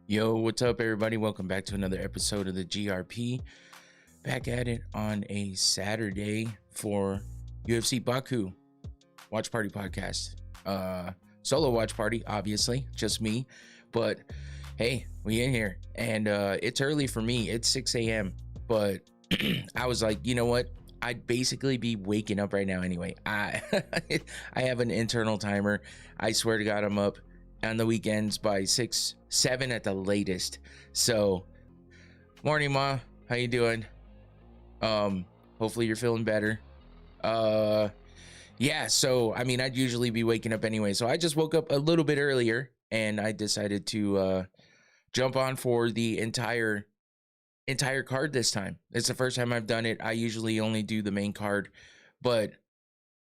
Yo, what's up, everybody? Welcome back to another episode of the GRP. Back at it on a Saturday for UFC Baku Watch Party podcast. Solo watch party, obviously, just me. But hey, we in here, and it's early for me. It's 6 a.m. But I was like, you know what? I'd basically be waking up right now anyway. I I have an internal timer. I swear to God, I'm up on the weekends by 6-7 at the latest. So morning, Ma, how you doing? Hopefully you're feeling better. Yeah, so I mean, I'd usually be waking up anyway, so I just woke up a little bit earlier and I decided to jump on for the entire card this time. It's the first time I've done it. I usually only do the main card, but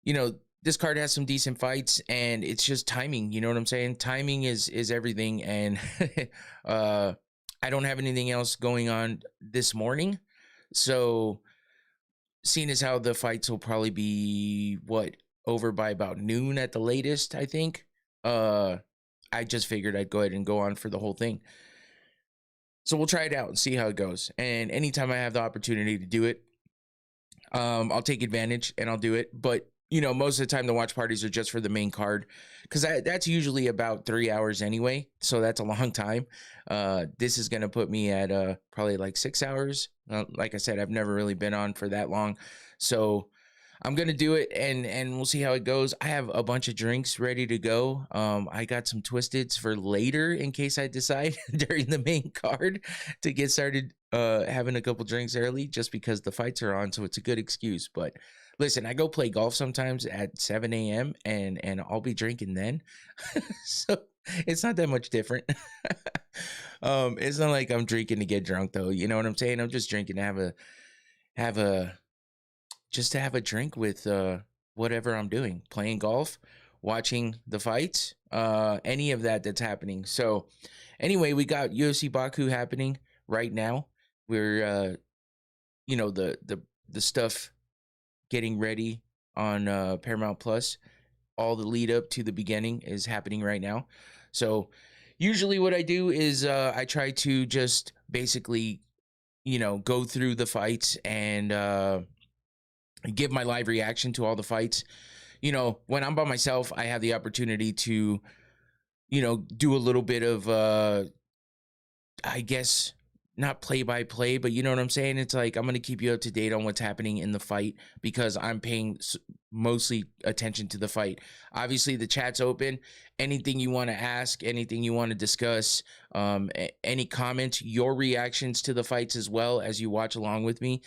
you know, this card has some decent fights, and it's just timing. You know what I'm saying? Timing is everything, and I don't have anything else going on this morning. So, seeing as how the fights will probably be over by about noon at the latest, I think. I just figured I'd go ahead and go on for the whole thing. So we'll try it out and see how it goes. And anytime I have the opportunity to do it, I'll take advantage and I'll do it. But you know, most of the time the watch parties are just for the main card, because that's usually about 3 hours anyway. So that's a long time. This is going to put me at probably like 6 hours. Like I said, I've never really been on for that long. So I'm going to do it, and we'll see how it goes. I have a bunch of drinks ready to go. I got some twisteds for later in case I decide during the main card to get started having a couple drinks early, just because the fights are on. So it's a good excuse. But listen, I go play golf sometimes at 7 a.m. and I'll be drinking then. So it's not that much different. It's not like I'm drinking to get drunk, though. You know what I'm saying? I'm just drinking to have a drink with whatever I'm doing, playing golf, watching the fights, any of that's happening. So anyway, we got UFC Baku happening right now. We're the stuff getting ready on Paramount Plus. All the lead up to the beginning is happening right now. So usually what I do is I try to just basically, go through the fights and give my live reaction to all the fights. You know, when I'm by myself, I have the opportunity to, do a little bit of, I guess, not play by play, but you know what I'm saying? It's like, I'm going to keep you up to date on what's happening in the fight because I'm paying mostly attention to the fight. Obviously, the chat's open. Anything you want to ask, anything you want to discuss, any comments, your reactions to the fights as well as you watch along with me,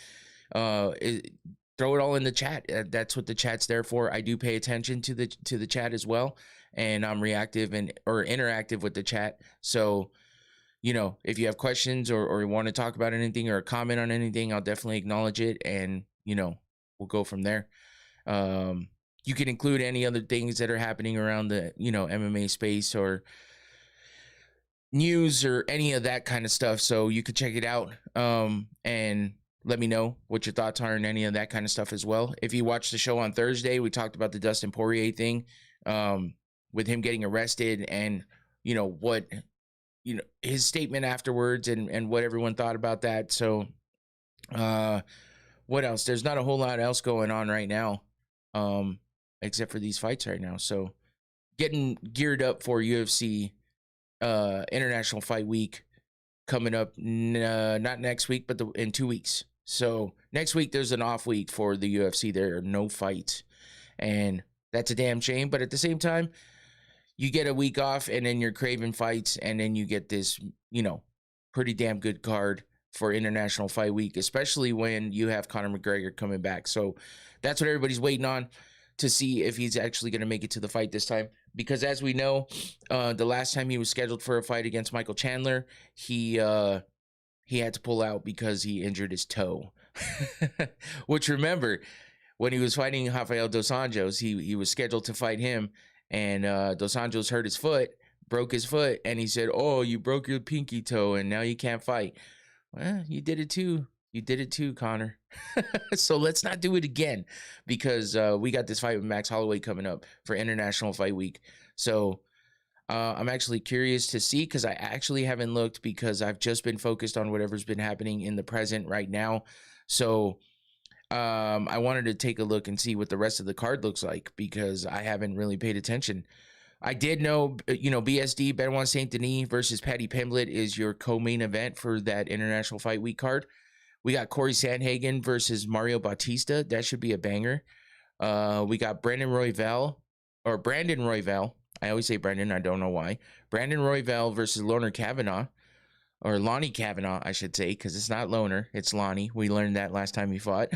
throw it all in the chat. That's what the chat's there for. I do pay attention to the chat as well, and I'm reactive or interactive with the chat. So, if you have questions or want to talk about anything or comment on anything, I'll definitely acknowledge it, and we'll go from there. You can include any other things that are happening around the MMA space or news or any of that kind of stuff. So you could check it out and let me know what your thoughts are and any of that kind of stuff as well. If you watched the show on Thursday, we talked about the Dustin Poirier thing, with him getting arrested and, his statement afterwards and what everyone thought about that. So, what else? There's not a whole lot else going on right now, except for these fights right now. So getting geared up for UFC, International Fight Week coming up, not next week, but in 2 weeks. So next week, there's an off week for the UFC. There are no fights, and that's a damn shame. But at the same time, you get a week off, and then you're craving fights, and then you get this, pretty damn good card for International Fight Week, especially when you have Conor McGregor coming back. So that's what everybody's waiting on to see if he's actually going to make it to the fight this time. Because as we know, the last time he was scheduled for a fight against Michael Chandler, he had to pull out because he injured his toe. Which, remember, when he was fighting Rafael dos Anjos, he was scheduled to fight him, and dos Anjos hurt his foot, broke his foot, and he said, "Oh, you broke your pinky toe, and now you can't fight." Well, you did it too. You did it too, Connor. So let's not do it again, because we got this fight with Max Holloway coming up for International Fight Week. So I'm actually curious to see, because I actually haven't looked, because I've just been focused on whatever's been happening in the present right now. So I wanted to take a look and see what the rest of the card looks like, because I haven't really paid attention. I did know, BSD, Benoit Saint Denis versus Paddy Pimblett is your co-main event for that International Fight Week card. We got Corey Sandhagen versus Mario Bautista. That should be a banger. We got Brandon Royval. I always say Brendan. I don't know why. Brandon Royval versus Loner Kavanaugh. Or Lonnie Kavanaugh, I should say, because it's not Loner, it's Lonnie. We learned that last time he fought.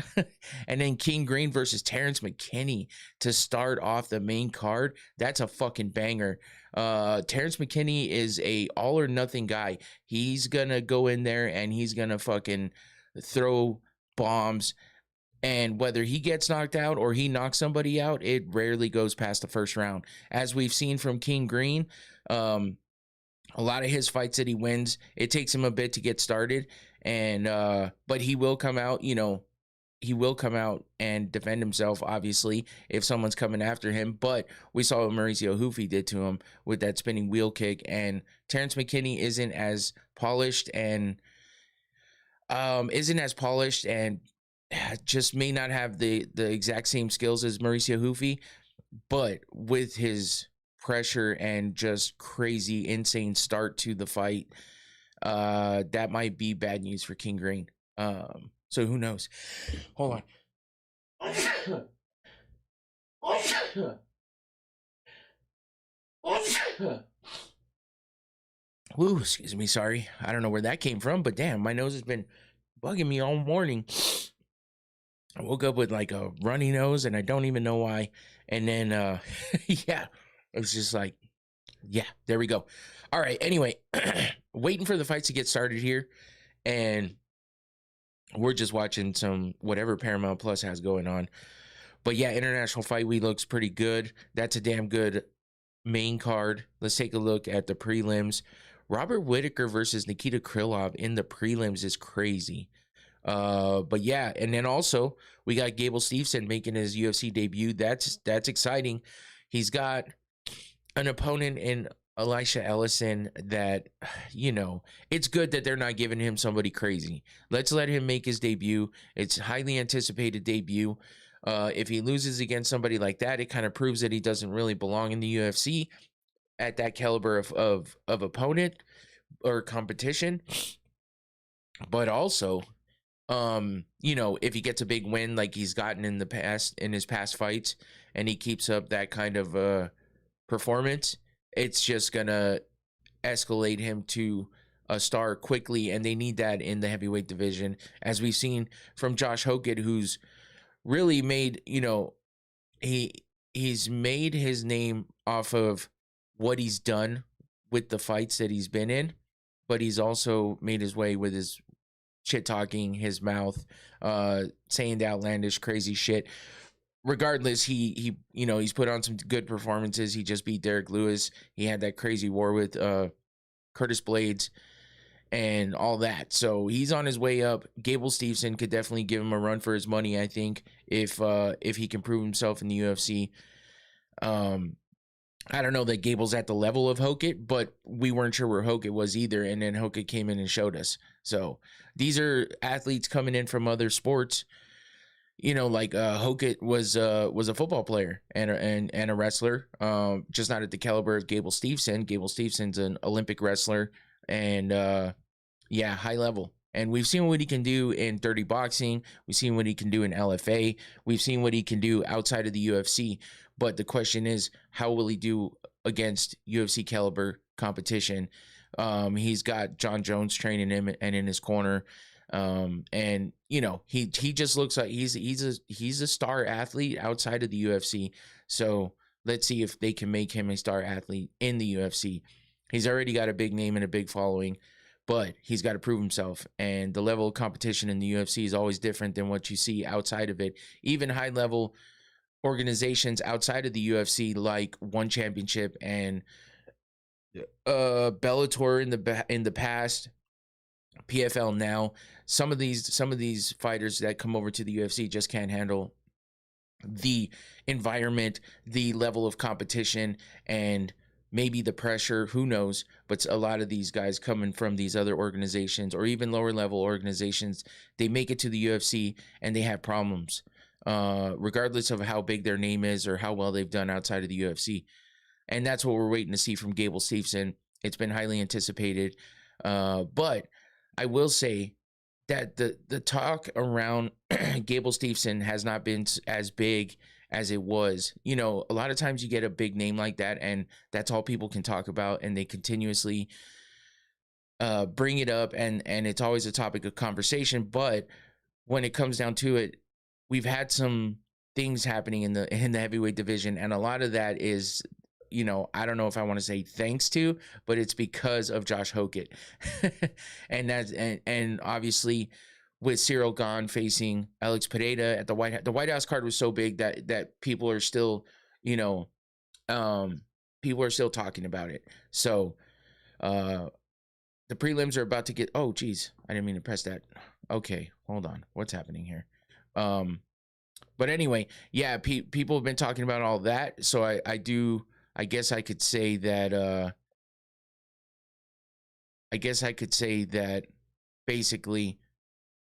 And then King Green versus Terrence McKinney to start off the main card. That's a fucking banger. Terrence McKinney is a all or nothing guy. He's gonna go in there and he's gonna fucking throw bombs. And whether he gets knocked out or he knocks somebody out, it rarely goes past the first round. As we've seen from King Green, a lot of his fights that he wins, it takes him a bit to get started, and but he will come out, he will come out and defend himself, obviously, if someone's coming after him. But we saw what Mauricio Hoofy did to him with that spinning wheel kick, and Terrence McKinney isn't as polished and just may not have the exact same skills as Mauricio Hoofy, but with his pressure and just crazy insane start to the fight, that might be bad news for King Green. So who knows? Hold on. Woo, excuse me, sorry. I don't know where that came from, but damn, my nose has been bugging me all morning. I woke up with like a runny nose and I don't even know why. And then yeah, it was just like, yeah, there we go. All right, anyway, waiting for the fights to get started here, and we're just watching some whatever Paramount Plus has going on. But yeah, International Fight Week looks pretty good. That's a damn good main card. Let's take a look at the prelims. Robert Whittaker versus Nikita Krylov in the prelims is crazy. But yeah, and then also we got Gable Steveson making his UFC debut. That's exciting. He's got an opponent in Elisha Ellison that, it's good that they're not giving him somebody crazy. Let's let him make his debut. It's highly anticipated debut. If he loses against somebody like that, it kind of proves that he doesn't really belong in the UFC at that caliber of opponent or competition. But also, if he gets a big win like he's gotten in his past fights, and he keeps up that kind of performance, it's just gonna escalate him to a star quickly, and they need that in the heavyweight division, as we've seen from Josh Hokett, who's really made, he's made his name off of what he's done with the fights that he's been in, but he's also made his way with his shit talking, his mouth, saying the outlandish crazy shit. Regardless, he's put on some good performances. He just beat Derek Lewis. He had that crazy war with Curtis Blades and all that. So he's on his way up. Gable Steveson could definitely give him a run for his money, I think, if he can prove himself in the UFC. I don't know that Gable's at the level of Hokett, but we weren't sure where Hokett was either, and then Hokett came in and showed us. So these are athletes coming in from other sports. Hokett was a football player and a wrestler, just not at the caliber of Gable Steveson. Gable Stevenson's an Olympic wrestler, and high level. And we've seen what he can do in dirty boxing. We've seen what he can do in LFA. We've seen what he can do outside of the UFC. But the question is, how will he do against UFC caliber competition? He's got John Jones training him and in his corner. He just looks like he's a star athlete outside of the UFC. So let's see if they can make him a star athlete in the UFC. He's already got a big name and a big following, but he's got to prove himself. And the level of competition in the UFC is always different than what you see outside of it. Even high level organizations outside of the UFC, like One Championship and Bellator in the past, PFL now, some of these fighters that come over to the UFC just can't handle the environment, the level of competition, and maybe the pressure, who knows, but a lot of these guys coming from these other organizations or even lower level organizations, they make it to the UFC and they have problems, regardless of how big their name is or how well they've done outside of the UFC. And that's what we're waiting to see from Gable Steveson. It's been highly anticipated. But I will say that the talk around Gable Steveson has not been as big as it was. You know, a lot of times you get a big name like that, and that's all people can talk about, and they continuously bring it up, and it's always a topic of conversation. But when it comes down to it, we've had some things happening in the heavyweight division, and a lot of that is, you know, I don't know if I want to say thanks to, but it's because of Josh Hokett. And that's and obviously with Cyril Gahn facing Alex Pereira at the White House card was so big that people are still, you know, people are still talking about it. So the prelims are about to get, oh geez, I didn't mean to press that. Okay, hold on. What's happening here? But anyway, yeah, people have been talking about all that. So I guess I could say that basically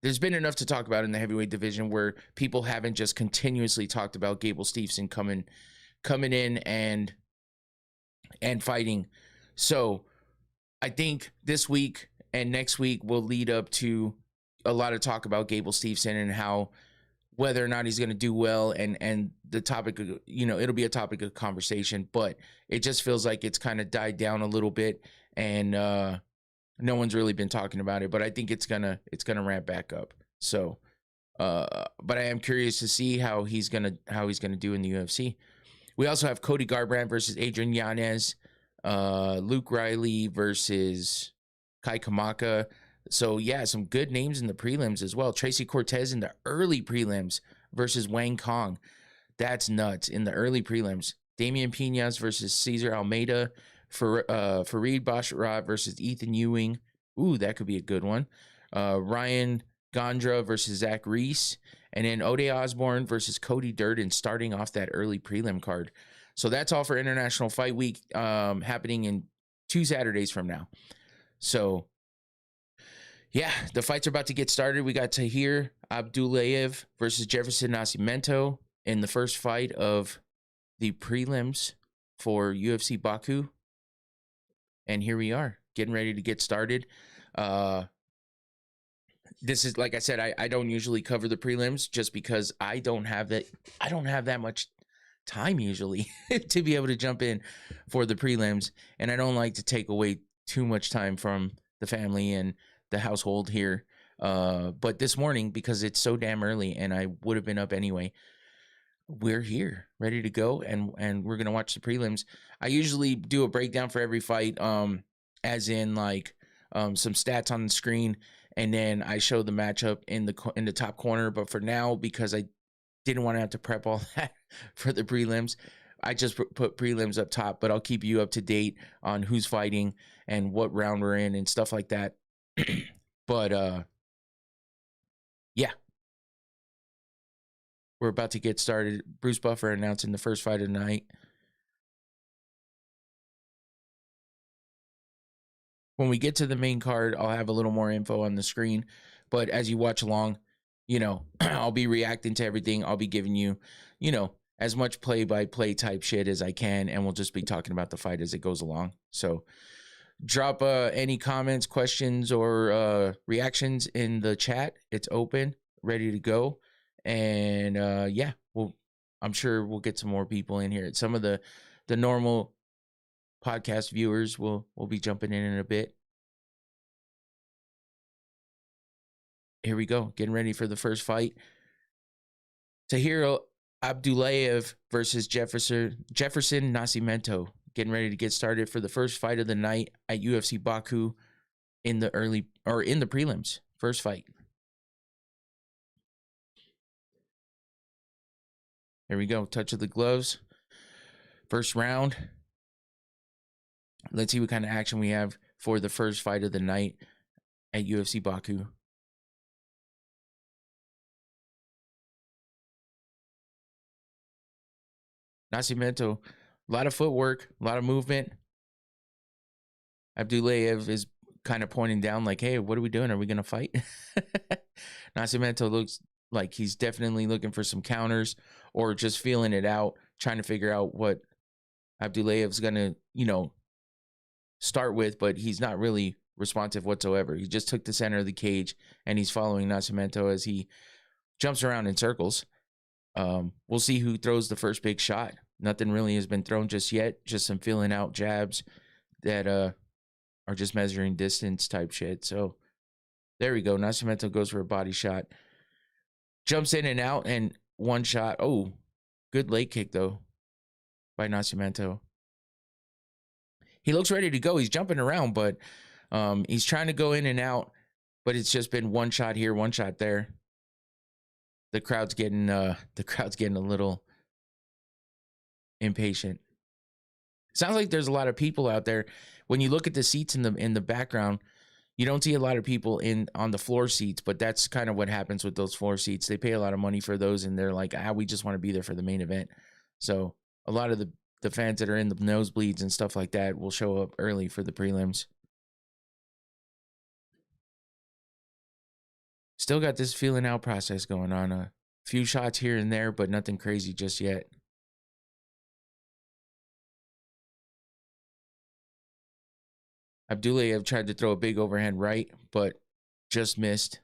there's been enough to talk about in the heavyweight division where people haven't just continuously talked about Gable Steveson coming in and fighting. So I think this week and next week will lead up to a lot of talk about Gable Steveson and how, whether or not he's going to do well, and the topic, you know, it'll be a topic of conversation, but it just feels like it's kind of died down a little bit, and no one's really been talking about it, but I think it's gonna ramp back up. So, but I am curious to see how he's gonna do in the UFC. We also have Cody Garbrandt versus Adrian Yanez, Luke Riley versus Kai Kamaka. So yeah, some good names in the prelims as well. Tracy Cortez in the early prelims versus Wang Kong. That's nuts in the early prelims. Damian Piñas versus Cesar Almeida. Fareed Basharat versus Ethan Ewing. Ooh, that could be a good one. Ryan Gondra versus Zach Reese. And then Ode Osborne versus Cody Durden starting off that early prelim card. So that's all for International Fight Week, happening in 2 Saturdays from now. So yeah, the fights are about to get started. We got Tahir Abdullayev versus Jefferson Nascimento in the first fight of the prelims for UFC Baku. And here we are, getting ready to get started. This is, like I said, I don't usually cover the prelims just because I don't have that much time usually to be able to jump in for the prelims, and I don't like to take away too much time from the family and the household here. But this morning, because it's so damn early and I would have been up anyway, we're here ready to go, and we're gonna watch the prelims. I usually do a breakdown for every fight, as in like some stats on the screen, and then I show the matchup in the top corner. But for now, because I didn't want to have to prep all that for the prelims, I just put prelims up top. But I'll keep you up to date on who's fighting and what round we're in and stuff like that. But yeah, we're about to get started. Bruce Buffer announcing the first fight of the night. When we get to the main card, I'll have a little more info on the screen. But as you watch along, you know, I'll be reacting to everything. I'll be giving you, you know, as much play-by-play type shit as I can, and we'll just be talking about the fight as it goes along. So drop any comments, questions, or reactions in the chat. It's open, ready to go. And yeah, I'm sure we'll get some more people in here. Some of the normal podcast viewers will be jumping in a bit. Here we go, getting ready for the first fight. Tahir Abdullayev versus Jefferson Nascimento, getting ready to get started for the first fight of the night at UFC Baku in the prelims. First fight. Here we go, touch of the gloves. First round. Let's see what kind of action we have for the first fight of the night at UFC Baku. Nascimento, a lot of footwork, a lot of movement, Abdulayev is kind of pointing down like, hey, what are we doing? Are we going to fight? Nascimento looks like he's definitely looking for some counters or just feeling it out, trying to figure out what Abdulayev's going to, start with, but he's not really responsive whatsoever. He just took the center of the cage and he's following Nascimento as he jumps around in circles. We'll see who throws the first big shot. Nothing really has been thrown just yet. Just some feeling out jabs that are just measuring distance type shit. So there we go. Nascimento goes for a body shot. Jumps in and out and one shot. Oh, good leg kick though by Nascimento. He looks ready to go. He's jumping around, but he's trying to go in and out, but it's just been one shot here, one shot there. The crowd's getting a little impatient. Sounds like there's a lot of people out there. When you look at the seats in the background, you don't see a lot of people on the floor seats, but that's kind of what happens with those floor seats. They pay a lot of money for those, and they're like, we just want to be there for the main event. So a lot of the fans that are in the nosebleeds and stuff like that will show up early for the prelims. Still got this feeling out process going on. A few shots here and there, but nothing crazy just yet. Abdulayev tried to throw a big overhand right, but just missed.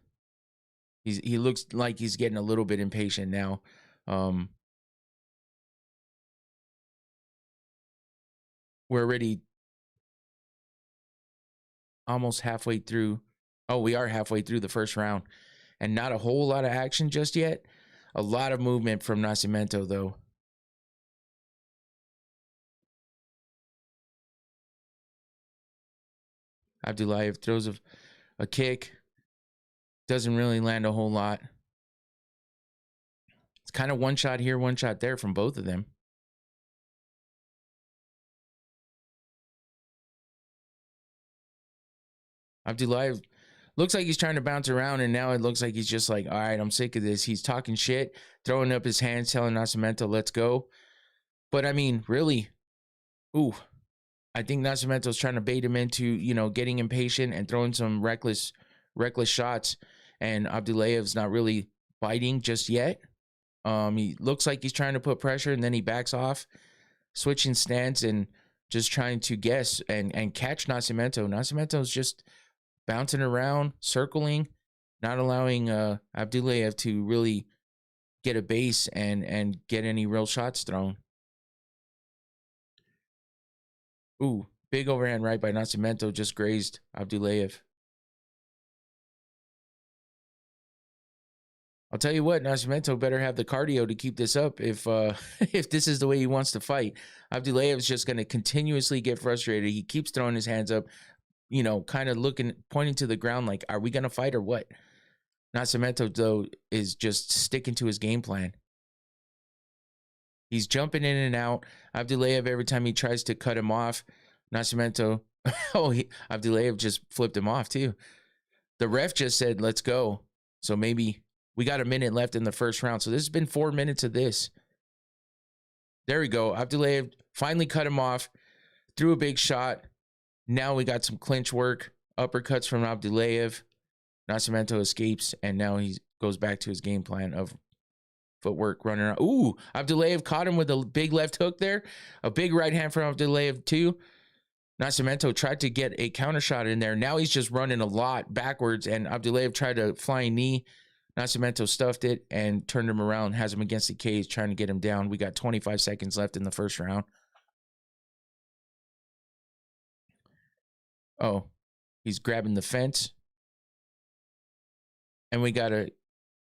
He looks like he's getting a little bit impatient now. We're already almost halfway through. Oh, we are halfway through the first round. And not a whole lot of action just yet. A lot of movement from Nascimento, though. Abdulayev throws a kick. Doesn't really land a whole lot. It's kind of one shot here, one shot there from both of them. Abdulayev looks like he's trying to bounce around, and now it looks like he's just like, all right, I'm sick of this. He's talking shit, throwing up his hands, telling Nascimento, let's go. But, I mean, really, I think Nascimento's trying to bait him into, getting impatient and throwing some reckless shots, and Abdulayev's not really biting just yet. He looks like he's trying to put pressure, and then he backs off, switching stance and just trying to guess and catch Nascimento. Nascimento's just bouncing around, circling, not allowing Abdulayev to really get a base and get any real shots thrown. Ooh, big overhand right by Nascimento just grazed Abdulayev. I'll tell you what, Nascimento better have the cardio to keep this up if if this is the way he wants to fight. Abdulayev's just going to continuously get frustrated. He keeps throwing his hands up, kind of pointing to the ground like, are we going to fight or what? Nascimento, though, is just sticking to his game plan. He's jumping in and out. Abdulayev, every time he tries to cut him off, Nascimento, Abdulayev just flipped him off too. The ref just said, let's go. So maybe we got a minute left in the first round. So this has been 4 minutes of this. There we go. Abdulayev finally cut him off, threw a big shot. Now we got some clinch work, uppercuts from Abdulayev. Nascimento escapes, and now he goes back to his game plan of footwork running around. Ooh, Abdulayev caught him with a big left hook there. A big right hand from Abdulayev too. Nascimento tried to get a counter shot in there. Now he's just running a lot backwards, and Abdulayev tried a flying knee. Nascimento stuffed it and turned him around, has him against the cage, trying to get him down. We got 25 seconds left in the first round. Oh, he's grabbing the fence. And we got a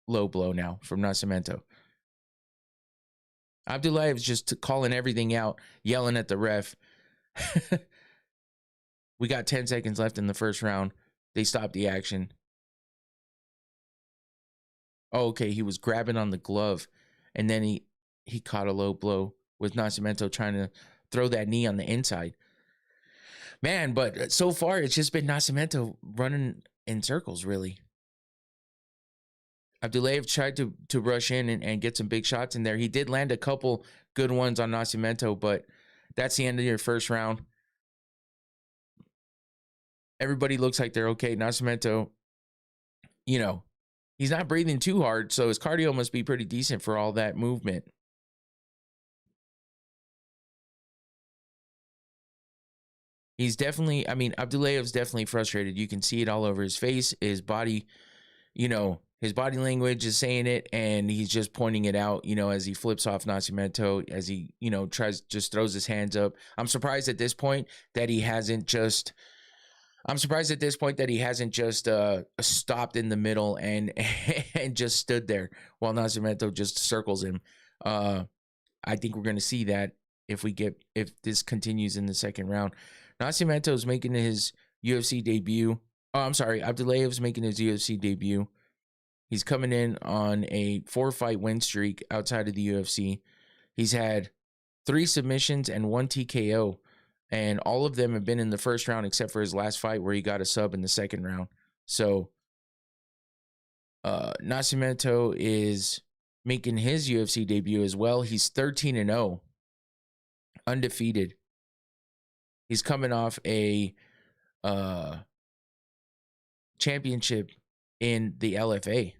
low blow now from Nascimento. Abdulayev's just calling everything out, yelling at the ref. We got 10 seconds left in the first round. They stopped the action. Oh, okay, he was grabbing on the glove, and then he caught a low blow with Nascimento trying to throw that knee on the inside. Man, but so far it's just been Nascimento running in circles, really. Abdulayev tried to rush in and get some big shots in there. He did land a couple good ones on Nascimento, but that's the end of your first round. Everybody looks like they're okay. Nascimento, you know, he's not breathing too hard, so his cardio must be pretty decent for all that movement. He's definitely, I mean, Abdulayev's definitely frustrated. You can see it all over his face. His body, his body language is saying it, and he's just pointing it out, as he flips off Nascimento, as he, just throws his hands up. I'm surprised at this point that he hasn't just stopped in the middle and and just stood there while Nascimento just circles him. I think we're going to see that if this continues in the second round. Nascimento's making his UFC debut. Oh, I'm sorry. Abdulayev's making his UFC debut. He's coming in on a 4-fight win streak outside of the UFC. He's had 3 submissions and 1 TKO, and all of them have been in the first round except for his last fight where he got a sub in the second round. So Nascimento is making his UFC debut as well. He's 13-0, undefeated. He's coming off a championship in the LFA.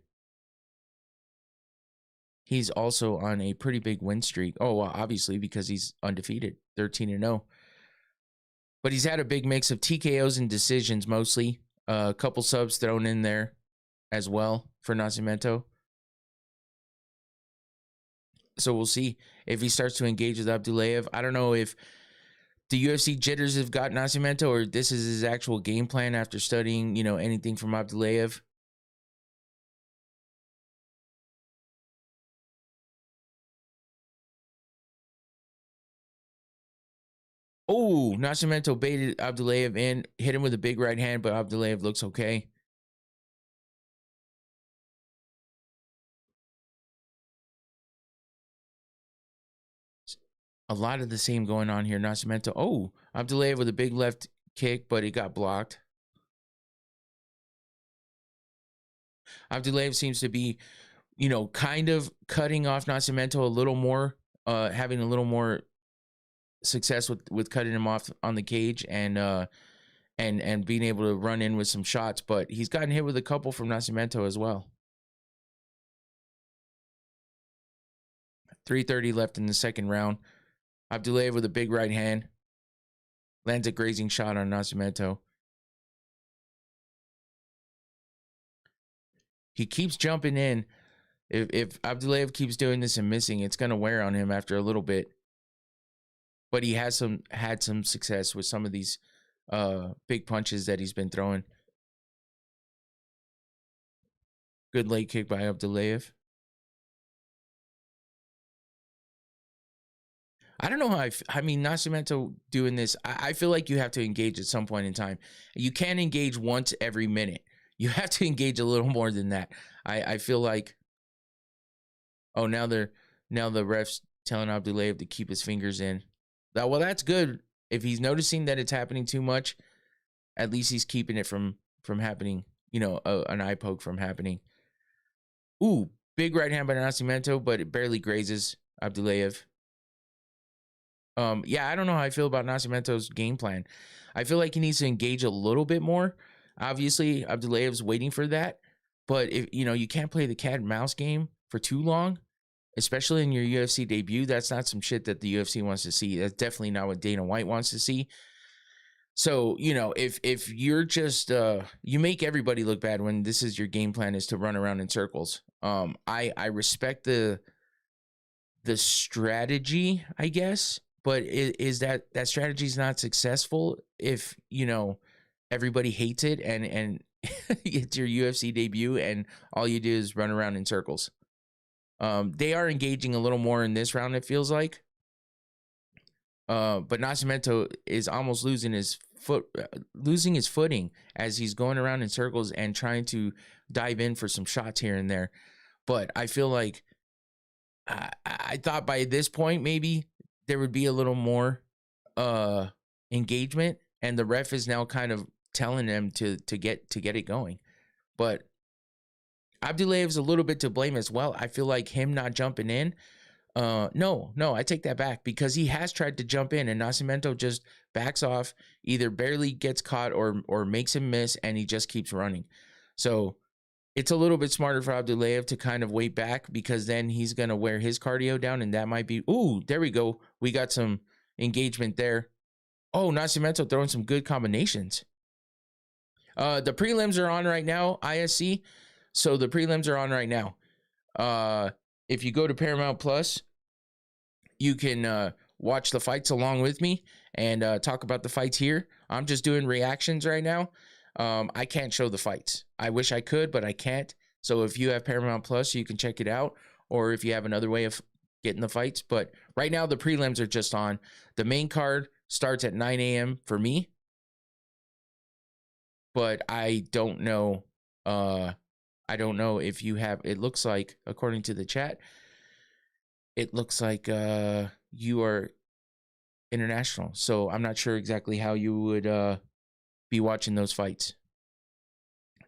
He's also on a pretty big win streak. Oh, well, obviously, because he's undefeated, 13-0. But he's had a big mix of TKOs and decisions mostly. A couple subs thrown in there as well for Nascimento. So we'll see if he starts to engage with Abdulayev. I don't know if the UFC jitters have got Nascimento or this is his actual game plan after studying, anything from Abdulayev. Oh, Nascimento baited Abdulayev in, hit him with a big right hand, but Abdulayev looks okay. A lot of the same going on here. Nascimento, Abdulayev with a big left kick, but it got blocked. Abdulayev seems to be, kind of cutting off Nascimento a little more, having a little more success with cutting him off on the cage and being able to run in with some shots, but he's gotten hit with a couple from Nascimento as well. 3:30 left in the second round. Abdulayev with a big right hand lands a grazing shot on Nascimento. He keeps jumping in. If Abdulayev keeps doing this and missing, it's going to wear on him after a little bit. But he has had some success with some of these big punches that he's been throwing. Good leg kick by Abdulayev. I don't know how I mean, Nascimento doing this, I feel like you have to engage at some point in time. You can't engage once every minute. You have to engage a little more than that. I feel like, now the ref's telling Abdulayev to keep his fingers in. Well, that's good. If he's noticing that it's happening too much, at least he's keeping it from happening, an eye poke from happening. Ooh, big right hand by Nascimento, but it barely grazes Abdulayev. I don't know how I feel about Nascimento's game plan. I feel like he needs to engage a little bit more. Obviously, Abdulayev's waiting for that, but if you can't play the cat and mouse game for too long, especially in your UFC debut. That's not some shit that the UFC wants to see. That's definitely not what Dana White wants to see. So, if you're just you make everybody look bad when this is your game plan is to run around in circles. I respect the strategy, I guess. But is that strategy is not successful if, everybody hates it and it's your UFC debut and all you do is run around in circles. They are engaging a little more in this round, it feels like. But Nascimento is almost losing his footing as he's going around in circles and trying to dive in for some shots here and there. But I feel like I thought by this point maybe there would be a little more engagement, and the ref is now kind of telling them to get it going. But Abdulayev's a little bit to blame as well. I feel like him not jumping in No, I take that back because he has tried to jump in and Nascimento just backs off, either barely gets caught or makes him miss, and he just keeps running. So it's a little bit smarter for Abdulayev to kind of wait back because then he's going to wear his cardio down, and that might be, ooh, there we go. We got some engagement there. Oh, Nascimento throwing some good combinations. The prelims are on right now, ISC. So the prelims are on right now. If you go to Paramount Plus, you can watch the fights along with me and talk about the fights here. I'm just doing reactions right now. I can't show the fights. I wish I could, but I can't. So if you have Paramount Plus, you can check it out. Or if you have another way of getting the fights. But right now, the prelims are just on. The main card starts at 9 a.m. for me. But I don't know. I don't know if you have. It looks like, according to the chat, it looks like you are international. So I'm not sure exactly how you would be watching those fights.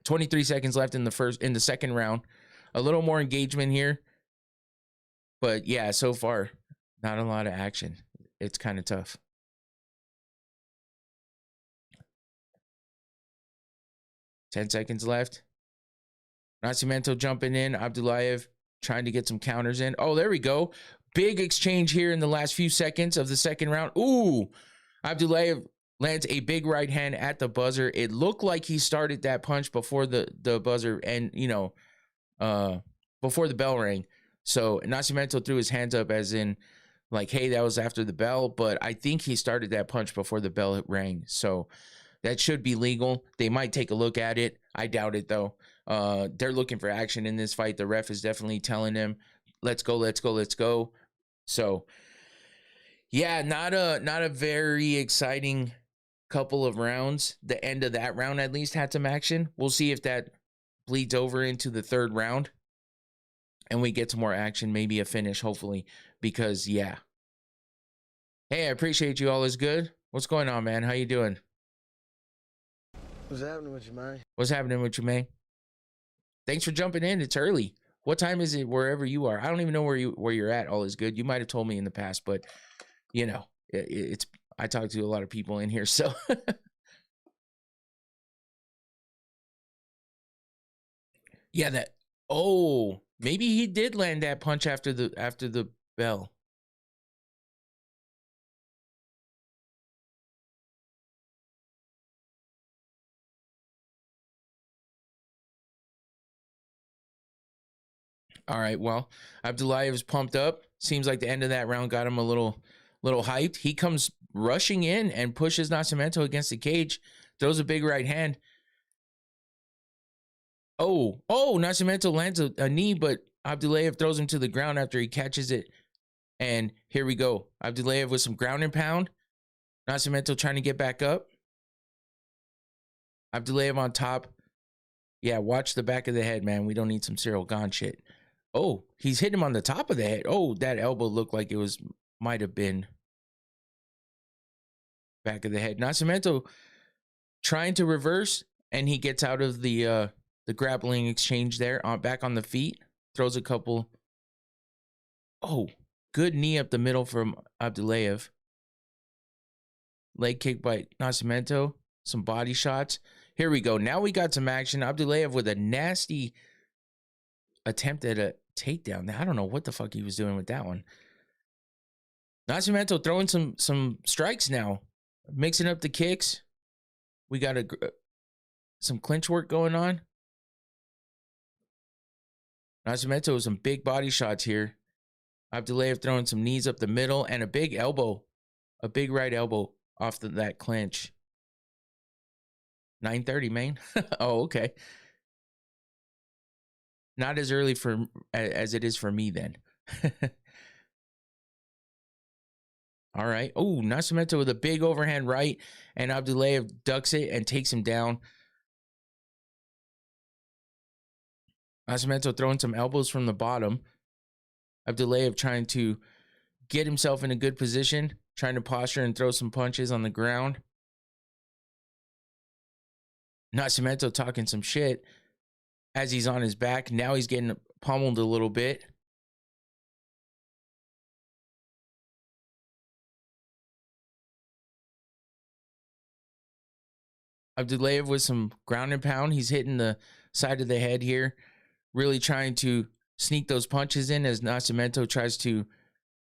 23 seconds left in the second round. A little more engagement here. But yeah, so far, not a lot of action. It's kind of tough. Ten seconds left. Nascimento jumping in. Abdulayev trying to get some counters in. Oh, there we go. Big exchange here in the last few seconds of the second round. Ooh, Abdulayev lands a big right hand at the buzzer. It looked like he started that punch before the buzzer and, before the bell rang. So Nascimento threw his hands up as in like, hey, that was after the bell. But I think he started that punch before the bell rang. So that should be legal. They might take a look at it. I doubt it, though. They're looking for action in this fight. The ref is definitely telling them, let's go, let's go, let's go. So, yeah, not a very exciting couple of rounds. The end of that round at least had some action. We'll see if that bleeds over into the third round and we get some more action, maybe a finish, hopefully, because, yeah. Hey, I appreciate you. All is good. What's going on, man? How you doing? What's happening with you, man? What's happening with you, man? Thanks for jumping in. It's early. What time is it wherever you are? I don't even know where you're at. All is good. You might have told me in the past, but it's I talk to a lot of people in here, so yeah. Maybe he did land that punch after the bell. All right. Well, Abdulayev is pumped up. Seems like the end of that round got him a little hyped. He comes rushing in and pushes Nascimento against the cage. Throws a big right hand. Oh, Nascimento lands a knee, but Abdulayev throws him to the ground after he catches it. And here we go. Abdulayev with some ground and pound. Nascimento trying to get back up. Abdulayev on top. Yeah, watch the back of the head, man. We don't need some Cyril Gahn shit. Oh, he's hitting him on the top of the head. Oh, that elbow looked like it might have been back of the head. Nascimento trying to reverse, and he gets out of the grappling exchange there, back on the feet. Throws a couple. Oh, good knee up the middle from Abdulayev. Leg kick by Nascimento. Some body shots. Here we go. Now we got some action. Abdulayev with a nasty attempt at a takedown. I don't know what the fuck he was doing with that one. Nascimento throwing some strikes now. Mixing up the kicks. We got some clinch work going on. Nascimento with some big body shots here. Abdulayev throwing some knees up the middle and a big elbow. A big right elbow off that clinch. 9:30, man. Oh, okay. Not as early as it is for me then. All right. Oh, Nascimento with a big overhand right, and Abdulayev ducks it and takes him down. Nascimento throwing some elbows from the bottom. Abdulayev trying to get himself in a good position, trying to posture and throw some punches on the ground. Nascimento talking some shit as he's on his back. Now he's getting pummeled a little bit. Abdulayev with some ground and pound. He's hitting the side of the head here, really trying to sneak those punches in as Nascimento tries to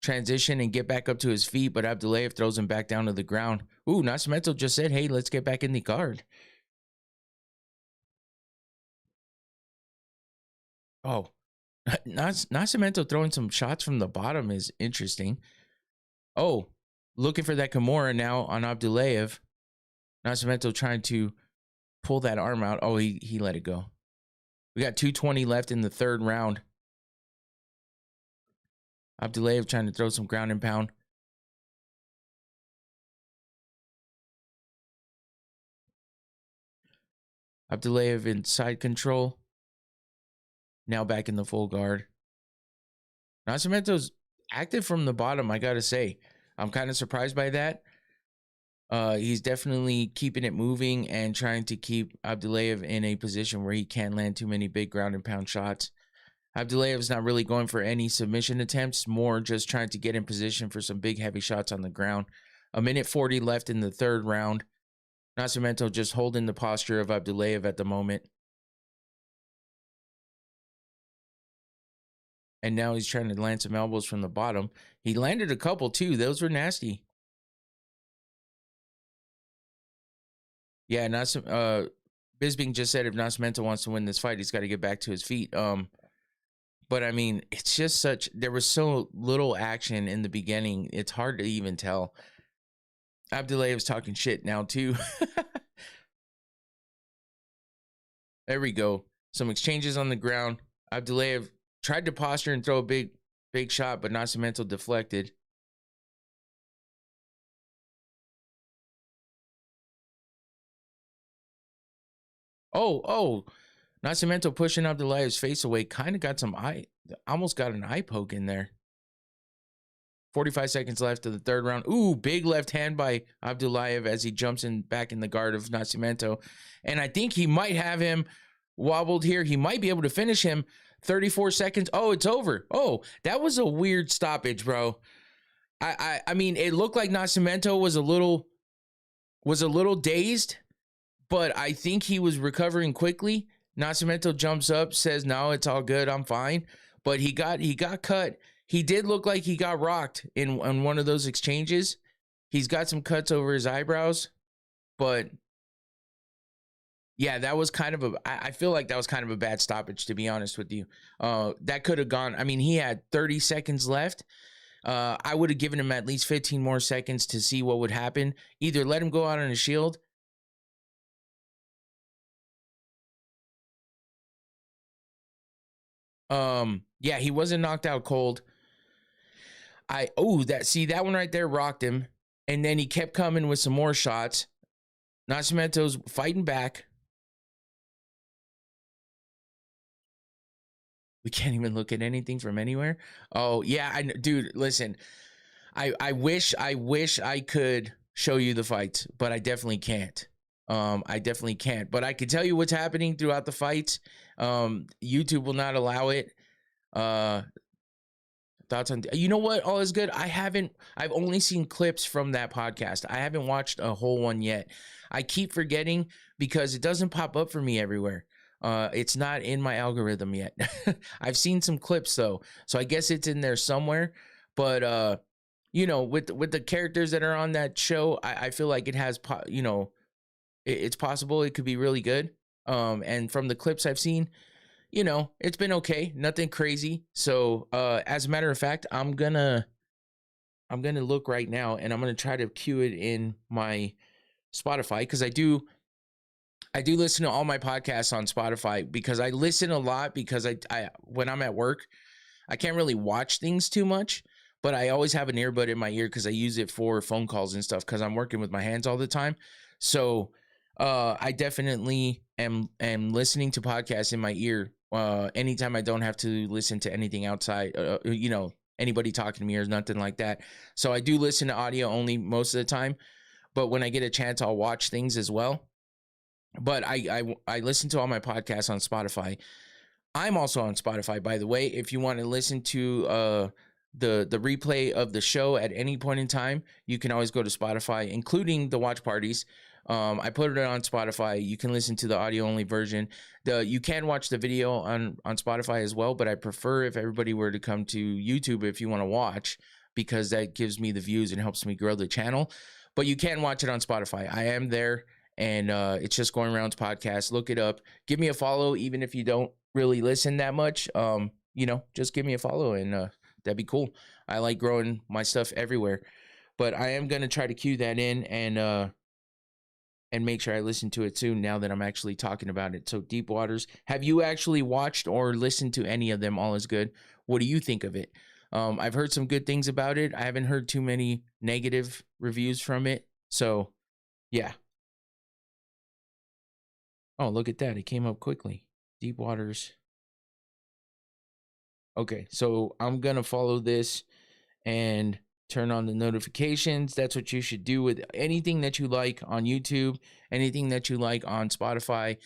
transition and get back up to his feet, but Abdulayev throws him back down to the ground. Ooh, Nascimento just said, hey, let's get back in the guard. Oh, Nascimento throwing some shots from the bottom is interesting. Oh, looking for that Kimura now on Abdulayev. Nascimento trying to pull that arm out. Oh, he let it go. We got 2:20 left in the third round. Abdulayev trying to throw some ground and pound. Abdulayev in side control. Now back in the full guard. Nascimento's active from the bottom, I gotta say. I'm kind of surprised by that. He's definitely keeping it moving and trying to keep Abdulayev in a position where he can't land too many big ground and pound shots. Abdulayev's not really going for any submission attempts, more just trying to get in position for some big heavy shots on the ground. 1:40 left in the third round. Nascimento just holding the posture of Abdulayev at the moment. And now he's trying to land some elbows from the bottom. He landed a couple too. Those were nasty. Yeah, Bisping just said if Nascimento wants to win this fight, he's got to get back to his feet. But I mean, it's just there was so little action in the beginning. It's hard to even tell. Abdulayev's talking shit now too. There we go. Some exchanges on the ground. Abdulayev tried to posture and throw a big shot, but Nascimento deflected. Oh, Nascimento pushing Abdulayev's face away. Kind of got almost got an eye poke in there. 45 seconds left of the third round. Ooh, big left hand by Abdulayev as he jumps back in the guard of Nascimento. And I think he might have him wobbled here. He might be able to finish him. 34 seconds. Oh, it's over. Oh, that was a weird stoppage, bro. I mean, it looked like Nascimento was a little dazed, but I think he was recovering quickly. Nascimento jumps up, says, "No, it's all good. I'm fine." But he got cut. He did look like he got rocked in one of those exchanges. He's got some cuts over his eyebrows, but yeah, that was I feel like that was kind of a bad stoppage, to be honest with you. That could have gone. I mean, he had 30 seconds left. I would have given him at least 15 more seconds to see what would happen. Either let him go out on a shield. Yeah, he wasn't knocked out cold. That one right there rocked him, and then he kept coming with some more shots. Nascimento's fighting back. We can't even look at anything from anywhere. Oh yeah, dude, listen. I wish I could show you the fights, but I definitely can't. But I can tell you what's happening throughout the fights. YouTube will not allow it. Thoughts on, you know what? All is good. I've only seen clips from that podcast. I haven't watched a whole one yet. I keep forgetting because it doesn't pop up for me everywhere. It's not in my algorithm yet. I've seen some clips though, so I guess it's in there somewhere. But you know, with the characters that are on that show, I feel like it has, it's possible it could be really good. And from the clips I've seen, you know, it's been okay, nothing crazy. So as a matter of fact, I'm gonna look right now, and I'm gonna try to cue it in my Spotify, because I do listen to all my podcasts on Spotify, because I listen a lot, because I when I'm at work, I can't really watch things too much, but I always have an earbud in my ear because I use it for phone calls and stuff, because I'm working with my hands all the time. So I definitely am listening to podcasts in my ear anytime I don't have to listen to anything outside, anybody talking to me or nothing like that. So I do listen to audio only most of the time, but when I get a chance, I'll watch things as well. But I listen to all my podcasts on Spotify. I'm also on Spotify, by the way. If you want to listen to the replay of the show at any point in time, you can always go to Spotify, including the watch parties. I put it on Spotify. You can listen to the audio only version. You can watch the video on Spotify as well, but I prefer if everybody were to come to YouTube if you want to watch, because that gives me the views and helps me grow the channel. But you can watch it on Spotify. I am there, and it's just Going Rounds Podcast. Look it up. Give me a follow, even if you don't really listen that much. Just give me a follow, and that'd be cool. I like growing my stuff everywhere. But I am going to try to cue that in and make sure I listen to it soon, now that I'm actually talking about it. So Deep Waters, have you actually watched or listened to any of them? All Is Good. What do you think of it? I've heard some good things about it. I haven't heard too many negative reviews from it. So, yeah. Oh, look at that. It came up quickly. Deep Waters. Okay, so I'm going to follow this and turn on the notifications. That's what you should do with anything that you like on YouTube, anything that you like on Spotify,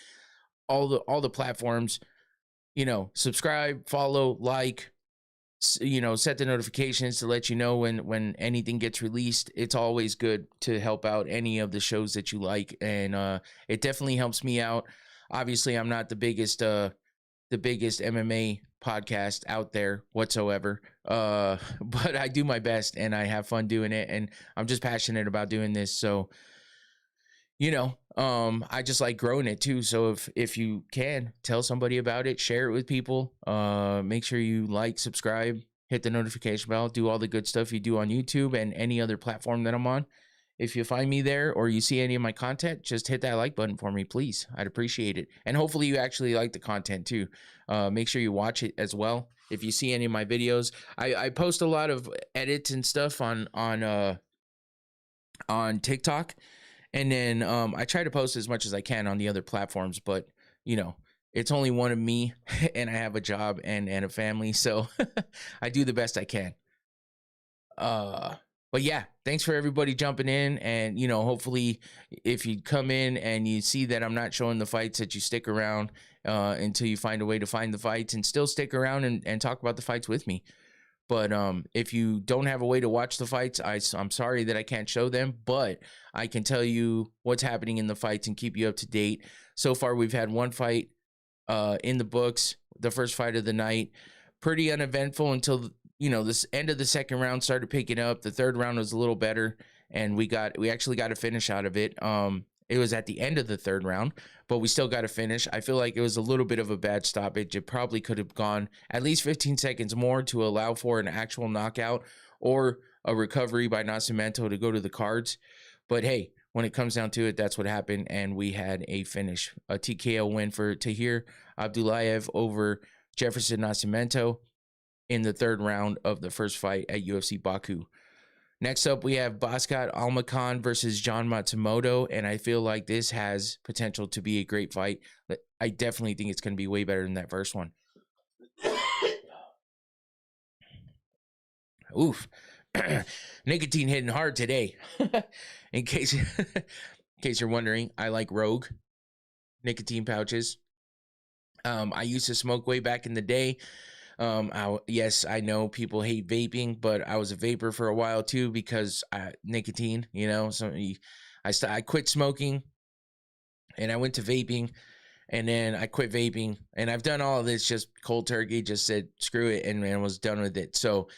all the platforms. Subscribe, follow, like, set the notifications to let you know when anything gets released. It's always good to help out any of the shows that you like, and it definitely helps me out. Obviously, I'm not the biggest MMA podcast out there whatsoever, but I do my best and I have fun doing it, and I'm just passionate about doing this. So I just like growing it too. So if you can, tell somebody about it, share it with people, make sure you like, subscribe, hit the notification bell, do all the good stuff you do on YouTube and any other platform that I'm on. If you find me there or you see any of my content, just hit that like button for me, please. I'd appreciate it. And hopefully you actually like the content too. Make sure you watch it as well. If you see any of my videos, I post a lot of edits and stuff on TikTok. And then I try to post as much as I can on the other platforms, but it's only one of me and I have a job and a family. So I do the best I can. But yeah, thanks for everybody jumping in, and hopefully if you come in and you see that I'm not showing the fights, that you stick around until you find a way to find the fights and still stick around and talk about the fights with me. But if you don't have a way to watch the fights, I'm sorry that I can't show them, but I can tell you what's happening in the fights and keep you up to date. So far, we've had one fight in the books, the first fight of the night. Pretty uneventful until this end of the second round started picking up. The third round was a little better, and we actually got a finish out of it. It was at the end of the third round, but we still got a finish. I feel like it was a little bit of a bad stoppage. It probably could have gone at least 15 seconds more to allow for an actual knockout or a recovery by Nascimento to go to the cards. But hey, when it comes down to it, that's what happened, and we had a finish. A TKO win for Tahir Abdullayev over Jefferson Nascimento in the third round of the first fight at UFC Baku. Next up, we have Baskat Almakhan versus John Matsumoto, and I feel like this has potential to be a great fight. I definitely think it's going to be way better than that first one. Oof. Nicotine hitting hard today. in case you're wondering, I like Rogue nicotine pouches. I used to smoke way back in the day. Yes, I know people hate vaping, but I was a vapor for a while too because nicotine, so I quit smoking and I went to vaping, and then I quit vaping, and I've done all of this just cold turkey, just said screw it and was done with it. So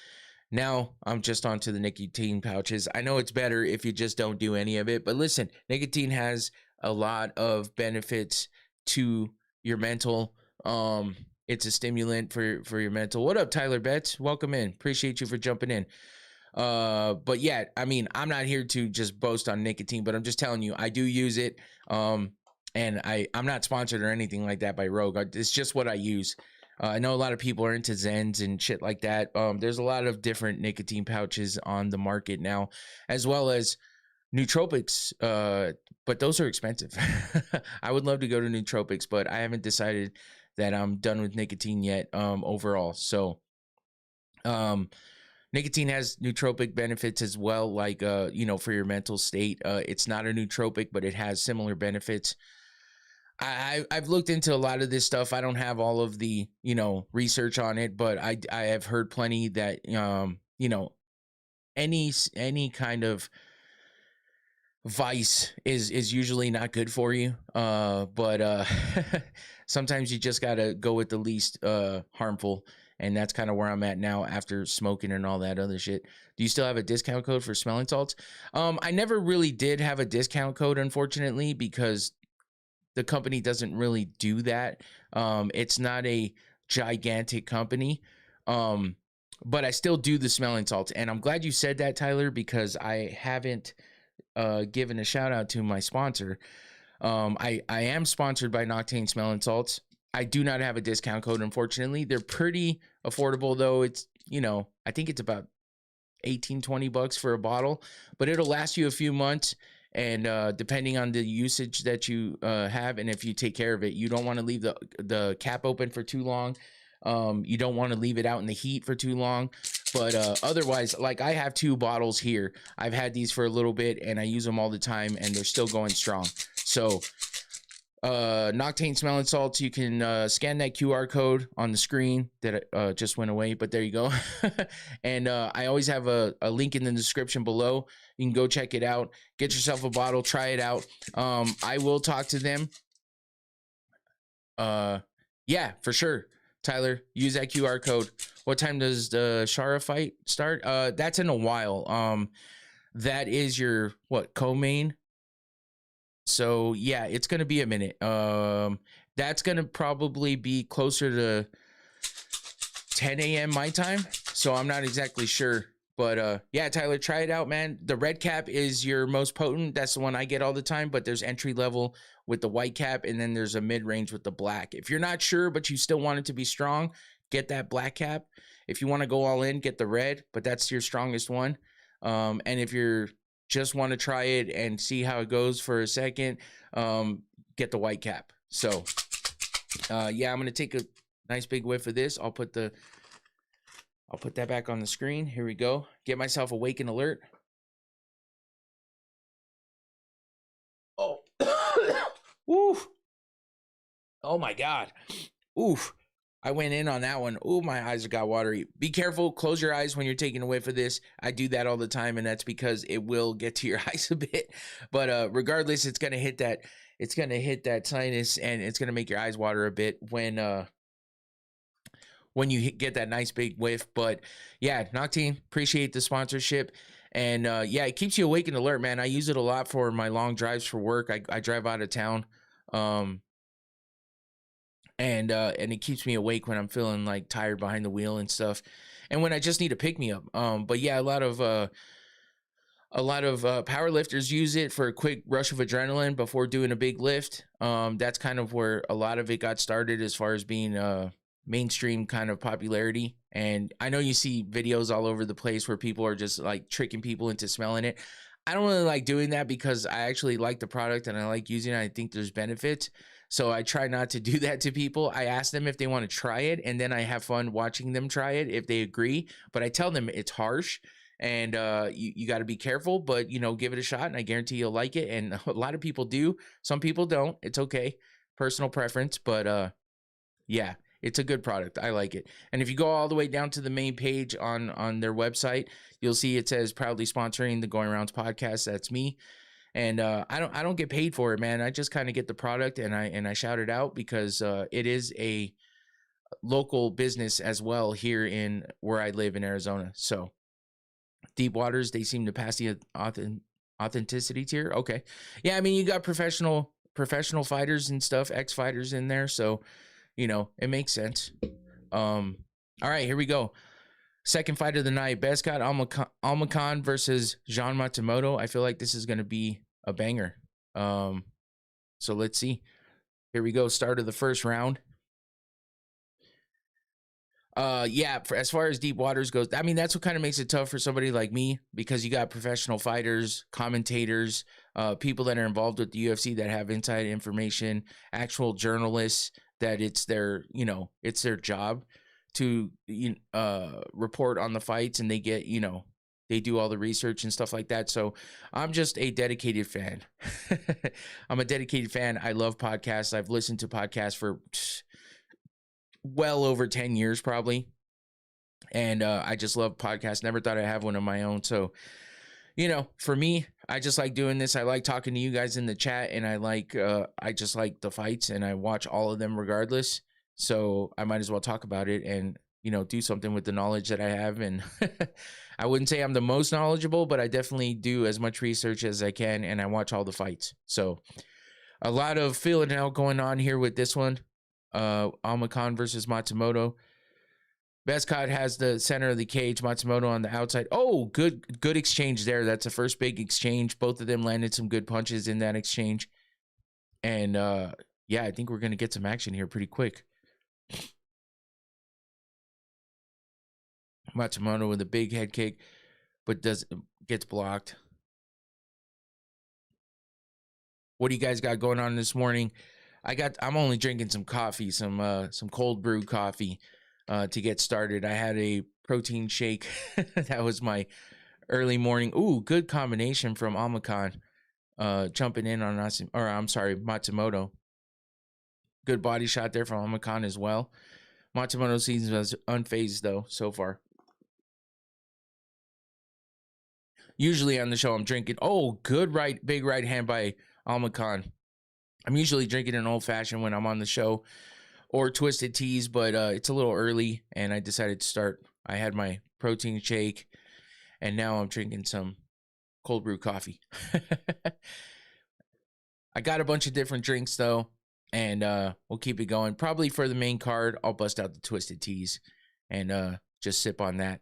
now I'm just onto the nicotine pouches. I know it's better if you just don't do any of it, but listen, nicotine has a lot of benefits to your mental. It's a stimulant for your mental. What up, Tyler Betts? Welcome in. Appreciate you for jumping in. But yeah, I mean, I'm not here to just boast on nicotine, but I'm just telling you, I do use it. And I'm not sponsored or anything like that by Rogue. It's just what I use. I know a lot of people are into Zens and shit like that. There's a lot of different nicotine pouches on the market now, as well as nootropics, but those are expensive. I would love to go to nootropics, but I haven't decided that I'm done with nicotine yet overall. So nicotine has nootropic benefits as well, like for your mental state. It's not a nootropic, but it has similar benefits. I've looked into a lot of this stuff. I don't have all of the research on it, but I have heard plenty that any kind of vice is usually not good for you. But sometimes you just gotta go with the least harmful, and that's kind of where I'm at now after smoking and all that other shit. Do you still have a discount code for smelling salts? I never really did have a discount code, unfortunately, because the company doesn't really do that. It's not a gigantic company. But I still do the smelling salts, and I'm glad you said that, Tyler, because I haven't given a shout out to my sponsor. I am sponsored by Noctane Smelling Salts. I do not have a discount code, unfortunately. They're pretty affordable, though. It's, I think it's about 18-20 bucks for a bottle, but it'll last you a few months. And depending on the usage that you have, and if you take care of it, you don't want to leave the cap open for too long. You don't want to leave it out in the heat for too long. But otherwise, like, I have 2 bottles here. I've had these for a little bit, and I use them all the time, and they're still going strong. So Noctane Smelling Salts, you can scan that QR code on the screen that just went away, but there you go. And I always have a link in the description below. You can go check it out, get yourself a bottle, try it out. I will talk to them. Yeah, for sure. Tyler, use that QR code. What time does the Shara fight start? That's in a while. That is your co-main. So yeah, it's gonna be a minute. That's gonna probably be closer to 10 a.m. my time. So I'm not exactly sure. But yeah, Tyler, try it out, man. The red cap is your most potent. That's the one I get all the time. But there's entry level with the white cap, and then there's a mid-range with the black. If you're not sure, but you still want it to be strong, get that black cap. If you want to go all in, get the red, but that's your strongest one. And if you're just want to try it and see how it goes for a second, get the white cap. So yeah, I'm gonna take a nice big whiff of this. I'll put that back on the screen. Here we go. Get myself awake and alert. Oh. Oof. Oh my God. Oof. I went in on that one. Ooh, my eyes got watery. Be careful. Close your eyes when you're taking a whiff of this. I do that all the time, and that's because it will get to your eyes a bit. But regardless, it's gonna hit that. It's gonna hit that sinus, and it's gonna make your eyes water a bit when you get that nice big whiff. But yeah, Noctane, appreciate the sponsorship. And yeah, it keeps you awake and alert, man. I use it a lot for my long drives for work. I drive out of town. And it keeps me awake when I'm feeling like tired behind the wheel and stuff, and when I just need to pick me up. But yeah, a lot of power lifters use it for a quick rush of adrenaline before doing a big lift. That's kind of where a lot of it got started as far as being mainstream kind of popularity. And I know you see videos all over the place where people are just like tricking people into smelling it. I don't really like doing that because I actually like the product and I like using it. I think there's benefits. So I try not to do that to people. I ask them if they want to try it, and then I have fun watching them try it if they agree. But I tell them it's harsh and you got to be careful, but give it a shot, and I guarantee you'll like it. And a lot of people do. Some people don't. It's okay. Personal preference. But yeah, it's a good product. I like it. And if you go all the way down to the main page on their website, you'll see it says proudly sponsoring the Going Rounds podcast. That's me. And I don't get paid for it, man. I just kind of get the product and I shout it out because it is a local business as well here in where I live in Arizona. So Deep Waters, they seem to pass the authenticity tier. Okay. Yeah, I mean, you got professional fighters and stuff, ex-fighters in there, so it makes sense. All right, here we go. Second fight of the night, Bezkat Almakhan versus Jean Matsumoto. I feel like this is going to be a banger. So let's see. Here we go. Start of the first round. Yeah, as far as Deep Waters goes, I mean, that's what kind of makes it tough for somebody like me, because you got professional fighters, commentators, people that are involved with the UFC that have inside information, actual journalists that it's their job to report on the fights, and they get, they do all the research and stuff like that. So I'm just a dedicated fan. I'm a dedicated fan. I love podcasts. I've listened to podcasts for well over 10 years probably. And I just love podcasts. Never thought I'd have one of my own. So you know, for me, I just like doing this. I like talking to you guys in the chat, and I just like the fights, and I watch all of them regardless. So I might as well talk about it and, you know, do something with the knowledge that I have. And I wouldn't say I'm the most knowledgeable, but I definitely do as much research as I can, and I watch all the fights. So a lot of feeling out going on here with this one. Almacan versus Matsumoto. Bescott has the center of the cage, Matsumoto on the outside. Oh, good exchange there. That's the first big exchange. Both of them landed some good punches in that exchange. And yeah, I think we're going to get some action here pretty quick. Matsumoto with a big head kick, but gets blocked. What do you guys got going on this morning? I'm only drinking some coffee, some cold brew coffee. To get started. I had a protein shake. That was my early morning. Ooh, good combination from Almacan. Jumping in on Matsumoto. Good body shot there from Almacan as well. Matsumoto seems unfazed though so far. Usually on the show I'm drinking. Oh, good big right hand by Almacan. I'm usually drinking an old fashioned when I'm on the show, or twisted teas, but it's a little early, and I decided to start. I had my protein shake, and now I'm drinking some cold brew coffee. I got a bunch of different drinks, though, and we'll keep it going. Probably for the main card, I'll bust out the twisted teas and just sip on that.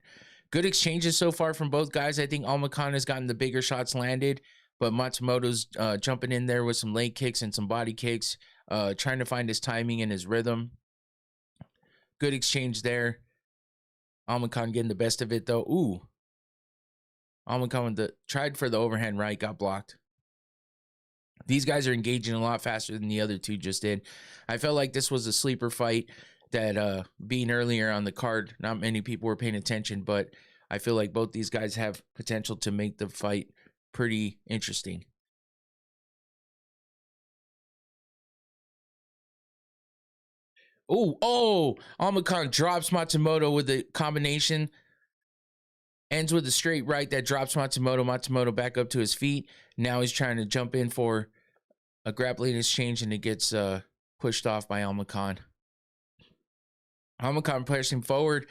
Good exchanges so far from both guys. I think Almacan has gotten the bigger shots landed, but Matsumoto's jumping in there with some leg kicks and some body kicks. Trying to find his timing and his rhythm. Good exchange there. Almacan getting the best of it, though. Ooh. Almacan tried for the overhand right, got blocked. These guys are engaging a lot faster than the other two just did. I felt like this was a sleeper fight that being earlier on the card, not many people were paying attention, but I feel like both these guys have potential to make the fight pretty interesting. Oh, Almacan drops Matsumoto with the combination. Ends with a straight right that drops Matsumoto. Matsumoto back up to his feet. Now he's trying to jump in for a grappling exchange, and it gets pushed off by Almacan. Almacan pushing forward,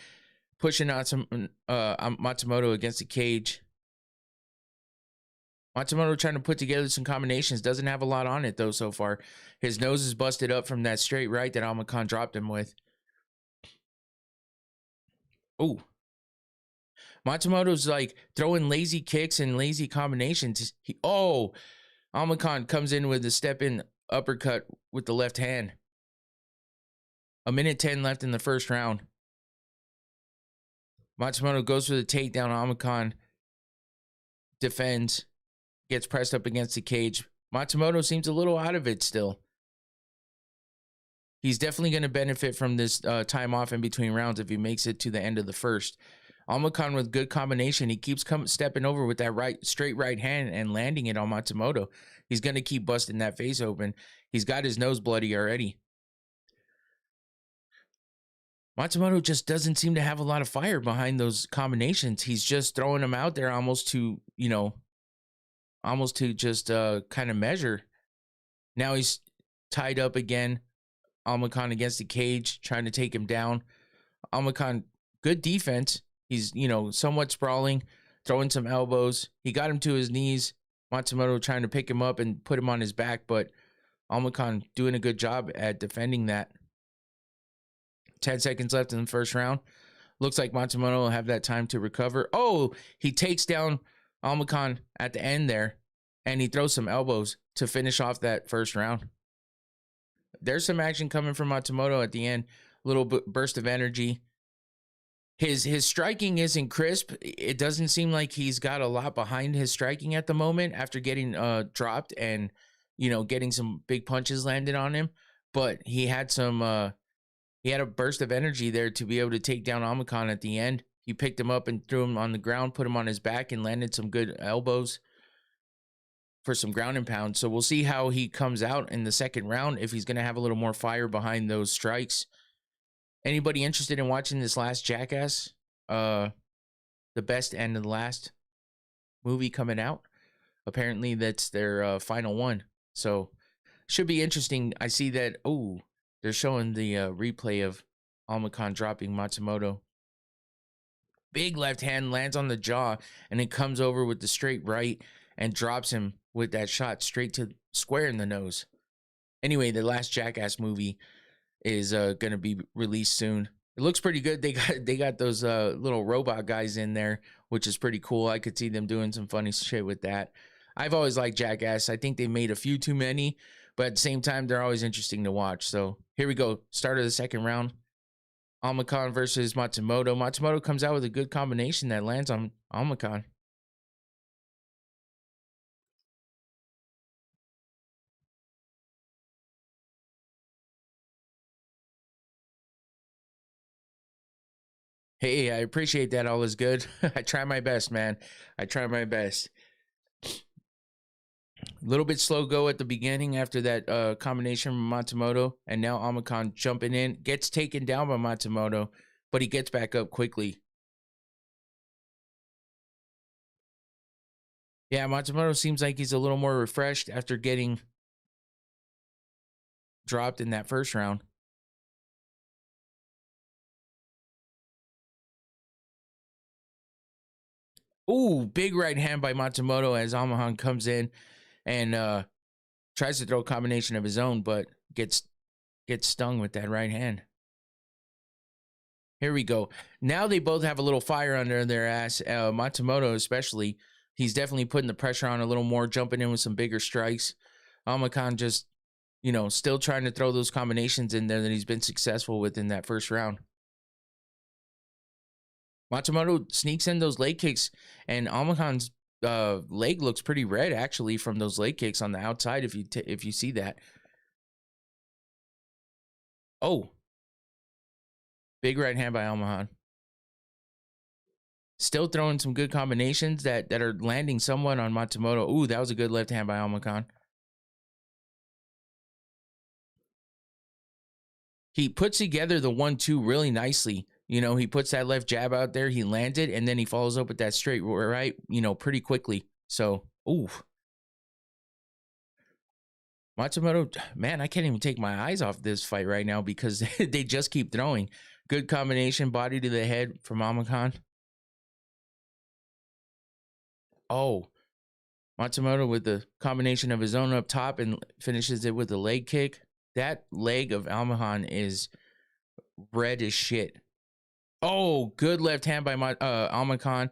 pushing out some Matsumoto against the cage. Matsumoto trying to put together some combinations. Doesn't have a lot on it, though, so far. His nose is busted up from that straight right that Almacan dropped him with. Ooh. Matsumoto's like throwing lazy kicks and lazy combinations. Almacan comes in with a step-in uppercut with the left hand. 1:10 left in the first round. Matsumoto goes for the takedown. Almacan defends. Gets pressed up against the cage. Matsumoto seems a little out of it still. He's definitely going to benefit from this time off in between rounds if he makes it to the end of the first. Almacan with good combination. He keeps stepping over with that straight right hand and landing it on Matsumoto. He's going to keep busting that face open. He's got his nose bloody already. Matsumoto just doesn't seem to have a lot of fire behind those combinations. He's just throwing them out there almost to just kind of measure. Now he's tied up again. Almacan against the cage, trying to take him down. Almacan, good defense. He's, somewhat sprawling, throwing some elbows. He got him to his knees. Matsumoto trying to pick him up and put him on his back, but Almacan doing a good job at defending that. 10 seconds left in the first round. Looks like Matsumoto will have that time to recover. Oh, he takes down Almacan at the end there, and he throws some elbows to finish off that first round. There's some action coming from Matsumoto at the end. A little burst of energy. His striking isn't crisp. It doesn't seem like he's got a lot behind his striking at the moment after getting dropped and, getting some big punches landed on him. But he had he had a burst of energy there to be able to take down Almacan at the end. He picked him up and threw him on the ground, put him on his back, and landed some good elbows for some ground and pound. So we'll see how he comes out in the second round, if he's going to have a little more fire behind those strikes. Anybody interested in watching this last Jackass? The best and the last? movie coming out. Apparently, that's their final one. So, should be interesting. I see that. Oh, they're showing the replay of Almacan dropping Matsumoto. Big left hand lands on the jaw, and it comes over with the straight right and drops him with that shot straight to square in the nose. Anyway, the last Jackass movie is gonna be released soon. It looks pretty good. They got those little robot guys in there, which is pretty cool. I could see them doing some funny shit with that. I've always liked Jackass. I think they made a few too many, but at the same time, they're always interesting to watch. So here we go. Start of the second round. Almacan versus Matsumoto. Matsumoto comes out with a good combination that lands on Almacan. Hey, I appreciate that. All is good. I try my best, man. I try my best. A little bit slow go at the beginning after that combination from Matsumoto, and now Almacan jumping in, gets taken down by Matsumoto, but he gets back up quickly. Yeah, Matsumoto seems like he's a little more refreshed after getting dropped in that first round. Ooh, big right hand by Matsumoto as Almacan comes in and tries to throw a combination of his own, but gets stung with that right hand. Here we go. Now they both have a little fire under their ass. Matsumoto especially, he's definitely putting the pressure on a little more, jumping in with some bigger strikes. Almacan just, still trying to throw those combinations in there that he's been successful with in that first round. Matsumoto sneaks in those leg kicks, and Almacan's leg looks pretty red actually from those leg kicks on the outside. If you see that. Oh, big right hand by Almacan. Still throwing some good combinations that are landing somewhat on Matsumoto. Ooh, that was a good left hand by Almacan. He puts together the 1-2 really nicely. He puts that left jab out there, he lands it, and then he follows up with that straight right, pretty quickly. So, ooh. Matsumoto, man, I can't even take my eyes off this fight right now because they just keep throwing. Good combination, body to the head from Almacan. Oh, Matsumoto with the combination of his own up top and finishes it with a leg kick. That leg of Almacan is red as shit. Oh, good left hand by Almacan,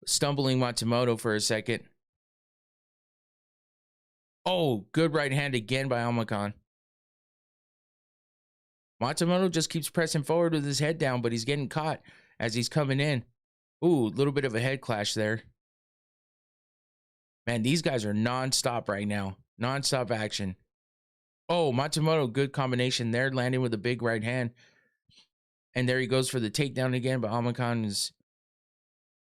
stumbling Matsumoto for a second. Oh, good right hand again by Almacan. Matsumoto just keeps pressing forward with his head down, but he's getting caught as he's coming in. Ooh, a little bit of a head clash there. Man, these guys are nonstop right now. Nonstop action. Oh, Matsumoto, good combination there, landing with a big right hand. And there he goes for the takedown again, but Almacan is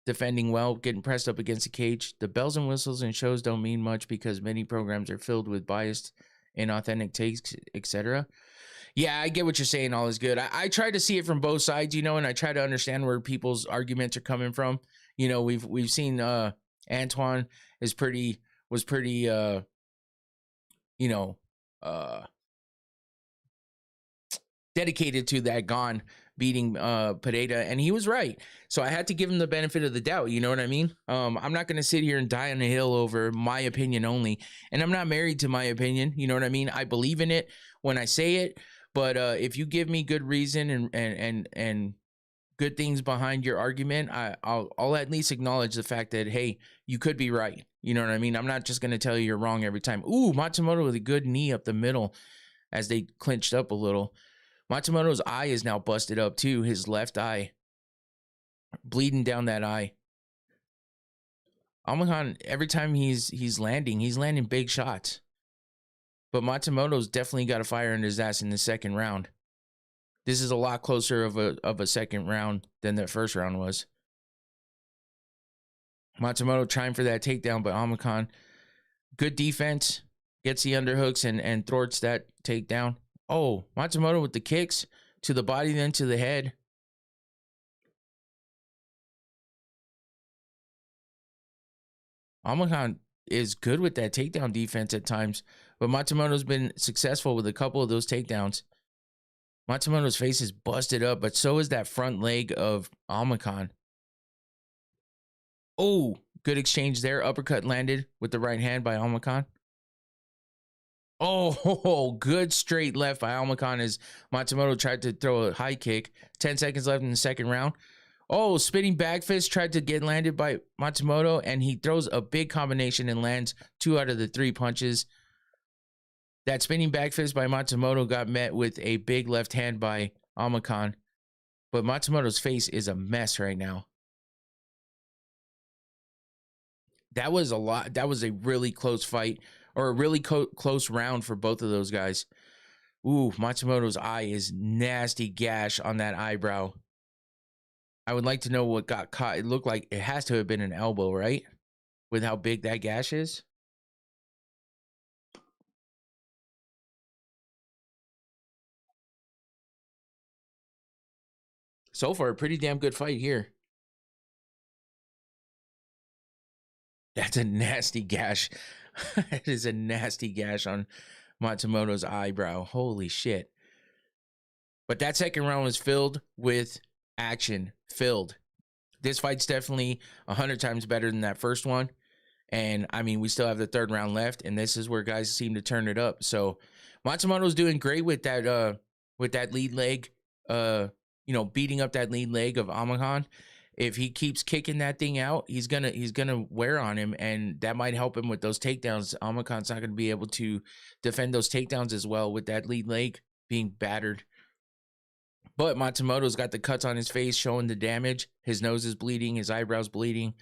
defending well, getting pressed up against the cage. The bells and whistles and shows don't mean much because many programs are filled with biased and authentic takes, etc. Yeah, I get what you're saying. All is good. I try to see it from both sides, and I try to understand where people's arguments are coming from. We've seen Antoine was pretty dedicated to that Gon beating Pereira, and he was right. So I had to give him the benefit of the doubt. You know what I mean? I'm not going to sit here and die on a hill over my opinion only, and I'm not married to my opinion. You know what I mean? I believe in it when I say it, but if you give me good reason and good things behind your argument, I'll at least acknowledge the fact that, hey, you could be right. You know what I mean? I'm not just going to tell you you're wrong every time. Ooh, Matsumoto with a good knee up the middle as they clinched up a little. Matsumoto's eye is now busted up too. His left eye, bleeding down that eye. Almacan, every time he's landing big shots. But Matsumoto's definitely got a fire in his ass in the second round. This is a lot closer of a second round than the first round was. Matsumoto trying for that takedown, but Almacan, good defense, gets the underhooks and thwarts that takedown. Oh, Matsumoto with the kicks to the body, then to the head. Amakan is good with that takedown defense at times, but Matsumoto's been successful with a couple of those takedowns. Matsumoto's face is busted up, but so is that front leg of Amakan. Oh, good exchange there. Uppercut landed with the right hand by Amakan. Oh, good straight left by Amakan as Matsumoto tried to throw a high kick. 10 seconds left in the second round. Oh, spinning back fist tried to get landed by Matsumoto, and he throws a big combination and lands 2 out of the 3 punches. That spinning back fist by Matsumoto got met with a big left hand by Amakan, but Matsumoto's face is a mess right now. That was a lot. That was a really close fight, or a really close round for both of those guys. Ooh, Matsumoto's eye is nasty gash on that eyebrow. I would like to know what got caught. It looked like it has to have been an elbow, right? With how big that gash is. So far, a pretty damn good fight here. That's a nasty gash. It is a nasty gash on Matsumoto's eyebrow. Holy shit. But that second round was filled with action. Filled. This fight's definitely 100 times better than that first one. And I mean, we still have the third round left, and this is where guys seem to turn it up. So Matsumoto's doing great with that lead leg, beating up that lead leg of Amakan. If he keeps kicking that thing out, he's gonna wear on him, and that might help him with those takedowns. Amakan's not gonna be able to defend those takedowns as well with that lead leg being battered. But Matsumoto's got the cuts on his face showing the damage. His nose is bleeding, his eyebrows bleeding.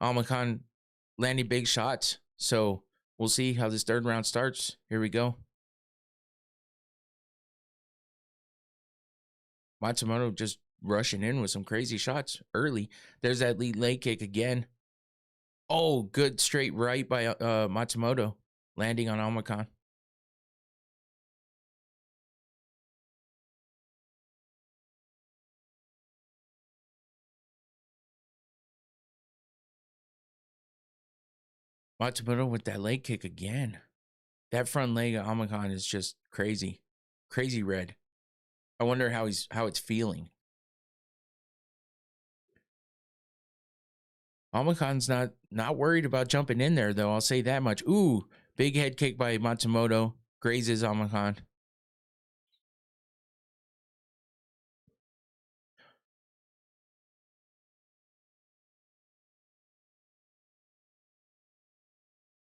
Amakan landing big shots. So we'll see how this third round starts. Here we go. Matsumoto just rushing in with some crazy shots early. There's that lead leg kick again. Oh, good straight right by Matsumoto, landing on Amakan. Matsumoto with that leg kick again. That front leg of Amakan is just crazy. Crazy red. I wonder how it's feeling. Amakan's not worried about jumping in there, though. I'll say that much. Ooh, big head kick by Matsumoto. Grazes Amakan.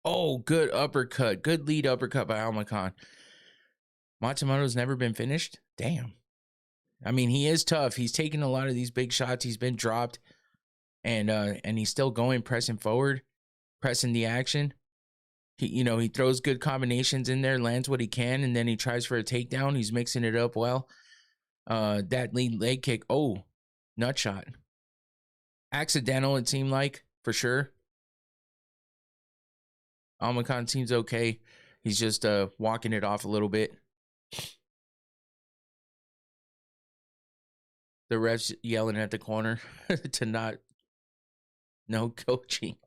Oh, good uppercut. Good lead uppercut by Amakan. Matsumoto's never been finished? Damn. I mean, he is tough. He's taking a lot of these big shots. He's been dropped. And he's still going, pressing forward, pressing the action. He throws good combinations in there, lands what he can, and then he tries for a takedown. He's mixing it up well. That lead leg kick. Oh, nut shot. Accidental, it seemed like, for sure. Amakan seems okay. He's just walking it off a little bit. The ref's yelling at the corner to no coaching.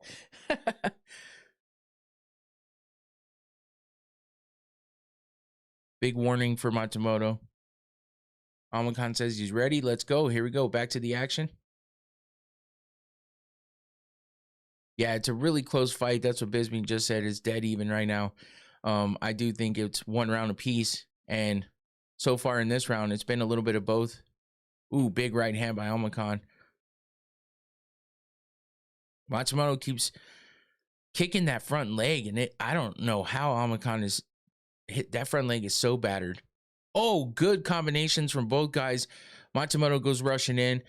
Big warning for Matsumoto. Amakan says he's ready. Let's go. Here we go. Back to the action. Yeah, it's a really close fight. That's what Bisbee just said. It's dead even right now. I do think it's 1 round apiece. And so far in this round, it's been a little bit of both. Ooh, big right hand by Amakan. Matsumoto keeps kicking that front leg, and I don't know how Amakan is hit. That front leg is so battered. Oh, good combinations from both guys. Matsumoto goes rushing in.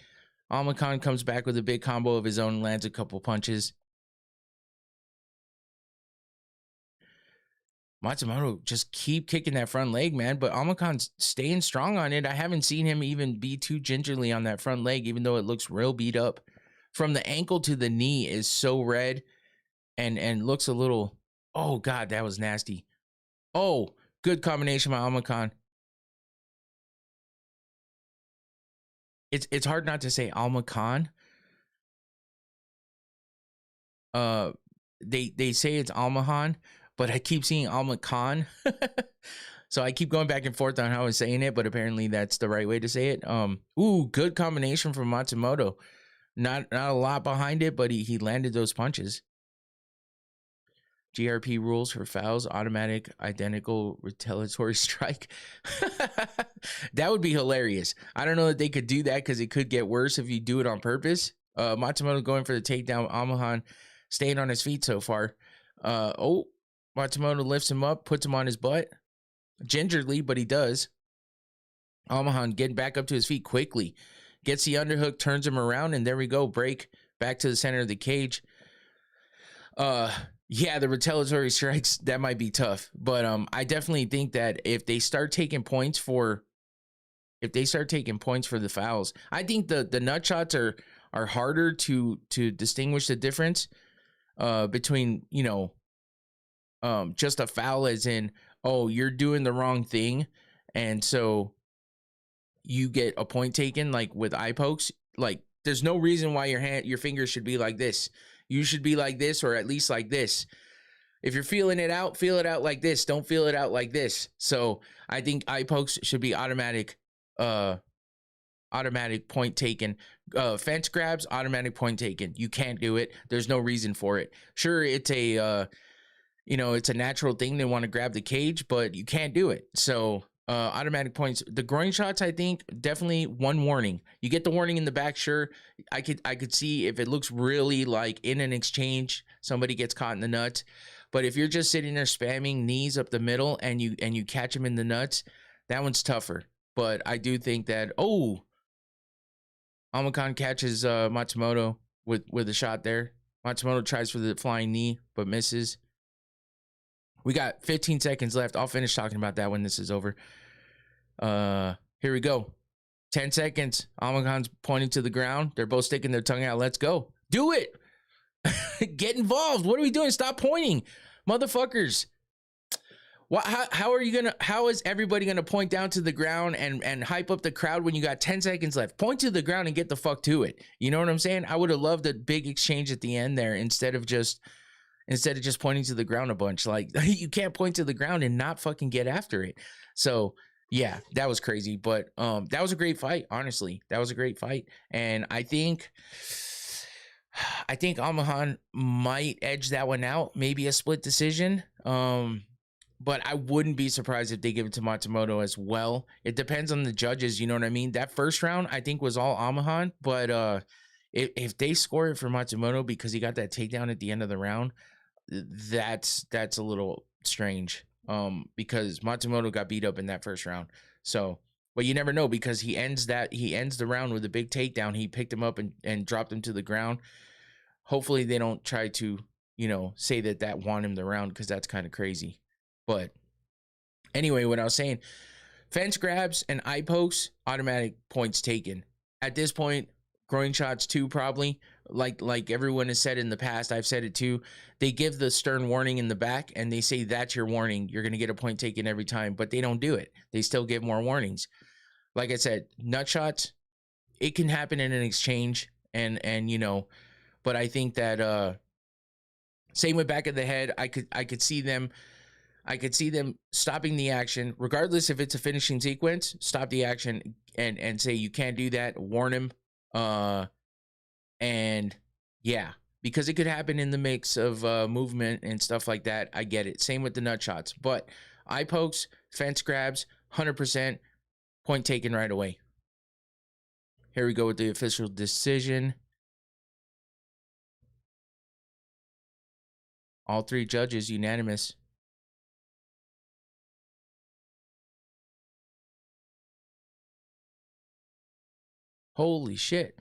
Amakan comes back with a big combo of his own and lands a couple punches. Matsumoto just keep kicking that front leg, man. But Amakan's staying strong on it. I haven't seen him even be too gingerly on that front leg, even though it looks real beat up. From the ankle to the knee is so red and looks a little, oh, God, that was nasty. Oh, good combination by Amakan. It's hard not to say Amakan. they say it's Almahan, but I keep seeing Alma Khan. So I keep going back and forth on how I'm saying it, but apparently that's the right way to say it. Ooh, good combination from Matsumoto. Not a lot behind it, but he landed those punches. GRP rules for fouls, automatic, identical, retaliatory strike. That would be hilarious. I don't know that they could do that because it could get worse if you do it on purpose. Matsumoto going for the takedown. Almahan staying on his feet so far. Matsumoto lifts him up, puts him on his butt. Gingerly, but he does. Almahan getting back up to his feet quickly. Gets the underhook, turns him around, and there we go. Break back to the center of the cage. Yeah, the retaliatory strikes, that might be tough. But I definitely think that if they start taking points for the fouls, I think the nut shots are harder to distinguish the difference between, just a foul as in, oh, you're doing the wrong thing, and so you get a point taken, like with eye pokes. Like, there's no reason why your fingers should be like this. You should be like this, or at least like this. If you're feeling it out, feel it out like this. Don't feel it out like this. So I think eye pokes should be automatic point taken. Fence grabs, automatic point taken. You can't do it. There's no reason for it. Sure, it's a it's a natural thing. They want to grab the cage, but you can't do it. So automatic points. The groin shots, I think, definitely one warning. You get the warning in the back, sure. I could see if it looks really like in an exchange, somebody gets caught in the nuts. But if you're just sitting there spamming knees up the middle and you catch him in the nuts, that one's tougher. But I do think that Almakan catches Matsumoto with a shot there. Matsumoto tries for the flying knee, but misses. We got 15 seconds left. I'll finish talking about that when this is over. Here we go. 10 seconds. Almakan's pointing to the ground. They're both sticking their tongue out. Let's go. Do it. Get involved. What are we doing? Stop pointing, motherfuckers. How is everybody gonna point down to the ground and hype up the crowd when you got 10 seconds left? Point to the ground and get the fuck to it. You know what I'm saying? I would have loved a big exchange at the end there instead of just pointing to the ground a bunch. Like, you can't point to the ground and not fucking get after it. So yeah, that was crazy. But that was a great fight. Honestly, that was a great fight. And I think Almahan might edge that one out, maybe a split decision. But I wouldn't be surprised if they give it to Matsumoto as well. It depends on the judges, you know what I mean? That first round, I think, was all Almahan. But if they score it for Matsumoto because he got that takedown at the end of the round, that's a little strange. Because Matsumoto got beat up in that first round. So, but you never know, because he ends the round with a big takedown. He picked him up and dropped him to the ground. Hopefully they don't try to, say that won him the round, because that's kind of crazy. But anyway, what I was saying, fence grabs and eye pokes, automatic points taken. At this point, groin shots too, probably. Like everyone has said in the past, I've said it too. They give the stern warning in the back and they say that's your warning. You're going to get a point taken every time, but they don't do it. They still give more warnings. Like I said, nut shots, it can happen in an exchange, and but I think that same with back of the head, I could see them stopping the action, regardless if it's a finishing sequence. Stop the action and say you can't do that. Warn him. And yeah, because it could happen in the mix of movement and stuff like that. I get it. Same with the nut shots, but eye pokes, fence grabs, 100% point taken right away. Here we go with the official decision. All three judges unanimous. Holy shit.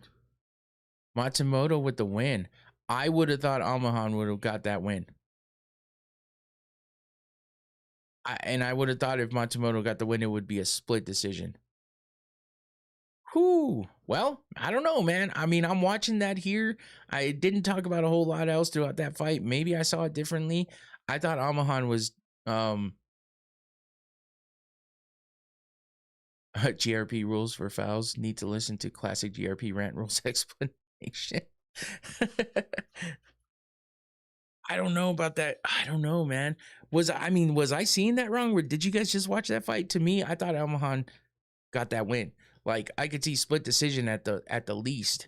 Matsumoto with the win. I would have thought Almahan would have got that win. I would have thought if Matsumoto got the win, it would be a split decision. Whew. Well, I don't know, man. I mean, I'm watching that here. I didn't talk about a whole lot else throughout that fight. Maybe I saw it differently. I thought Almahan was GRP rules for fouls. Need to listen to classic GRP rant rules explanation. I don't know about that. I don't know, man. Was I seeing that wrong? Or did you guys just watch that fight? To me, I thought Almahan got that win. Like I could see split decision at the least.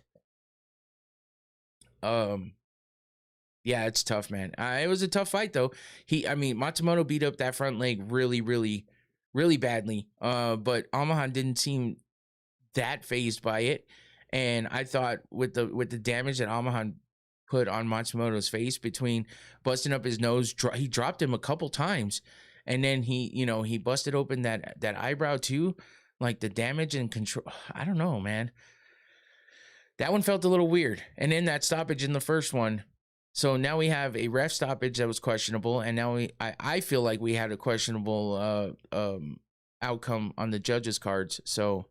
Yeah, it's tough, man. It was a tough fight though. Matsumoto beat up that front leg really, really, really badly. But Almahan didn't seem that phased by it. And I thought with the damage that Almahan put on Matsumoto's face between busting up his nose, he dropped him a couple times, and then he busted open that eyebrow too. Like the damage and control, I don't know, man. That one felt a little weird. And then that stoppage in the first one. So now we have a ref stoppage that was questionable, and now I feel like we had a questionable outcome on the judges' cards. So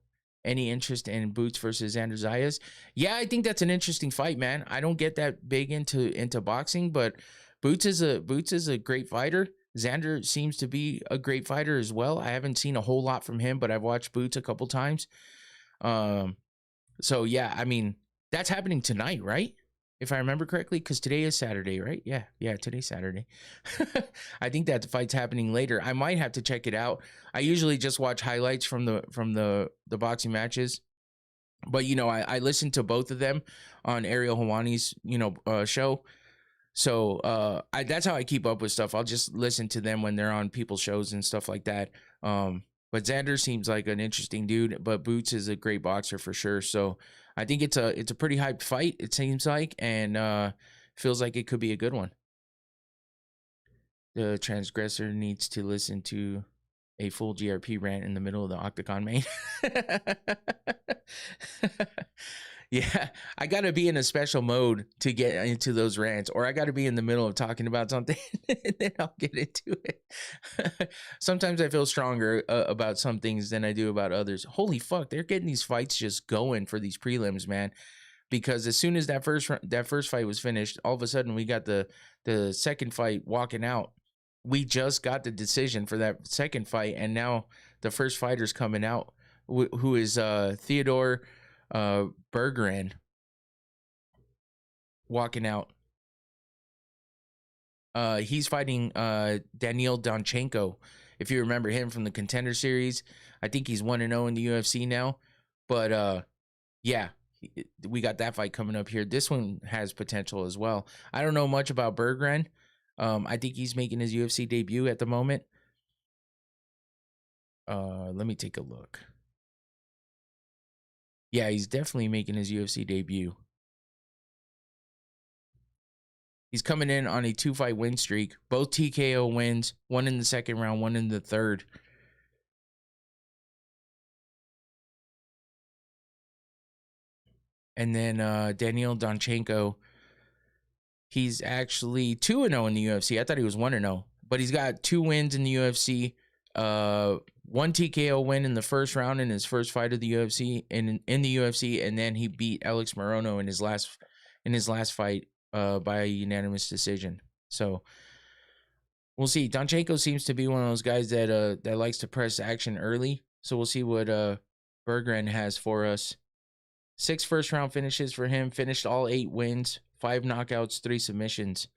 any interest in Boots versus Xander Zayas? Yeah, I think that's an interesting fight, man. I don't get that big into boxing, but Boots is a great fighter. Xander seems to be a great fighter as well. I haven't seen a whole lot from him, but I've watched Boots a couple times. So yeah, I mean, that's happening tonight, right? If I remember correctly, because today is Saturday, right? Yeah, today's Saturday. I think that the fight's happening later. I might have to check it out. I usually just watch highlights from the boxing matches, but I listen to both of them on Ariel Hawani's show. So that's how I keep up with stuff. I'll just listen to them when they're on people's shows and stuff like that. But Xander seems like an interesting dude, but Boots is a great boxer for sure. So I think it's a pretty hyped fight, it seems like, and feels like it could be a good one. The transgressor needs to listen to a full GRP rant in the middle of the Octagon main. Yeah, I got to be in a special mode to get into those rants, or I got to be in the middle of talking about something and then I'll get into it. Sometimes I feel stronger about some things than I do about others. Holy fuck, they're getting these fights just going for these prelims, man. Because as soon as that first fight was finished, all of a sudden we got the second fight walking out. We just got the decision for that second fight, and now the first fighter's coming out, who is Theodore Bergeron, walking out. He's fighting Daniil Donchenko. If you remember him from the Contender Series, I think he's 1-0 in the UFC now. But yeah, we got that fight coming up here. This one has potential as well. I don't know much about Bergeron. I think he's making his UFC debut at the moment. Let me take a look. Yeah, he's definitely making his UFC debut. He's coming in on a 2-fight win streak. Both TKO wins, one in the second round, one in the third. And then Daniil Donchenko, he's actually 2-0 in the UFC. I thought he was 1-0, but he's got 2 wins in the UFC. 1 TKO win in the first round in his first fight of the UFC, in the UFC, and then he beat Alex Morono in his last fight by a unanimous decision. So we'll see. Donchenko seems to be one of those guys that likes to press action early. So we'll see what Bergeron has for us. 6 first round finishes for him. Finished all 8 wins, 5 knockouts, 3 submissions.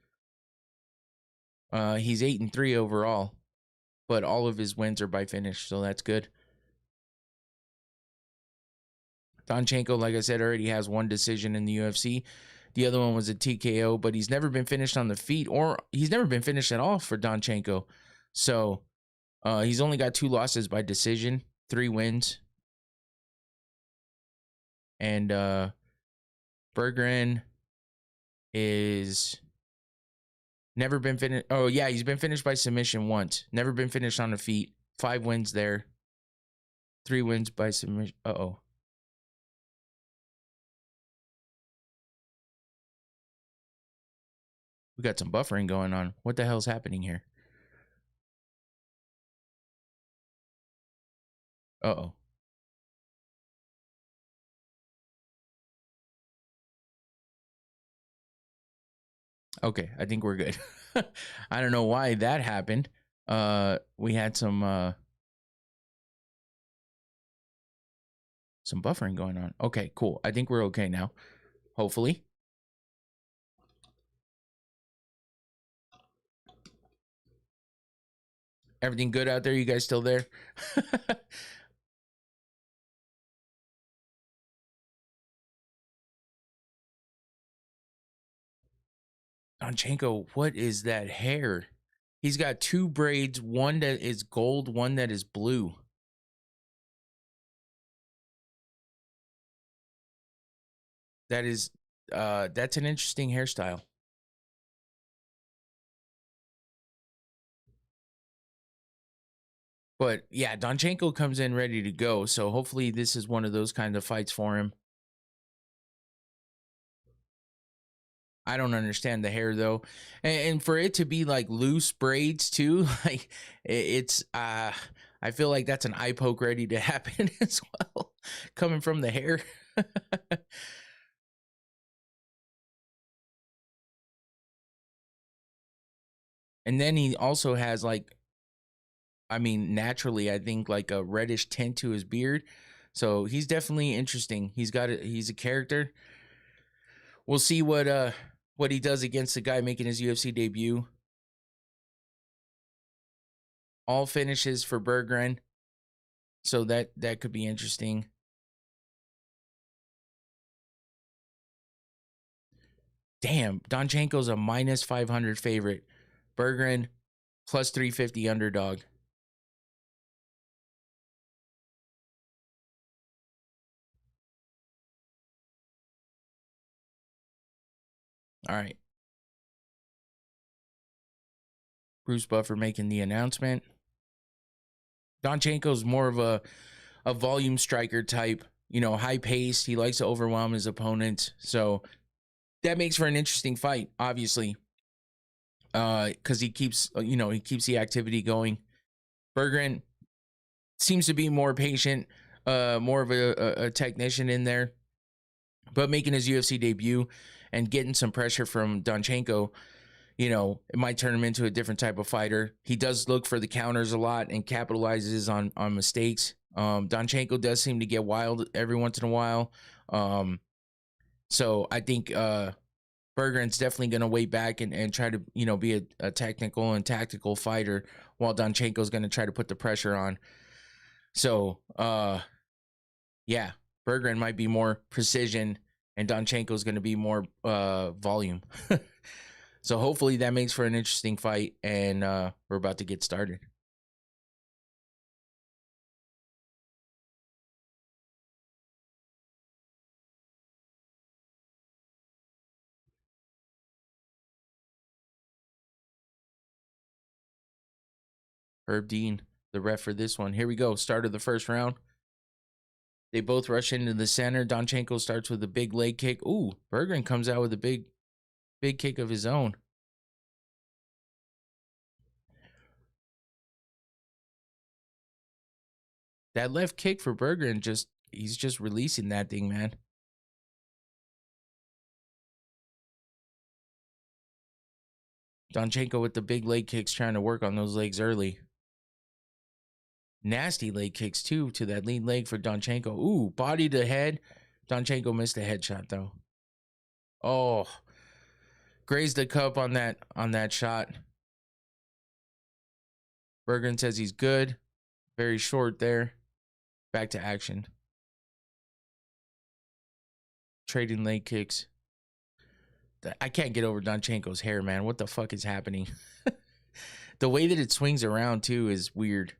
He's 8-3 overall, but all of his wins are by finish, so that's good. Donchenko, like I said, already has 1 decision in the UFC. The other one was a TKO, but he's never been finished on the feet, or he's never been finished at all for Donchenko. So he's only got 2 losses by decision, 3 wins. And Bergeron is never been finished. Oh, yeah, he's been finished by submission once. Never been finished on the feet. 5 wins there. 3 wins by submission. Uh-oh. We got some buffering going on. What the hell's happening here? Uh-oh. Okay, I think we're good. I don't know why that happened. We had some buffering going on. Okay, cool. I think we're okay now. Hopefully. Everything good out there? You guys still there? Donchenko, what is that hair? He's got two braids, one that is gold, one that is blue. That's an interesting hairstyle. But yeah, Donchenko comes in ready to go. So hopefully this is one of those kind of fights for him. I don't understand the hair though. And for it to be like loose braids too, like it's I feel like that's an eye poke ready to happen as well, coming from the hair. And then he also has like, I mean, naturally, I think like a reddish tint to his beard. So he's definitely interesting. He's a character. We'll see what he does against the guy making his UFC debut. All finishes for Berggren. So that could be interesting. Damn, Donchenko's a minus 500 favorite. Berggren plus 350 underdog. All right. Bruce Buffer making the announcement. Donchenko's more of a volume striker type, high paced. He likes to overwhelm his opponent. So that makes for an interesting fight, obviously. Because he keeps the activity going. Berggren seems to be more patient, more of a technician in there, but making his UFC debut and getting some pressure from Donchenko, it might turn him into a different type of fighter. He does look for the counters a lot and capitalizes on mistakes. Donchenko does seem to get wild every once in a while. So I think Berggren's definitely going to wait back and try to, be a technical and tactical fighter, while Donchenko's going to try to put the pressure on. So, yeah, Berggren might be more precision and Donchenko's going to be more volume. So hopefully that makes for an interesting fight, and we're about to get started. Herb Dean, the ref for this one. Here we go. Start of the first round. They both rush into the center. Donchenko starts with a big leg kick. Ooh, Berggren comes out with a big kick of his own. That left kick for Berggren, he's just releasing that thing, man. Donchenko with the big leg kicks, trying to work on those legs early. Nasty leg kicks too to that lead leg for Donchenko. Ooh, body to head. Donchenko missed a headshot though. Oh, grazed the cup on that shot. Berggren says he's good. Very short there. Back to action. Trading leg kicks. I can't get over Donchenko's hair, man. What the fuck is happening? The way that it swings around too is weird.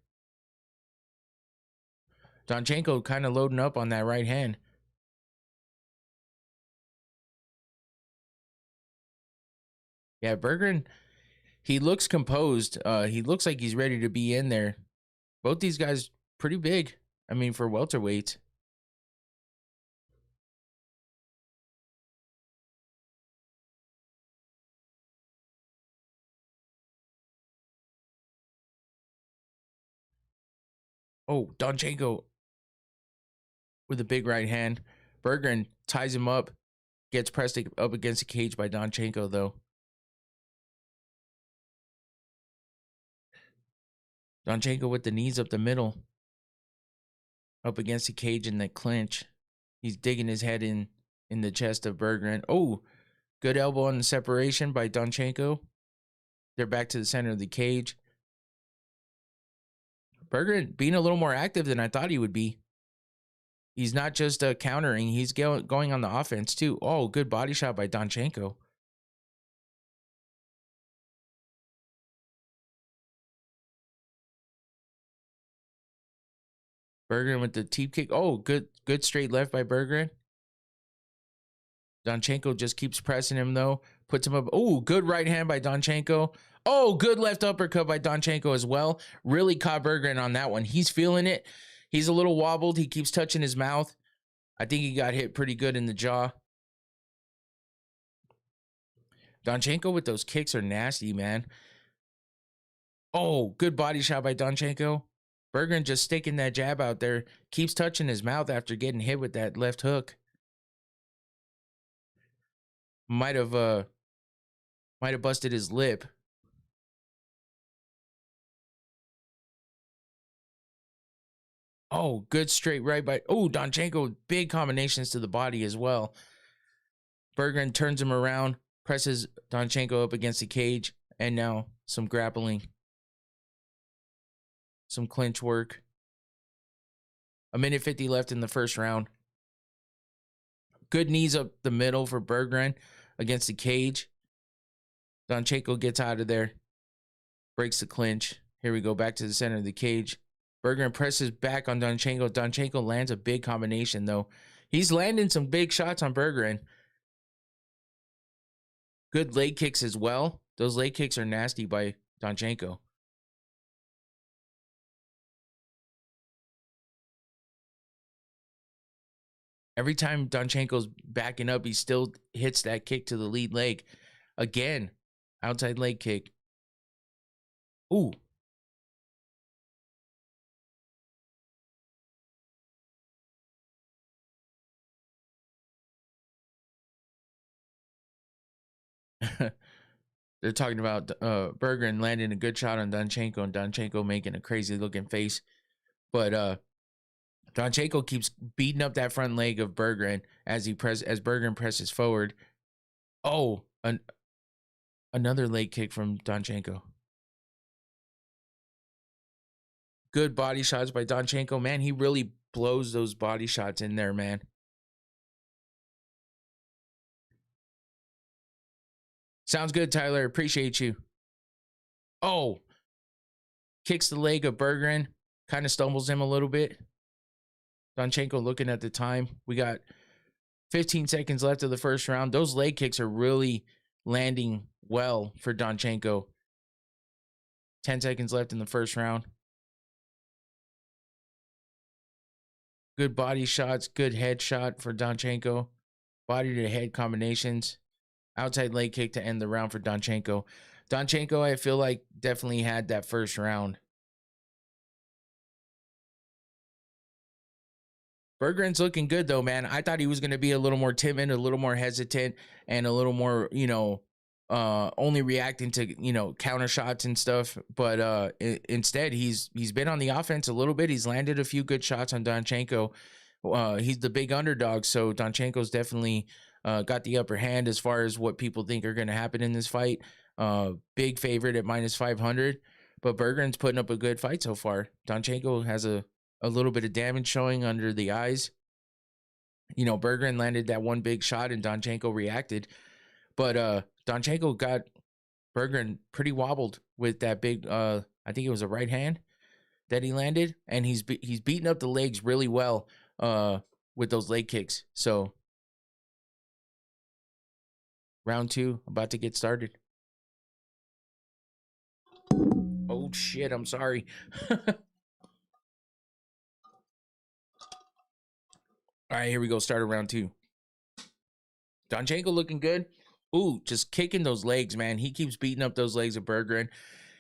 Donchenko kind of loading up on that right hand. Yeah, Berggren, he looks composed. He looks like he's ready to be in there. Both these guys pretty big. I mean, for welterweights. Oh, Donchenko with a big right hand. Berggren ties him up. Gets pressed up against the cage by Donchenko, though. Donchenko with the knees up the middle. Up against the cage in that clinch. He's digging his head in the chest of Berggren. Oh, good elbow on the separation by Donchenko. They're back to the center of the cage. Berggren being a little more active than I thought he would be. He's not just countering, he's going on the offense too. Oh, good body shot by Donchenko. Berggren with the teep kick. Oh, good straight left by Berggren. Donchenko just keeps pressing him though. Puts him up. Oh, good right hand by Donchenko. Oh, good left uppercut by Donchenko as well. Really caught Berggren on that one. He's feeling it. He's a little wobbled. He keeps touching his mouth. I think he got hit pretty good in the jaw. Donchenko with those kicks are nasty, man. Oh, good body shot by Donchenko. Berggren just sticking that jab out there. Keeps touching his mouth after getting hit with that left hook. Might have busted his lip. Oh, good straight right by. Oh, Donchenko, big combinations to the body as well. Berggren turns him around, presses Donchenko up against the cage, and now some grappling. Some clinch work. 1:50 left in the first round. Good knees up the middle for Berggren against the cage. Donchenko gets out of there. Breaks the clinch. Here we go back to the center of the cage. Berggren presses back on Donchenko. Donchenko lands a big combination, though. He's landing some big shots on Berggren. Good leg kicks as well. Those leg kicks are nasty by Donchenko. Every time Donchenko's backing up, he still hits that kick to the lead leg. Again, outside leg kick. Ooh. They're talking about Berggren landing a good shot on Donchenko and Donchenko making a crazy looking face. But Donchenko keeps beating up that front leg of Berggren as Berggren presses forward. Oh, another leg kick from Donchenko. Good body shots by Donchenko. Man, he really blows those body shots in there, man. Sounds good, Tyler. Appreciate you. Oh, kicks the leg of Berggren. Kind of stumbles him a little bit. Donchenko looking at the time. We got 15 seconds left of the first round. Those leg kicks are really landing well for Donchenko. 10 seconds left in the first round. Good body shots. Good head shot for Donchenko. Body to head combinations. Outside leg kick to end the round for Donchenko. Donchenko, I feel like, definitely had that first round. Berggren's looking good, though, man. I thought he was going to be a little more timid, a little more hesitant, and a little more, only reacting to, counter shots and stuff. But instead, he's been on the offense a little bit. He's landed a few good shots on Donchenko. He's the big underdog, so Donchenko's definitely got the upper hand as far as what people think are going to happen in this fight. Big favorite at -500, but Berggren's putting up a good fight so far. Donchenko has a little bit of damage showing under the eyes. Berggren landed that one big shot and Donchenko reacted. But Donchenko got Berggren pretty wobbled with that big, I think it was a right hand that he landed. And he's beating up the legs really well with those leg kicks. So round 2 about to get started. Oh, shit. I'm sorry. All right, here we go. Start of round 2. Donchenko looking good. Ooh, just kicking those legs, man. He keeps beating up those legs of Berggren.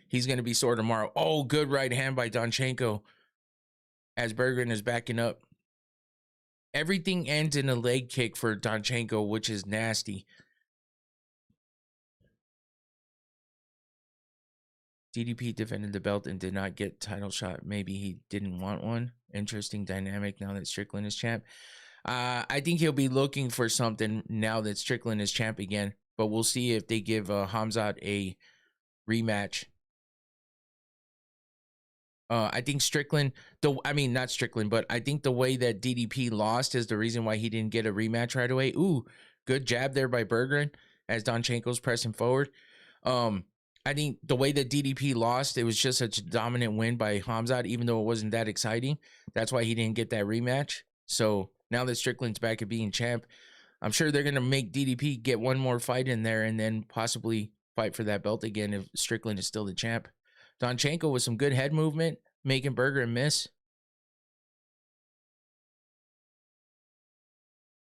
He's going to be sore tomorrow. Oh, good right hand by Donchenko as Berggren is backing up. Everything ends in a leg kick for Donchenko, which is nasty. DDP defended the belt and did not get title shot. Maybe he didn't want one. Interesting dynamic now that Strickland is champ. I think he'll be looking for something now that Strickland is champ again. But we'll see if they give Hamzat a rematch. I think Strickland, not Strickland, but I think the way that DDP lost is the reason why he didn't get a rematch right away. Ooh, good jab there by Bergeron as Donchenko's pressing forward. I think the way that DDP lost, it was just such a dominant win by Hamzat, even though it wasn't that exciting. That's why he didn't get that rematch. So now that Strickland's back at being champ, I'm sure they're going to make DDP get one more fight in there and then possibly fight for that belt again if Strickland is still the champ. Donchenko with some good head movement, making Bergeron miss.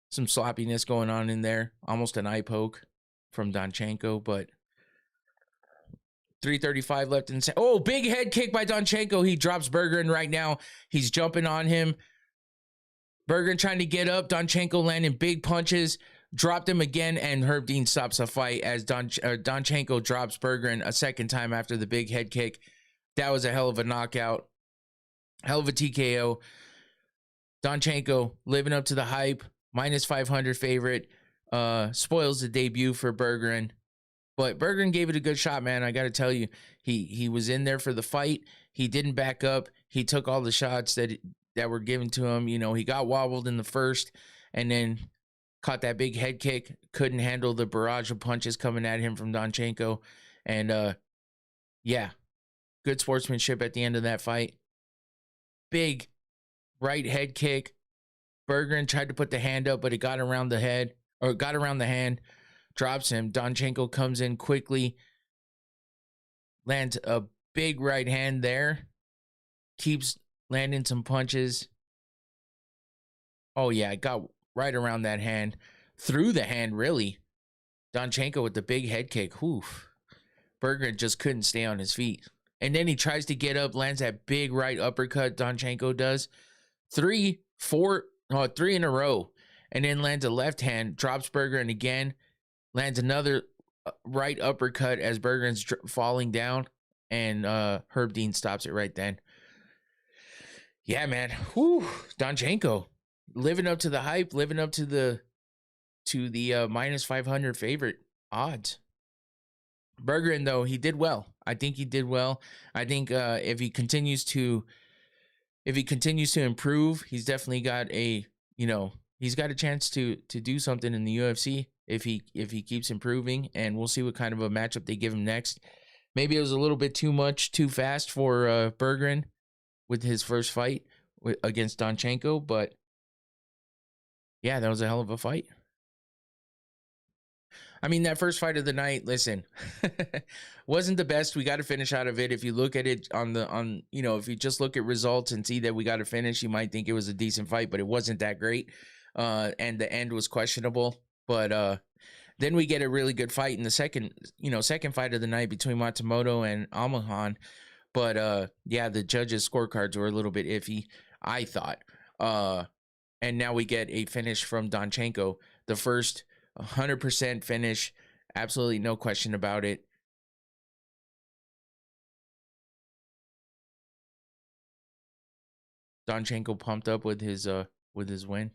Some sloppiness going on in there. Almost an eye poke from Donchenko, but 3:35 left in the oh, big head kick by Donchenko. He drops Bergeron right now. He's jumping on him. Bergeron trying to get up. Donchenko landing big punches. Dropped him again, and Herb Dean stops the fight as Donchenko drops Bergeron a second time after the big head kick. That was a hell of a knockout. Hell of a TKO. Donchenko living up to the hype. Minus 500 favorite. Spoils the debut for Bergeron. But Bergeron gave it a good shot, man. I got to tell you, he was in there for the fight. He didn't back up. He took all the shots that were given to him. You know, he got wobbled in the first and then caught that big head kick. Couldn't handle the barrage of punches coming at him from Donchenko. And, yeah, good sportsmanship at the end of that fight. Big right head kick. Bergeron tried to put the hand up, but it got around the head, or got around the hand. Drops him. Donchenko comes in quickly. Lands a big right hand there. Keeps landing some punches. Oh, yeah. It got right around that hand. Through the hand, really. Donchenko with the big head kick. Oof. Bergeron just couldn't stay on his feet. And then he tries to get up. Lands that big right uppercut. Donchenko does. 3 in a row. And then lands a left hand. Drops Bergeron again. Lands another right uppercut as Bergeron's falling down, and Herb Dean stops it right then. Yeah, man. Whew. Donchenko living up to the hype, living up to the minus 500 favorite odds. Bergeron, though, he did well. I think he did well. I think if he continues to improve, he's definitely got he's got a chance to do something in the UFC if he keeps improving, and we'll see what kind of a matchup they give him next. Maybe it was a little bit too fast for Bergeron with his first fight against Donchenko, but yeah, that was a hell of a fight. I mean, that first fight of the night, listen, wasn't the best. We got to finish out of it. If you look at it if you just look at results and see that we got to finish, you might think it was a decent fight, but it wasn't that great. And the end was questionable. But then we get a really good fight in the second fight of the night between Matsumoto and Almahan. But yeah, the judges' scorecards were a little bit iffy, I thought. And now we get a finish from Donchenko, the first 100% finish, absolutely no question about it. Donchenko pumped up with his win.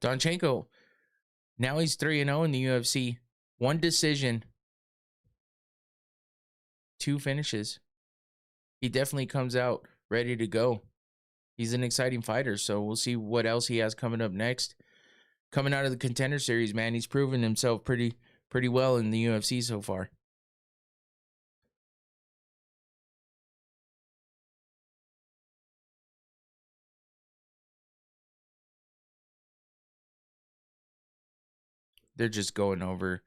Donchenko, now he's 3-0 in the UFC. 1 decision, 2 finishes. He definitely comes out ready to go. He's an exciting fighter, so we'll see what else he has coming up next. Coming out of the Contender Series, man, he's proven himself pretty well in the UFC so far. They're just going over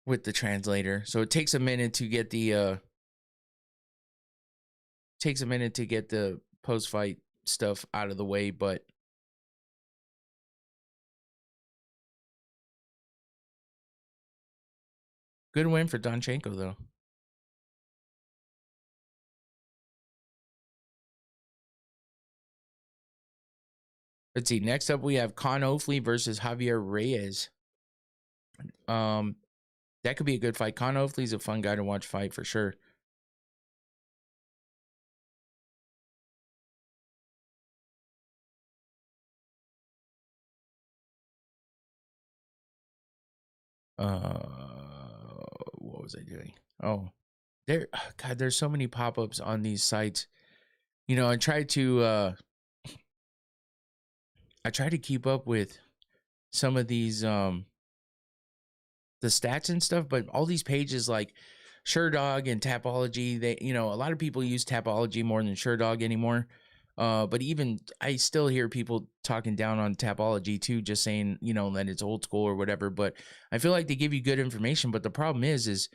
with the translator, so it takes a minute to get the post-fight stuff out of the way, but good win for Donchenko, though. Let's see. Next up, we have Con Ofley versus Javier Reyes. That could be a good fight. Con Ofley's a fun guy to watch fight for sure. What was I doing? Oh, God, there's so many pop-ups on these sites. You know, I try to keep up with some of these the stats and stuff, but all these pages like SureDog and Tapology, they, you know, a lot of people use Tapology more than SureDog anymore. But even I still hear people talking down on Tapology too, just saying, you know, that it's old school or whatever. But I feel like they give you good information. But the problem is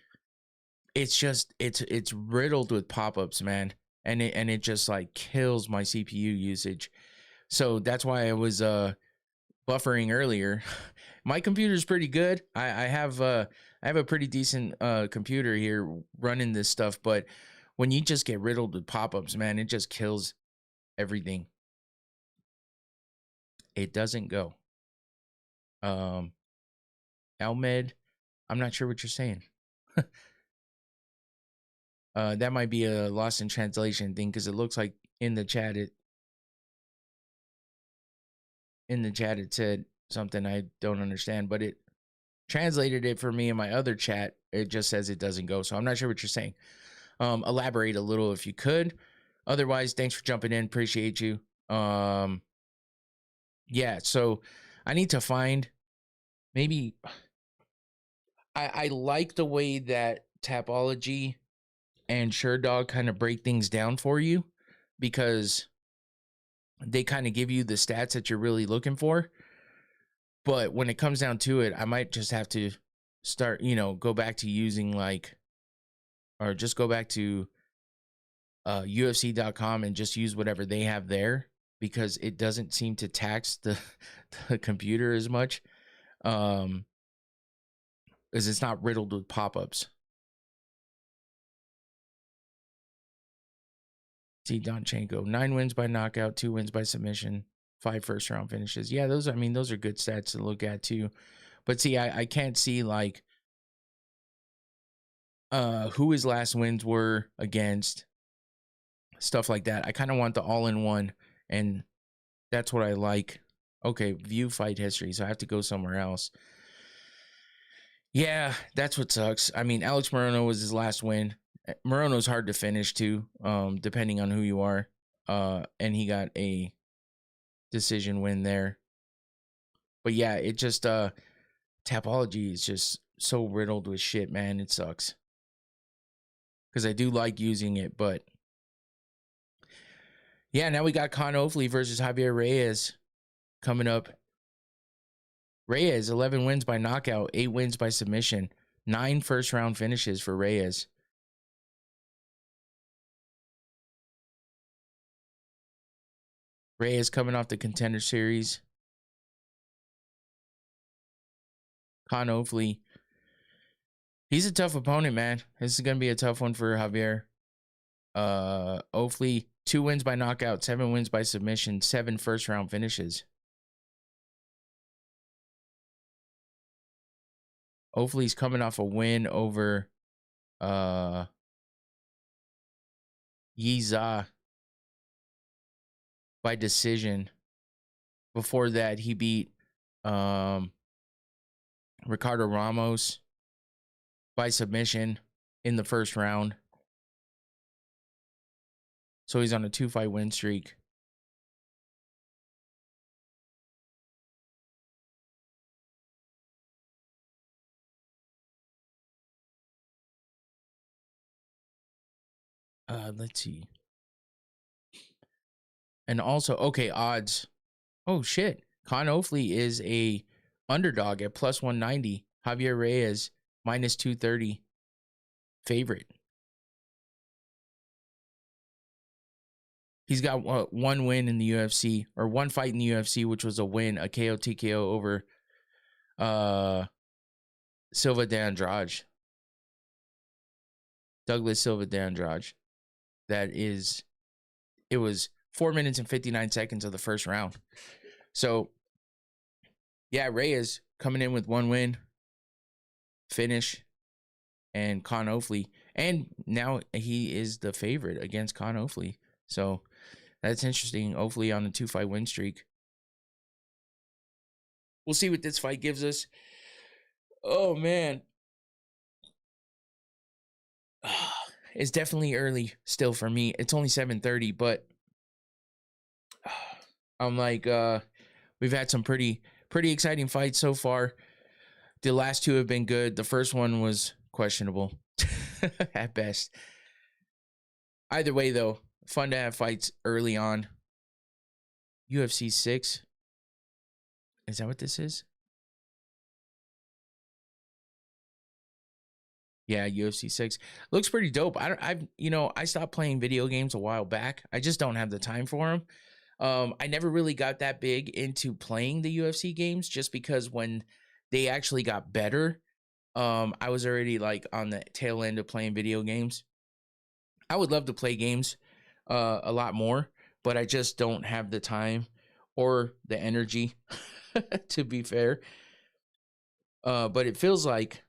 it's just it's riddled with pop-ups, man. And it just like kills my CPU usage. So that's why I was buffering earlier. My computer's pretty good. I have a pretty decent computer here running this stuff, but when you just get riddled with pop-ups, man, it just kills everything. It doesn't go. Elmed, I'm not sure what you're saying. That might be a lost in translation thing, because it looks like in the chat it said something I don't understand, but it translated it for me in my other chat. It just says it doesn't go. So I'm not sure what you're saying. Elaborate a little if you could. Otherwise, thanks for jumping in. Appreciate you. Yeah, so I need to find maybe I like the way that Tapology and SureDog kind of break things down for you, because they kind of give you the stats that you're really looking for. But when it comes down to it, I might just have to start, you know, go back to using or just go back to UFC.com and just use whatever they have there, because it doesn't seem to tax the computer as much, as it's not riddled with pop-ups. See Donchenko, 9 wins by knockout, 2 wins by submission, 5 first round finishes. Yeah, those are good stats to look at too. But see, I can't see like who his last wins were against, stuff like that. I kind of want the all-in-one, and that's what I like. Okay, view fight history, so I have to go somewhere else. Yeah, that's what sucks. I mean, Alex Morono was his last win. Morono's hard to finish too, depending on who you are. And he got a decision win there. But yeah, it just Tapology is just so riddled with shit, man. It sucks. Because I do like using it, but yeah, now we got Con Ofley versus Javier Reyes coming up. Reyes, 11 wins by knockout, 8 wins by submission, 9 first round finishes for Reyes. Reyes coming off the Contender Series. Con Ofley, he's a tough opponent, man. This is going to be a tough one for Javier. Ofley, 2 wins by knockout, 7 wins by submission, 7 first round finishes. Ofley's coming off a win over Yiza by decision. Before that, he beat Ricardo Ramos by submission in the first round. So he's on a 2-fight win streak. Let's see. And also, okay, odds. Oh shit. Con Ofley is a underdog at plus 190. Javier Reyes minus 230 favorite. He's got one win in the UFC, or one fight in the UFC, which was a win, a KO TKO over Silva de Andrade. Douglas Silva de Andrade. It was 4 minutes and 59 seconds of the first round. So, yeah, Reyes coming in with 1 win, finish, and Con Ofley. And now he is the favorite against Con Ofley. So, that's interesting. Ofley on a 2-fight win streak. We'll see what this fight gives us. Oh man. It's definitely early still for me. It's only 7:30, but I'm like we've had some pretty exciting fights so far. The last two have been good. The first one was questionable at best. Either way though, fun to have fights early on. UFC 6. Is that what this is? Yeah, UFC 6 looks pretty dope. I stopped playing video games a while back. I just don't have the time for them. I never really got that big into playing the UFC games just because when they actually got better, I was already like on the tail end of playing video games. I would love to play games a lot more, but I just don't have the time or the energy to be fair. But it feels like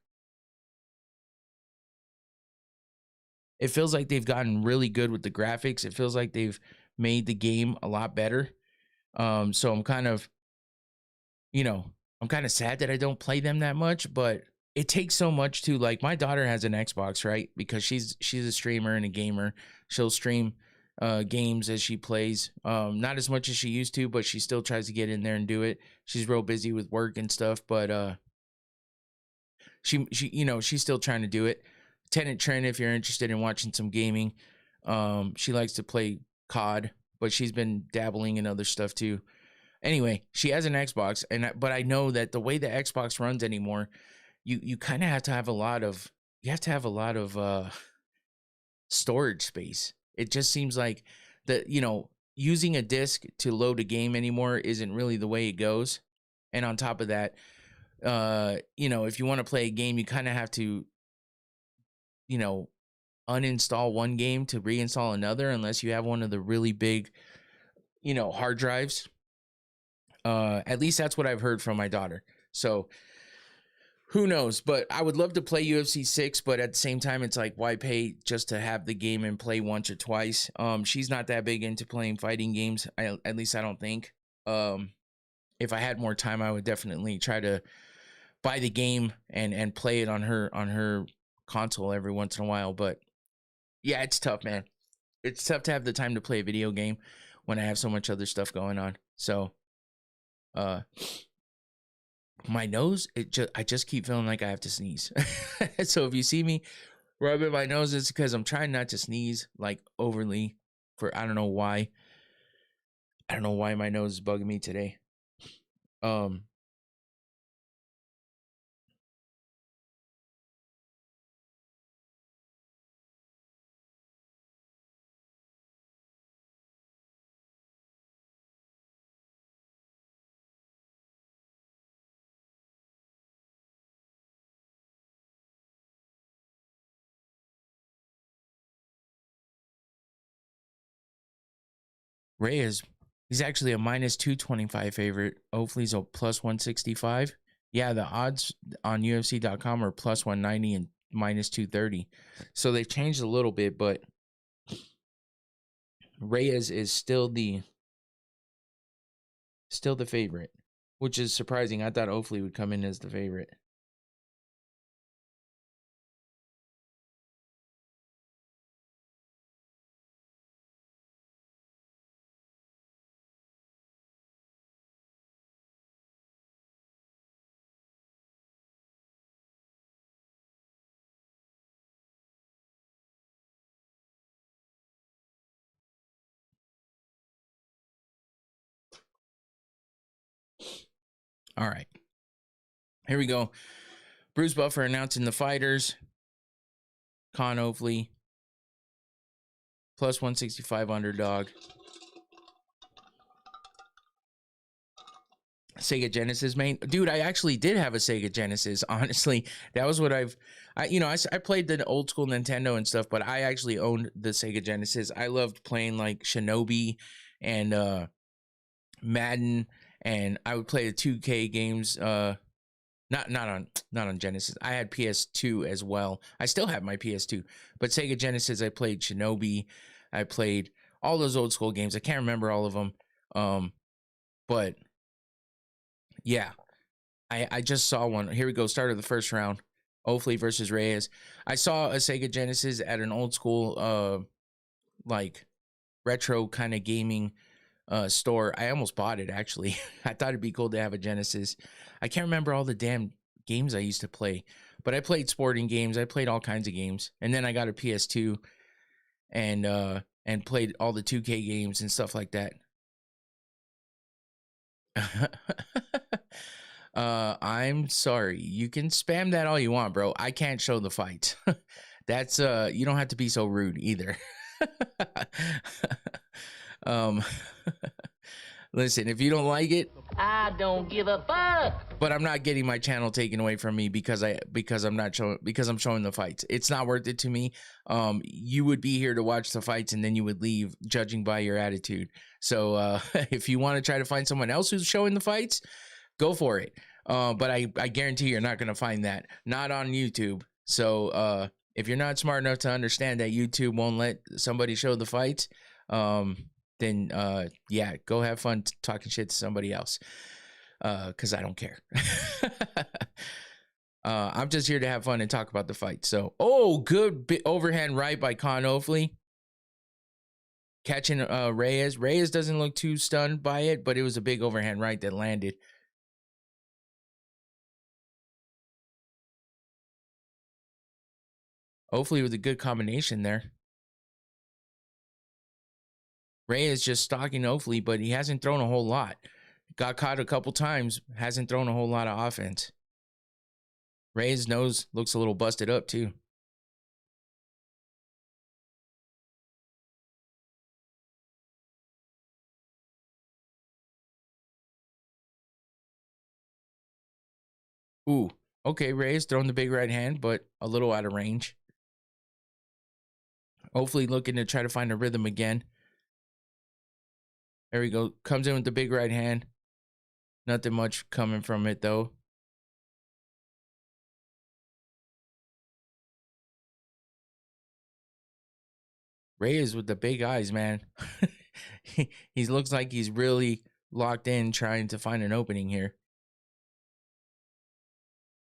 they've gotten really good with the graphics. It feels like they've made the game a lot better. So you know, I'm kind of sad that I don't play them that much, but it takes so much to like my daughter has an Xbox, right? Because she's a streamer and a gamer. She'll stream games as she plays. Not as much as she used to, but she still tries to get in there and do it. She's real busy with work and stuff, but she's still trying to do it. Tenant Trent, if you're interested in watching some gaming, she likes to play COD, but she's been dabbling in other stuff too. Anyway, she has an Xbox, but I know that the way the Xbox runs anymore, you kind of have to have a lot of storage space. It just seems like that using a disc to load a game anymore isn't really the way it goes. And on top of that, if you want to play a game, you kind of have to you know uninstall one game to reinstall another unless you have one of the really big hard drives. At least that's what I've heard from my daughter. So who knows? But I would love to play UFC 6, but at the same time, it's like, why pay just to have the game and play once or twice? She's not that big into playing fighting games. At least I don't think. If I had more time, I would definitely try to buy the game and play it on her console every once in a while. But yeah, it's tough, man. It's tough to have the time to play a video game when I have so much other stuff going on. So, my nose, I just keep feeling like I have to sneeze. So if you see me rubbing my nose, it's because I'm trying not to sneeze like overly. I don't know why. I don't know why my nose is bugging me today. Reyes, he's actually a minus 225 favorite. Hopefully he's a plus 165. Yeah, the odds on UFC.com are plus 190 and minus 230. So they've changed a little bit, but Reyes is still the favorite, which is surprising. I thought Hopefully would come in as the favorite. All right. Here we go. Bruce Buffer announcing the fighters. Con Hopefully, plus 165 underdog. Sega Genesis main. Dude, I actually did have a Sega Genesis, honestly. That was what I played the old school Nintendo and stuff, but I actually owned the Sega Genesis. I loved playing like Shinobi and Madden, and I would play the 2K games. Not on Genesis. I had PS2 as well. I still have my PS2, but Sega Genesis, I played Shinobi. I played all those old school games. I can't remember all of them, but yeah, I just saw one. Here we go. Start of the first round. Oakley versus Reyes. I saw a Sega Genesis at an old school like retro kind of gaming store. I almost bought it actually. I thought it'd be cool to have a Genesis. I can't remember all the damn games I used to play, but I played sporting games. I played all kinds of games. And then I got a PS2 and played all the 2K games and stuff like that. I'm sorry. You can spam that all you want, bro. I can't show the fight. That's you don't have to be so rude either. um Listen, if you don't like it, I don't give a fuck. but I'm not getting my channel taken away from me because I'm showing the fights. It's not worth it to me. You would be here to watch the fights and then you would leave judging by your attitude. So if you want to try to find someone else who's showing the fights, go for it. But I guarantee you're not going to find that. Not on YouTube. So if you're not smart enough to understand that YouTube won't let somebody show the fights, then yeah, go have fun talking shit to somebody else. Because I don't care. I'm just here to have fun and talk about the fight. So, good overhand right by Con Oakley. Catching Reyes. Reyes doesn't look too stunned by it, but it was a big overhand right that landed. Hopefully with a good combination there. Reyes just stalking Oakley, but he hasn't thrown a whole lot. Got caught a couple times, hasn't thrown a whole lot of offense. Reyes' nose looks a little busted up too. Ooh, okay, Reyes throwing the big right hand, but a little out of range. Hopefully looking to try to find a rhythm again. There we go. Comes in with the big right hand. Nothing much coming from it, though. Reyes with the big eyes, man. He looks like he's really locked in trying to find an opening here.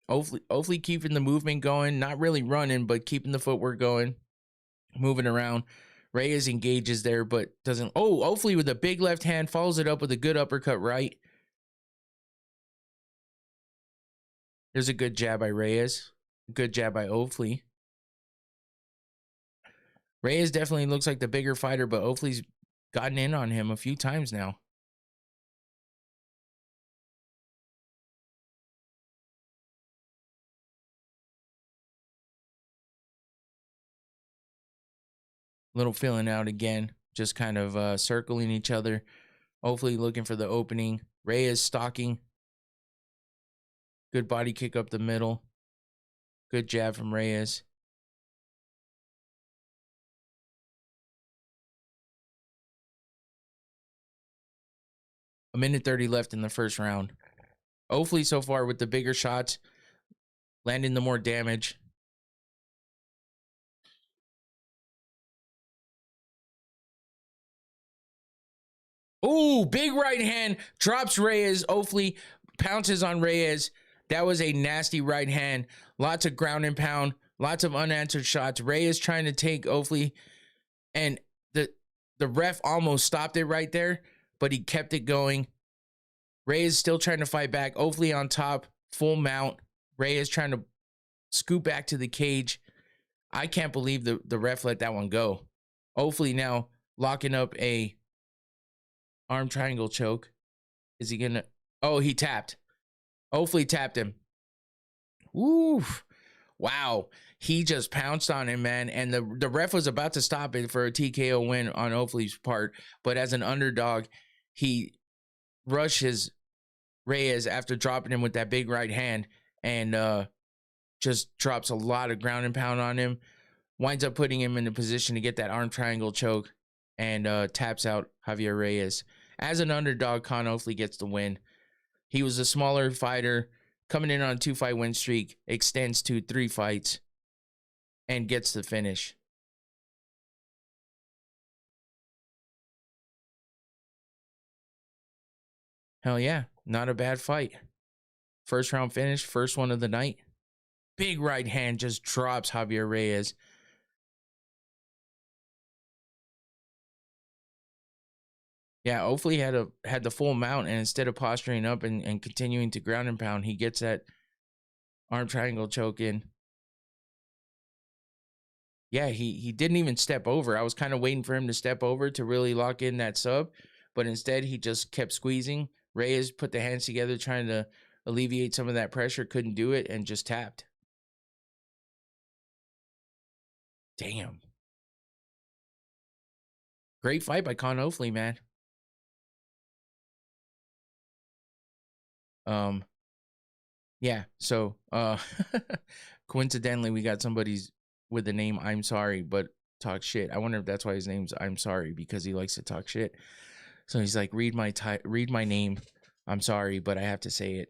Hopefully keeping the movement going. Not really running, but keeping the footwork going. Moving around. Reyes engages there, but doesn't. Oh, hopefully with a big left hand. Follows it up with a good uppercut right. There's a good jab by Reyes. Good jab by Oakley. Reyes definitely looks like the bigger fighter, but Oakley's gotten in on him a few times now. Little filling out again, just kind of circling each other. Hopefully looking for the opening. Reyes stalking. Good body kick up the middle. Good jab from Reyes. A minute 30 left in the first round. Hopefully so far with the bigger shots, landing the more damage. Ooh, big right hand, drops Reyes. Oakley pounces on Reyes. That was a nasty right hand. Lots of ground and pound, lots of unanswered shots. Reyes trying to take Oakley, and the ref almost stopped it right there, but he kept it going. Reyes still trying to fight back. Oakley on top, full mount. Reyes trying to scoot back to the cage. I can't believe the ref let that one go. Oakley now locking up a arm triangle choke. Is he gonna? Oh, he tapped. Oakley tapped him. Ooh, wow. He just pounced on him, man. And the ref was about to stop it for a TKO win on Oakley's part. But as an underdog, he rushes Reyes after dropping him with that big right hand and just drops a lot of ground and pound on him. Winds up putting him in a position to get that arm triangle choke and taps out Javier Reyes. As an underdog, Con Oakley gets the win. He was a smaller fighter coming in on a 2-fight win streak, extends to 3 fights, and gets the finish. Hell yeah, not a bad fight. First round finish, first one of the night. Big right hand just drops Javier Reyes. Yeah, hopefully he had the full mount, and instead of posturing up and continuing to ground and pound, he gets that arm triangle choke in. Yeah, he didn't even step over. I was kind of waiting for him to step over to really lock in that sub, but instead he just kept squeezing. Reyes put the hands together trying to alleviate some of that pressure, couldn't do it, and just tapped. Damn. Great fight by Con Ofley, man. Yeah, so coincidentally we got somebody's with the name I'm Sorry but talk shit. I wonder if that's why his name's I'm Sorry, because he likes to talk shit. So he's like, read my name. I'm sorry, but I have to say it.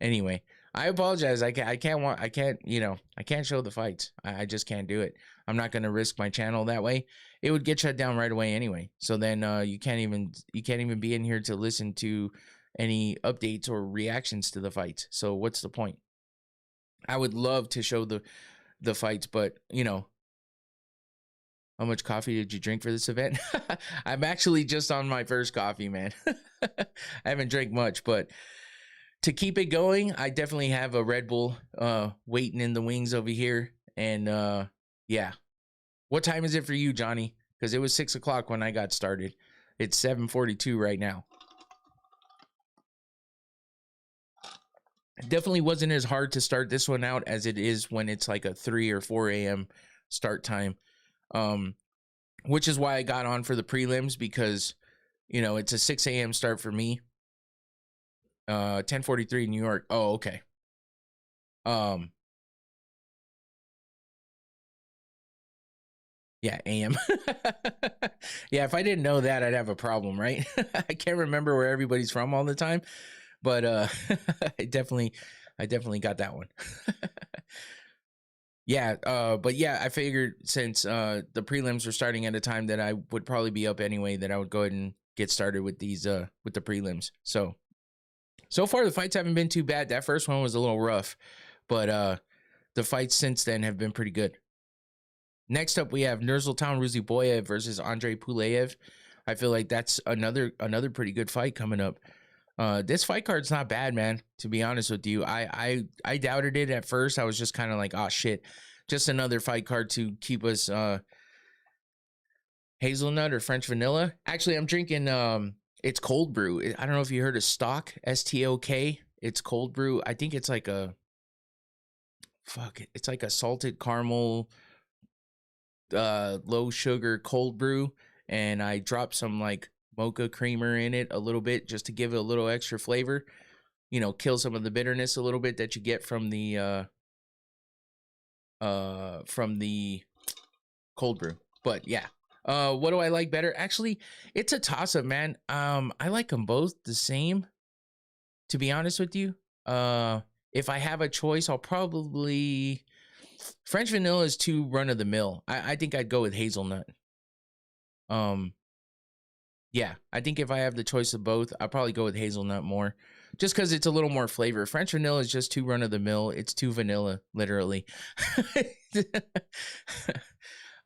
Anyway, I apologize. I can't show the fights. I just can't do it. I'm not going to risk my channel that way. It would get shut down right away anyway. So then you can't even be in here to listen to any updates or reactions to the fights. So what's the point? I would love to show the fights, but how much coffee did you drink for this event? I'm actually just on my first coffee, man. I haven't drank much, but to keep it going, I definitely have a Red Bull waiting in the wings over here. And yeah. What time is it for you, Johnny? Because it was 6 o'clock when I got started. It's 7:42 right now. It definitely wasn't as hard to start this one out as it is when it's like a 3 or 4 a.m. start time. Which is why I got on for the prelims, because it's a 6 a.m. start for me. 10:43 New York. Oh, okay. Yeah, AM. Yeah, if I didn't know that, I'd have a problem, right? I can't remember where everybody's from all the time, but I definitely got that one. Yeah, but yeah, I figured since the prelims were starting at a time that I would probably be up anyway, that I would go ahead and get started with these with the prelims. So far the fights haven't been too bad. That first one was a little rough, but the fights since then have been pretty good. Next up, we have Nursultan Ruziboyev versus Andrei Pulev. I feel like that's another pretty good fight coming up. This fight card's not bad, man, to be honest with you. I doubted it at first. I was just kind of like, oh shit, just another fight card to keep us hazelnut or French vanilla. Actually, I'm drinking it's cold brew. I don't know if you heard of Stock, STOK. It's cold brew. I think it's like it's like a salted caramel low sugar cold brew, and I dropped some like mocha creamer in it a little bit just to give it a little extra flavor, kill some of the bitterness a little bit that you get from the cold brew. But yeah, what do I like better? Actually, it's a toss up, man. I like them both the same, to be honest with you. If I have a choice, I'll probably French vanilla is too run of the mill. I think I'd go with hazelnut. Yeah, I think if I have the choice of both, I'll probably go with hazelnut more, just because it's a little more flavor. French vanilla is just too run of the mill. It's too vanilla, literally.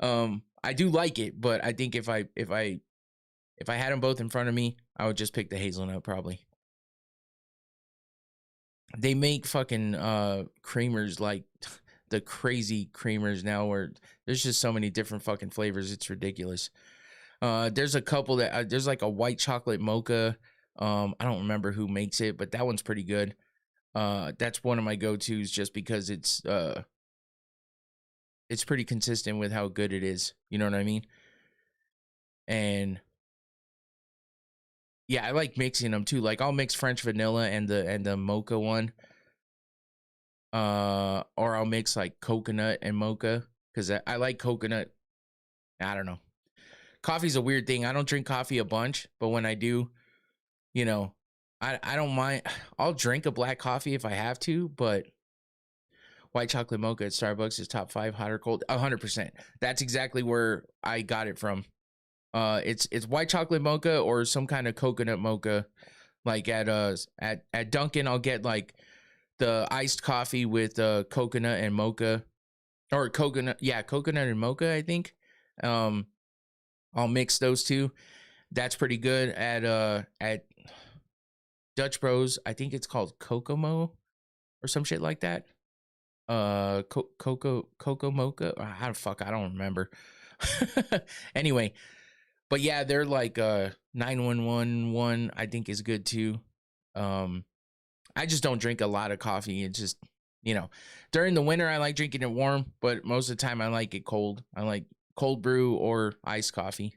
I do like it, but I think if I had them both in front of me, I would just pick the hazelnut probably. They make fucking creamers like the crazy creamers now, where there's just so many different fucking flavors. It's ridiculous. There's a couple that there's like a white chocolate mocha. I don't remember who makes it, but that one's pretty good. That's one of my go-tos just because it's pretty consistent with how good it is. You know what I mean? And yeah, I like mixing them too. Like I'll mix French vanilla and the mocha one. Or I'll mix like coconut and mocha, because I like coconut. I don't know. Coffee's a weird thing. I don't drink coffee a bunch, but when I do, I don't mind. I'll drink a black coffee if I have to, but white chocolate mocha at Starbucks is top 5, hot or cold. 100%. That's exactly where I got it from. It's white chocolate mocha or some kind of coconut mocha. Like at Dunkin', I'll get like the iced coffee with coconut and mocha, or coconut and mocha, I think. Um, I'll mix those two. That's pretty good. At Dutch Bros, I think it's called Kokomo or some shit like that. Coco Mocha. How the fuck? I don't remember. Anyway, but yeah, they're like 9111 I think is good too. I just don't drink a lot of coffee. It's just, during the winter I like drinking it warm, but most of the time I like it cold. I like cold brew or iced coffee.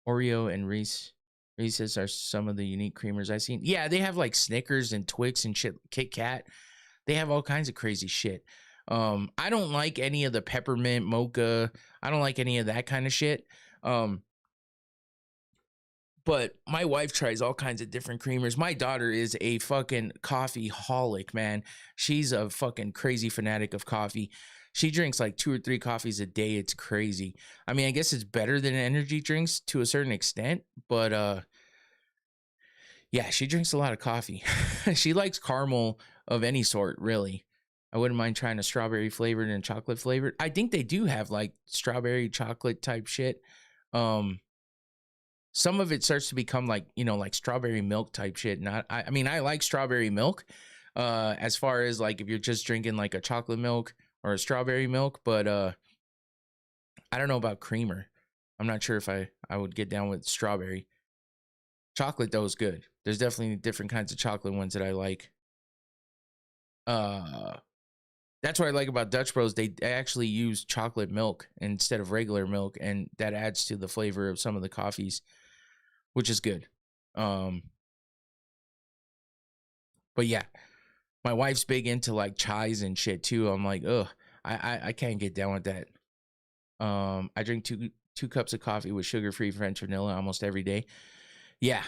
Oreo and Reese's are some of the unique creamers I've seen. Yeah, they have like Snickers and Twix and shit, Kit Kat. They have all kinds of crazy shit. I don't like any of the peppermint mocha. I don't like any of that kind of shit. But my wife tries all kinds of different creamers. My daughter is a fucking coffee holic, man. She's a fucking crazy fanatic of coffee. She drinks like 2 or 3 coffees a day. It's crazy. I mean, I guess it's better than energy drinks to a certain extent, but yeah, she drinks a lot of coffee. She likes caramel of any sort, really. I wouldn't mind trying a strawberry flavored and chocolate flavored. I think they do have like strawberry chocolate type shit. Some of it starts to become like, like strawberry milk type shit. And I mean, I like strawberry milk as far as like if you're just drinking like a chocolate milk or a strawberry milk, but I don't know about creamer. I'm not sure if I would get down with strawberry. Chocolate though is good. There's definitely different kinds of chocolate ones that I like. That's what I like about Dutch Bros. They actually use chocolate milk instead of regular milk, and that adds to the flavor of some of the coffees, which is good. But yeah, my wife's big into like chais and shit too. I'm like, ugh, I can't get down with that. I drink two cups of coffee with sugar-free French vanilla almost every day. Yeah.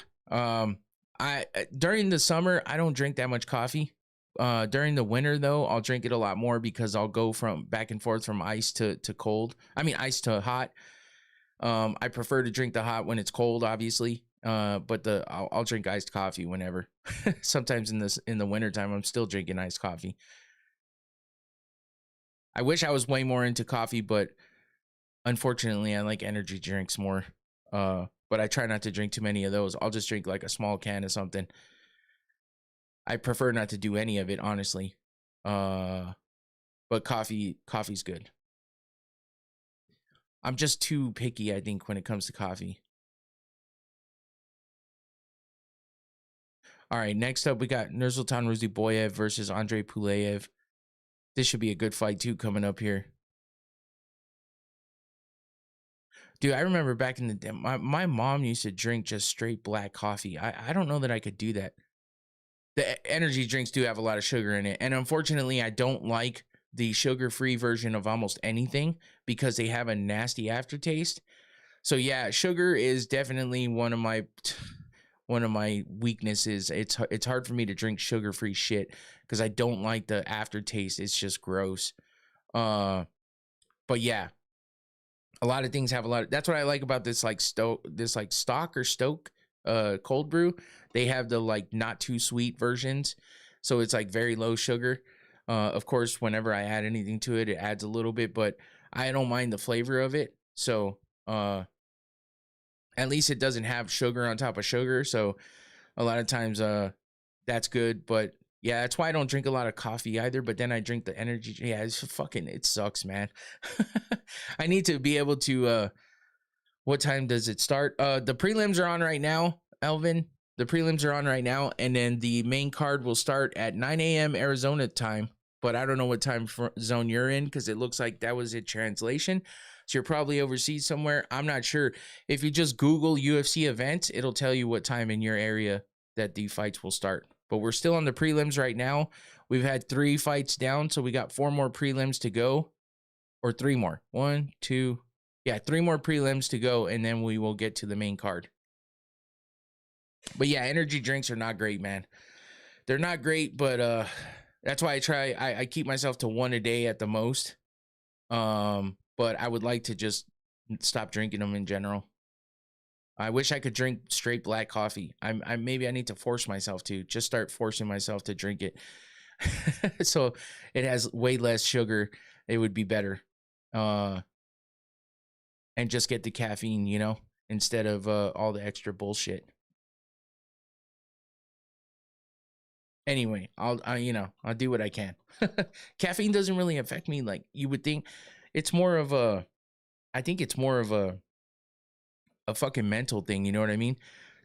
I during the summer I don't drink that much coffee. During the winter though, I'll drink it a lot more because I'll go from back and forth from ice to cold. I mean ice to hot. I prefer to drink the hot when it's cold, obviously. But I'll drink iced coffee whenever. Sometimes in the wintertime, I'm still drinking iced coffee. I wish I was way more into coffee, but unfortunately, I like energy drinks more. But I try not to drink too many of those. I'll just drink like a small can of something. I prefer not to do any of it, honestly. But coffee's good. I'm just too picky, I think, when it comes to coffee. All right, next up we got Nursultan Ruziboyev versus Andrei Puleyev. This should be a good fight too coming up here. Dude, I remember back in the day, my mom used to drink just straight black coffee. I don't know that I could do that. The energy drinks do have a lot of sugar in it. And unfortunately, I don't like the sugar-free version of almost anything because they have a nasty aftertaste. So yeah, sugar is definitely one of my weaknesses. It's hard for me to drink sugar-free shit because I don't like the aftertaste. It's just gross. But yeah, a lot of things have a lot of, that's what I like about this like stock or stoke cold brew. They have the like not too sweet versions, so it's like very low sugar. Of course, whenever I add anything to it, it adds a little bit, but I don't mind the flavor of it. So at least it doesn't have sugar on top of sugar. So a lot of times that's good. But yeah, that's why I don't drink a lot of coffee either. But then I drink the energy. Yeah, it sucks, man. I need to be able to what time does it start? The prelims are on right now, Elvin. The prelims are on right now, and then the main card will start at 9 a.m. Arizona time. But I don't know what time zone you're in because it looks like that was a translation. So you're probably overseas somewhere. I'm not sure. If you just Google UFC events, it'll tell you what time in your area that the fights will start. But we're still on the prelims right now. We've had 3 fights down, so we got 4 more prelims to go. Or 3 more. 1, 2. Yeah, 3 more prelims to go, and then we will get to the main card. But yeah, energy drinks are not great, man. They're not great, but that's why I keep myself to 1 a day at the most. But I would like to just stop drinking them in general. I wish I could drink straight black coffee. Maybe I need to force myself to just start forcing myself to drink it. So it has way less sugar. It would be better. And just get the caffeine, you know, instead of all the extra bullshit. Anyway, I'll do what I can. Caffeine doesn't really affect me like you would think. It's more of a, I think it's more of a fucking mental thing. You know what I mean?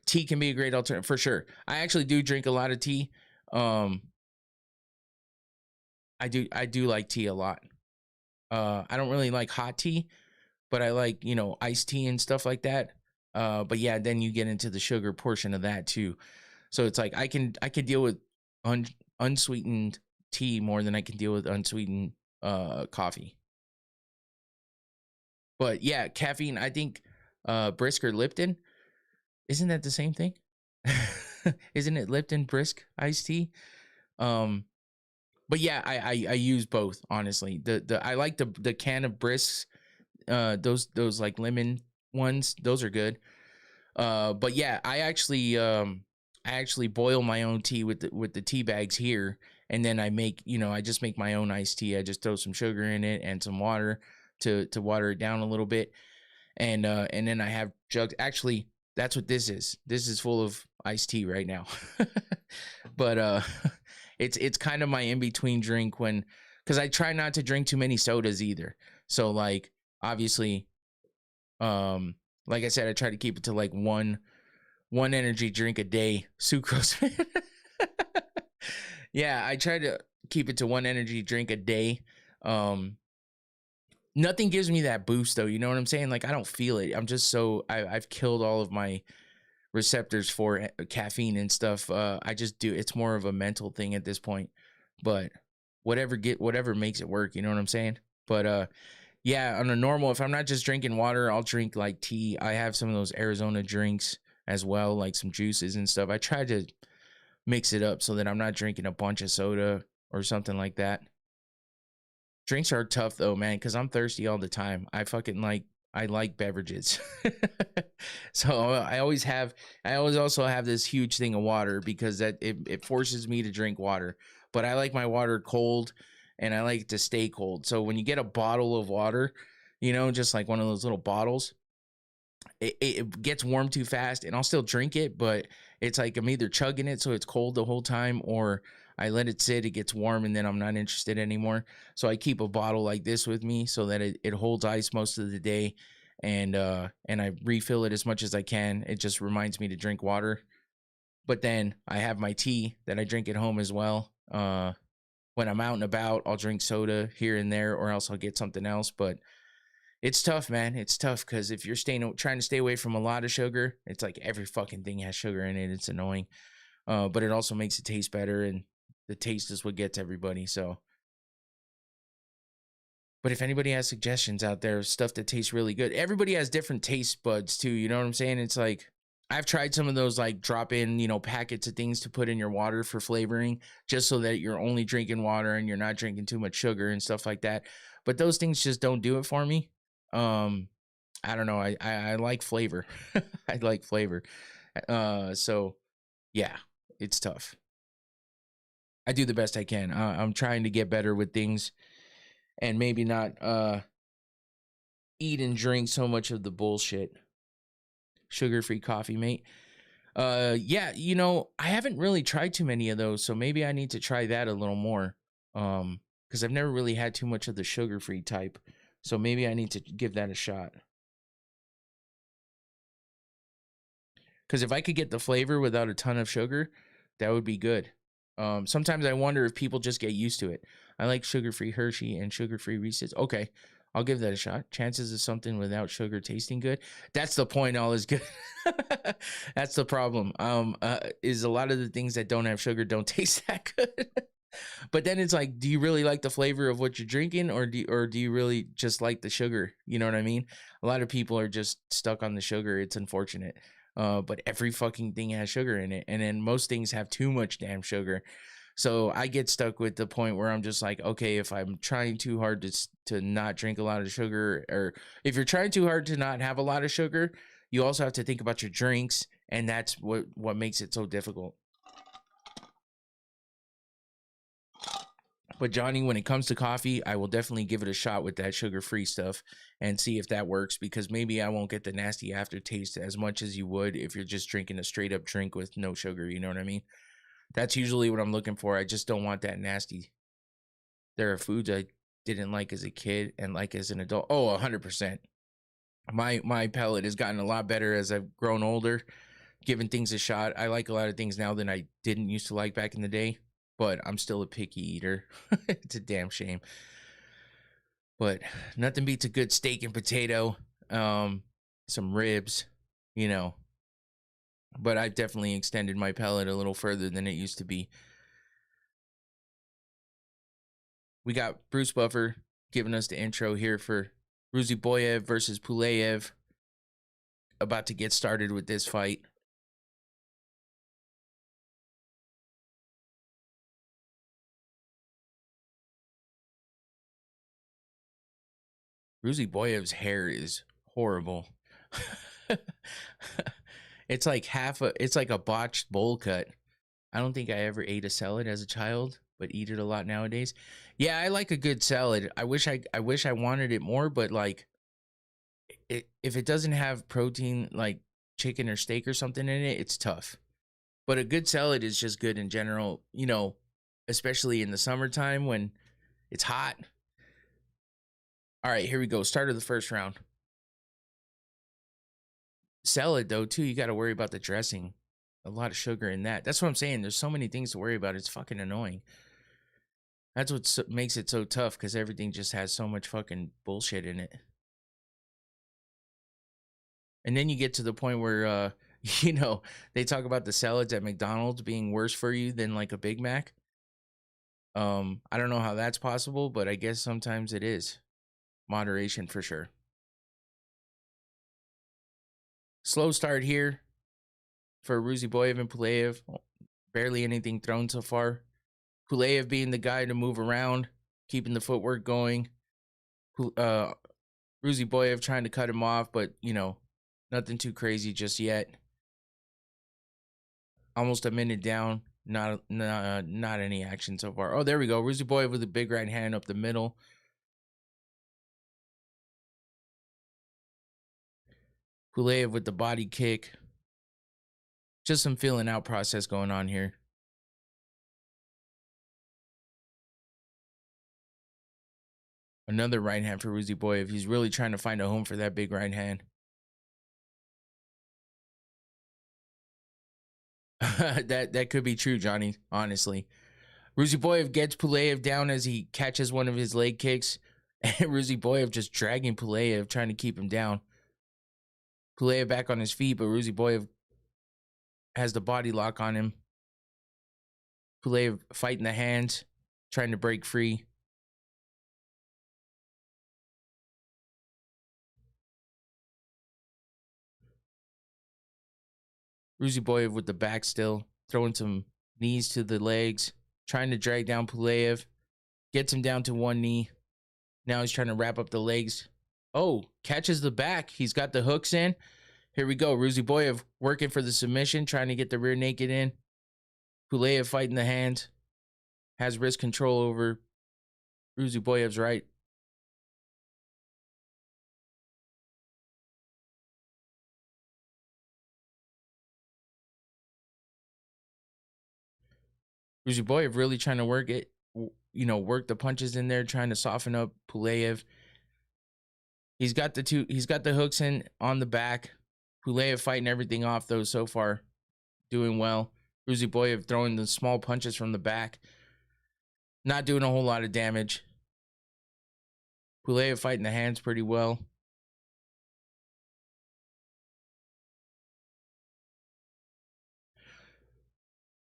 Tea can be a great alternative for sure. I actually do drink a lot of tea. I do like tea a lot. I don't really like hot tea, but I like, you know, iced tea and stuff like that. But yeah, then you get into the sugar portion of that too. So it's like I can deal with unsweetened tea more than I can deal with unsweetened coffee. But yeah, caffeine, I think Brisk or Lipton, isn't that the same thing? Isn't it Lipton Brisk iced tea? But yeah, I use both, honestly. The I like the can of Brisks, those like lemon ones, those are good. But yeah, I actually boil my own tea with the tea bags here, and then I just make my own iced tea. I just throw some sugar in it and some water to water it down a little bit, and then I have jugs. Actually, that's what this is. This is full of iced tea right now. But it's kind of my in between drink because I try not to drink too many sodas either. So like obviously, like I said, I try to keep it to like one energy drink a day. Sucrose. Yeah, I try to keep it to one energy drink a day. Nothing gives me that boost though. You know what I'm saying? Like I don't feel it. I'm just I've killed all of my receptors for caffeine and stuff. I just do. It's more of a mental thing at this point. But whatever makes it work. You know what I'm saying? But yeah, on a normal, if I'm not just drinking water, I'll drink like tea. I have some of those Arizona drinks as well, like some juices and stuff. I try to mix it up so that I'm not drinking a bunch of soda or something like that. Drinks are tough though, man, because I'm thirsty all the time. I like beverages. So I always also have this huge thing of water because that it forces me to drink water. But I like my water cold and I like it to stay cold. So when you get a bottle of water, you know, just like one of those little bottles, it gets warm too fast and I'll still drink it, but it's like I'm either chugging it so it's cold the whole time, or I let it sit, it gets warm, and then I'm not interested anymore. So I keep a bottle like this with me so that it holds ice most of the day, and I refill it as much as I can. It just reminds me to drink water. But then I have my tea that I drink at home as well. When I'm out and about, I'll drink soda here and there, or else I'll get something else. But it's tough, man. It's tough because if you're trying to stay away from a lot of sugar, it's like every fucking thing has sugar in it. It's annoying. But it also makes it taste better, and the taste is what gets everybody. So, but if anybody has suggestions out there of stuff that tastes really good, everybody has different taste buds too. You know what I'm saying? It's like I've tried some of those like drop in, you know, packets of things to put in your water for flavoring, just so that you're only drinking water and you're not drinking too much sugar and stuff like that. But those things just don't do it for me. I don't know. I like flavor. I like flavor. So yeah, it's tough. I do the best I can. I'm trying to get better with things and maybe not eat and drink so much of the bullshit. Sugar-free coffee, mate. Yeah, you know, I haven't really tried too many of those, so maybe I need to try that a little more. Because I've never really had too much of the sugar-free type. So maybe I need to give that a shot. Because if I could get the flavor without a ton of sugar, that would be good. Sometimes I wonder if people just get used to it. I like sugar-free Hershey and sugar-free Reese's. Okay, I'll give that a shot. Chances of something without sugar tasting good. That's the point. All is good. That's the problem. Is a lot of the things that don't have sugar don't taste that good. But then it's like, do you really like the flavor of what you're drinking, or do you really just like the sugar? You know what I mean? A lot of people are just stuck on the sugar. It's unfortunate. But every fucking thing has sugar in it, and then most things have too much damn sugar. So I get stuck with the point where I'm just like, okay, if I'm trying too hard to not drink a lot of sugar, or if you're trying too hard to not have a lot of sugar, you also have to think about your drinks, and that's what makes it so difficult. But Johnny, when it comes to coffee, I will definitely give it a shot with that sugar-free stuff and see if that works, because maybe I won't get the nasty aftertaste as much as you would if you're just drinking a straight up drink with no sugar. You know what I mean? That's usually what I'm looking for. I just don't want that nasty. There are foods I didn't like as a kid and like as an adult. Oh, 100%. My palate has gotten a lot better as I've grown older, giving things a shot. I like a lot of things now than I didn't used to like back in the day, but I'm still a picky eater. It's a damn shame. But nothing beats a good steak and potato, some ribs, you know. But I've definitely extended my palate a little further than it used to be. We got Bruce Buffer giving us the intro here for Ruziboyev versus Pulev. About to get started with this fight. Ruziboyev's hair is horrible. It's like it's like a botched bowl cut. I don't think I ever ate a salad as a child, but eat it a lot nowadays. Yeah, I like a good salad. I wish I wanted it more, but like if it doesn't have protein like chicken or steak or something in it, it's tough. But a good salad is just good in general, you know, especially in the summertime when it's hot. All right, here we go. Start of the first round. Salad, though, too, you got to worry about the dressing. A lot of sugar in that. That's what I'm saying. There's so many things to worry about. It's fucking annoying. That's what makes it so tough, because everything just has so much fucking bullshit in it. And then you get to the point where, you know, they talk about the salads at McDonald's being worse for you than like a Big Mac. I don't know how that's possible, but I guess sometimes it is. Moderation for sure. Slow start here for Ruziboyev and Pulev. Barely anything thrown so far. Pulev being the guy to move around, keeping the footwork going. Ruziboyev trying to cut him off, but, you know, nothing too crazy just yet. Almost a minute down. Not any action so far. Oh, there we go. Ruziboyev with a big right hand up the middle. Pulev with the body kick. Just some feeling out process going on here. Another right hand for Ruziboyev. He's really trying to find a home for that big right hand. that could be true, Johnny, honestly. Ruziboyev gets Pulev down as he catches one of his leg kicks. And Ruziboyev just dragging Pulev, trying to keep him down. Pulev back on his feet, but Ruziboyev has the body lock on him. Pulev fighting the hands, trying to break free. Ruziboyev with the back still, throwing some knees to the legs, trying to drag down Pulev. Gets him down to one knee. Now he's trying to wrap up the legs. Oh, catches the back. He's got the hooks in. Here we go. Ruziboyev working for the submission, trying to get the rear naked in. Pulev fighting the hands. Has wrist control over Ruziboyev's right. Ruziboyev really trying to work it, you know, work the punches in there, trying to soften up Pulev. He's got the hooks in on the back. Pulev fighting everything off, though, so far. Doing well. Ruziboyev throwing the small punches from the back. Not doing a whole lot of damage. Pulev fighting the hands pretty well.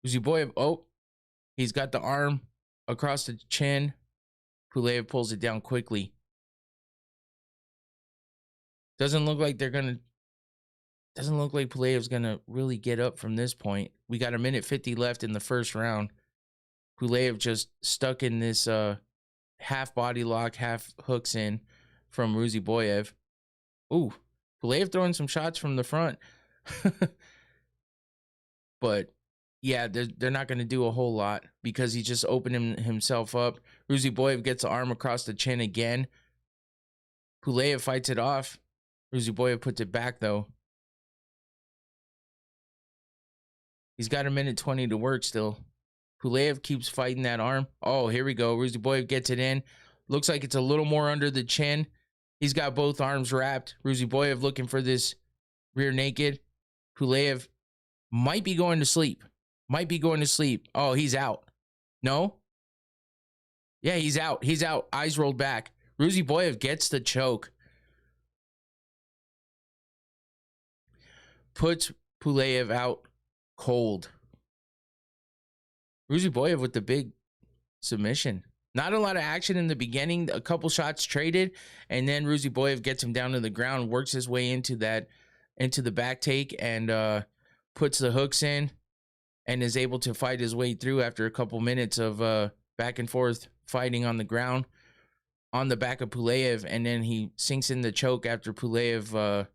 Ruziboyev, oh, he's got the arm across the chin. Pulev pulls it down quickly. Doesn't look like Pulev's gonna really get up from this point. We got 1:50 left in the first round. Pulev just stuck in this half body lock, half hooks in from Ruziboyev. Ooh, Pulev throwing some shots from the front. But yeah, they're not going to do a whole lot because he just opened himself up. Ruziboyev gets the arm across the chin again. Pulev fights it off. Ruziboyev puts it back, though. He's got 1:20 to work still. Pulev keeps fighting that arm. Oh, here we go. Ruziboyev gets it in. Looks like it's a little more under the chin. He's got both arms wrapped. Ruziboyev looking for this rear naked. Pulev might be going to sleep. Might be going to sleep. Oh, he's out. No? Yeah, he's out. He's out. Eyes rolled back. Ruziboyev gets the choke. Puts Pulev out cold. Ruziboyev with the big submission. Not a lot of action in the beginning. A couple shots traded, and then Ruziboyev gets him down to the ground, works his way into the back take, and puts the hooks in, and is able to fight his way through after a couple minutes of back and forth fighting on the ground on the back of Pulev, and then he sinks in the choke after Pulev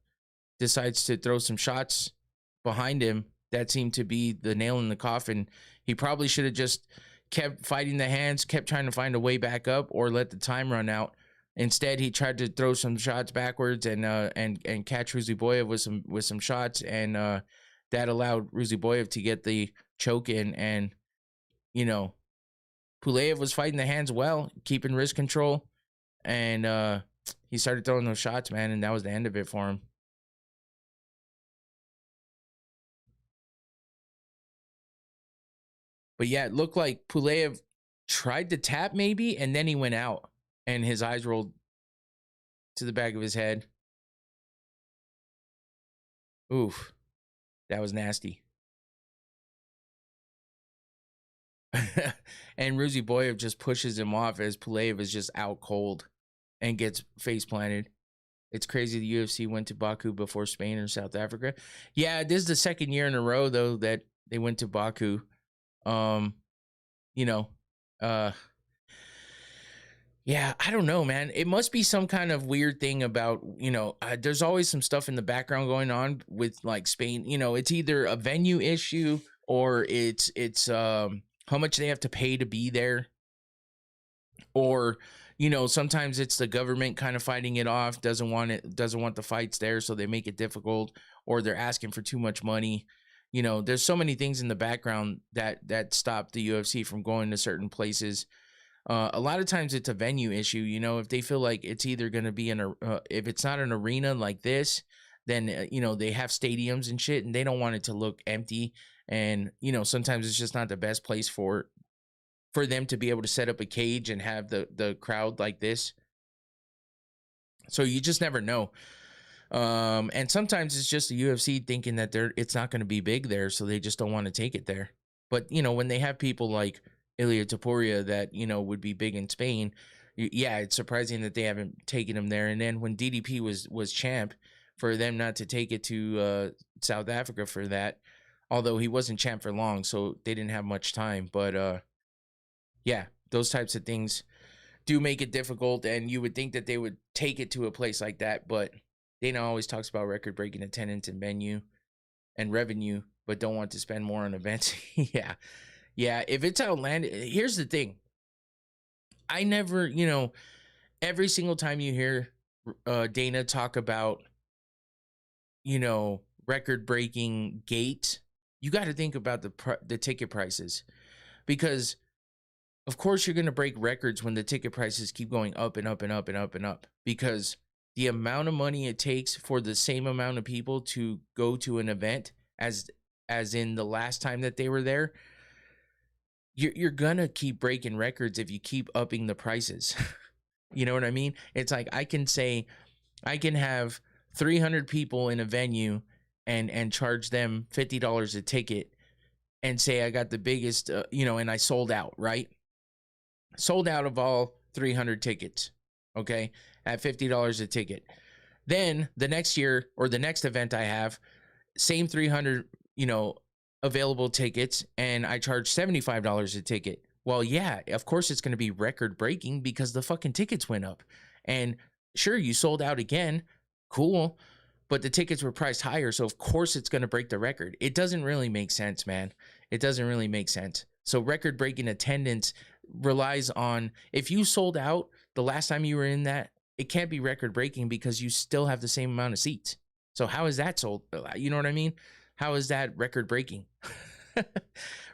decides to throw some shots behind him. That seemed to be the nail in the coffin. He probably should have just kept fighting the hands, kept trying to find a way back up, or let the time run out. Instead, he tried to throw some shots backwards and catch Ruziboyev with some shots, and that allowed Ruziboyev to get the choke in. And Pulev was fighting the hands well, keeping wrist control, and he started throwing those shots, man, and that was the end of it for him. But yeah, it looked like Pulev tried to tap maybe, and then he went out, and his eyes rolled to the back of his head. Oof, that was nasty. And Ruziboyev just pushes him off as Pulev is just out cold and gets face planted. It's crazy the UFC went to Baku before Spain or South Africa. Yeah, this is the second year in a row, though, that they went to Baku. Yeah, I don't know, man. It must be some kind of weird thing about, there's always some stuff in the background going on with like Spain. It's either a venue issue or it's how much they have to pay to be there. Or, sometimes it's the government kind of fighting it off, doesn't want the fights there, so they make it difficult, or they're asking for too much money. There's so many things in the background that stop the UFC from going to certain places. A lot of times it's a venue issue. If they feel like it's either going to be if it's not an arena like this, then, they have stadiums and shit, and they don't want it to look empty. And, sometimes it's just not the best place for them to be able to set up a cage and have the crowd like this. So you just never know. And sometimes it's just the UFC thinking that it's not going to be big there, so they just don't want to take it there. But, when they have people like Ilia Topuria that, would be big in Spain, yeah, it's surprising that they haven't taken him there. And then when DDP was champ, for them not to take it to South Africa for that, although he wasn't champ for long, so they didn't have much time. But yeah, those types of things do make it difficult, and you would think that they would take it to a place like that, but Dana always talks about record-breaking attendance and venue and revenue, but don't want to spend more on events. Yeah, if it's outlandish, here's the thing. I never, every single time you hear Dana talk about, record-breaking gate, you got to think about the ticket prices, because of course you're going to break records when the ticket prices keep going up and up and up and up and up, because the amount of money it takes for the same amount of people to go to an event as in the last time that they were there, you're going to keep breaking records if you keep upping the prices. You know what I mean? It's like I can say I can have 300 people in a venue and charge them $50 a ticket and say I got the biggest, and I sold out, right? Sold out of all 300 tickets, okay, at $50 a ticket. Then the next year or the next event I have, same 300, available tickets, and I charge $75 a ticket. Well, yeah, of course it's going to be record breaking because the fucking tickets went up. And sure, you sold out again. Cool. but the tickets were priced higher, so of course it's going to break the record. It doesn't really make sense, man. It doesn't really make sense. So record breaking attendance relies on, if you sold out the last time you were in that, it can't be record breaking because you still have the same amount of seats. So how is that sold? You know what I mean? How is that record breaking?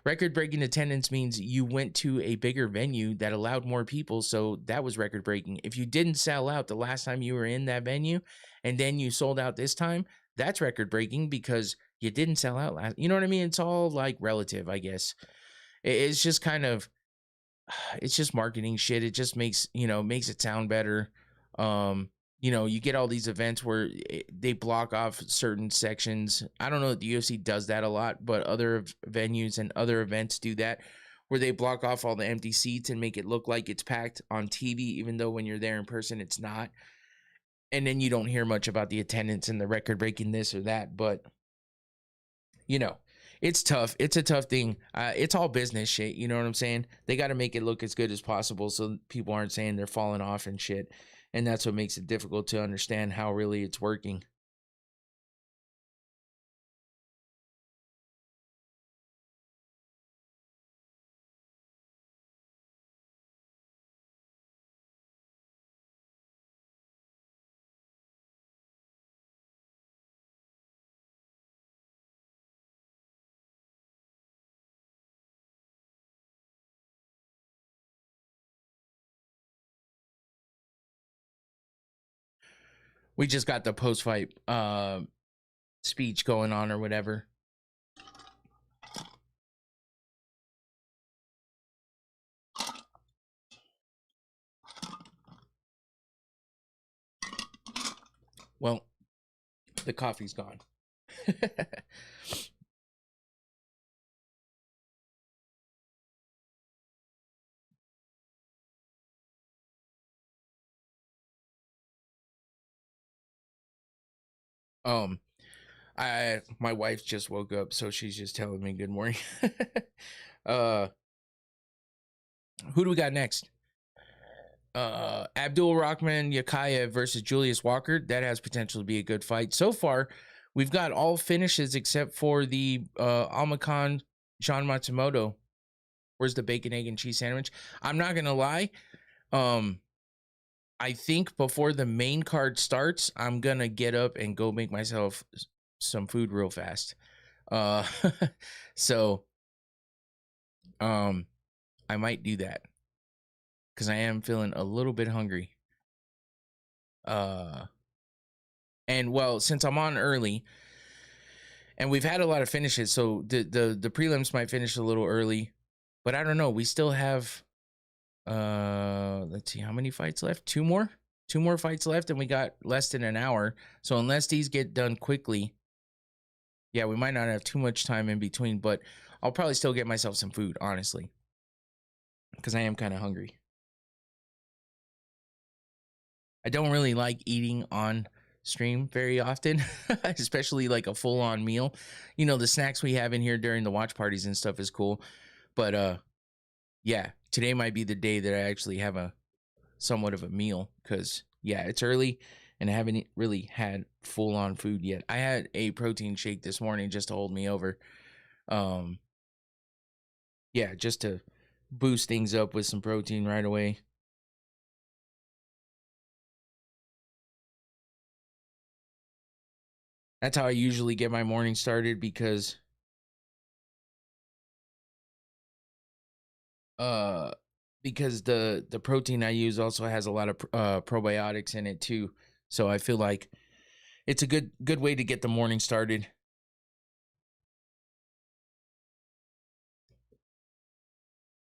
Record breaking attendance means you went to a bigger venue that allowed more people, so that was record breaking. If you didn't sell out the last time you were in that venue and then you sold out this time, that's record breaking because you didn't sell out last. You know what I mean? It's all like relative, I guess. It's just kind of, it's just marketing shit. It just makes it sound better. You get all these events where they block off certain sections. I don't know that the UFC does that a lot, but other venues and other events do that, where they block off all the empty seats and make it look like it's packed on TV, even though when you're there in person, it's not. And then you don't hear much about the attendance and the record breaking this or that, but it's tough. It's a tough thing. It's all business shit. You know what I'm saying? They got to make it look as good as possible so people aren't saying they're falling off and shit. And that's what makes it difficult to understand how really it's working. We just got the post-fight speech going on or whatever. Well, the coffee's gone. My wife just woke up, so she's just telling me good morning. Who do we got next? Abdul Rahman Yakayev versus Julius Walker. That has potential to be a good fight. So far, we've got all finishes except for the Almakan Sean Matsumoto. Where's the bacon, egg, and cheese sandwich? I'm not gonna lie. I think before the main card starts, I'm gonna get up and go make myself some food real fast. So I might do that because I am feeling a little bit hungry. And well, since I'm on early and we've had a lot of finishes, so the prelims might finish a little early, but I don't know. We still have let's see, how many fights left? Two more fights left, and we got less than an hour. So unless these get done quickly, yeah, we might not have too much time in between, but I'll probably still get myself some food, honestly, because I am kind of hungry. I don't really like eating on stream very often, especially like a full-on meal. The snacks we have in here during the watch parties and stuff is cool, but yeah, today might be the day that I actually have a somewhat of a meal, because yeah, it's early and I haven't really had full-on food yet. I had a protein shake this morning just to hold me over. Yeah, just to boost things up with some protein right away. That's how I usually get my morning started, because the protein I use also has a lot of probiotics in it too. So I feel like it's a good way to get the morning started.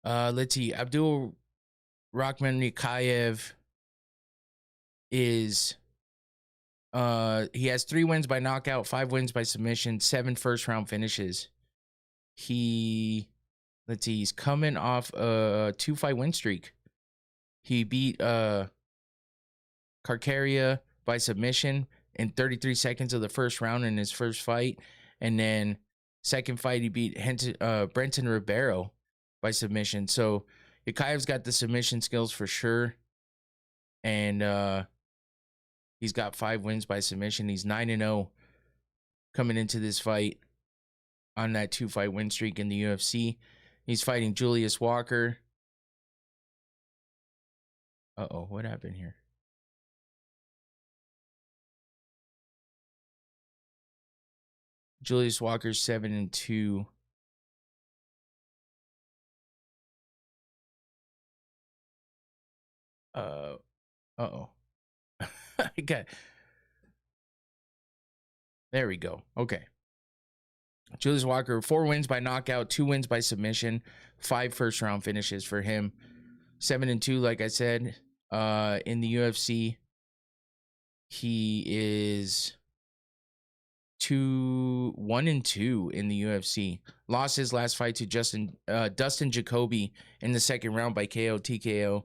Let's see. Abdul Rahman Nikayev is he has 3 wins by knockout, 5 wins by submission, 7 first round finishes. He's coming off a 2-fight win streak. He beat Karkaria by submission in 33 seconds of the first round in his first fight, and then second fight he beat Brenton Ribeiro by submission. So Yakayev's got the submission skills for sure, and He's got 5 wins by submission. He's 9-0 coming into this fight on that 2-fight win streak in the UFC. He's fighting Julius Walker. Uh-oh, what happened here? Julius Walker's 7-2. Uh-oh. I got. There we go. Okay. Julius Walker, 4 wins by knockout, 2 wins by submission, 5 first-round finishes for him. 7-2, like I said, in the UFC. He is 1-2 in the UFC. Lost his last fight to Dustin Jacoby in the second round by KO TKO.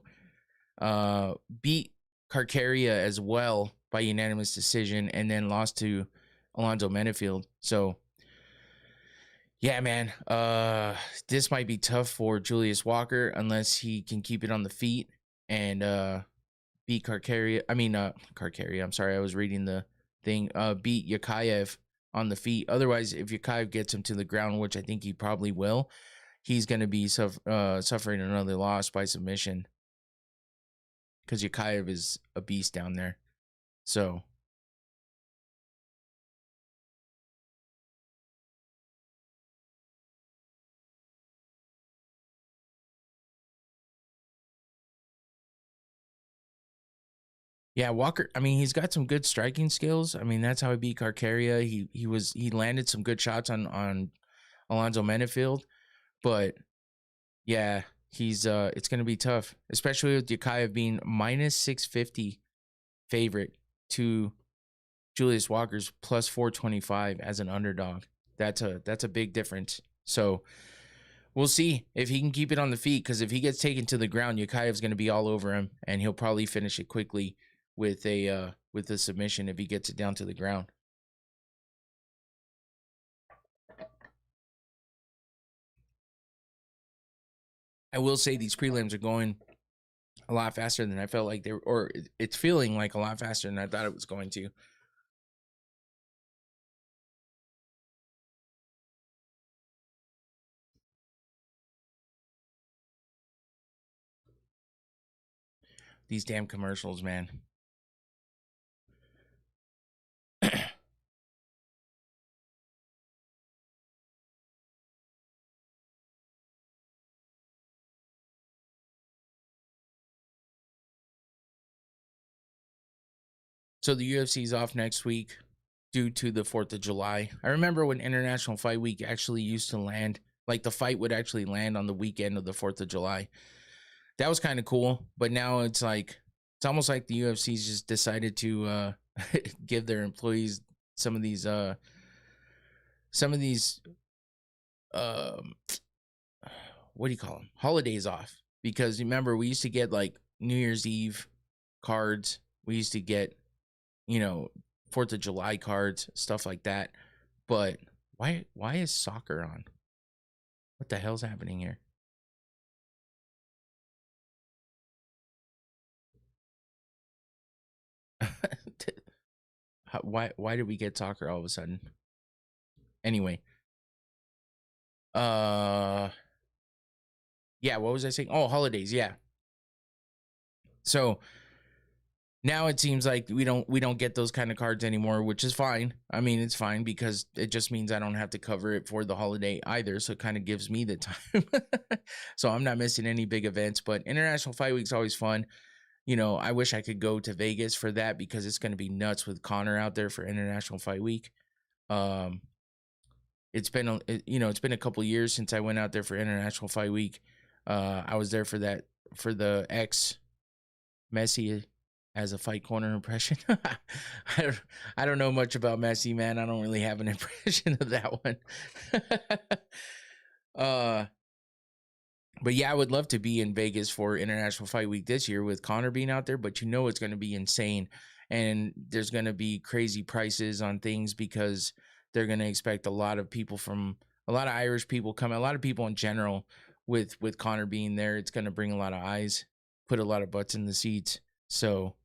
Beat Carcaria as well by unanimous decision, and then lost to Alonzo Menefield. So yeah, man, this might be tough for Julius Walker unless he can keep it on the feet and beat Carcaria. I'm sorry, I was reading the thing. Beat Yakayev on the feet. Otherwise, if Yakayev gets him to the ground, which I think he probably will, he's going to be suffering another loss by submission because Yakayev is a beast down there. So yeah, Walker, I mean, he's got some good striking skills. I mean, that's how he beat Carcaria. He landed some good shots on Alonzo Menefield, but yeah, he's it's going to be tough, especially with Yakayev being minus 650 favorite to Julius Walker's plus 425 as an underdog. That's a big difference. So we'll see if he can keep it on the feet, because if he gets taken to the ground, Yakayev's going to be all over him, and he'll probably finish it quickly with a submission if he gets it down to the ground. I will say these prelims are going a lot faster than I felt like they were, or it's feeling like a lot faster than I thought it was going to. These damn commercials, man. So the UFC is off next week due to the 4th of July. I remember when International Fight Week actually used to land, like the fight would actually land on the weekend of the 4th of July. That was kind of cool, but now it's like, it's almost like the UFC's just decided to give their employees some of these what do you call them, holidays off. Because remember, we used to get like New Year's Eve cards, we used to get 4th of July cards, stuff like that. But why is soccer on? What the hell's happening here? Why did we get soccer all of a sudden? Anyway, yeah, what was I saying? Oh, holidays, yeah. So now it seems like we don't get those kind of cards anymore, which is fine. I mean, it's fine because it just means I don't have to cover it for the holiday either. So it kind of gives me the time. So I'm not missing any big events, but International Fight Week's always fun. I wish I could go to Vegas for that because it's going to be nuts with Connor out there for International Fight Week. It's been a couple years since I went out there for International Fight Week. I was there for the ex Messi as a Fight Corner impression. I don't know much about Messi, man. I don't really have an impression of that one. But yeah, I would love to be in Vegas for International Fight Week this year with Connor being out there, but it's going to be insane. And there's going to be crazy prices on things because they're going to expect a lot of Irish people coming, a lot of people in general with Connor being there. It's going to bring a lot of eyes, put a lot of butts in the seats. So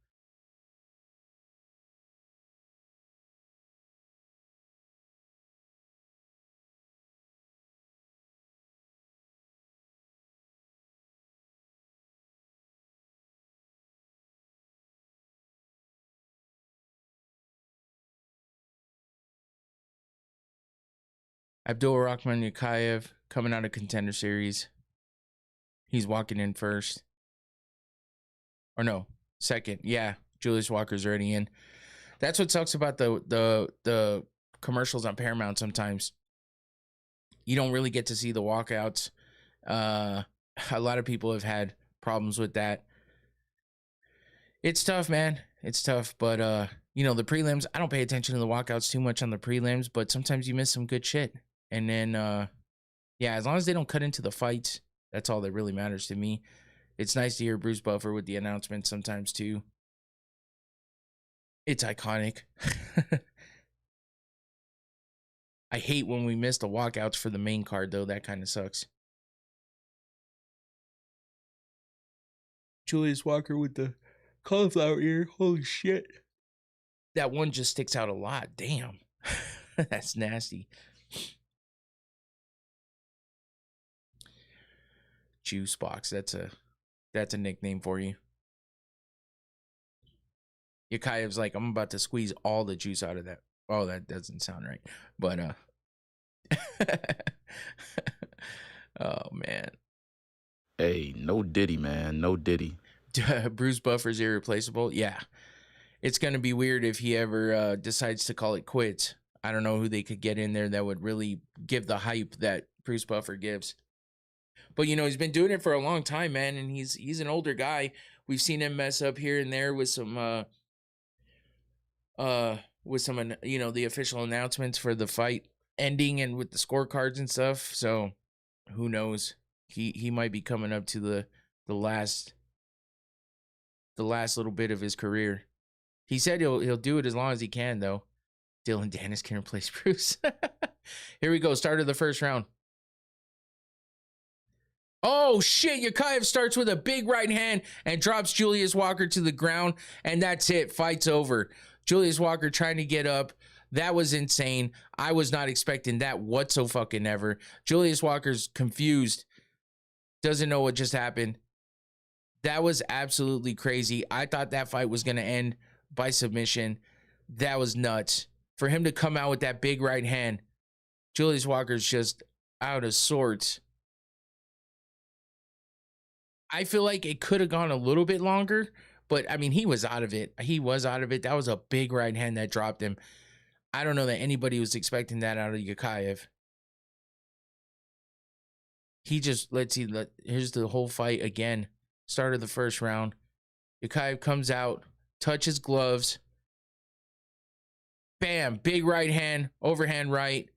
Abdul Rahman Yakayev coming out of Contender Series. He's walking in first. Or no, second. Yeah, Julius Walker's already in. That's what sucks about the commercials on Paramount sometimes. You don't really get to see the walkouts. A lot of people have had problems with that. It's tough, man. It's tough, but the prelims, I don't pay attention to the walkouts too much on the prelims, but sometimes you miss some good shit. And then as long as they don't cut into the fights, that's all that really matters to me. It's nice to hear Bruce Buffer with the announcements sometimes too. It's iconic. I hate when we miss the walkouts for the main card, though. That kind of sucks. Julius Walker with the cauliflower ear. Holy shit. That one just sticks out a lot. Damn. That's nasty. Juice box. That's a nickname for you. Yakayev's like, I'm about to squeeze all the juice out of that. Oh, that doesn't sound right. But oh man. Hey, no Diddy, man. No Diddy. Bruce Buffer's irreplaceable. Yeah. It's going to be weird if he ever decides to call it quits. I don't know who they could get in there that would really give the hype that Bruce Buffer gives. But, he's been doing it for a long time, man, and he's an older guy. We've seen him mess up here and there with some the official announcements for the fight ending and with the scorecards and stuff. So, who knows? He might be coming up to the last little bit of his career. He said he'll do it as long as he can, though. Dylan Dennis can replace Bruce. Here we go. Start of the first round. Oh, shit. Yakayev starts with a big right hand and drops Julius Walker to the ground. And that's it. Fight's over. Julius Walker trying to get up. That was insane. I was not expecting that whatsoever. Julius Walker's confused. Doesn't know what just happened. That was absolutely crazy. I thought that fight was going to end by submission. That was nuts. For him to come out with that big right hand, Julius Walker's just out of sorts. I feel like it could have gone a little bit longer, but I mean, he was out of it. That was a big right hand that dropped him. I don't know that anybody was expecting that out of Yakayev. Let's see, here's the whole fight again. Start of the first round. Yakayev comes out, touches gloves. Bam, big right hand, overhand right.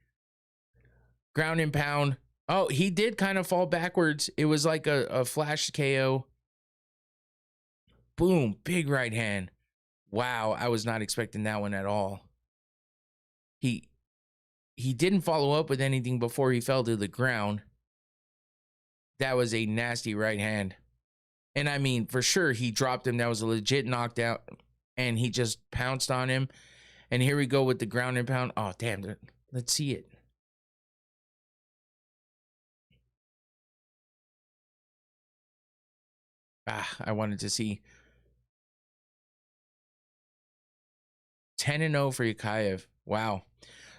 Ground and pound. Oh, he did kind of fall backwards. It was like a flash KO. Boom, big right hand. Wow, I was not expecting that one at all. He didn't follow up with anything before he fell to the ground. That was a nasty right hand. And I mean, for sure, he dropped him. That was a legit knockdown. And he just pounced on him. And here we go with the ground and pound. Oh, damn. Let's see it. I wanted to see. 10-0 for Yakayev. Wow.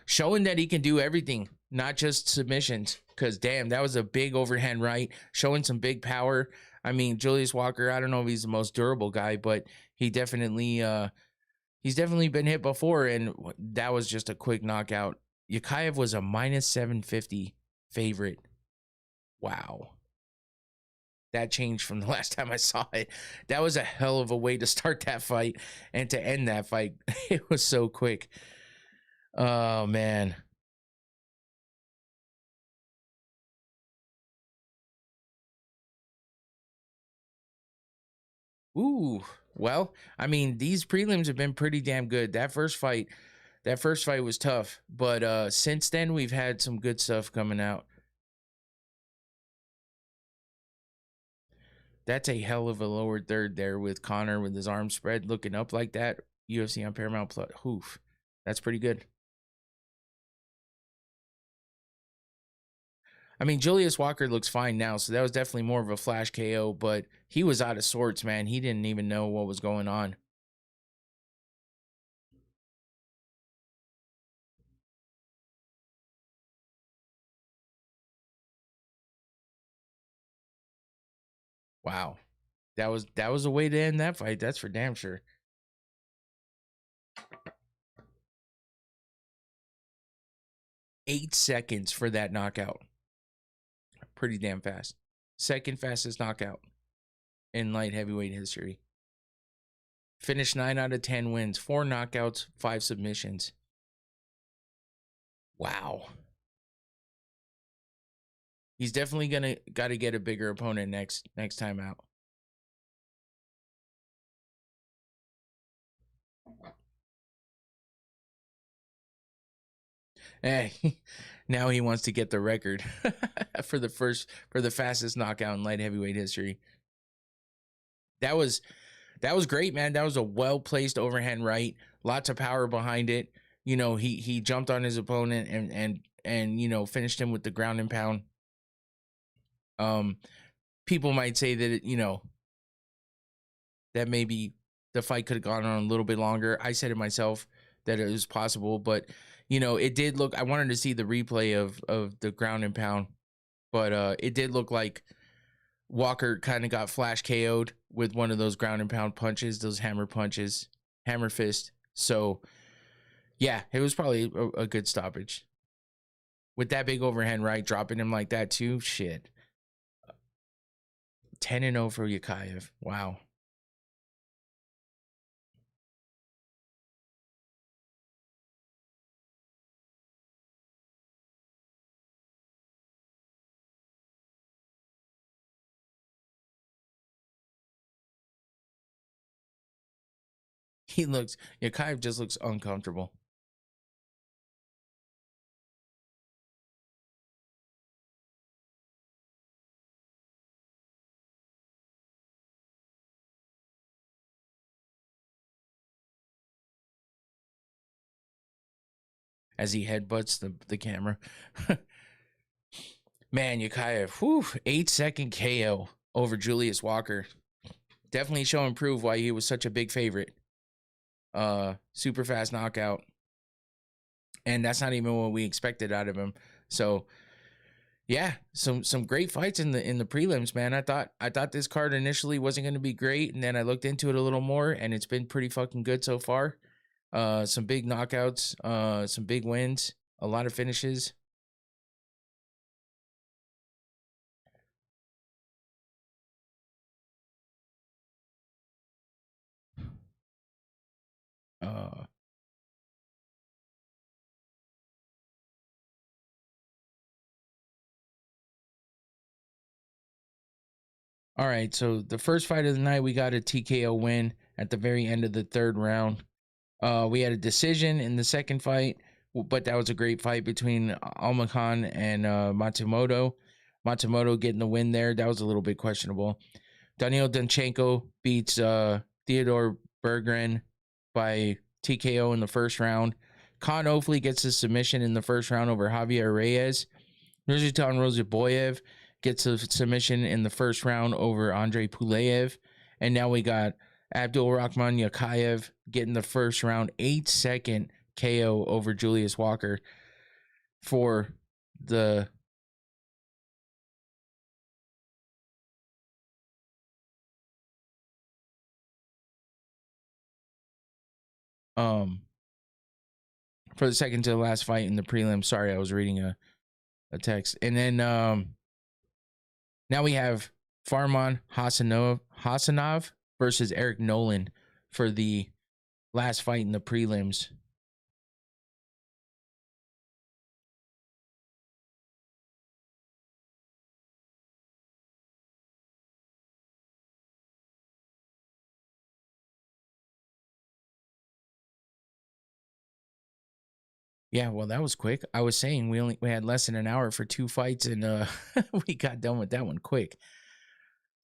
Showing that he can do everything, not just submissions. Because, damn, that was a big overhand right. Showing some big power. I mean, Julius Walker, I don't know if he's the most durable guy, but he definitely, he's definitely been hit before, and that was just a quick knockout. Yakayev was a -750 favorite. Wow. That changed from the last time I saw it. That was a hell of a way to start that fight and to end that fight. It was so quick. Oh, man. Ooh, well, I mean, these prelims have been pretty damn good. That first fight was tough, but since then we've had some good stuff coming out. That's a hell of a lower third there with Connor with his arms spread, looking up like that. UFC on Paramount Plus. Oof, that's pretty good. I mean, Julius Walker looks fine now, so that was definitely more of a flash KO, but he was out of sorts, man. He didn't even know what was going on. Wow. That was a way to end that fight. That's for damn sure. Eight seconds for that knockout. Pretty damn fast. Second fastest knockout in light heavyweight history. Finished 9 out of 10 wins, 4 knockouts, 5 submissions. Wow. He's definitely got to get a bigger opponent next time out. Hey, now he wants to get the record for the fastest knockout in light heavyweight history. That was great, man. That was a well-placed overhand right. Lots of power behind it. You know, he jumped on his opponent and you know, finished him with the ground and pound. People might say that you know, that maybe the fight could have gone on a little bit longer. I said it myself that it was possible, but you know, it did look. I wanted to see the replay of the ground and pound, but it did look like Walker kind of got flash KO'd with one of those ground and pound punches, those hammer punches, hammer fist. So yeah, it was probably a good stoppage. With that big overhand right, dropping him like that too, shit. 10-0 for Yakayev. Wow. Yakayev just looks uncomfortable. As he headbutts the camera. Man, Yakayev, 8-second KO over Julius Walker. Definitely show and prove why he was such a big favorite. Super fast knockout. And that's not even what we expected out of him. So yeah, some great fights in the prelims, man. I thought this card initially wasn't going to be great, and then I looked into it a little more, and it's been pretty fucking good so far. Some big knockouts, some big wins, a lot of finishes. All right, so the first fight of the night, we got a TKO win at the very end of the third round. We had a decision in the second fight, but that was a great fight between Almakhan and Matsumoto. Matsumoto getting the win there. That was a little bit questionable. Daniil Danchenko beats Theodore Berggren by TKO in the first round. Khan Ofli gets a submission in the first round over Javier Reyes. Nursultan Roziboyev gets a submission in the first round over Andrei Pulev. And now we got Abdul Rahman Yakayev getting the first round 8-second KO over Julius Walker for the second to the last fight in the prelim. Sorry, I was reading a text. And then now we have Farman Hassanov versus Eric Nolan for the last fight in the prelims. Yeah, well, that was quick. I was saying we had less than an hour for 2 fights, and we got done with that one quick.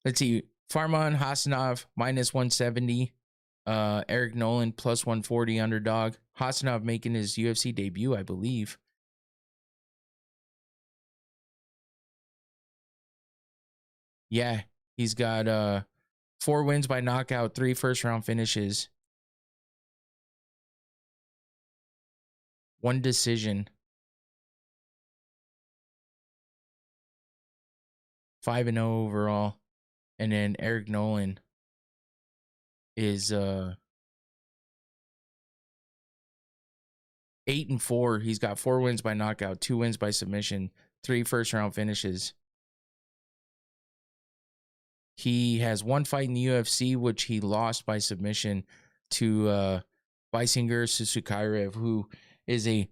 Let's see. Farman Hassanov -170. Eric Nolan +140 underdog. Hassanov making his UFC debut, I believe. Yeah, he's got 4 wins by knockout, 3 first-round finishes, 1 decision, 5-0 overall. And then Eric Nolan is 8-4. He's got 4 wins by knockout, 2 wins by submission, 3 first-round finishes. He has 1 fight in the UFC, which he lost by submission to Baisinger Susukairev, who is a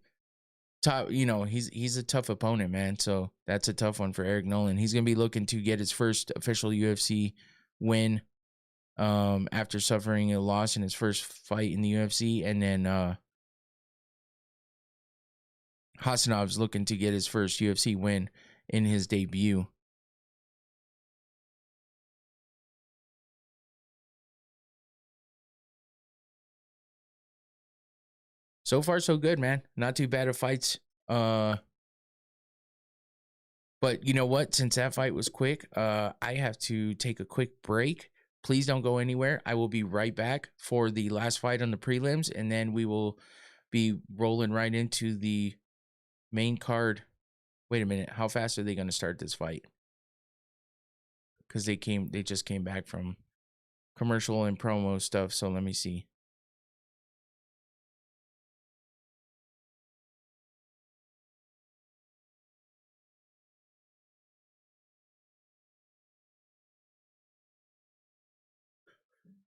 top, he's a tough opponent, man. So that's a tough one for Eric Nolan. He's going to be looking to get his first official UFC win after suffering a loss in his first fight in the UFC. And then Hasanov's looking to get his first UFC win in his debut. So far, so good, man. Not too bad of fights. But you know what? Since that fight was quick, I have to take a quick break. Please don't go anywhere. I will be right back for the last fight on the prelims, and then we will be rolling right into the main card. Wait a minute. How fast are they going to start this fight? Because they just came back from commercial and promo stuff. So let me see.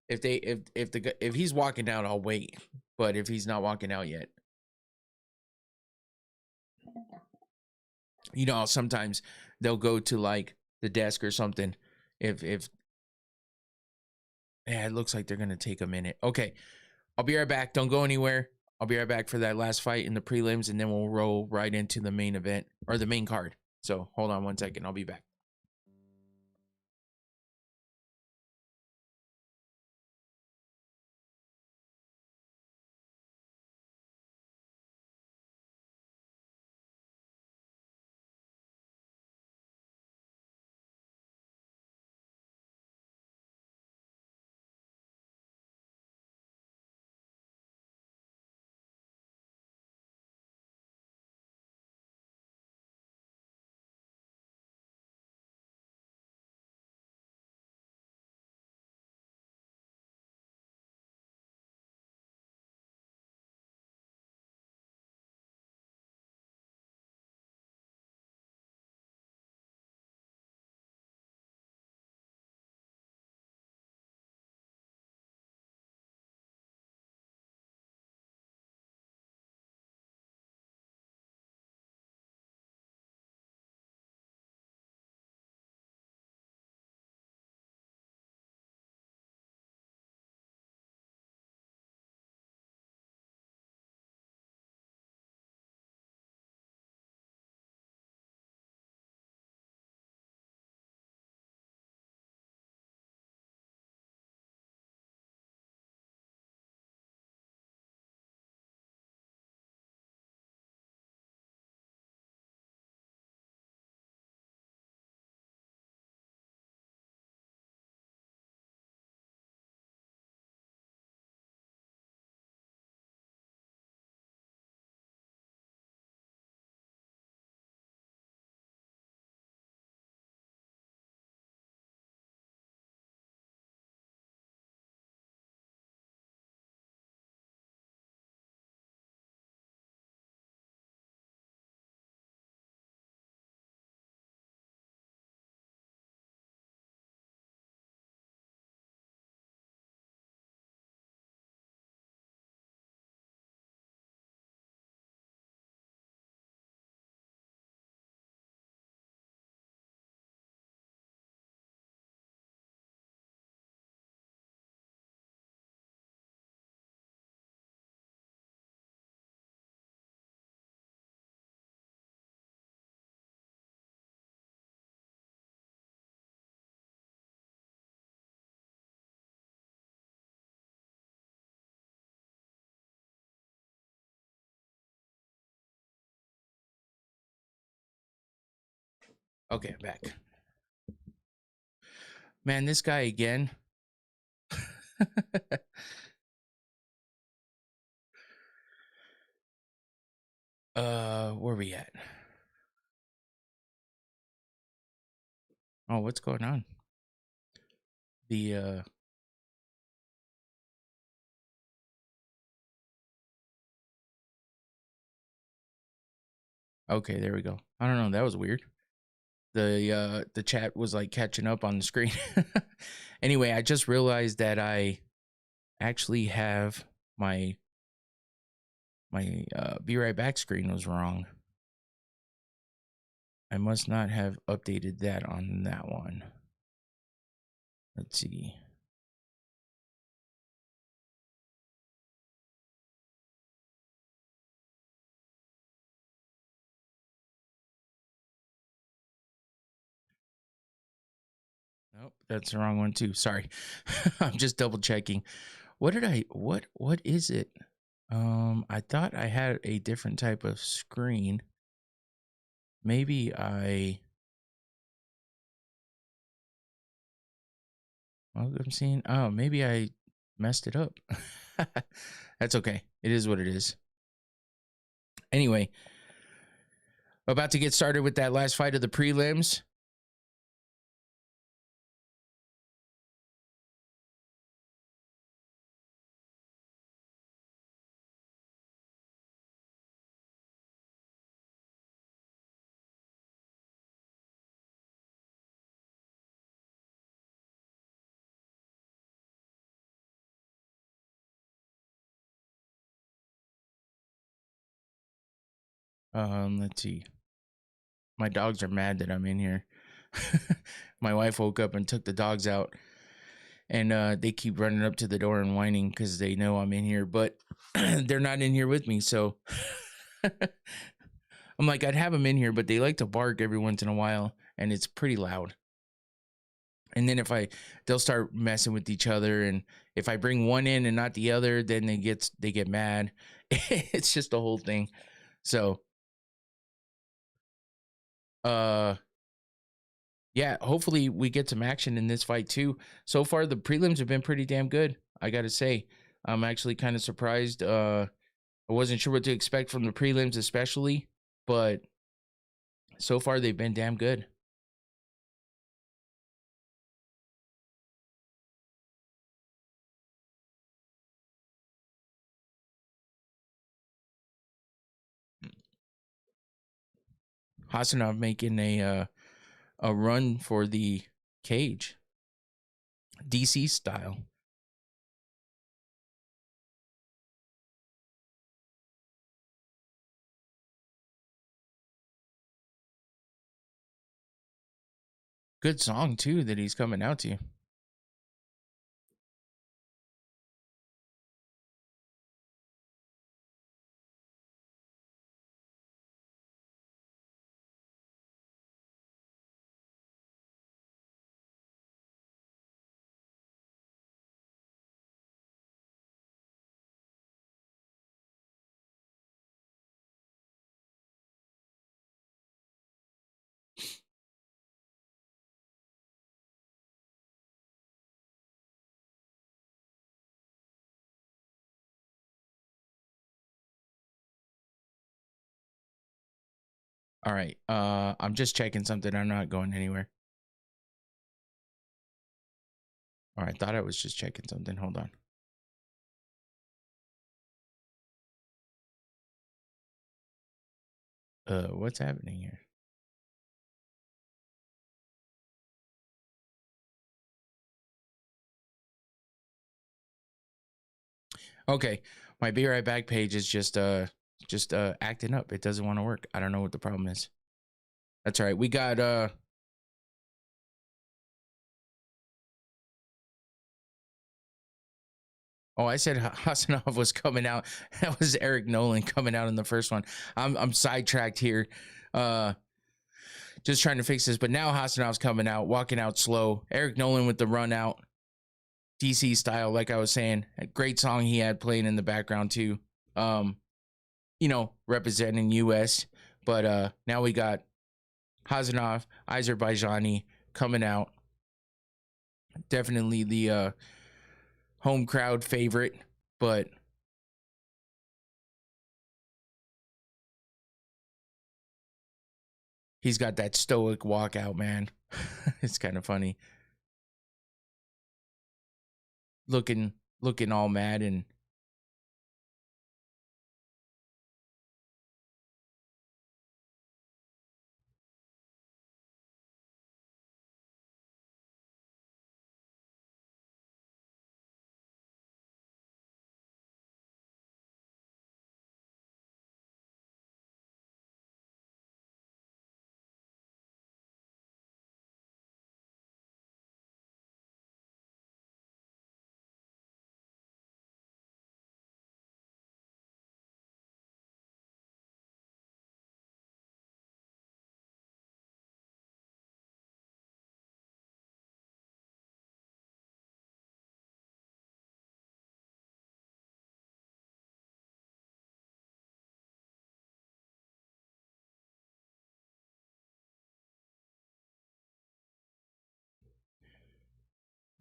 If he's walking out, I'll wait. But if he's not walking out yet, sometimes they'll go to like the desk or something. It looks like they're gonna take a minute. Okay, I'll be right back. Don't go anywhere. I'll be right back for that last fight in the prelims, and then we'll roll right into the main event or the main card. So hold on 1 second. I'll be back. Okay, back. Man, this guy again. Where we at? Oh, what's going on? the okay, there we go. I don't know, that was weird. The chat was like catching up on the screen. Anyway, I just realized that I actually have my be right back screen was wrong. I must not have updated that on that one. Let's see. Nope, that's the wrong one too. Sorry. I'm just double checking. What is it? I thought I had a different type of screen. Maybe I'm seeing, oh, maybe I messed it up. That's okay. It is what it is. Anyway, about to get started with that last fight of the prelims. Let's see. My dogs are mad that I'm in here. My wife woke up and took the dogs out, and they keep running up to the door and whining because they know I'm in here, but they're not in here with me. So I'm like, I'd have them in here, but they like to bark every once in a while, and it's pretty loud. And then they'll start messing with each other, and if I bring one in and not the other, then they get mad. It's just the whole thing. So yeah, hopefully we get some action in this fight too. So far the prelims have been pretty damn good, I gotta say. I'm actually kind of surprised. I wasn't sure what to expect from the prelims especially, but so far they've been damn good. Hasanov making a run for the cage, DC style. Good song too that he's coming out to. All right. I'm just checking something. I'm not going anywhere. All right, I thought I was just checking something. Hold on. What's happening here? Okay, my Be Right Back page is just acting up. It doesn't want to work. I don't know what the problem is. That's all right. We got oh, I said Hasanov was coming out. That was Eric Nolan coming out in the first one. I'm sidetracked here. Just trying to fix this, but now Hasanov's coming out, walking out slow. Eric Nolan with the run out, DC style, like I was saying. A great song he had playing in the background too. You know, representing US. But now we got Hasanov, Azerbaijani coming out. Definitely the home crowd favorite, but he's got that stoic walkout, man. It's kind of funny. looking all mad. And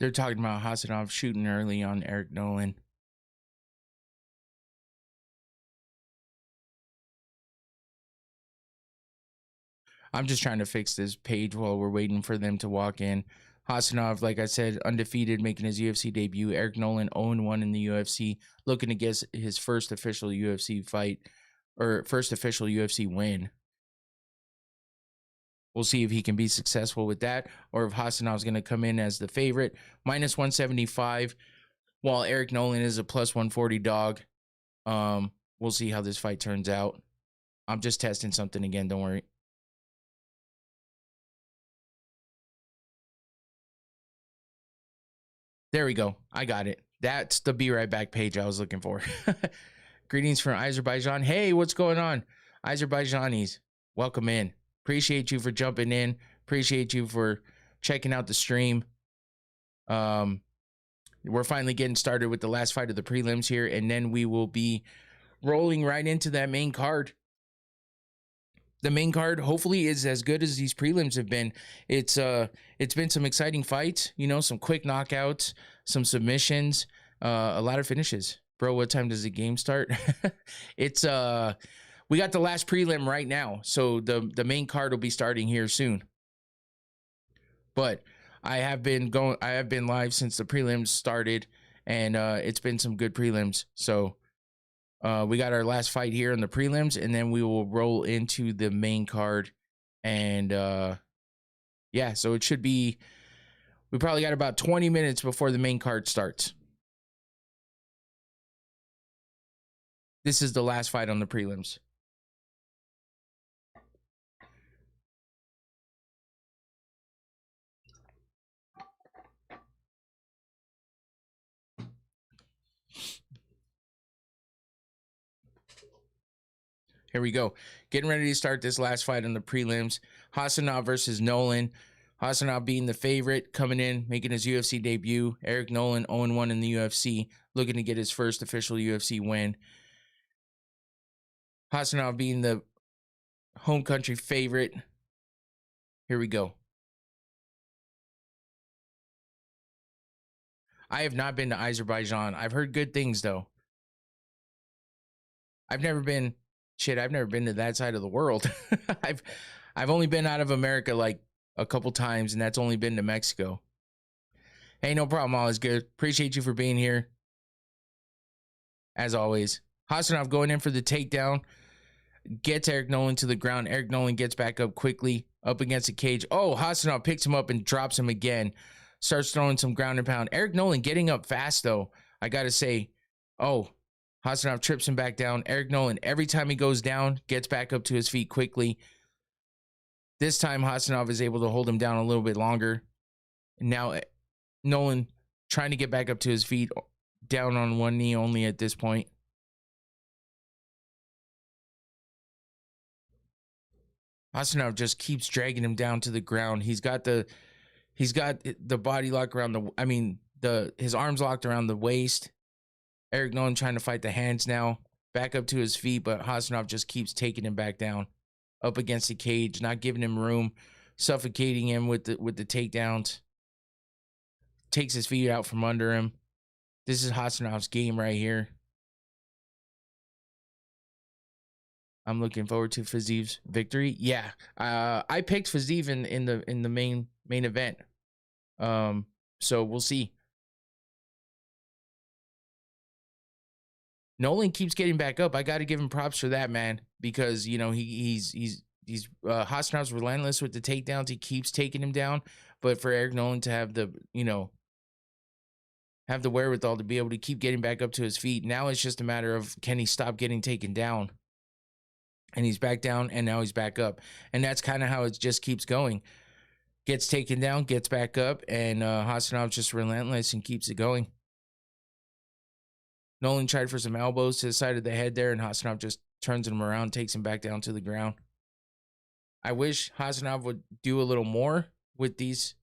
they're talking about Hasanov shooting early on Eric Nolan. I'm just trying to fix this page while we're waiting for them to walk in. Hasanov, like I said, undefeated, making his UFC debut. Eric Nolan 0-1 in the UFC, looking to get his first official UFC fight, or first official UFC win. We'll see if he can be successful with that, or if Hasanov's going to come in as the favorite. Minus 175, while Eric Nolan is a plus 140 dog. We'll see how this fight turns out. I'm just testing something again, don't worry. There we go. I got it. That's the Be Right Back page I was looking for. Greetings from Azerbaijan. Hey, what's going on? Azerbaijanis, welcome in. Appreciate you for jumping in. Appreciate you for checking out the stream. We're finally getting started with the last fight of the prelims here, and then we will be rolling right into that main card. The main card hopefully is as good as these prelims have been. It's been some exciting fights, you know, some quick knockouts, some submissions, a lot of finishes. Bro, what time does the game start? It's we got the last prelim right now, so the main card will be starting here soon. But I have been live since the prelims started, and it's been some good prelims. So we got our last fight here in the prelims, and then we will roll into the main card. And yeah, so it should be, we probably got about 20 minutes before the main card starts. This is the last fight on the prelims. Here we go. Getting ready to start this last fight on the prelims. Hasanov versus Nolan. Hasanov being the favorite, coming in, making his UFC debut. Eric Nolan 0-1 in the UFC, looking to get his first official UFC win. Hasanov being the home country favorite. Here we go. I have not been to Azerbaijan. I've heard good things, though. I've never been to that side of the world. I've only been out of America like a couple times, and that's only been to Mexico. Hey, no problem. All is good. Appreciate you for being here. As always. Hasanov going in for the takedown. Gets Eric Nolan to the ground. Eric Nolan gets back up quickly, up against the cage. Oh, Hasanov picks him up and drops him again. Starts throwing some ground and pound. Eric Nolan getting up fast, though. I got to say, oh, Hasanov trips him back down. Eric Nolan, every time he goes down, gets back up to his feet quickly. This time, Hasanov is able to hold him down a little bit longer. Now, Nolan trying to get back up to his feet, down on one knee only at this point. Hasanov just keeps dragging him down to the ground. He's got the body lock around his arms locked around the waist. Eric Nolan trying to fight the hands now. Back up to his feet, but Hasanov just keeps taking him back down. Up against the cage, not giving him room, suffocating him with the takedowns. Takes his feet out from under him. This is Hasanov's game right here. I'm looking forward to Fiziev's victory. Yeah, I picked Fiziev in the main event. So we'll see. Nolan keeps getting back up. I got to give him props for that, man, because you know he's Hassanov's relentless with the takedowns. He keeps taking him down, but for Eric Nolan to have the have the wherewithal to be able to keep getting back up to his feet. Now it's just a matter of, can he stop getting taken down? And he's back down, and now he's back up. And that's kind of how it just keeps going. Gets taken down, gets back up, and Hassanov's just relentless and keeps it going. Nolan tried for some elbows to the side of the head there, and Hassanov just turns him around, takes him back down to the ground. I wish Hassanov would do a little more with these,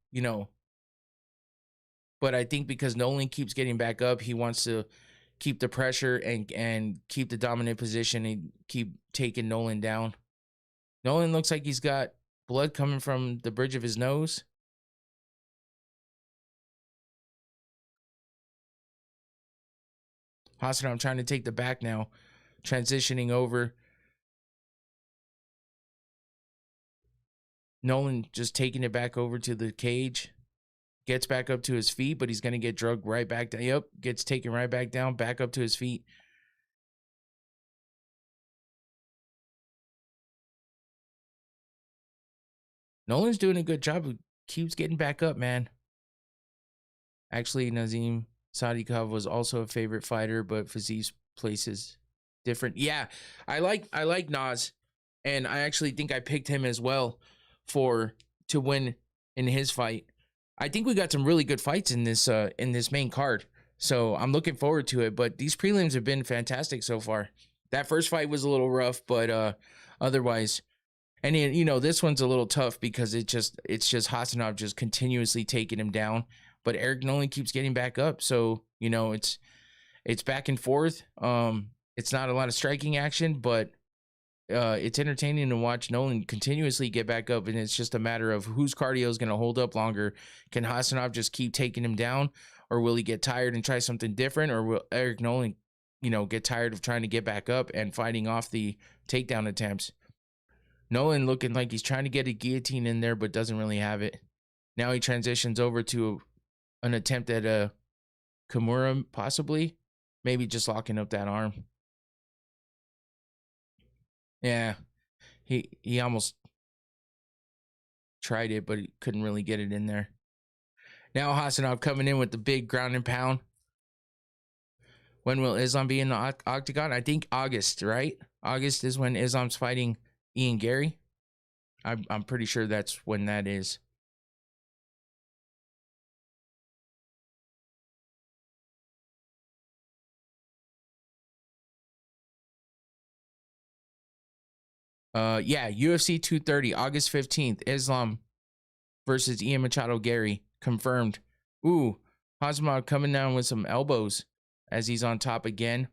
but I think because Nolan keeps getting back up, he wants to keep the pressure and keep the dominant position and keep taking Nolan down. Nolan looks like he's got blood coming from the bridge of his nose. Hassanov trying to take the back now, transitioning over. Nolan just taking it back over to the cage. Gets back up to his feet, but he's going to get drugged right back down. Yep, gets taken right back down, back up to his feet. Nolan's doing a good job. He keeps getting back up, man. Actually, Nazim Sadikov was also a favorite fighter, but Fiziev's place is different. Yeah, I like Naz, and I actually think I picked him as well to win in his fight. I think we got some really good fights in this main card, so I'm looking forward to it. But these prelims have been fantastic so far. That first fight was a little rough, but otherwise, and this one's a little tough because it's just Hassanov just continuously taking him down. But Eric Nolan keeps getting back up, so it's back and forth. It's not a lot of striking action, but it's entertaining to watch Nolan continuously get back up, and it's just a matter of whose cardio is going to hold up longer. Can Hassanov just keep taking him down, or will he get tired and try something different, or will Eric Nolan, get tired of trying to get back up and fighting off the takedown attempts? Nolan looking like he's trying to get a guillotine in there, but doesn't really have it. Now he transitions over to an attempt at a Kimura, possibly, maybe just locking up that arm. Yeah, he almost tried it, but he couldn't really get it in there. Now Hassanov coming in with the big ground and pound. When will Islam be in the Octagon? I think August, right? August is when Islam's fighting Ian Gary. I'm pretty sure that's when that is. Yeah, UFC 230, August 15th, Islam versus Ian Machado Gary, confirmed. Ooh, Hassanov coming down with some elbows as he's on top again.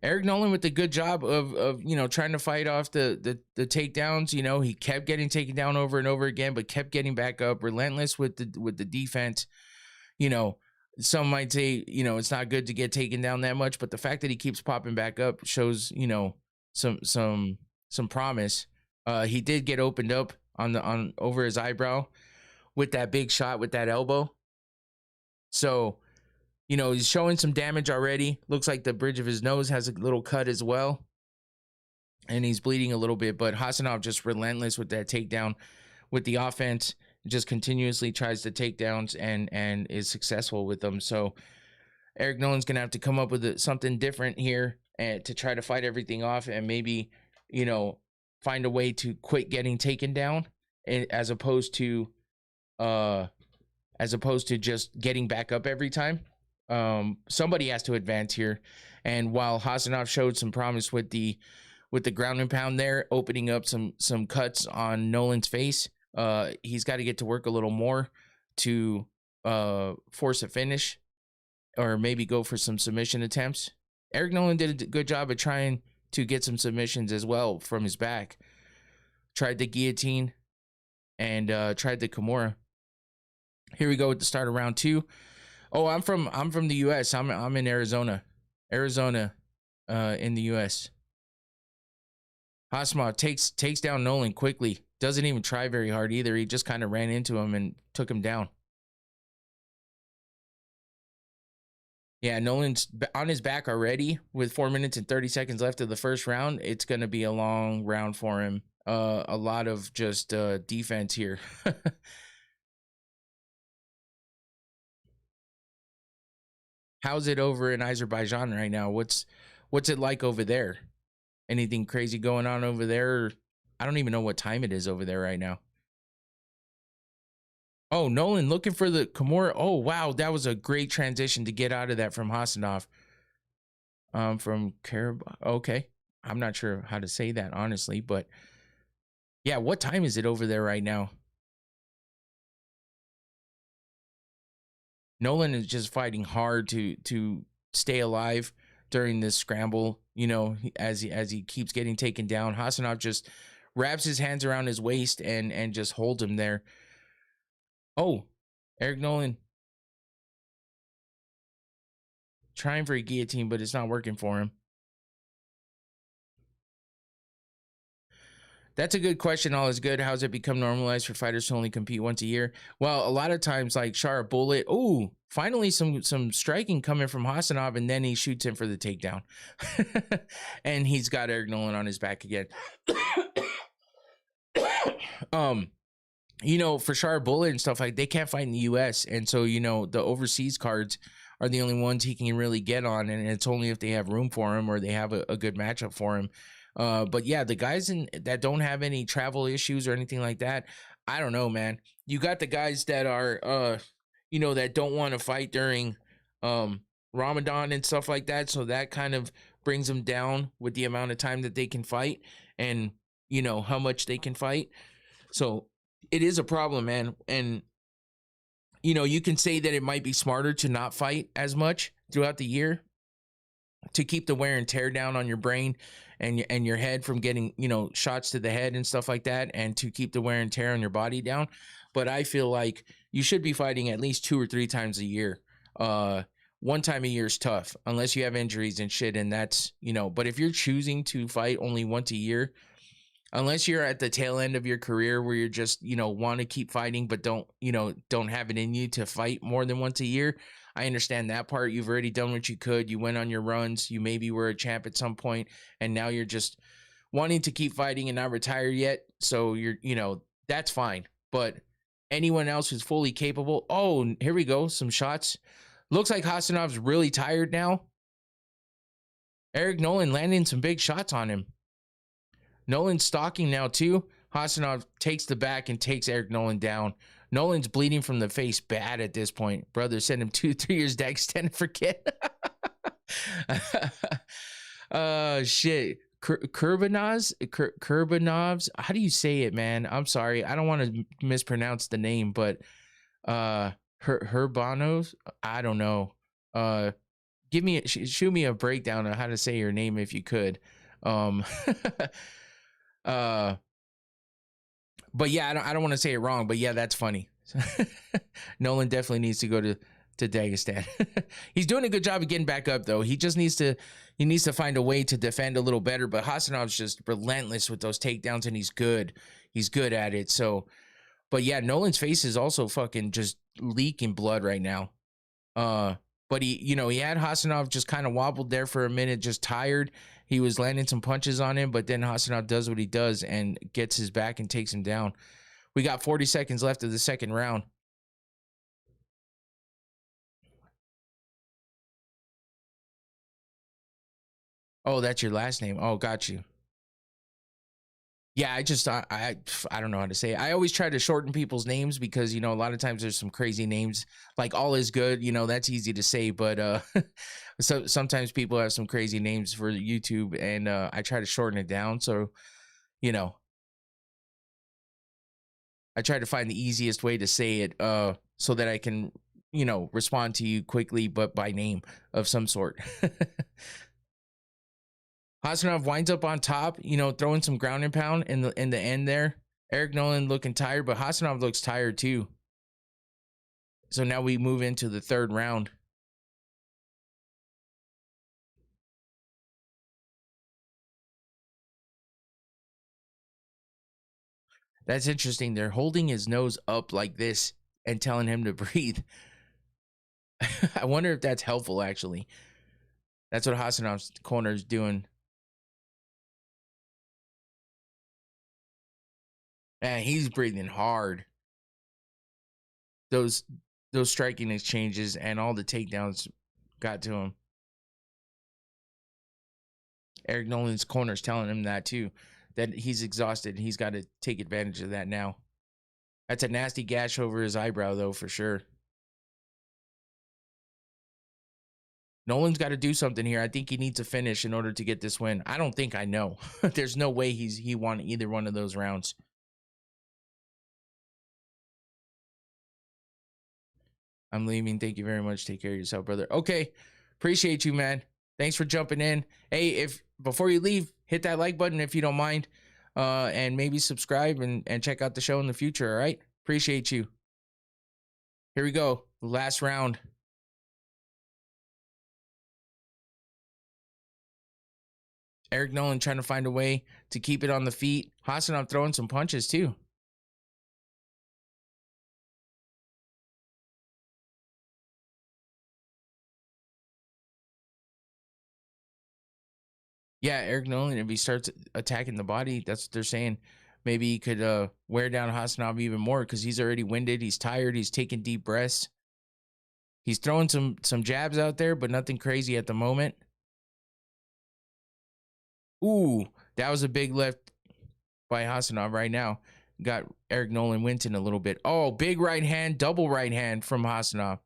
Eric Nolan with the good job of trying to fight off the takedowns. He kept getting taken down over and over again, but kept getting back up, relentless with the defense. Some might say, it's not good to get taken down that much, but the fact that he keeps popping back up shows, some promise. He did get opened up on over his eyebrow with that big shot with that elbow. So, he's showing some damage already. Looks like the bridge of his nose has a little cut as well. And he's bleeding a little bit, but Hassanov just relentless with that takedown with the offense, just continuously tries the takedowns and is successful with them. So Eric Nolan's going to have to come up with something different here and to try to fight everything off and maybe, find a way to quit getting taken down as opposed to just getting back up every time. Somebody has to advance here. And while Hassanov showed some promise with the ground and pound there, opening up some cuts on Nolan's face, he's got to get to work a little more to force a finish or maybe go for some submission attempts. Eric Nolan did a good job of trying to get some submissions as well from his back. Tried the guillotine and tried the Kimura. Here we go with the start of round 2. Oh, I'm from the US. I'm in Arizona. In the US. Hassanov takes down Nolan quickly. Doesn't even try very hard either. He just kind of ran into him and took him down. Yeah, Nolan's on his back already with 4 minutes and 30 seconds left of the first round. It's going to be a long round for him. A lot of just defense here. How's it over in Azerbaijan right now? What's it like over there? Anything crazy going on over there? I don't even know what time it is over there right now. Oh, Nolan looking for the Kimura. Oh, wow. That was a great transition to get out of that from Hasanov. From Karab. Okay. I'm not sure how to say that, honestly, but yeah, what time is it over there right now? Nolan is just fighting hard to stay alive during this scramble, you know, as he keeps getting taken down. Hasanov just wraps his hands around his waist and just holds him there. Oh, Eric Nolan trying for a guillotine, but it's not working for him. That's a good question. All is good. How's it become normalized for fighters to only compete once a year? Well, a lot of times, like Shara Bullet. Oh, finally some striking coming from Hasanov, and then he shoots him for the takedown, and he's got Eric Nolan on his back again. You know, for Shara Bullet and stuff, like they can't fight in the U.S., and so you know the overseas cards are the only ones he can really get on, and it's only if they have room for him or they have a good matchup for him. But yeah, the guys that don't have any travel issues or anything like that, I don't know, man. You got the guys that are, you know, that don't want to fight during Ramadan and stuff like that. So that kind of brings them down with the amount of time that they can fight and, you know, how much they can fight. So it is a problem, man. And, you know, you can say that it might be smarter to not fight as much throughout the year to keep the wear and tear down on your brain and your head from getting, you know, shots to the head and stuff like that, and to keep the wear and tear on your body down. But I feel like you should be fighting at least 2 or 3 times a year. One time a year is tough unless you have injuries and shit, and that's, you know, but if you're choosing to fight only once a year, unless you're at the tail end of your career where you're just, you know, want to keep fighting but don't have it in you to fight more than once a year, I understand that part. You've already done what you could. You went on your runs. You maybe were a champ at some point, and now you're just wanting to keep fighting and not retire yet. So you're, you know, that's fine. But anyone else who's fully capable, oh, here we go, some shots. Looks like Hasanov's really tired now. Eric Nolan landing some big shots on him. Nolan's stalking now too. Hasanov takes the back and takes Eric Nolan down. Nolan's bleeding from the face bad at this point. Brother, send him 2-3 years to extend and forget. Shit. Kurbanovs. How do you say it, man? I'm sorry. I don't want to mispronounce the name, but Herbanos. I don't know. Shoot me a breakdown on how to say your name if you could. But yeah, I don't want to say it wrong, but yeah, that's funny. Nolan definitely needs to go to Dagestan. He's doing a good job of getting back up though. He just needs to find a way to defend a little better, but Hasanov's just relentless with those takedowns, and he's good at it. So, but yeah, Nolan's face is also fucking just leaking blood right now. But he had Hasanov just kind of wobbled there for a minute, just tired. He was landing some punches on him, but then Hasanov does what he does and gets his back and takes him down. We got 40 seconds left of the second round. Oh, that's your last name. Oh, got you. Yeah, I don't know how to say it. I always try to shorten people's names because, you know, a lot of times there's some crazy names like All Is Good, you know, that's easy to say, but so sometimes people have some crazy names for YouTube, and I try to shorten it down. So, you know, I try to find the easiest way to say it so that I can, you know, respond to you quickly, but by name of some sort. Hasanov winds up on top, you know, throwing some ground and pound in the end there. Eric Nolan looking tired, but Hasanov looks tired too. So now we move into the third round. That's interesting. They're holding his nose up like this and telling him to breathe. I wonder if that's helpful, actually. That's what Hasanov's corner is doing. Man, he's breathing hard. Those striking exchanges and all the takedowns got to him. Eric Nolan's corner is telling him that too, that he's exhausted. He's got to take advantage of that now. That's a nasty gash over his eyebrow, though, for sure. Nolan's got to do something here. I think he needs a finish in order to get this win. I don't think I know. There's no way he won either one of those rounds. I'm leaving. Thank you very much. Take care of yourself, brother. Okay. Appreciate you, man. Thanks for jumping in. Hey, if before you leave, hit that like button if you don't mind. And maybe subscribe and check out the show in the future. All right. Appreciate you. Here we go. The last round. Eric Nolan trying to find a way to keep it on the feet. Hasanov throwing some punches too. Yeah, Eric Nolan, if he starts attacking the body, that's what they're saying. Maybe he could wear down Hasanov even more because he's already winded. He's tired. He's taking deep breaths. He's throwing some jabs out there, but nothing crazy at the moment. Ooh, that was a big left by Hasanov right now. Got Eric Nolan wincing a little bit. Oh, big right hand, double right hand from Hasanov.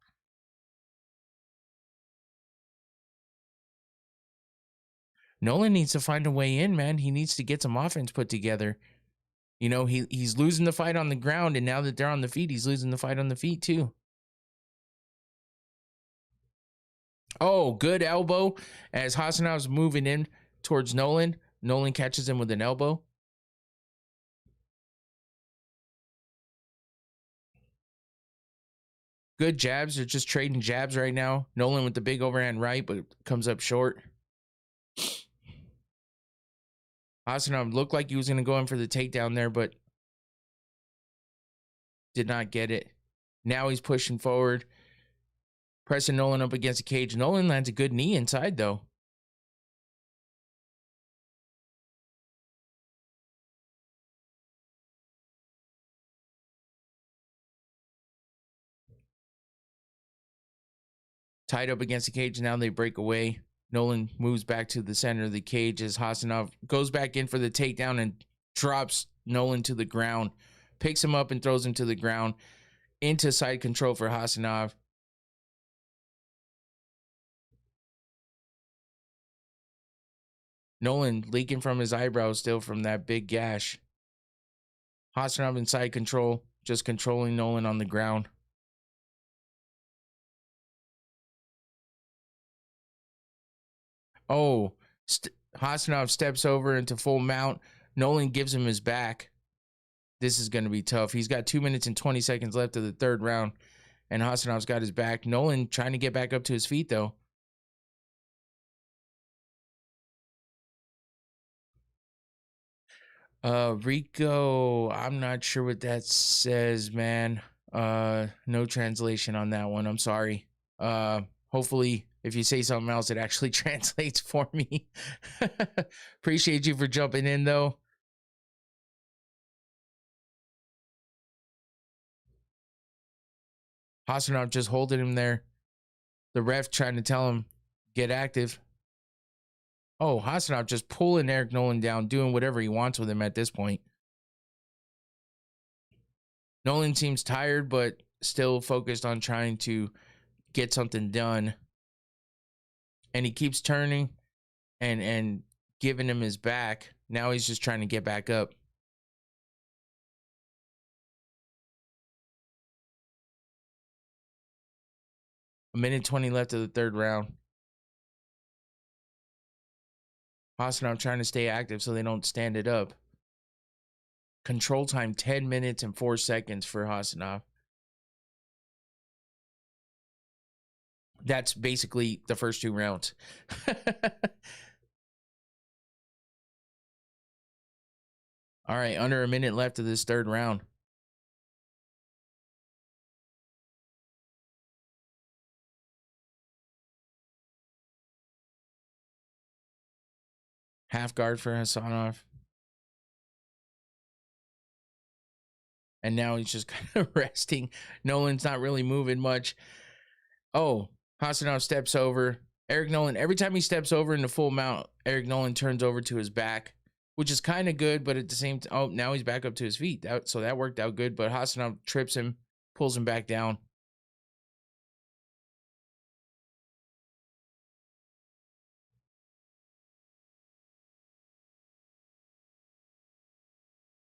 Nolan needs to find a way in, man. He needs to get some offense put together. You know, he's losing the fight on the ground, and now that they're on the feet, he's losing the fight on the feet too. Oh, good elbow as Hasanov's moving in towards Nolan. Nolan catches him with an elbow. Good jabs. They're just trading jabs right now. Nolan with the big overhand right, but comes up short. Hasanov looked like he was going to go in for the takedown there, but did not get it. Now he's pushing forward, pressing Nolan up against the cage. Nolan lands a good knee inside, though. Tied up against the cage. Now they break away. Nolan moves back to the center of the cage as Hasanov goes back in for the takedown and drops Nolan to the ground. Picks him up and throws him to the ground. Into side control for Hasanov. Nolan leaking from his eyebrows still from that big gash. Hasanov in side control, just controlling Nolan on the ground. Oh, Hasanov steps over into full mount. Nolan gives him his back. This is going to be tough. He's got 2 minutes and 20 seconds left of the third round, and Hasanov's got his back. Nolan trying to get back up to his feet, though. Rico, I'm not sure what that says, man. No translation on that one. I'm sorry. Hopefully, if you say something else, it actually translates for me. Appreciate you for jumping in, though. Hasanov just holding him there. The ref trying to tell him, get active. Oh, Hasanov just pulling Eric Nolan down, doing whatever he wants with him at this point. Nolan seems tired, but still focused on trying to get something done. And he keeps turning and giving him his back. Now he's just trying to get back up. A minute 20 left of the third round. Hasanov trying to stay active so they don't stand it up. Control time 10 minutes and 4 seconds for Hasanov. That's basically the first 2 rounds. All right, under a minute left of this third round. half guard for Hasanov. And now he's just kind of resting. Nolan's not really moving much. Oh, Hasanov steps over. Eric Nolan, every time he steps over in the full mount, Eric Nolan turns over to his back, which is kind of good, but at the same time, oh, now he's back up to his feet. So that worked out good, but Hasanov trips him, pulls him back down.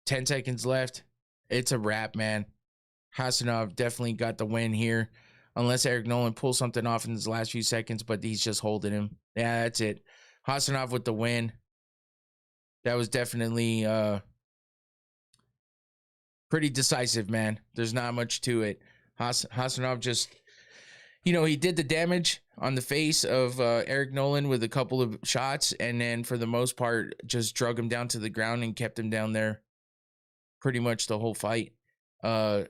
Ten seconds left. It's a wrap, man. Hasanov definitely got the win here, unless Eric Nolan pulls something off in his last few seconds, but he's just holding him. Yeah, that's it. Hasanov with the win. That was definitely pretty decisive, man. There's not much to it. Hasanov just, he did the damage on the face of Eric Nolan with a couple of shots, and then for the most part, just drug him down to the ground and kept him down there pretty much the whole fight.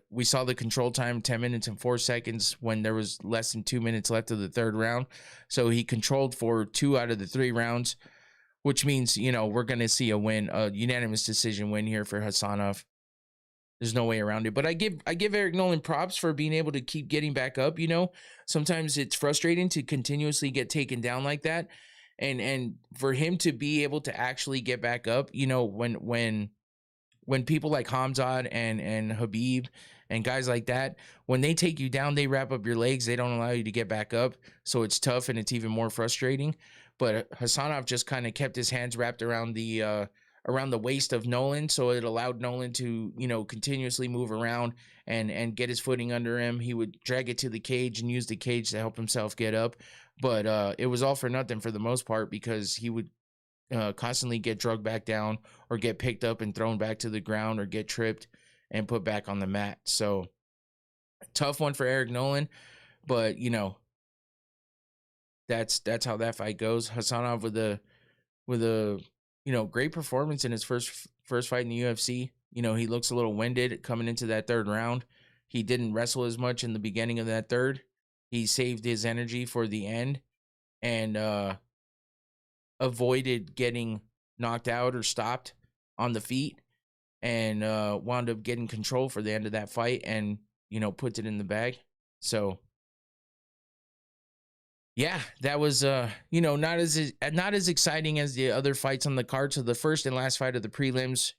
We saw the control time, 10 minutes and 4 seconds, when there was less than 2 minutes left of the third round. So he controlled for 2 out of the 3 rounds, which means, we're going to see a win, a unanimous decision win here for Hasanov. There's no way around it. But I give Eric Nolan props for being able to keep getting back up. Sometimes it's frustrating to continuously get taken down like that. And for him to be able to actually get back up, when people like Hamzat and Habib and guys like that, when they take you down, they wrap up your legs. They don't allow you to get back up. So it's tough and it's even more frustrating. But Hasanov just kind of kept his hands wrapped around the waist of Nolan. So it allowed Nolan to, continuously move around and get his footing under him. He would drag it to the cage and use the cage to help himself get up. But it was all for nothing for the most part, because he would constantly get drugged back down or get picked up and thrown back to the ground or get tripped and put back on the mat. So tough one for Eric Nolan, but that's how that fight goes. Hasanov with a great performance in his first fight in the UFC. He looks a little winded coming into that third round. He didn't wrestle as much in the beginning of that third. He saved his energy for the end and avoided getting knocked out or stopped on the feet, and wound up getting control for the end of that fight and, puts it in the bag. So yeah, that was not as exciting as the other fights on the card. So the first and last fight of the prelims,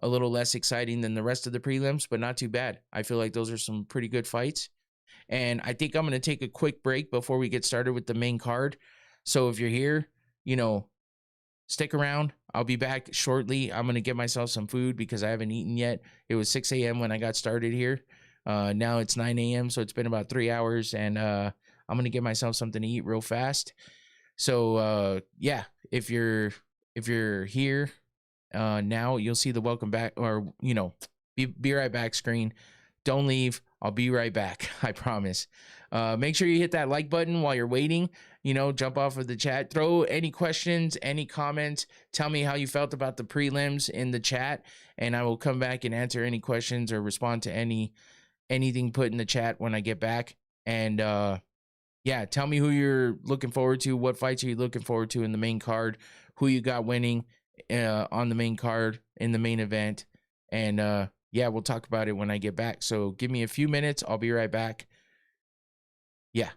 a little less exciting than the rest of the prelims, but not too bad. I feel like those are some pretty good fights. And I think I'm going to take a quick break before we get started with the main card. So if you're here, stick around. I'll be back shortly. I'm going to get myself some food because I haven't eaten yet. It was 6 a.m. when I got started here. Now it's 9 a.m. So it's been about 3 hours, and I'm going to get myself something to eat real fast. So yeah, if you're here now, you'll see the welcome back, or be right back screen. Don't leave. I'll be right back. I promise. Make sure you hit that like button while you're waiting. Jump off of the chat. Throw any questions, any comments. Tell me how you felt about the prelims in the chat, and I will come back and answer any questions or respond to anything put in the chat when I get back. And yeah, tell me who you're looking forward to. What fights are you looking forward to in the main card? Who you got winning on the main card in the main event? And yeah, we'll talk about it when I get back. So give me a few minutes. I'll be right back. Yeah.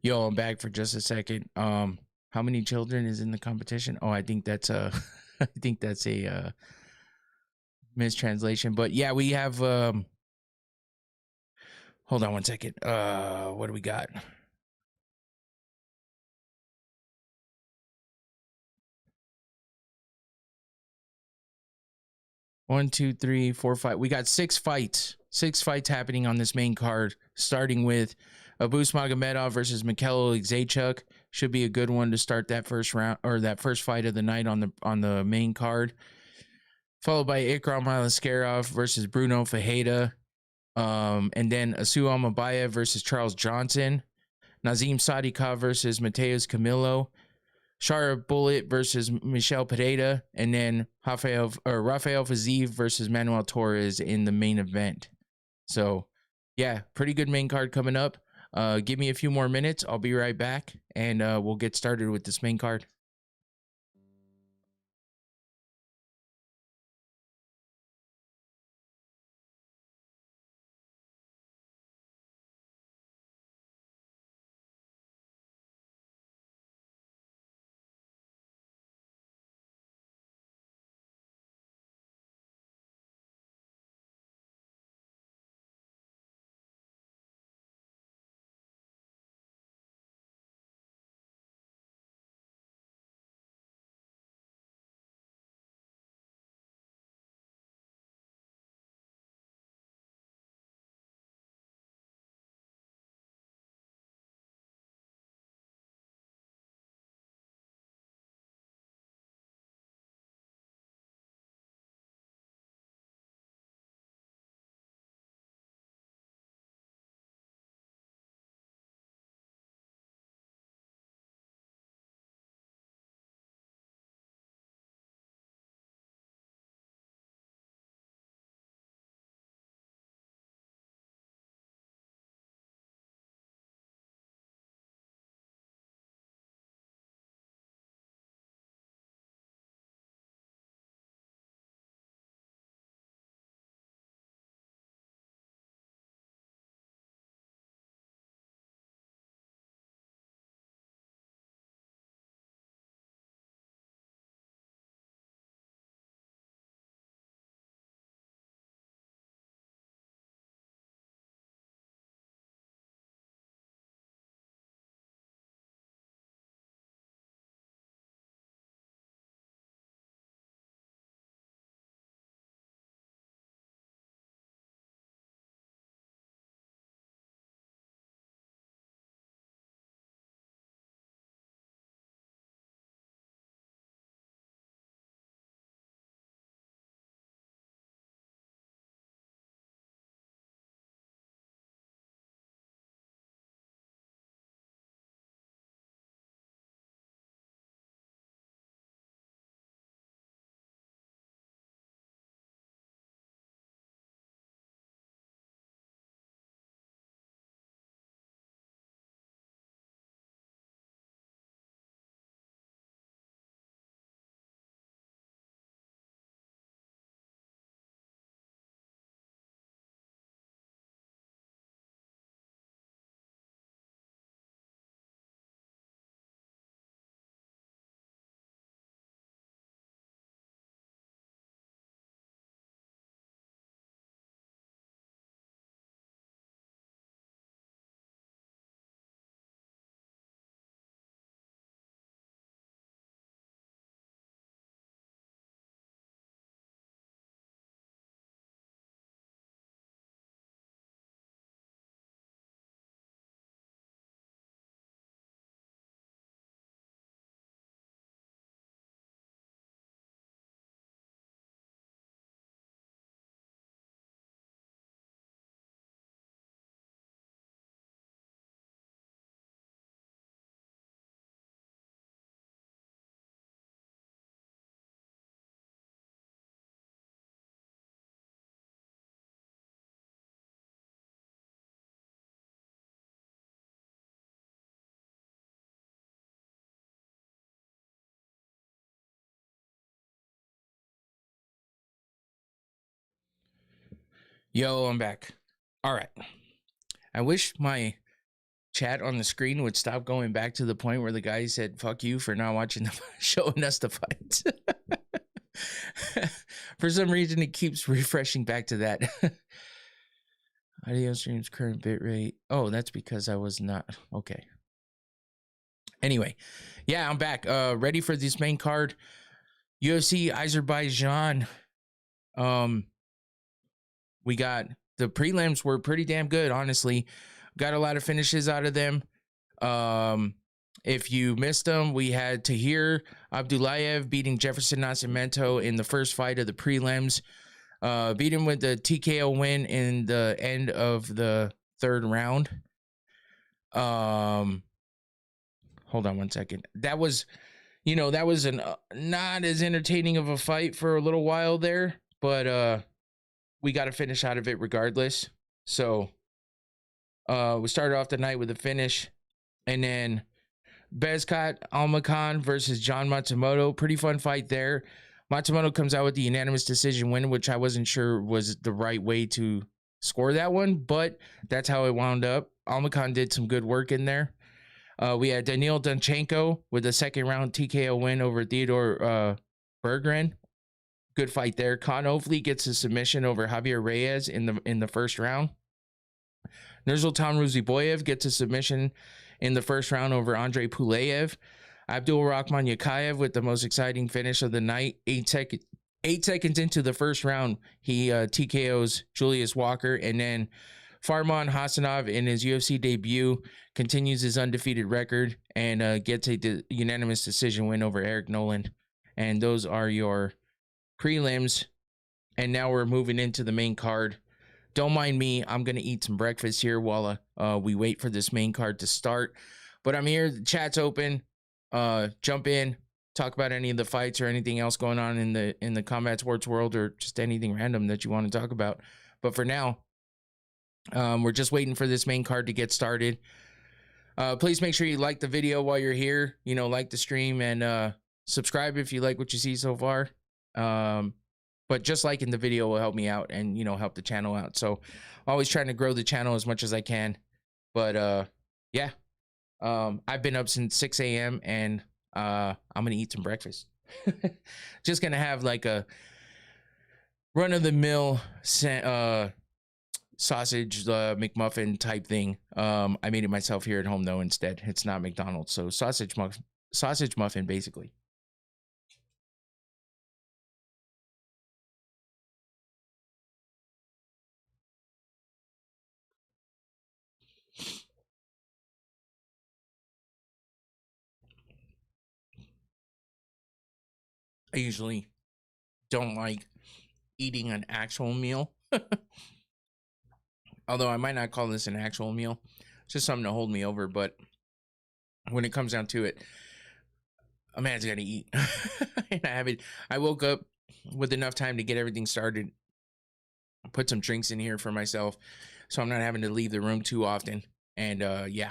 Yo, I'm back for just a second. How many children is in the competition? Oh, I think that's a, I think that's a mistranslation. But yeah, we have. Hold on one second. What do we got? One, two, three, four, five. We got 6 fights. 6 fights happening on this main card, starting with Abus Magomedov versus Mikhail Zaechuk. Should be a good one to start that first round or that first fight of the night on the main card. Followed by Ikram Aliskerov versus Bruno Fajeda. And then Asu Amabayev versus Charles Johnson. Nazim Sadikov versus Mateus Camilo. Shara Bullet versus Michelle Pereira, and then Rafael Fiziev versus Manuel Torres in the main event. So, yeah, pretty good main card coming up. Give me a few more minutes. I'll be right back, and we'll get started with this main card. Yo, I'm back. All right. I wish my chat on the screen would stop going back to the point where the guy said, "Fuck you for not watching the showing us the fights." For some reason, it keeps refreshing back to that. Audio streams current bitrate. Oh, that's because I was not okay. Anyway, yeah, I'm back. Ready for this main card. UFC Azerbaijan. We got the prelims were pretty damn good, honestly. Got a lot of finishes out of them. If you missed them, we had Tahir Abdullayev beating Jefferson Nascimento in the first fight of the prelims. Beat him with the TKO win in the end of the third round. Hold on one second. That was an not as entertaining of a fight for a little while there, but we got a finish out of it regardless. So we started off the night with a finish, and then Bezkat Almakhan versus John Matsumoto. Pretty fun fight there. Matsumoto comes out with the unanimous decision win, which I wasn't sure was the right way to score that one, but that's how it wound up. Almakhan did some good work in there. We had Daniil Danchenko with a second round TKO win over Theodore Berggren. Good fight there. Con Ovely gets a submission over Javier Reyes in the first round. Nursultan Ruziboyev gets a submission in the first round over Andrei Puleyev. Abdul Rahman Yakayev with the most exciting finish of the night. 8 seconds into the first round, he TKOs Julius Walker, and then Farman Hassanov in his UFC debut continues his undefeated record and gets a unanimous decision win over Eric Nolan. And those are your prelims. And now we're moving into the main card. Don't mind me. I'm going to eat some breakfast here while we wait for this main card to start. But I'm here. The chat's open. Jump in. Talk about any of the fights or anything else going on in the combat sports world, or just anything random that you want to talk about. But for now, we're just waiting for this main card to get started. Please make sure you like the video while you're here. Like the stream and subscribe if you like what you see so far. But just liking the video will help me out and, help the channel out. So always trying to grow the channel as much as I can. But yeah, I've been up since 6 a.m. and I'm going to eat some breakfast. Just going to have like a run-of-the-mill sausage McMuffin type thing. I made it myself here at home, though, instead. It's not McDonald's. So sausage muffin, basically. I usually don't like eating an actual meal. Although I might not call this an actual meal. It's just something to hold me over. But when it comes down to it, a man's got to eat. And I woke up with enough time to get everything started. Put some drinks in here for myself, so I'm not having to leave the room too often. And yeah.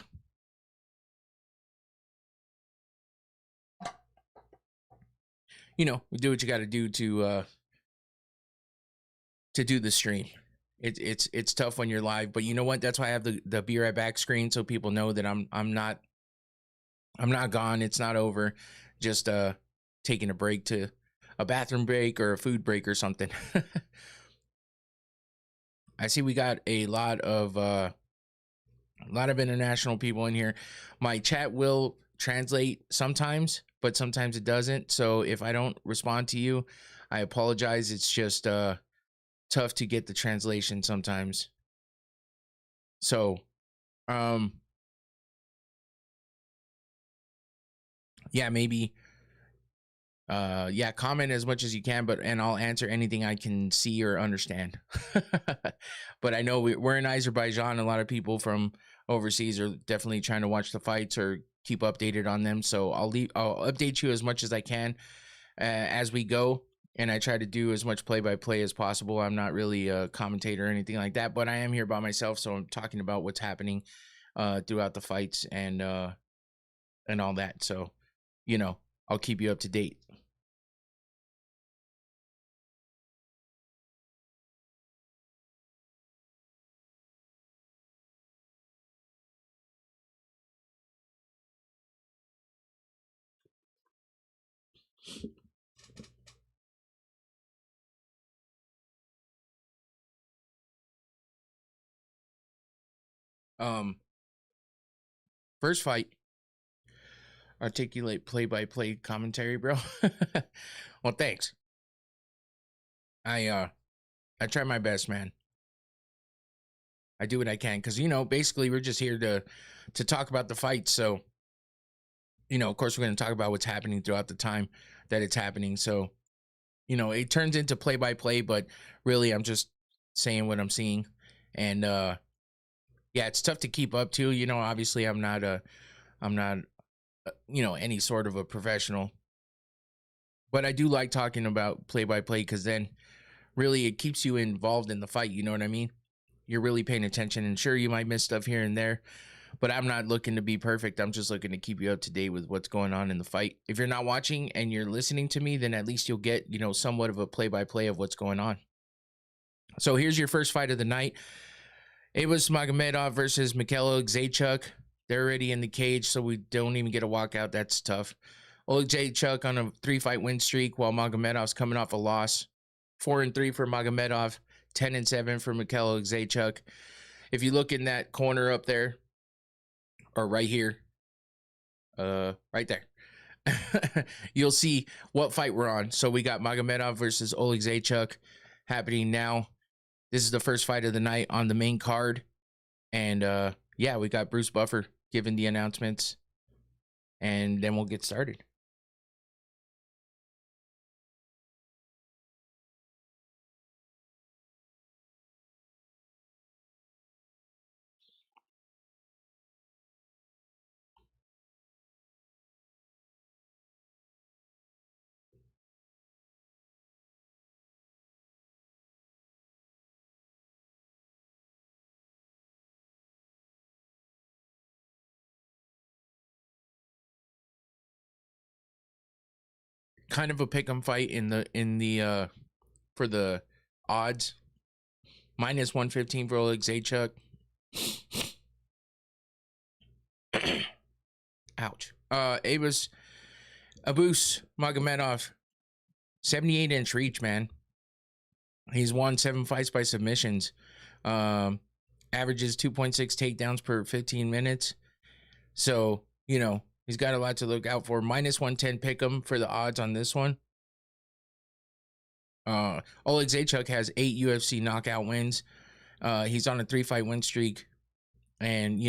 We do what you got to do to do the stream. It's tough when you're live, but you know what? That's why I have the be right back screen, so people know that I'm not gone. It's not over. Just taking a break, to a bathroom break or a food break or something. I see we got a lot of international people in here. My chat will translate sometimes, but sometimes it doesn't. So if I don't respond to you, I apologize. It's just tough to get the translation sometimes. So yeah, maybe comment as much as you can, and I'll answer anything I can see or understand. But I know we're in Azerbaijan. A lot of people from overseas are definitely trying to watch the fights or keep updated on them. So I'll update you as much as I can as we go, and I try to do as much play-by-play as possible. I'm not really a commentator or anything like that, but I am here by myself, so I'm talking about what's happening throughout the fights and all that. So I'll keep you up to date. First fight, articulate play-by-play commentary, bro. Well, thanks. I try my best, man. I do what I can because, basically we're just here to talk about the fight. So, of course, we're going to talk about what's happening throughout the time that it's happening. So, it turns into play by play, but really I'm just saying what I'm seeing. And yeah, it's tough to keep up to. Obviously I'm not any sort of a professional, but I do like talking about play by play because then really it keeps you involved in the fight. You know what I mean? You're really paying attention, and sure, you might miss stuff here and there, but I'm not looking to be perfect. I'm just looking to keep you up to date with what's going on in the fight. If you're not watching and you're listening to me, then at least you'll get, somewhat of a play-by-play of what's going on. So here's your first fight of the night. It was Magomedov versus Mikhail Zaitchuk. They're already in the cage, so we don't even get a walkout. That's tough. Zaitchuk on a 3-fight win streak, while Magomedov's coming off a loss. 4-3 for Magomedov. 10-7 for Mikhail Zaitchuk. If you look in that corner up there, or right here, right there, you'll see what fight we're on. So we got Magomedov versus Oleg Zaitchuk happening now. This is the first fight of the night on the main card. And yeah, we got Bruce Buffer giving the announcements. And then we'll get started. Kind of a pick'em fight in the for the odds. Minus 115 for Oleg Zaitchuk. Ouch. It was Abus Magomedov, 78-inch reach, man. He's won 7 fights by submissions. Averages 2.6 takedowns per 15 minutes. So, he's got a lot to look out for. Minus 110 pick'em for the odds on this one. Oleg Zaitchuk has 8 UFC knockout wins. He's on a 3-fight win streak. And,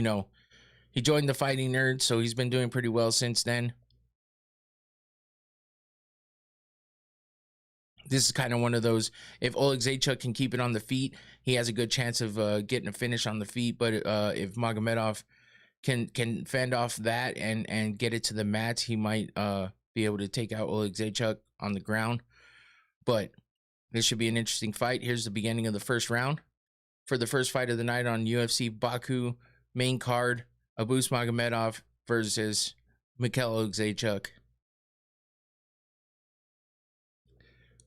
he joined the Fighting Nerds, so he's been doing pretty well since then. This is kind of one of those, if Oleg Zaitchuk can keep it on the feet, he has a good chance of getting a finish on the feet. But if Magomedov can fend off that and get it to the mats, he might be able to take out Oleg Zaitchuk on the ground. But this should be an interesting fight. Here's the beginning of the first round. For the first fight of the night on UFC Baku main card, Abus Magomedov versus Mikhail Zaitchuk.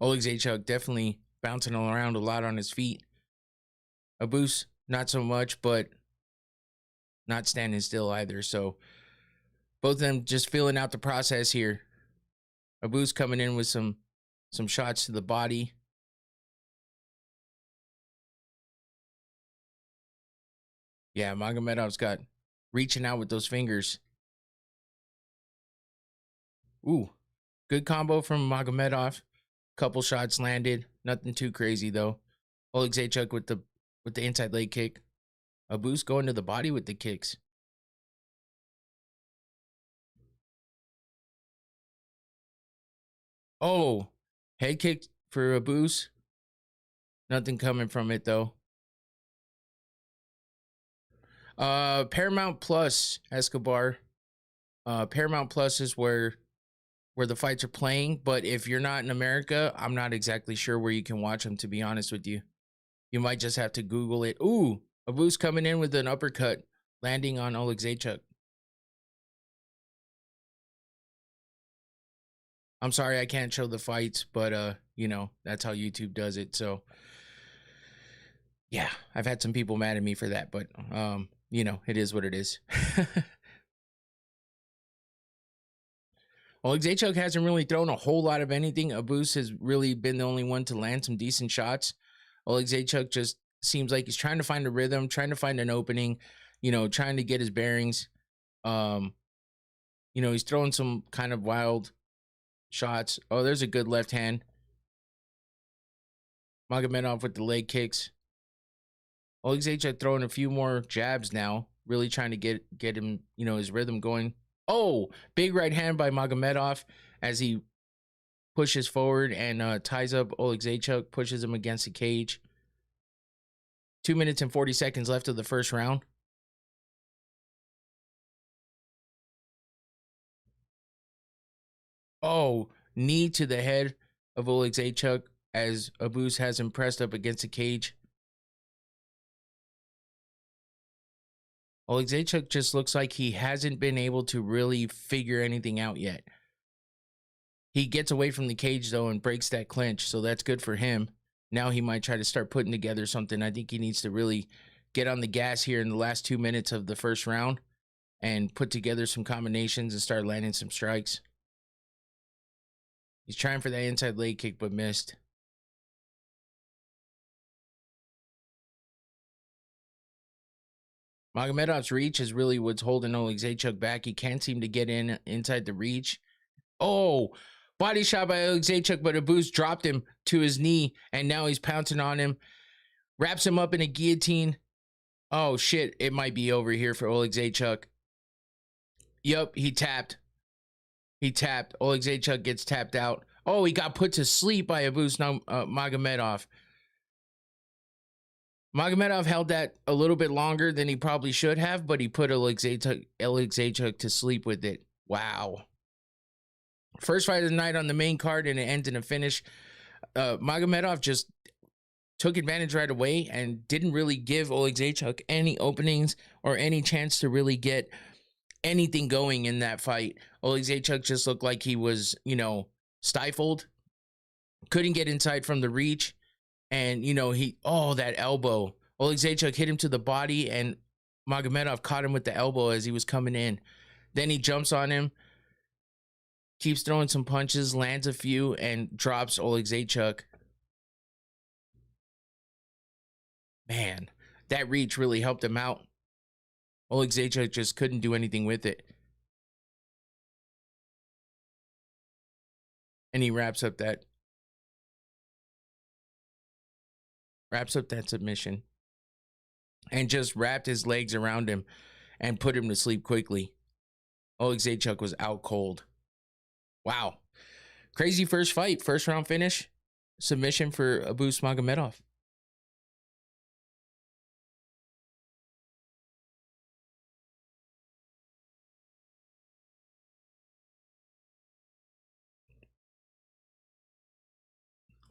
Oleg Zaitchuk definitely bouncing around a lot on his feet. Abus, not so much, but not standing still either. So both of them just feeling out the process here. Abus coming in with some shots to the body. Yeah, Magomedov's got reaching out with those fingers. Ooh, good combo from Magomedov. Couple shots landed. Nothing too crazy though. Oleg Zaitchuk with the inside leg kick. Abus going to the body with the kicks. Oh, head kick for Abus. Nothing coming from it though. Paramount Plus, Escobar. Paramount Plus is where the fights are playing, but if you're not in America, I'm not exactly sure where you can watch them, to be honest with you. You might just have to Google it. Ooh, Abus coming in with an uppercut, landing on Oleg Zaitchuk. I'm sorry I can't show the fights, but that's how YouTube does it. So yeah, I've had some people mad at me for that, but it is what it is. Zaychuk hasn't really thrown a whole lot of anything. Abus has really been the only one to land some decent shots. Zaychuk just seems like he's trying to find a rhythm, trying to find an opening, trying to get his bearings. He's throwing some kind of wild shots. Oh, there's a good left hand. Magomedov with the leg kicks. Zaychuk throwing a few more jabs now, really trying to get him, his rhythm going. Oh, big right hand by Magomedov as he pushes forward and ties up Zaychuk, pushes him against the cage. 2 minutes and 40 seconds left of the first round. Oh, knee to the head of Zaychuk as Abus has him pressed up against the cage. Zaychuk just looks like he hasn't been able to really figure anything out yet. He gets away from the cage, though, and breaks that clinch, so that's good for him. Now he might try to start putting together something. I think he needs to really get on the gas here in the last 2 minutes of the first round and put together some combinations and start landing some strikes. He's trying for that inside leg kick, but missed. Magomedov's reach is really what's holding Zaychuk back. He can't seem to get inside the reach. Oh, body shot by Zaychuk, but Abus dropped him to his knee, and now he's pouncing on him. Wraps him up in a guillotine. Oh, shit. It might be over here for Zaychuk. Yup, he tapped. Zaychuk gets tapped out. Oh, he got put to sleep by Abus Magomedov. Magomedov held that a little bit longer than he probably should have, but he put Zaychuk to sleep with it. Wow. First fight of the night on the main card, and it ends in a finish. Magomedov just took advantage right away and didn't really give Zaychuk any openings or any chance to really get anything going in that fight. Zaychuk just looked like he was, stifled. Couldn't get inside from the reach. And, that elbow. Zaychuk hit him to the body, and Magomedov caught him with the elbow as he was coming in. Then he jumps on him, keeps throwing some punches, lands a few, and drops Zaychuk. Man, that reach really helped him out. Zaychuk just couldn't do anything with it. And he wraps up that submission and just wrapped his legs around him and put him to sleep quickly. Zaychuk was out cold. Wow. Crazy first fight. First round finish. Submission for Abus Magomedov.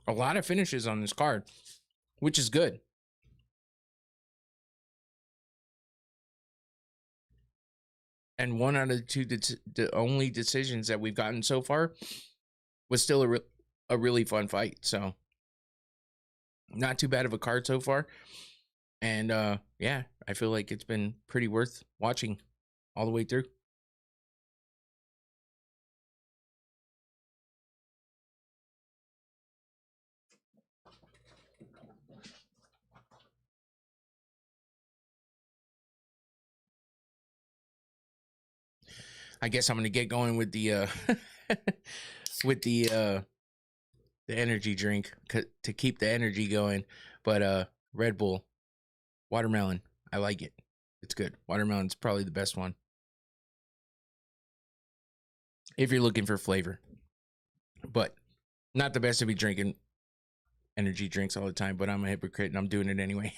A lot of finishes on this card, which is good. And one out of the only decisions that we've gotten so far was still a really fun fight. So not too bad of a card so far. And yeah, I feel like it's been pretty worth watching all the way through. I guess I'm gonna get going with the the energy drink to keep the energy going. But Red Bull, watermelon, I like it. It's good. Watermelon's probably the best one if you're looking for flavor, but not the best to be drinking energy drinks all the time. But I'm a hypocrite and I'm doing it anyway.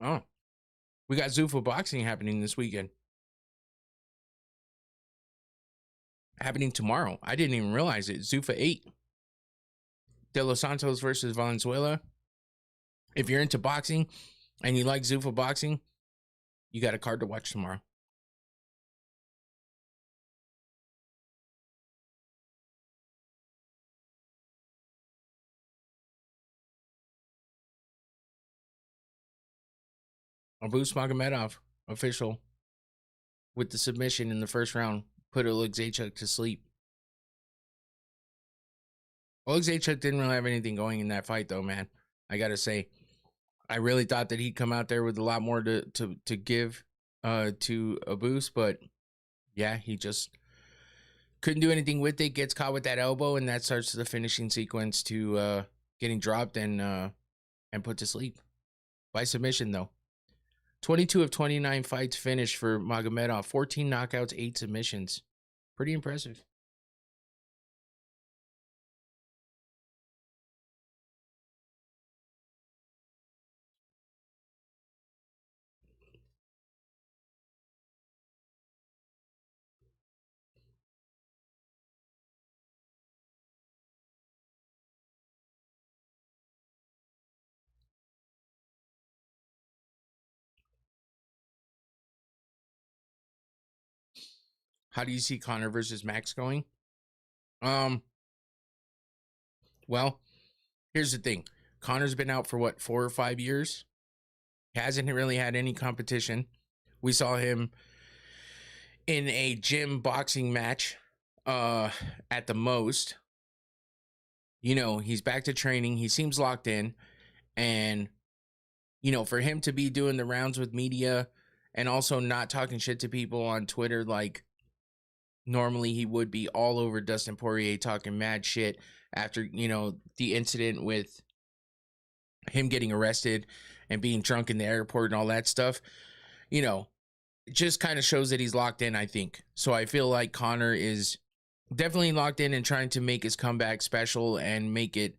Oh, we got Zuffa boxing happening this weekend. Happening tomorrow. I didn't even realize it. Zuffa 8. De Los Santos versus Valenzuela. If you're into boxing and you like Zuffa boxing, you got a card to watch tomorrow. Abus Magomedov, official, with the submission in the first round, put Oleksiejczuk to sleep. Oleksiejczuk didn't really have anything going in that fight, though, man. I gotta say, I really thought that he'd come out there with a lot more to give to Abus, but yeah, he just couldn't do anything with it. Gets caught with that elbow, and that starts the finishing sequence to getting dropped and put to sleep by submission, though. 22 of 29 fights finished for Magomedov. 14 knockouts, 8 submissions. Pretty impressive. How do you see Conor versus Max going? Well, here's the thing. Conor's been out for what, 4 or 5 years? He hasn't really had any competition. We saw him in a gym boxing match at the most. You know, he's back to training. He seems locked in. And, you know, for him to be doing the rounds with media and also not talking shit to people on Twitter like normally he would be, all over Dustin Poirier talking mad shit after, you know, the incident with him getting arrested and being drunk in the airport and all that stuff, you know, it just kind of shows that he's locked in, I think. So I feel like Conor is definitely locked in and trying to make his comeback special and make it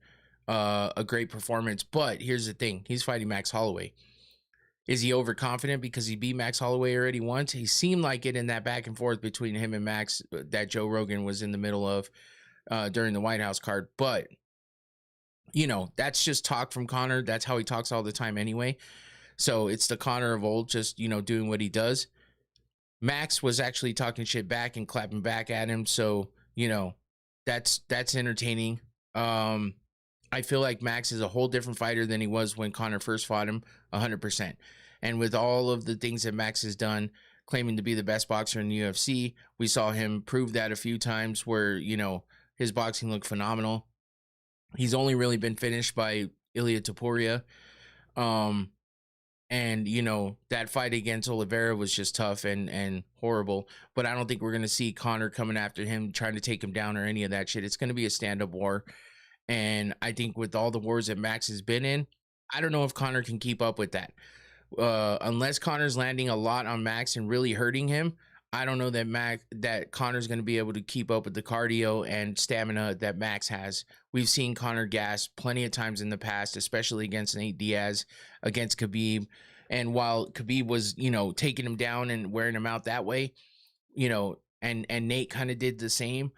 a great performance. But here's the thing. He's fighting Max Holloway. Is he overconfident because he beat Max Holloway already once? He seemed like it in that back and forth between him and Max that Joe Rogan was in the middle of during the White House card. But, you know, that's just talk from Conor. That's how he talks all the time anyway. So it's the Conor of old, just, you know, doing what he does. Max was actually talking shit back and clapping back at him. So, you know, that's entertaining. I feel like Max is a whole different fighter than he was when Conor first fought him, 100%. And with all of the things that Max has done, claiming to be the best boxer in the UFC, we saw him prove that a few times where, you know, his boxing looked phenomenal. He's only really been finished by Ilia Topuria. And, you know, that fight against Oliveira was just tough and horrible. But I don't think we're going to see Conor coming after him, trying to take him down or any of that shit. It's going to be a stand-up war. And I think with all the wars that Max has been in, I don't know if Conor can keep up with that. Unless Conor's landing a lot on Max and really hurting him, I don't know that Conor's going to be able to keep up with the cardio and stamina that Max has. We've seen Conor gas plenty of times in the past, especially against Nate Diaz, against Khabib. And while Khabib was, you know, taking him down and wearing him out that way, you know, and Nate kind of did the same,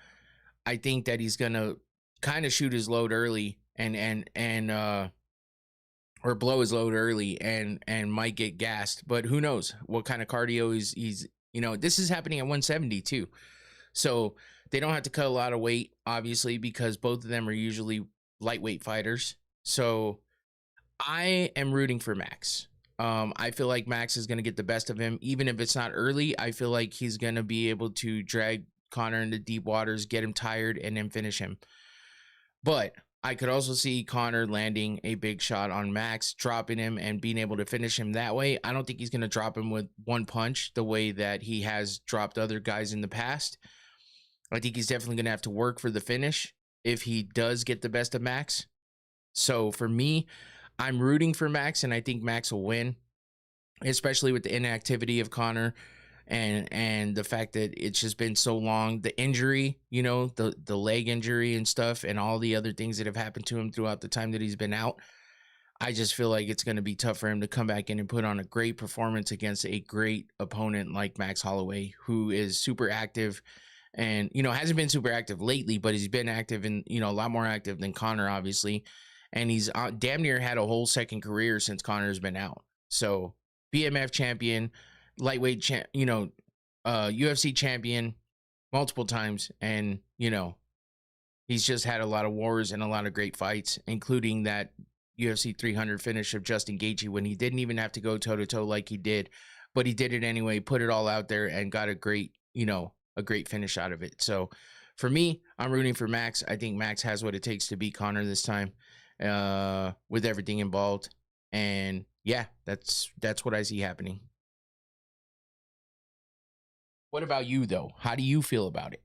I think that he's going to kind of shoot his load early or blow his load early and might get gassed. But who knows what kind of cardio he's you know, this is happening at 170 too. So they don't have to cut a lot of weight, obviously, because both of them are usually lightweight fighters. So I am rooting for Max. I feel like Max is going to get the best of him, even if it's not early. I feel like he's going to be able to drag Conor into deep waters, get him tired, and then finish him. But I could also see Conor landing a big shot on Max, dropping him and being able to finish him that way. I don't think he's going to drop him with one punch the way that he has dropped other guys in the past. I think he's definitely going to have to work for the finish if he does get the best of Max. So for me, I'm rooting for Max, and I think Max will win, especially with the inactivity of Conor. And the fact that it's just been so long, the injury, you know, the leg injury and stuff, and all the other things that have happened to him throughout the time that he's been out, I just feel like it's going to be tough for him to come back in and put on a great performance against a great opponent like Max Holloway, who is super active and, you know, hasn't been super active lately, but he's been active and, you know, a lot more active than Conor, obviously. And he's damn near had a whole second career since Conor's been out. So BMF champion, lightweight, UFC champion multiple times. And, you know, he's just had a lot of wars and a lot of great fights, including that UFC 300 finish of Justin Gaethje when he didn't even have to go toe to toe like he did, but he did it anyway, put it all out there and got a great, a great finish out of it. So for me, I'm rooting for Max. I think Max has what it takes to beat Conor this time, with everything involved. And yeah, that's what I see happening. What about you though? How do you feel about it?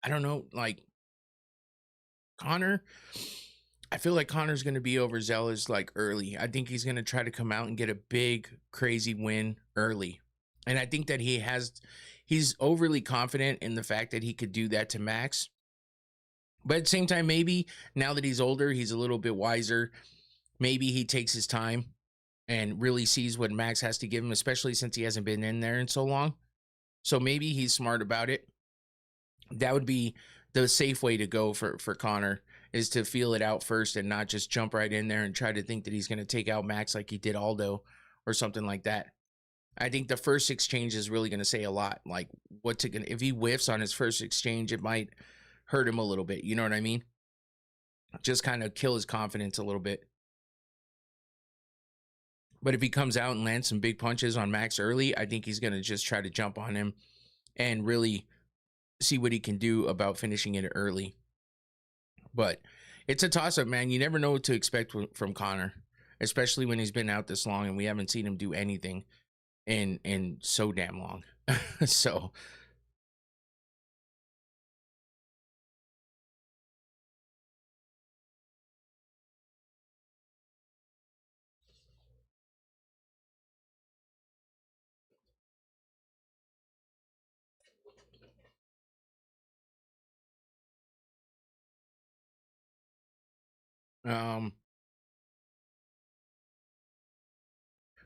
I don't know, like Conor, I feel like Conor's going to be overzealous like early. I think he's going to try to come out and get a big, crazy win early. And I think that he's overly confident in the fact that he could do that to Max. But at the same time, maybe now that he's older, he's a little bit wiser. Maybe he takes his time and really sees what Max has to give him, especially since he hasn't been in there in so long. So maybe he's smart about it. That would be the safe way to go for Conor, is to feel it out first and not just jump right in there and try to think that he's going to take out Max like he did Aldo or something like that. I think the first exchange is really going to say a lot. Like if he whiffs on his first exchange, it might hurt him a little bit. You know what I mean? Just kind of kill his confidence a little bit. But if he comes out and lands some big punches on Max early, I think he's going to just try to jump on him and really see what he can do about finishing it early. But it's a toss-up, man. You never know what to expect from Conor, especially when he's been out this long and we haven't seen him do anything in so damn long. So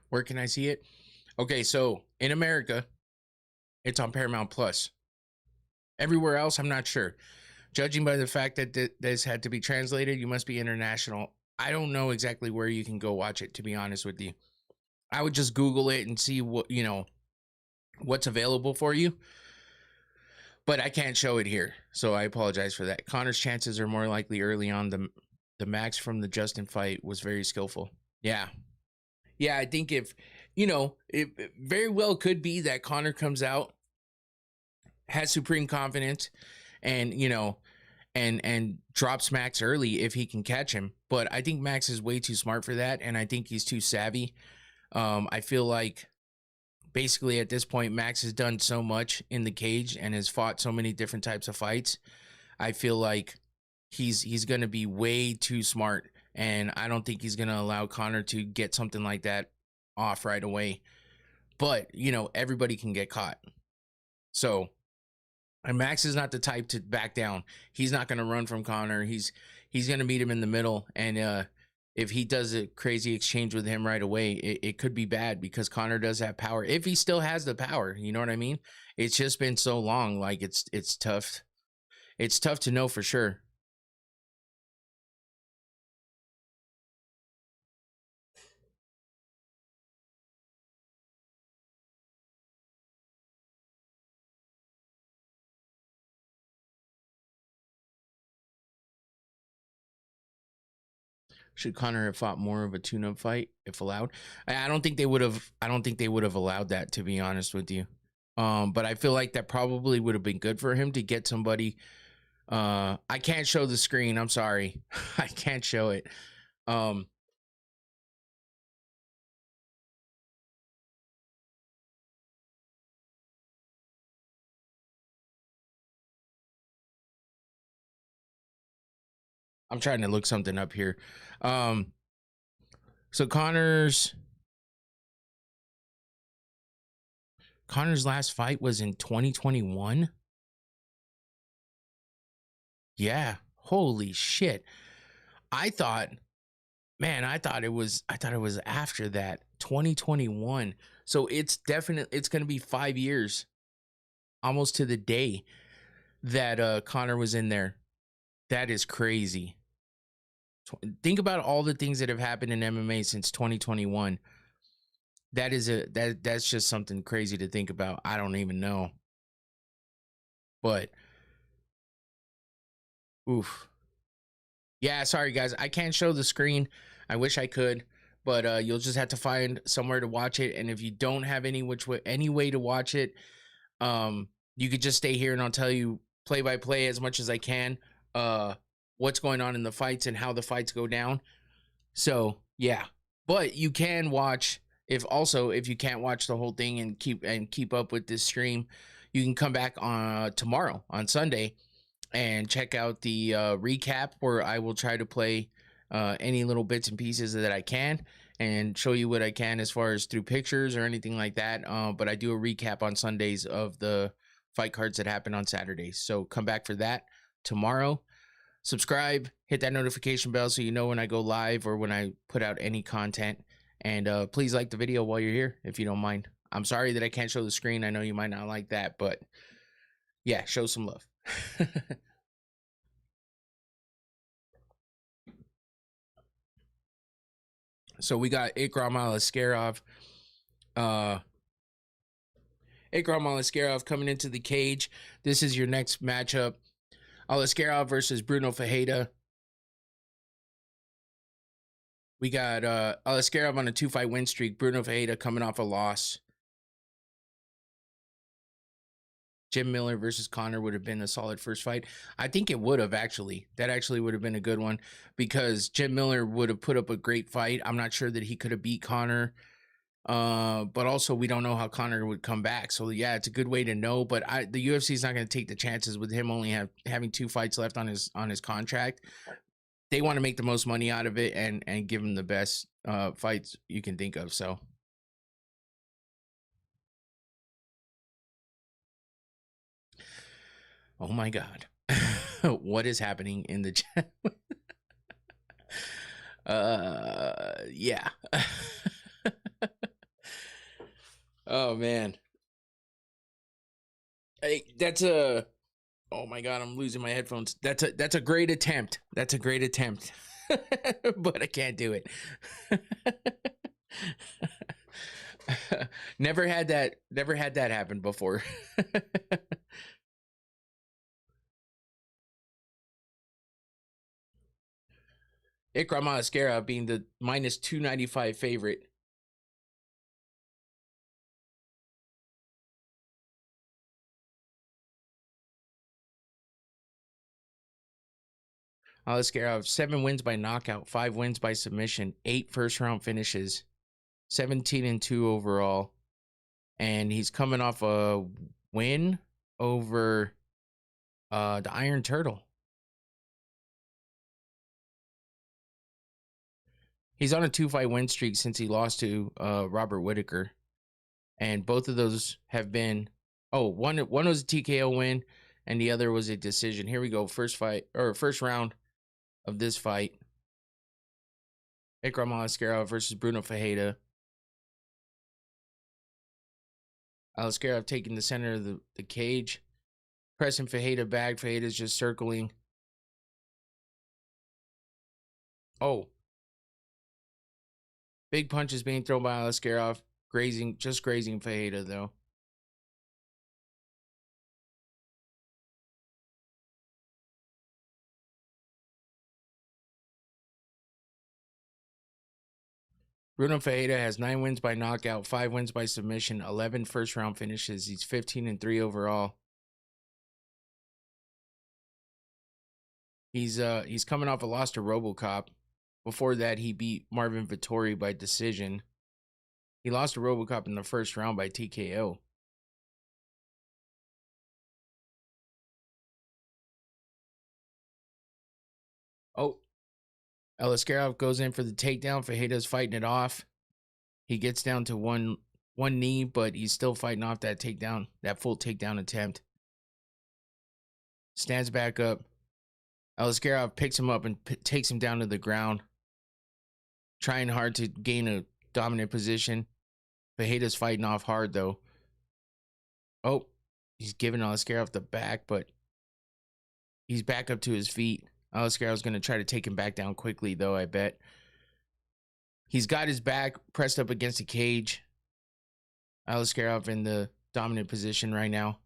where can I see it? Okay, so in America, it's on Paramount Plus. Everywhere else, I'm not sure. Judging by the fact that this had to be translated, you must be international. I don't know exactly where you can go watch it, to be honest with you. I would just Google it and see what's available for you. But I can't show it here, so I apologize for that. Conor's chances are more likely early on. The Max from the Justin fight was very skillful. Yeah. Yeah, I think it very well could be that Conor comes out, has supreme confidence, and and drops Max early if he can catch him. But I think Max is way too smart for that, and I think he's too savvy. I feel like basically at this point, Max has done so much in the cage and has fought so many different types of fights. I feel like he's going to be way too smart, and I don't think he's going to allow Conor to get something like that off right away. But, everybody can get caught. So, and Max is not the type to back down. He's not going to run from Conor. He's going to meet him in the middle, and if he does a crazy exchange with him right away, it could be bad, because Conor does have power. If he still has the power, you know what I mean? It's just been so long. Like it's tough. It's tough to know for sure. Should Conor have fought more of a tune-up fight if allowed? I don't think they would have. I don't think they would have allowed that, to be honest with you. But I feel like that probably would have been good for him to get somebody. I can't show the screen. I'm sorry. I can't show it. I'm trying to look something up here. So Conor's last fight was in 2021. Yeah. Holy shit. I thought it was after that, 2021. So it's going to be 5 years almost to the day. that Connor was in there. That is crazy. Think about all the things that have happened in MMA since 2021. That's just something crazy to think about. I don't even know. But oof. Yeah, sorry guys. I can't show the screen. I wish I could, but you'll just have to find somewhere to watch it. And if you don't have any way to watch it, you could just stay here and I'll tell you play by play as much as I can. What's going on in the fights and how the fights go down. So yeah, but you can watch if you can't watch the whole thing and keep up with this stream, you can come back on tomorrow on Sunday and check out the recap where I will try to play any little bits and pieces that I can and show you what I can as far as through pictures or anything like that. But I do a recap on Sundays of the fight cards that happen on Saturdays. So come back for that tomorrow. Subscribe, hit that notification bell so you know when I go live or when I put out any content. And please like the video while you're here, if you don't mind. I'm sorry that I can't show the screen. I know you might not like that, but yeah, show some love. So we got Ikram Aliskerov. Ikram Aliskerov coming into the cage. This is your next matchup. Aliskerov versus Bruno Ferreira. We got Aliskerov on a 2-fight win streak. Bruno Ferreira coming off a loss. Jim Miller versus Connor would have been a solid first fight. I think it would have actually. That actually would have been a good one because Jim Miller would have put up a great fight. I'm not sure that he could have beat Connor. But also we don't know how Connor would come back. So yeah, it's a good way to know. But the UFC is not going to take the chances with him only having 2 fights left on his contract. They want to make the most money out of it and give him the best fights you can think of. So oh my God. What is happening in the chat? Yeah. Oh man. Hey, oh my God, I'm losing my headphones. That's a great attempt. That's a great attempt. But I can't do it. Never had that happen before. Ikram Aliskerov being the minus 295 favorite. Aliskerov 7 wins by knockout, 5 wins by submission, 8 first-round finishes, 17-2 overall, and he's coming off a win over the Iron Turtle. He's on a 2-fight win streak since he lost to Robert Whitaker, and both of those have been one was a TKO win, and the other was a decision. Here we go, first round of this fight. Ikram Aliskerov versus Bruno Ferreira. Aliskerov taking the center of the cage, pressing Ferreira back. Ferreira's just circling. Oh. Big punches being thrown by Aliskerov. Just grazing Ferreira though. Bruno Ferreira has 9 wins by knockout, 5 wins by submission, 11 first-round finishes. He's 15-3 overall. He's coming off a loss to RoboCop. Before that, he beat Marvin Vettori by decision. He lost to RoboCop in the first round by TKO. Oh, Aliskerov goes in for the takedown. Ferreira's fighting it off. He gets down to one knee, but he's still fighting off that takedown, that full takedown attempt. Stands back up. Aliskerov picks him up and takes him down to the ground. Trying hard to gain a dominant position. Ferreira's fighting off hard, though. Oh, he's giving Aliskerov the back, but He's back up to his feet. Alascarov's going to try to take him back down quickly, though, I bet. He's got his back pressed up against the cage. Alaskarov in the dominant position right now.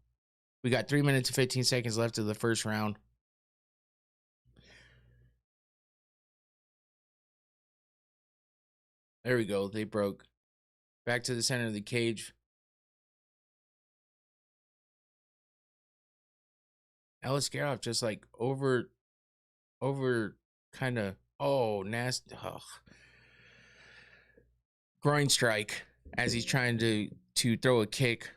We got 3 minutes and 15 seconds left of the first round. There we go. They broke. Back to the center of the cage. Alaskarov just like over kind of, nasty. Ugh. Groin strike as he's trying to throw a kick,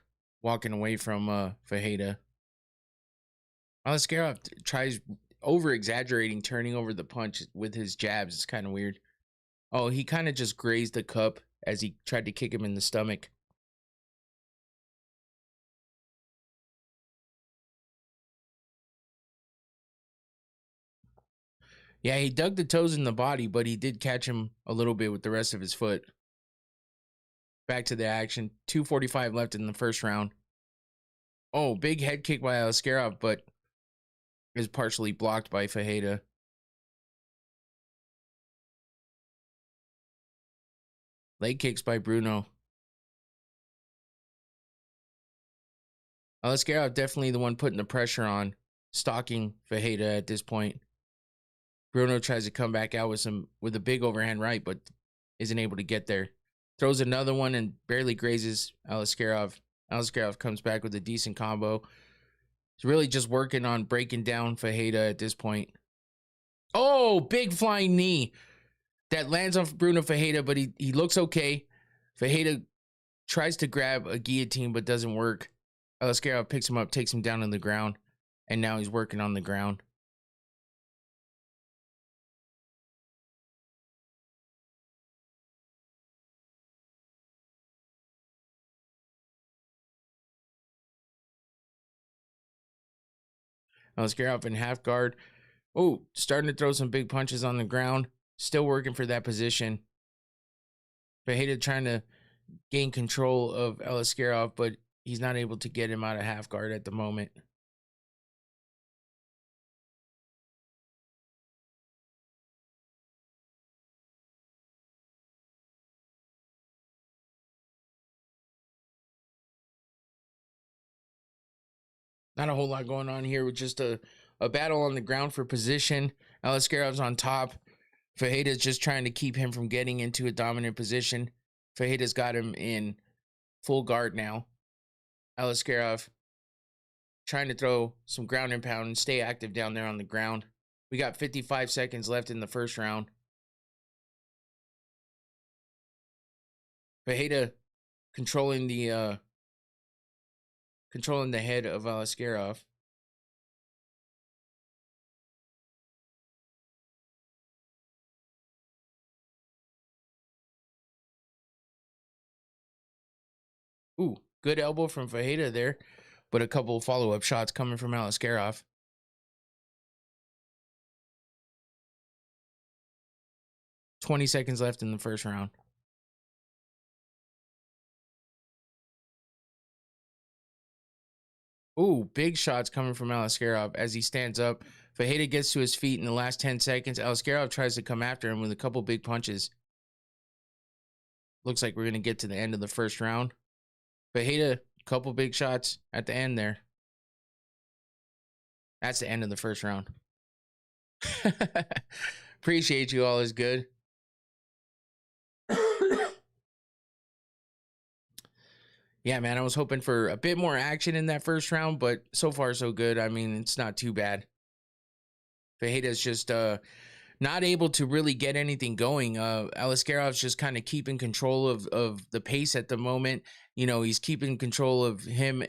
walking away from Fajeda. Alaskarov tries over exaggerating, turning over the punch with his jabs. It's kind of weird. Oh, he kind of just grazed the cup as he tried to kick him in the stomach. Yeah, he dug the toes in the body, but he did catch him a little bit with the rest of his foot. Back to the action. 2:45 left in the first round. Oh, big head kick by Alaskarov, but is partially blocked by Fajeda. Leg kicks by Bruno. Alaskarov definitely the one putting the pressure on, stalking Fajeda at this point. Bruno tries to come back out with a big overhand right, but isn't able to get there. Throws another one and barely grazes Alaskarov. Alaskarov comes back with a decent combo. He's really just working on breaking down Fajeda at this point. Oh, big flying knee that lands on Bruno Fajeda, but he looks okay. Fajeda tries to grab a guillotine, but doesn't work. Alaskarov picks him up, takes him down on the ground, and now he's working on the ground. Alaskarov in half guard. Oh, starting to throw some big punches on the ground. Still working for that position. Fajeda trying to gain control of Alaskarov, but he's not able to get him out of half guard at the moment. Not a whole lot going on here with just a battle on the ground for position. Alaskarov's on top. Fajeda's just trying to keep him from getting into a dominant position. Fajeda's got him in full guard now. Alaskarov trying to throw some ground and pound and stay active down there on the ground. We got 55 seconds left in the first round. Fajeda controlling the head of Alaskarov. Ooh, good elbow from Fajeda there, but a couple follow-up shots coming from Alaskarov. $20 seconds left in the first round. Ooh, big shots coming from Alaskarov as he stands up. Fajeda gets to his feet in the last 10 seconds. Alaskarov tries to come after him with a couple big punches. Looks like we're going to get to the end of the first round. Fajeda, couple big shots at the end there. That's the end of the first round. Appreciate you all is good. Yeah, man, I was hoping for a bit more action in that first round, but so far so good. I mean, it's not too bad. Fajeda's just not able to really get anything going. Alaskarov's just kind of keeping control of the pace at the moment. You know, he's keeping control of him.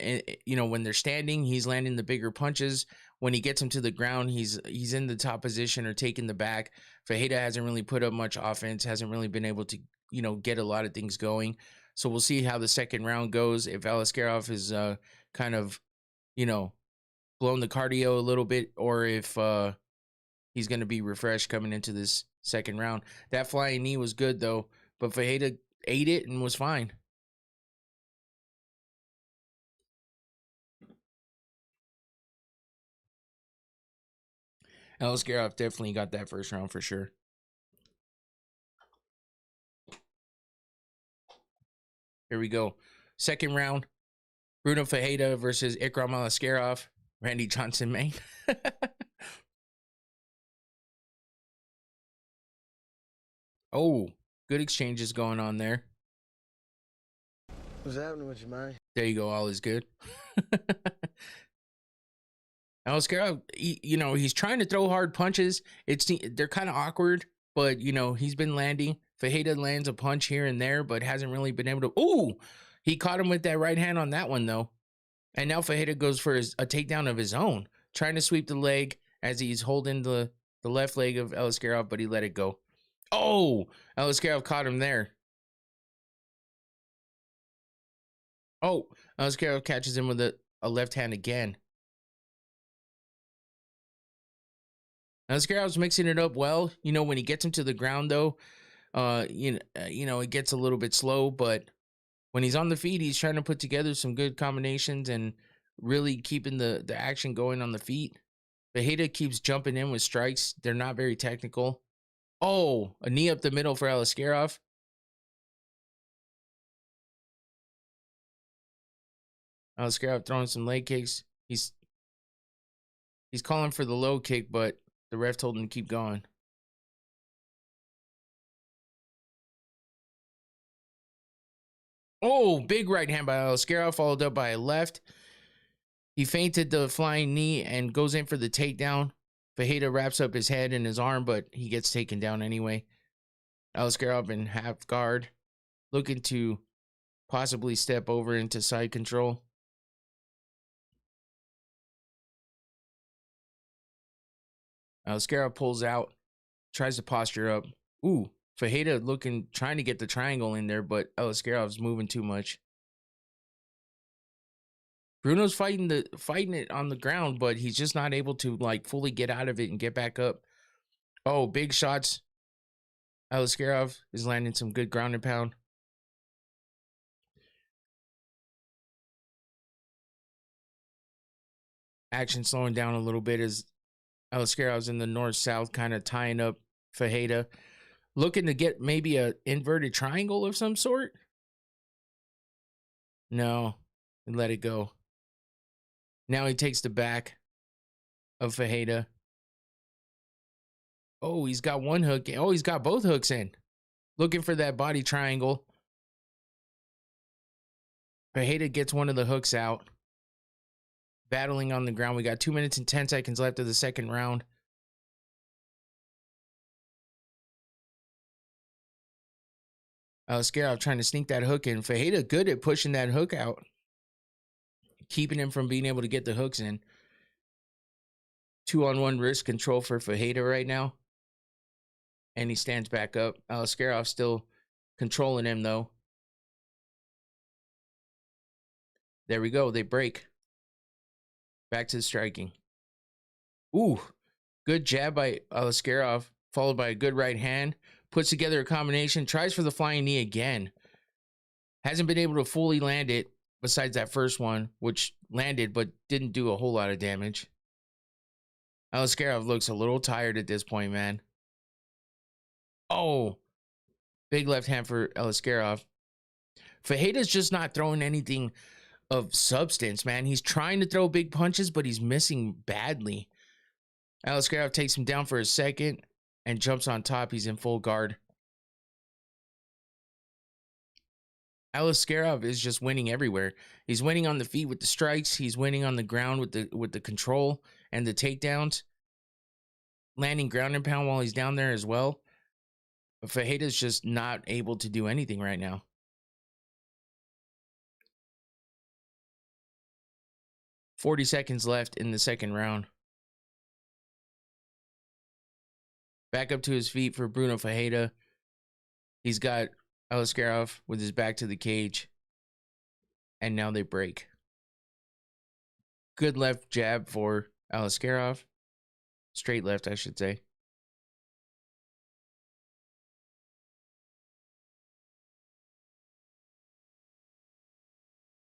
You know, when they're standing, he's landing the bigger punches. When he gets him to the ground, he's in the top position or taking the back. Fajeda hasn't really put up much offense, hasn't really been able to, you know, get a lot of things going. So we'll see how the second round goes. If Alaskarov is kind of, you know, blown the cardio a little bit, or if he's going to be refreshed coming into this second round. That flying knee was good, though, but Fajeda ate it and was fine. Aliskerov definitely got that first round for sure. Here we go. Second round. Bruno Ferreira versus Ikram Aliskerov. Randy Johnson, man. Oh, good exchanges going on there. What's happening with you, man? There you go. All is good. Aliskerov, he's trying to throw hard punches. They're kind of awkward, but he's been landing. Ferreira lands a punch here and there, but hasn't really been able to. Ooh, he caught him with that right hand on that one though. And now Ferreira goes for a takedown of his own, trying to sweep the leg as he's holding the left leg of Aliskerov, but he let it go. Oh, Aliskerov caught him there. Oh, Aliskerov catches him with a left hand again. Aliskerov's mixing it up well. When he gets him to the ground, though, it gets a little bit slow. But when he's on the feet, he's trying to put together some good combinations and really keeping the action going on the feet. Ferreira keeps jumping in with strikes. They're not very technical. Oh, a knee up the middle for Aliskerov. Aliskerov throwing some leg kicks. He's calling for the low kick, but the ref told him to keep going. Oh, big right hand by Aliskerov, followed up by a left. He feinted the flying knee and goes in for the takedown. Ferreira wraps up his head and his arm, but he gets taken down anyway. Aliskerov in half guard, looking to possibly step over into side control. Aliskerov pulls out, tries to posture up. Ooh, Ferreira trying to get the triangle in there, but Aliskerov's moving too much. Bruno's fighting it on the ground, but he's just not able to fully get out of it and get back up. Oh, big shots. Aliskerov is landing some good ground and pound. Action slowing down a little bit as Aliskerov's in the north-south, kind of tying up Ferreira. Looking to get maybe a inverted triangle of some sort. No, and let it go. Now he takes the back of Ferreira. Oh, he's got one hook. Oh, he's got both hooks in. Looking for that body triangle. Ferreira gets one of the hooks out. Battling on the ground. We got 2 minutes and 10 seconds left of the second round. Aliskerov trying to sneak that hook in. Ferreira good at pushing that hook out. Keeping him from being able to get the hooks in. 2-on-1 wrist control for Ferreira right now. And he stands back up. Aliskerov still controlling him though. There we go. They break. Back to the striking. Ooh, good jab by Aliskerov, followed by a good right hand. Puts together a combination, tries for the flying knee again. Hasn't been able to fully land it, besides that first one, which landed but didn't do a whole lot of damage. Aliskerov looks a little tired at this point, man. Oh, big left hand for Aliskerov. Ferreira's just not throwing anything of substance, man. He's trying to throw big punches, but he's missing badly. Aliskerov takes him down for a second and jumps on top. He's in full guard. Aliskerov is just winning everywhere. He's winning on the feet with the strikes. He's winning on the ground with the control and the takedowns. Landing ground and pound while he's down there as well. But Ferreira's just not able to do anything right now. $40 seconds left in the second round. Back up to his feet for Bruno Ferreira. He's got Aliskerov with his back to the cage. And now they break. Good left jab for Aliskerov. Straight left, I should say.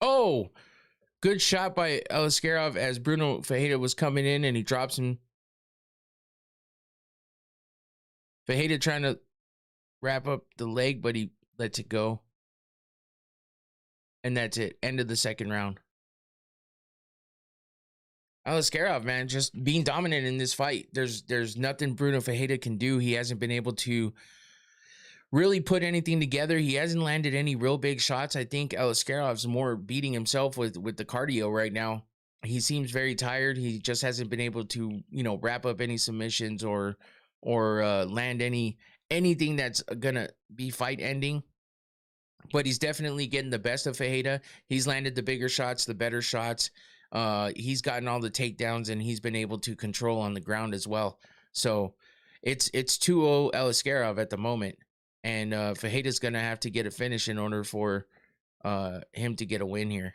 Oh, good shot by Aliskerov as Bruno Ferreira was coming in and he drops him Fajeda trying to wrap up the leg, but he lets it go. And that's it. End of the second round. Alaskarov, man, just being dominant in this fight. There's nothing Bruno Fajeda can do. He hasn't been able to really put anything together. He hasn't landed any real big shots. I think Alaskarov's more beating himself with the cardio right now. He seems very tired. He just hasn't been able to, wrap up any submissions or land anything that's gonna be fight ending. But he's definitely getting the best of Fajeda. He's landed the bigger shots, the better shots. He's gotten all the takedowns, and he's been able to control on the ground as well. So it's 2-0 Alaskarov at the moment. And Fajeda's going to have to get a finish in order for him to get a win here.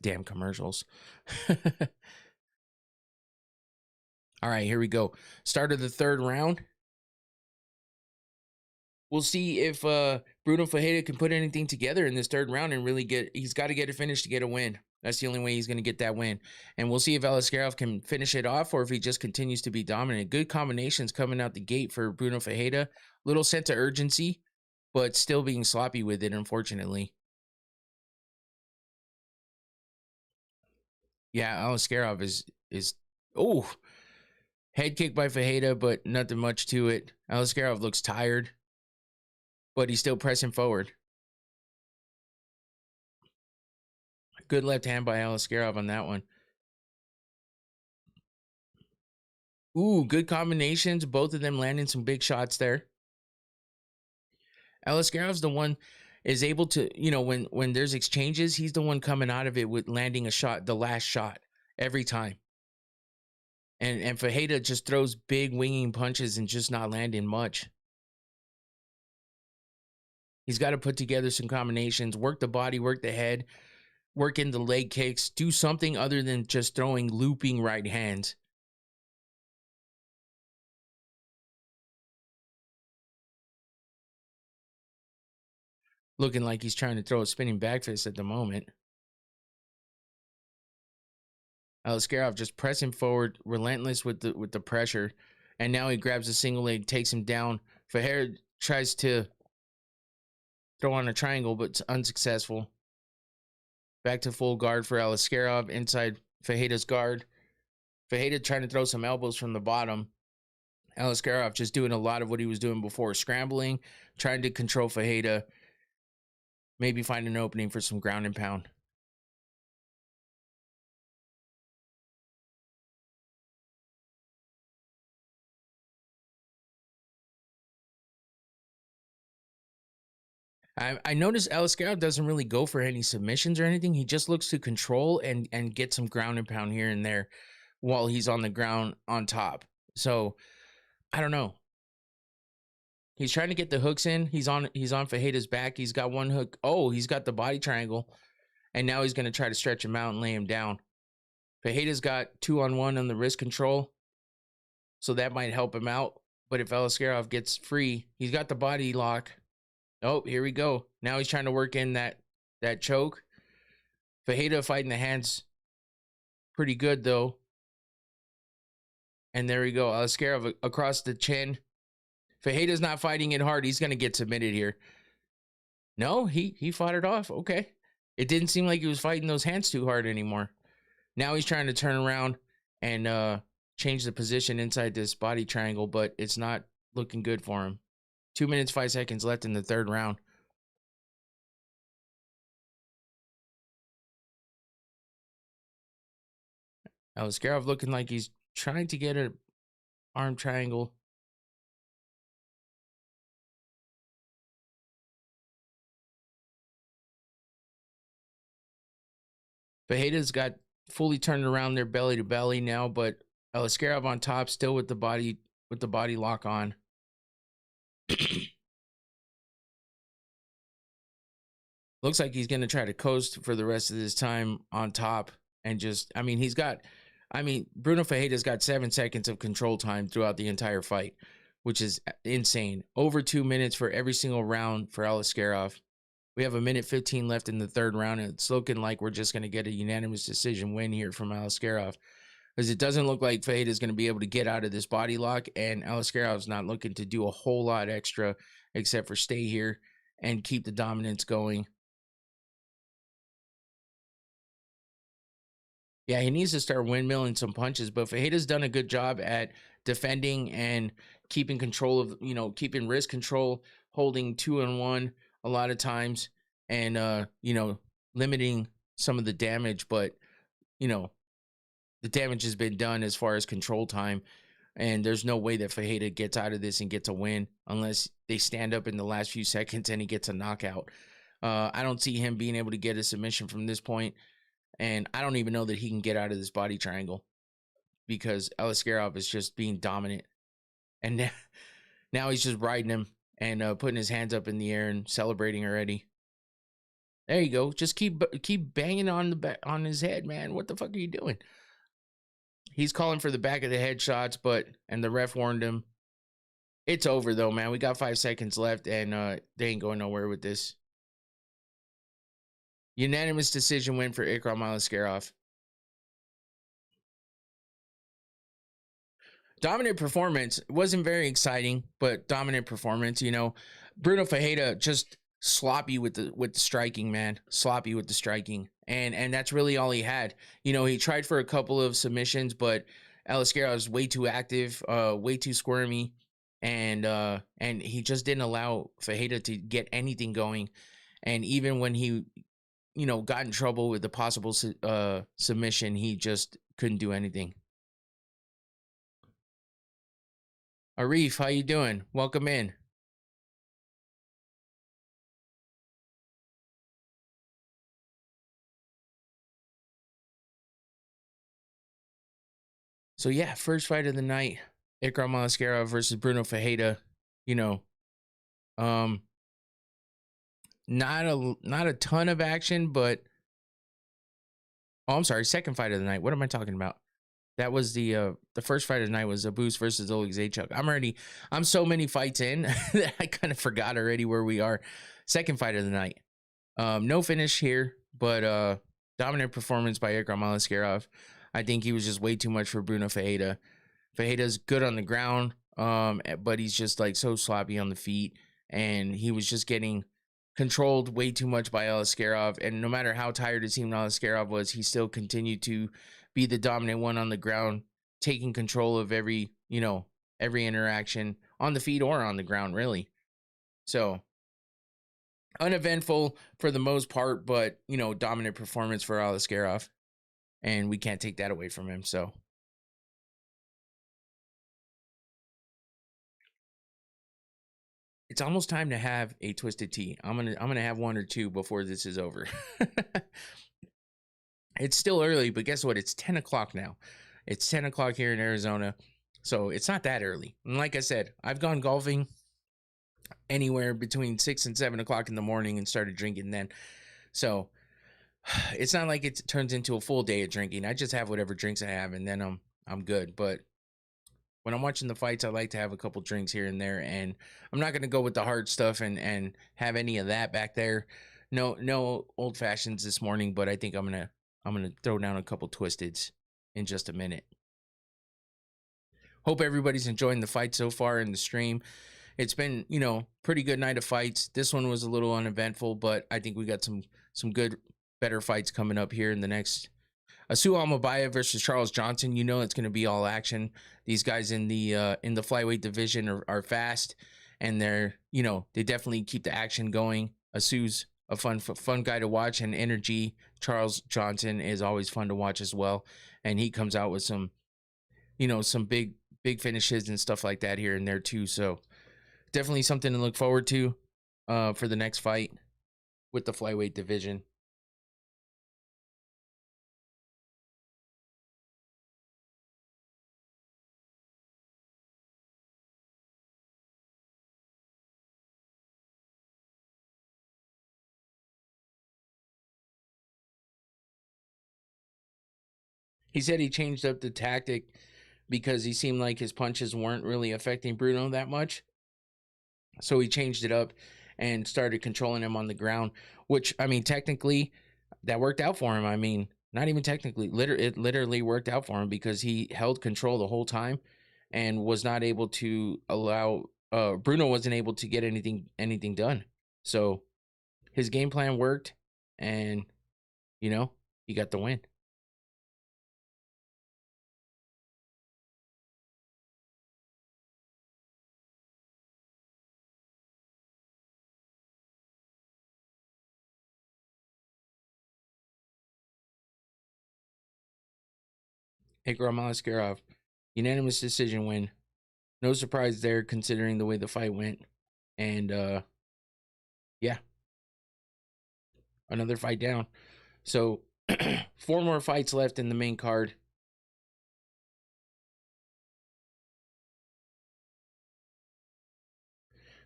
Damn commercials. All right, here we go. Start of the third round. We'll see if Bruno Fajeda can put anything together in this third round and really he's got to get a finish to get a win. That's the only way he's going to get that win. And we'll see if Alaskarov can finish it off or if he just continues to be dominant. Good combinations coming out the gate for Bruno Fajeda. Little sense of urgency, but still being sloppy with it, unfortunately. Yeah, Alaskarov is head kick by Fajeda, but nothing much to it. Alaskarov looks tired, but he's still pressing forward. Good left hand by Alaskarov on that one. Ooh, good combinations. Both of them landing some big shots there. Alaskarov's the one is able to, when there's exchanges, he's the one coming out of it with landing a shot, the last shot, every time. And Fajeda just throws big winging punches and just not landing much. He's got to put together some combinations, work the body, work the head, work in the leg kicks, do something other than just throwing looping right hands. Looking like he's trying to throw a spinning back fist at the moment. Alaskarov just pressing forward, relentless with the pressure. And now he grabs a single leg, takes him down. Fajeda tries to throw on a triangle, but it's unsuccessful. Back to full guard for Alaskarov inside Fajeda's guard. Fajeda trying to throw some elbows from the bottom. Alaskarov just doing a lot of what he was doing before, scrambling, trying to control Fajeda. Maybe find an opening for some ground and pound. I noticed Alaskarov doesn't really go for any submissions or anything. He just looks to control and get some ground and pound here and there while he's on the ground on top. So, I don't know. He's trying to get the hooks in. He's on Fajeda's back. He's got one hook. Oh, he's got the body triangle. And now he's going to try to stretch him out and lay him down. Fajeda's got 2-on-1 on the wrist control. So that might help him out. But if Alaskarov gets free, he's got the body lock. Oh, here we go. Now he's trying to work in that choke. Fajeda fighting the hands pretty good, though. And there we go. Alaskarov across the chin. Fajeda's not fighting it hard. He's going to get submitted here. No, he fought it off. Okay. It didn't seem like he was fighting those hands too hard anymore. Now he's trying to turn around and change the position inside this body triangle, but it's not looking good for him. 2 minutes, 5 seconds left in the third round. Alaskarov looking like he's trying to get an arm triangle. Fajeda's got fully turned around their belly to belly now, but Alaskarov on top, still with the body lock on. Looks like he's going to try to coast for the rest of his time on top and just, Bruno Fajeda's got 7 seconds of control time throughout the entire fight. which is insane. Over 2 minutes for every single round for Alaskarov. We have 1:15 left in the third round, and it's looking like we're just going to get a unanimous decision win here from Alaskarov, because it doesn't look like Fajita is going to be able to get out of this body lock, and Alaskarov's not looking to do a whole lot extra except for stay here and keep the dominance going. Yeah, he needs to start windmilling some punches, but Fajita's done a good job at defending and keeping control of, keeping wrist control, holding 2-on-1 a lot of times, and, limiting some of the damage. But, the damage has been done as far as control time, and there's no way that Fajita gets out of this and gets a win unless they stand up in the last few seconds and he gets a knockout. I don't see him being able to get a submission from this point. And I don't even know that he can get out of this body triangle, because Alaskarov is just being dominant. And now he's just riding him and putting his hands up in the air and celebrating already. There you go. Just keep banging on his head, man. What the fuck are you doing? He's calling for the back of the head shots, and the ref warned him. It's over though, man. We got 5 seconds left, and they ain't going nowhere with this. Unanimous decision win for Ikram Alaskarov. Dominant performance. It wasn't very exciting, but dominant performance. Bruno Fajita just sloppy with the striking, man. Sloppy with the striking, and that's really all he had. He tried for a couple of submissions, but Alaskarov was way too active, way too squirmy, and he just didn't allow Fajita to get anything going. And even when he got in trouble with the possible submission, he just couldn't do anything. Arif, how you doing? Welcome in. So yeah, first fight of the night, Ikram Alaskarov versus Bruno Fajita. Not a ton of action, but I'm sorry, second fight of the night. What am I talking about? That was the first fight of the night was Abus versus Oleg Zaychuk. I'm so many fights in that I kind of forgot already where we are. Second fight of the night. No finish here, but dominant performance by Ikram Alaskarov. I think he was just way too much for Bruno Fajita. Fajita's good on the ground, but he's just like so sloppy on the feet, and he was just getting controlled way too much by Alaskarov. And no matter how tired it seemed Alaskarov was, he still continued to be the dominant one on the ground, taking control of every interaction on the feet or on the ground, really. So uneventful for the most part, but dominant performance for Alaskarov, and we can't take that away from him. So it's almost time to have a twisted tea. I'm gonna have one or two before this is over. It's still early, but guess what? It's 10 o'clock now. It's 10 o'clock here in Arizona, so it's not that early. And like I said, I've gone golfing anywhere between 6 and 7 o'clock in the morning and started drinking then. So it's not like it turns into a full day of drinking. I just have whatever drinks I have, and then I'm good. But when I'm watching the fights, I like to have a couple drinks here and there, and I'm not going to go with the hard stuff and have any of that back there. No old fashions this morning, but I think I'm going to throw down a couple twisteds in just a minute. Hope everybody's enjoying the fight so far in the stream. It's been, pretty good night of fights. This one was a little uneventful, but I think we got some good, better fights coming up here in the next. Asu Almabaya versus Charles Johnson. It's going to be all action. These guys in the flyweight division are fast, and they're, they definitely keep the action going. Asu's a fun guy to watch, and energy. Charles Johnson is always fun to watch as well, and he comes out with some big finishes and stuff like that here and there too. So definitely something to look forward to for the next fight with the flyweight division. He said he changed up the tactic because he seemed like his punches weren't really affecting Bruno that much. So he changed it up and started controlling him on the ground, which, I mean, technically that worked out for him. I mean, not even technically, it literally worked out for him because he held control the whole time and was not able to allow Bruno wasn't able to get anything done. So his game plan worked, and he got the win. Ikram Askarov, unanimous decision win. No surprise there, considering the way the fight went. And yeah, another fight down. So 4 more fights left in the main card.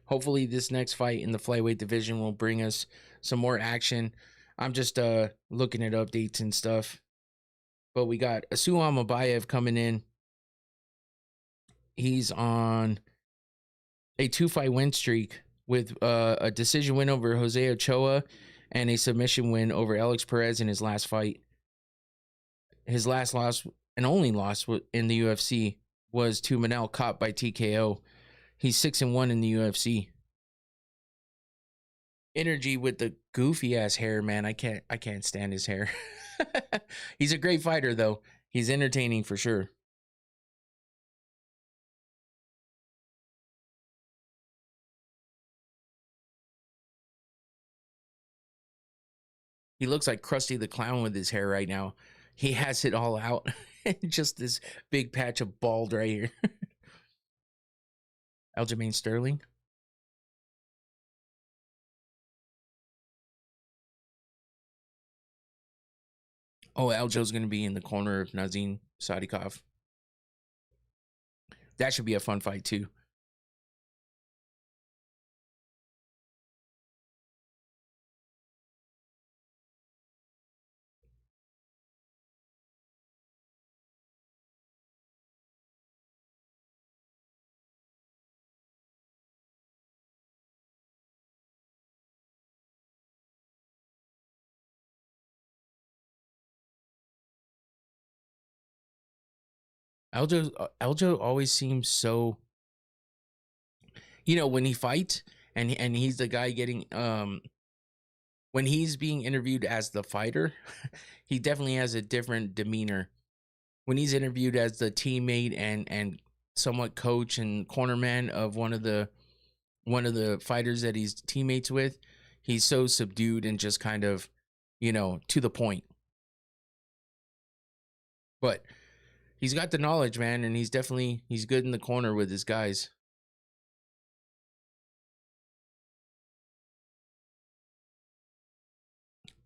Hopefully this next fight in the flyweight division will bring us some more action. I'm just looking at updates and stuff. But we got Asuam Abayev coming in. He's on a 2-fight win streak with a decision win over Jose Ochoa and a submission win over Alex Perez in his last fight. His last loss and only loss in the UFC was to Manel Kape by TKO. He's 6-1 in the UFC. Energy with the goofy ass hair, man. I can't stand his hair. He's a great fighter though. He's entertaining for sure. He looks like Krusty the Clown with his hair right now. He has it all out. Just this big patch of bald right here. Aljamain Sterling. Oh, Aljo's going to be in the corner of Nazim Sadikov. That should be a fun fight too. Aljo always seems so, when he fights and he's the guy getting when he's being interviewed as the fighter, he definitely has a different demeanor. When he's interviewed as the teammate and somewhat coach and cornerman of one of the fighters that he's teammates with, he's so subdued and just kind of, to the point. But he's got the knowledge, man, and he's good in the corner with his guys.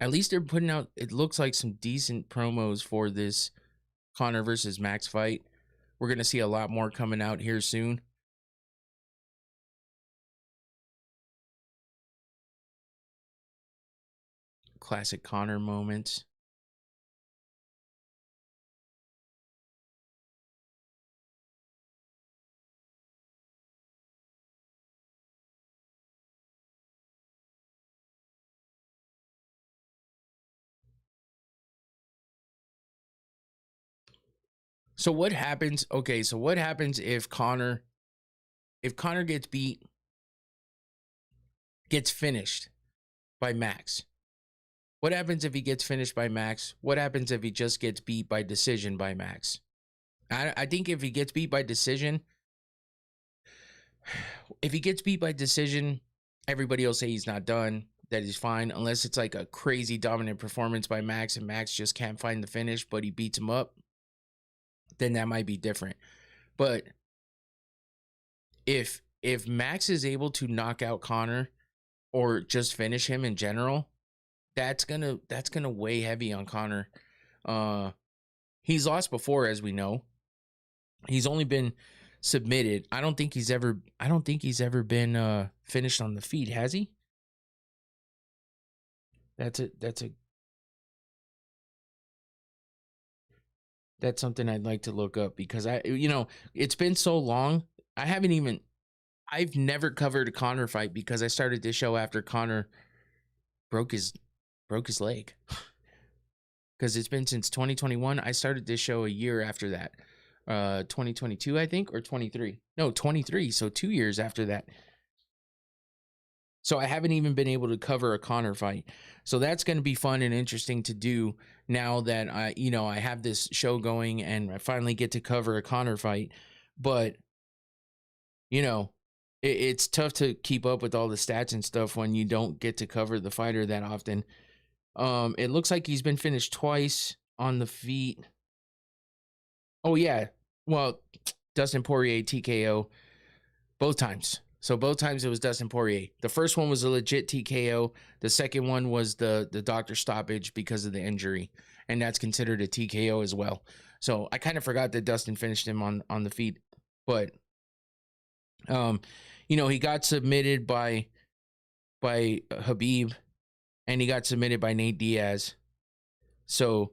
At least they're putting out, it looks like, some decent promos for this Conor versus Max fight. We're going to see a lot more coming out here soon. Classic Conor moments. So what happens? Okay, so what happens if Conor gets finished by Max? What happens if he gets finished by Max? What happens if he just gets beat by decision by Max? I think if he gets beat by decision, everybody will say he's not done, that he's fine, unless it's like a crazy dominant performance by Max and Max just can't find the finish, but he beats him up. Then that might be different. But if Max is able to knock out Conor or just finish him in general, that's gonna weigh heavy on Conor. He's lost before, as we know. He's only been submitted. I don't think he's ever been finished on the feet, has he? That's a That's something I'd like to look up because it's been so long. I've never covered a Connor fight because I started this show after Connor broke his leg. Because it's been since 2021. I started this show a year after that. 2022, I think, or 23. No, 23. So 2 years after that. So I haven't even been able to cover a Connor fight. So that's going to be fun and interesting to do now that I have this show going and I finally get to cover a Connor fight. But it's tough to keep up with all the stats and stuff when you don't get to cover the fighter that often. It looks like he's been finished twice on the feet. Oh yeah. Well, Dustin Poirier TKO both times. So both times it was Dustin Poirier. The first one was a legit TKO. The second one was the doctor stoppage because of the injury, and that's considered a TKO as well. So I kind of forgot that Dustin finished him on the feet, but he got submitted by Habib, and he got submitted by Nate Diaz. So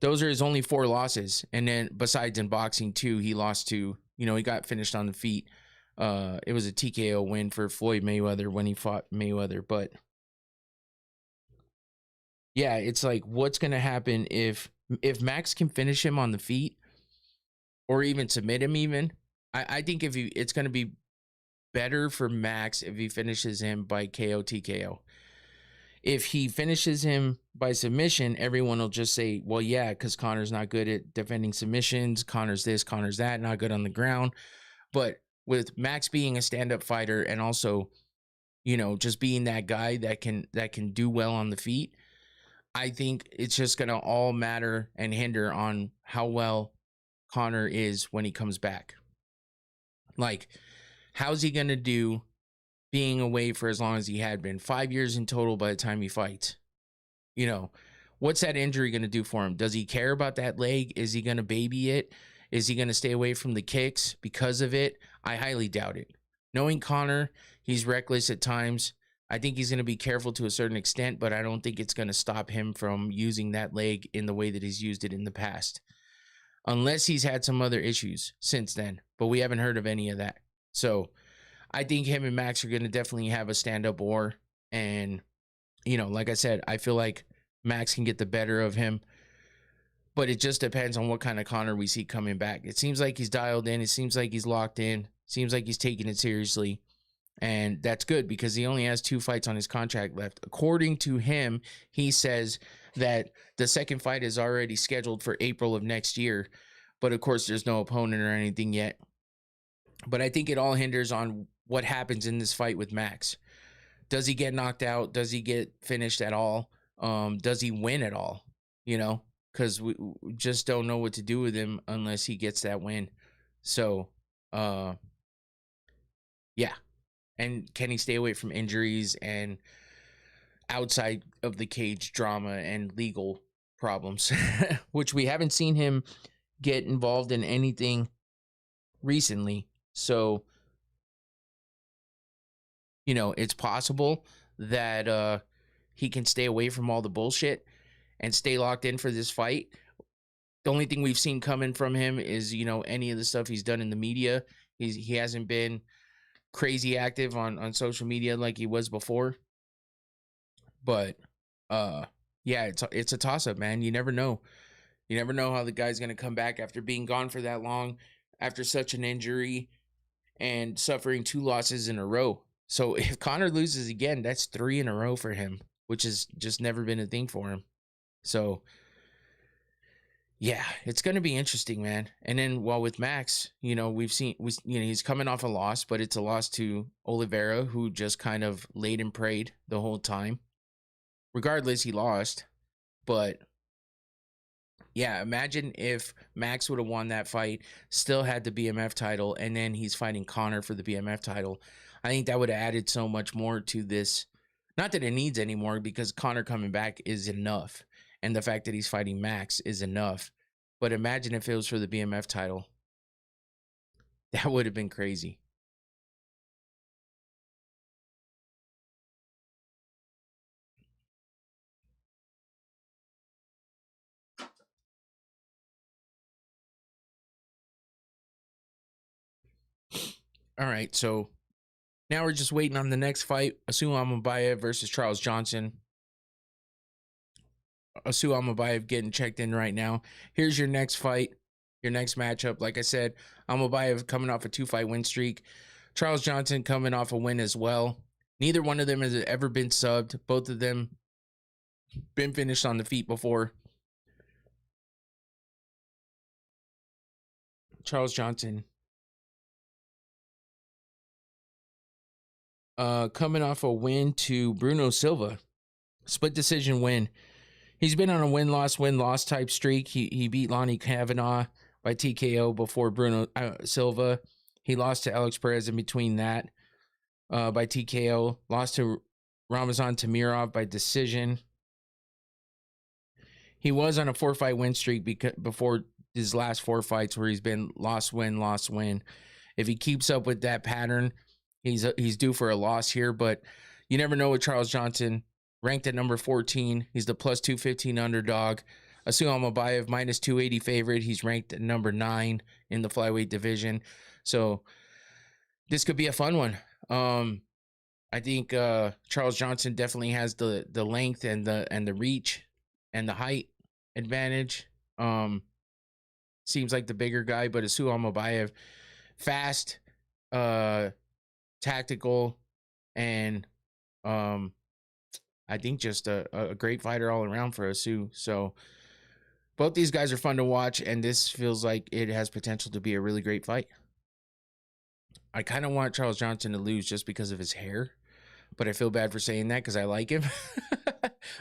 those are his only 4 losses, and then besides in boxing too, he lost to he got finished on the feet. It was a TKO win for Floyd Mayweather when he fought Mayweather. But yeah, it's like, what's going to happen if Max can finish him on the feet or even submit him even? I think it's going to be better for Max if he finishes him by KO TKO. If he finishes him by submission, everyone will just say, well, yeah, because Connor's not good at defending submissions. Connor's this, Connor's that, not good on the ground. But with Max being a stand-up fighter and also, just being that guy that can do well on the feet, I think it's just going to all matter and hinder on how well Connor is when he comes back. Like, how's he going to do being away for as long as he had been? 5 years in total by the time he fights. What's that injury going to do for him? Does he care about that leg? Is he going to baby it? Is he going to stay away from the kicks because of it? I highly doubt it. Knowing Connor, he's reckless at times. I think he's going to be careful to a certain extent, but I don't think it's going to stop him from using that leg in the way that he's used it in the past. Unless he's had some other issues since then, but we haven't heard of any of that. So I think him and Max are going to definitely have a stand-up war. And, like I said, I feel like Max can get the better of him. But it just depends on what kind of Connor we see coming back. It seems like he's dialed in. It seems like he's locked in. Seems like he's taking it seriously. And that's good because he only has 2 fights on his contract left. According to him, he says that the second fight is already scheduled for April of next year. But of course, there's no opponent or anything yet. But I think it all hinders on what happens in this fight with Max. Does he get knocked out? Does he get finished at all? Does he win at all? Because we just don't know what to do with him unless he gets that win. So, yeah. And can he stay away from injuries and outside of the cage drama and legal problems, which we haven't seen him get involved in anything recently. So, it's possible that he can stay away from all the bullshit and stay locked in for this fight. The only thing we've seen coming from him is, any of the stuff he's done in the media. He hasn't been crazy active on social media like he was before. But yeah, it's a toss-up, man. You never know. You never know how the guy's going to come back after being gone for that long, after such an injury and suffering 2 losses in a row. So if Connor loses again, that's 3 in a row for him, which has just never been a thing for him. So yeah, it's going to be interesting, man. And then while with Max, he's coming off a loss, but it's a loss to Oliveira, who just kind of laid and prayed the whole time. Regardless, he lost. But yeah, imagine if Max would have won that fight, still had the BMF title, and then he's fighting Connor for the BMF title. I think that would have added so much more to this. Not that it needs any more, because Connor coming back is enough. And the fact that he's fighting Max is enough. But imagine if it was for the BMF title. That would have been crazy. All right, so now we're just waiting on the next fight. Asu Amabayev versus Charles Johnson. Asu Amabayev getting checked in right now. Here's your next fight, your next matchup. Like I said, Amabayev coming off a 2-fight win streak. Charles Johnson coming off a win as well. Neither one of them has ever been subbed. Both of them been finished on the feet before. Charles Johnson coming off a win to Bruno Silva. Split decision win. He's been on a win-loss type streak. He beat Lonnie Kavanaugh by TKO before Bruno Silva. He lost to Alex Perez in between that by TKO. Lost to Ramazan Tamirov by decision. He was on a 4-fight win streak before his last 4 fights where he's been loss, win, loss, win. If he keeps up with that pattern, he's due for a loss here, but you never know with Charles Johnson. Ranked at number 14. He's the plus 215 underdog. Asu Amabayev minus 280 favorite. He's ranked at number 9 in the flyweight division. So this could be a fun one. I think Charles Johnson definitely has the length and the reach and the height advantage. Seems like the bigger guy, but Asu Amabayev, fast, tactical, and I think just a great fighter all around for Asu. So both these guys are fun to watch, and this feels like it has potential to be a really great fight. I kind of want Charles Johnson to lose just because of his hair, but I feel bad for saying that because I like him.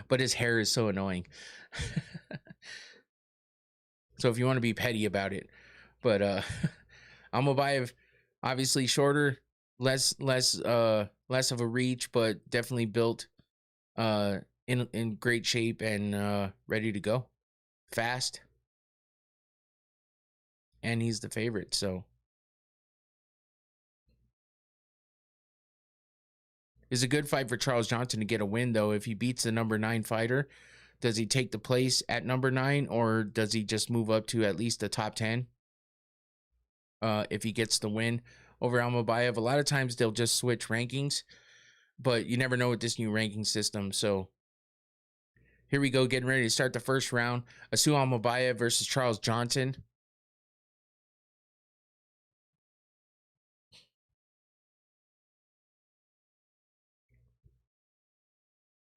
But his hair is so annoying. So if you want to be petty about it. But Amabayev, obviously shorter, less of a reach, but definitely built in great shape and ready to go. Fast. And he's the favorite, so it's a good fight for Charles Johnson to get a win, though. If he beats the number 9 fighter, does he take the place at number 9, or does he just move up to at least the top 10? If he gets the win over Amabayev, a lot of times they'll just switch rankings, but you never know with this new ranking system. So here we go, getting ready to start the first round. Asu Amabayev versus Charles Johnson.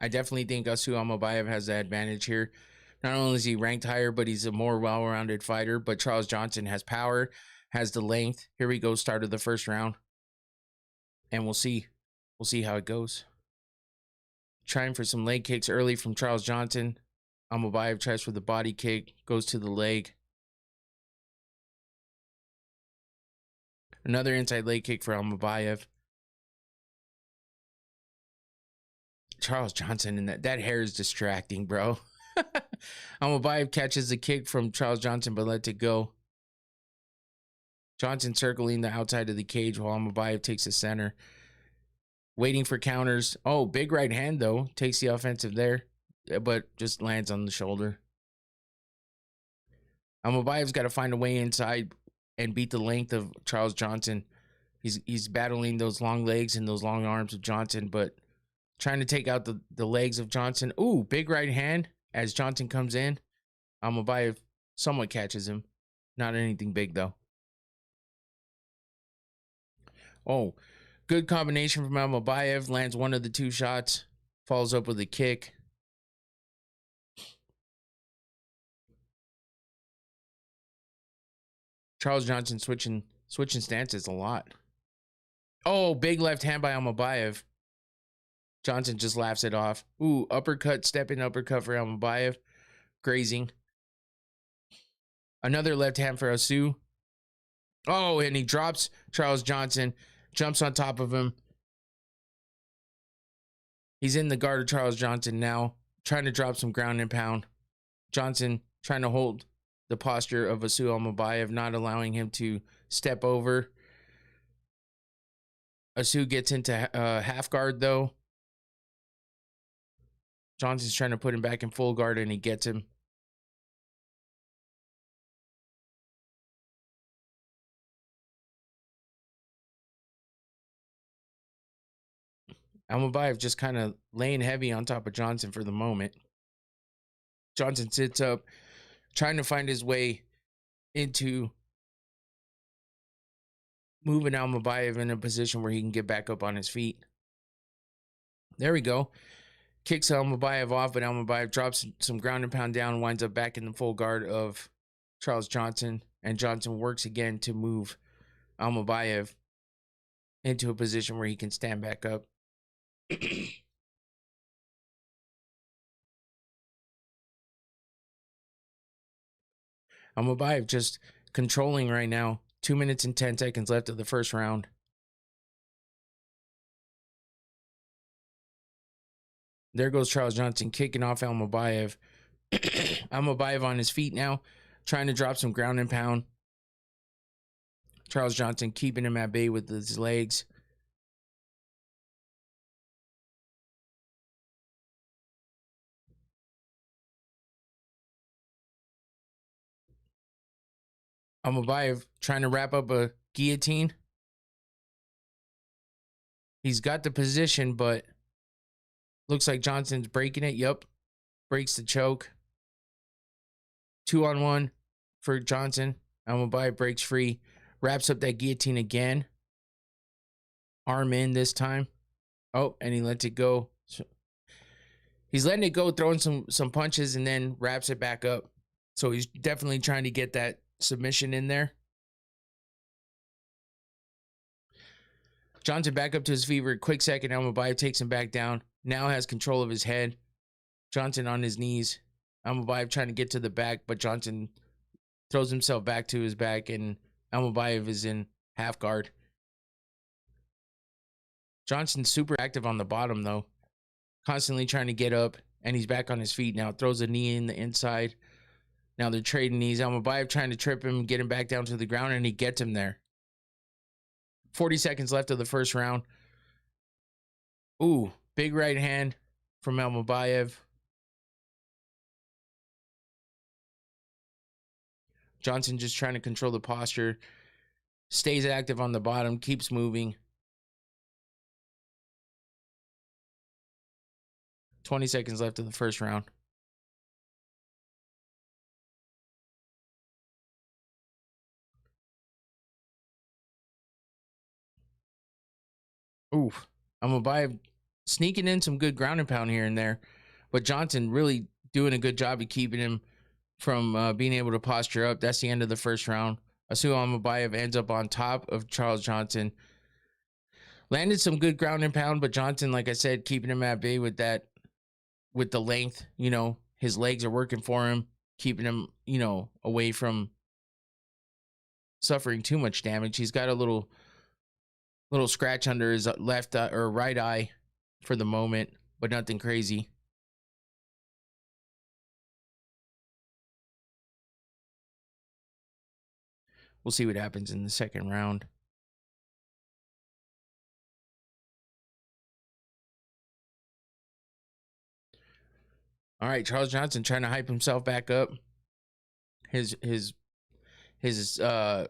I definitely think Asu Amabayev has the advantage here. Not only is he ranked higher, but he's a more well-rounded fighter. But Charles Johnson has power, has the length. Here we go, start of the first round. And we'll see. We'll see how it goes. Trying for some leg kicks early from Charles Johnson. Amabayev tries for the body kick, goes to the leg. Another inside leg kick for Amabayev. Charles Johnson, and that hair is distracting, bro. Amabayev catches the kick from Charles Johnson, but lets it go. Johnson circling the outside of the cage while Amabayev takes the center. Waiting for counters. Oh, big right hand, though. Takes the offensive there, but just lands on the shoulder. Amabayev's got to find a way inside and beat the length of Charles Johnson. He's battling those long legs and those long arms of Johnson, but trying to take out the legs of Johnson. Ooh, big right hand as Johnson comes in. Amabayev somewhat catches him. Not anything big, though. Oh, good combination from Amabayev. Lands one of the 2 shots. Follows up with a kick. Charles Johnson switching stances a lot. Oh, big left hand by Amabayev. Johnson just laughs it off. Ooh, uppercut, stepping uppercut for Amabayev. Grazing. Another left hand for Asu. Oh, and he drops Charles Johnson. Jumps on top of him. He's in the guard of Charles Johnson now. Trying to drop some ground and pound. Johnson trying to hold the posture of Asu Amabayev, not allowing him to step over. Asu gets into half guard, though. Johnson's trying to put him back in full guard, and he gets him. Almabayev just kind of laying heavy on top of Johnson for the moment. Johnson sits up, trying to find his way into moving Almabayev in a position where he can get back up on his feet. There we go. Kicks Almabayev off, but Almabayev drops some ground and pound down, winds up back in the full guard of Charles Johnson, and Johnson works again to move Almabayev into a position where he can stand back up. Almabayev just controlling right now. 2 minutes and 10 seconds left of the first round. There goes Charles Johnson kicking off Almabayev. Almabayev on his feet now, trying to drop some ground and pound. Charles Johnson keeping him at bay with his legs. Almabayev trying to wrap up a guillotine. He's got the position, but looks like Johnson's breaking it. Yup. Breaks the choke. 2-on-1 for Johnson. Almabayev breaks free. Wraps up that guillotine again. Arm in this time. Oh, and he lets it go. So he's letting it go, throwing some punches, and then wraps it back up. So he's definitely trying to get that submission in there. Johnson back up to his feet for a quick second. Almabayev takes him back down. Now has control of his head. Johnson on his knees. Almabayev trying to get to the back, but Johnson throws himself back to his back, and Almabayev is in half guard. Johnson's super active on the bottom, though. Constantly trying to get up, and he's back on his feet now. Throws a knee in the inside. Now they're trading knees. Almabayev trying to trip him, get him back down to the ground, and he gets him there. 40 seconds left of the first round. Ooh, big right hand from Almabayev. Johnson just trying to control the posture. Stays active on the bottom, keeps moving. 20 seconds left of the first round. Oof. Almabayev sneaking in some good ground and pound here and there, but Johnson really doing a good job of keeping him from being able to posture up. That's the end of the first round. Asu Almabayev ends up on top of Charles Johnson. Landed some good ground and pound, but Johnson, like I said, keeping him at bay with the length. You know, his legs are working for him, keeping him, away from suffering too much damage. He's got a little scratch under his left eye, or right eye for the moment, but nothing crazy. We'll see what happens in the second round. All right, Charles Johnson trying to hype himself back up. His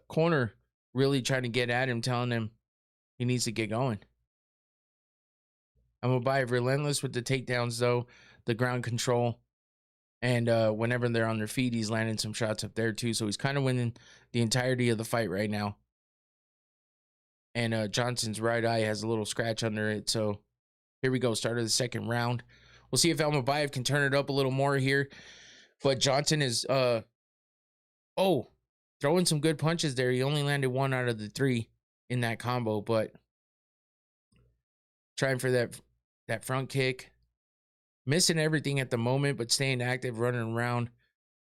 corner really trying to get at him, telling him he needs to get going. Almabayev relentless with the takedowns, though, the ground control. And whenever they're on their feet, he's landing some shots up there, too. So he's kind of winning the entirety of the fight right now. And Johnson's right eye has a little scratch under it. So here we go. Start of the second round. We'll see if Almabayev can turn it up a little more here. But Johnson is, throwing some good punches there. He only landed 1 out of the 3 in that combo. But trying for that front kick. Missing everything at the moment, but staying active, running around,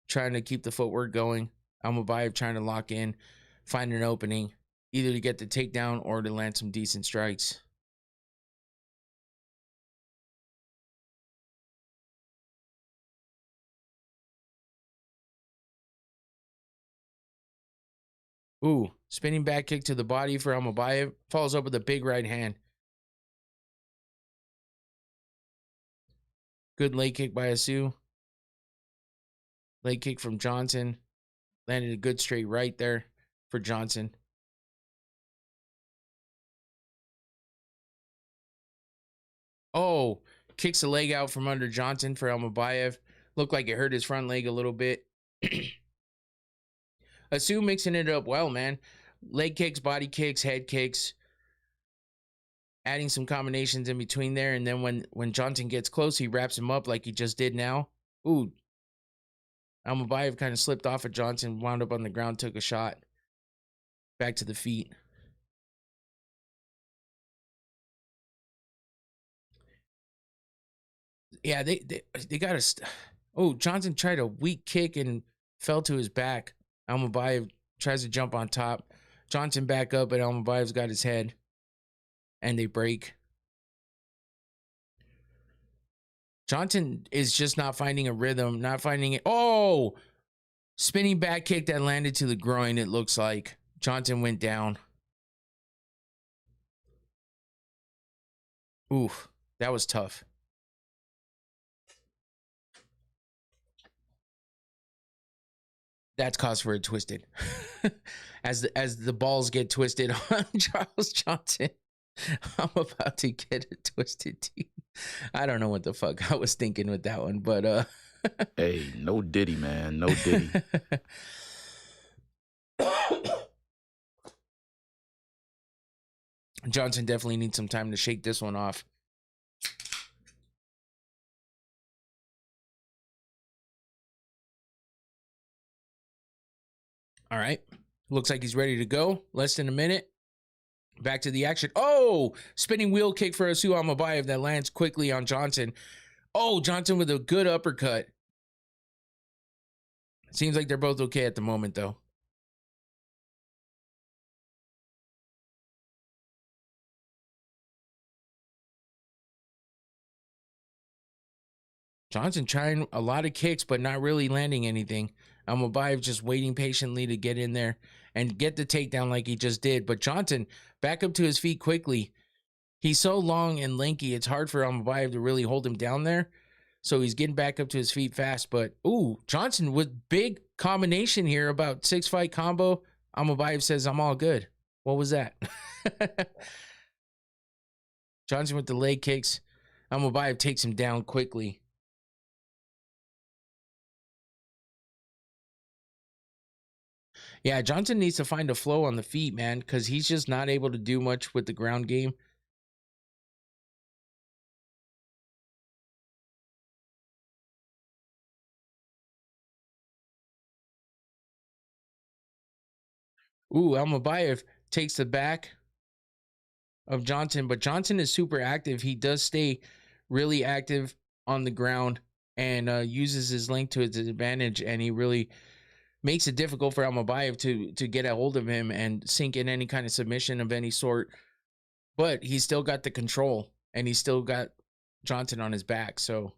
trying to keep the footwork going. Almabayev trying to lock in, find an opening, either to get the takedown or to land some decent strikes. Ooh, spinning back kick to the body for Almabayev. Follows up with a big right hand. Good leg kick by Asu. Leg kick from Johnson. Landed a good straight right there for Johnson. Oh, kicks the leg out from under Johnson for Almabayev. Looked like it hurt his front leg a little bit. Asu mixing it up well, man. Leg kicks, body kicks, head kicks. Adding some combinations in between there. And then when Johnson gets close, he wraps him up like he just did now. Ooh. Almabayev kind of slipped off of Johnson, wound up on the ground, took a shot. Back to the feet. Yeah, they got to. Oh, Johnson tried a weak kick and fell to his back. Almabayev tries to jump on top. Johnson back up, but Almabayev's got his head. And they break. Johnson is just not finding a rhythm, not finding it. Oh! Spinning back kick that landed to the groin, it looks like. Johnson went down. Oof, that was tough. That's cause for a twisted. as the balls get twisted on Charles Johnson. I'm about to get a twisted teeth. I don't know what the fuck I was thinking with that one, but Hey, no Diddy, man. No Diddy. Johnson definitely needs some time to shake this one off. All right. Looks like he's ready to go. Less than a minute. Back to the action. Oh, spinning wheel kick for Asu Almabayev that lands quickly on Johnson. Oh, Johnson with a good uppercut. Seems like they're both okay at the moment, though. Johnson trying a lot of kicks, but not really landing anything. Almabayev just waiting patiently to get in there and get the takedown like he just did. But Johnson back up to his feet quickly. He's so long and lanky, it's hard for Almabayev to really hold him down there. So he's getting back up to his feet fast. But, ooh, Johnson with big combination here, about 6-fight combo. Almabayev says, I'm all good. What was that? Johnson with the leg kicks. Almabayev takes him down quickly. Yeah, Johnson needs to find a flow on the feet, man, because he's just not able to do much with the ground game. Ooh, Almabayev takes the back of Johnson, but Johnson is super active. He does stay really active on the ground and uses his length to his advantage, and he really makes it difficult for Almabayev to get a hold of him and sink in any kind of submission of any sort. But he's still got the control, and he's still got Johnson on his back. So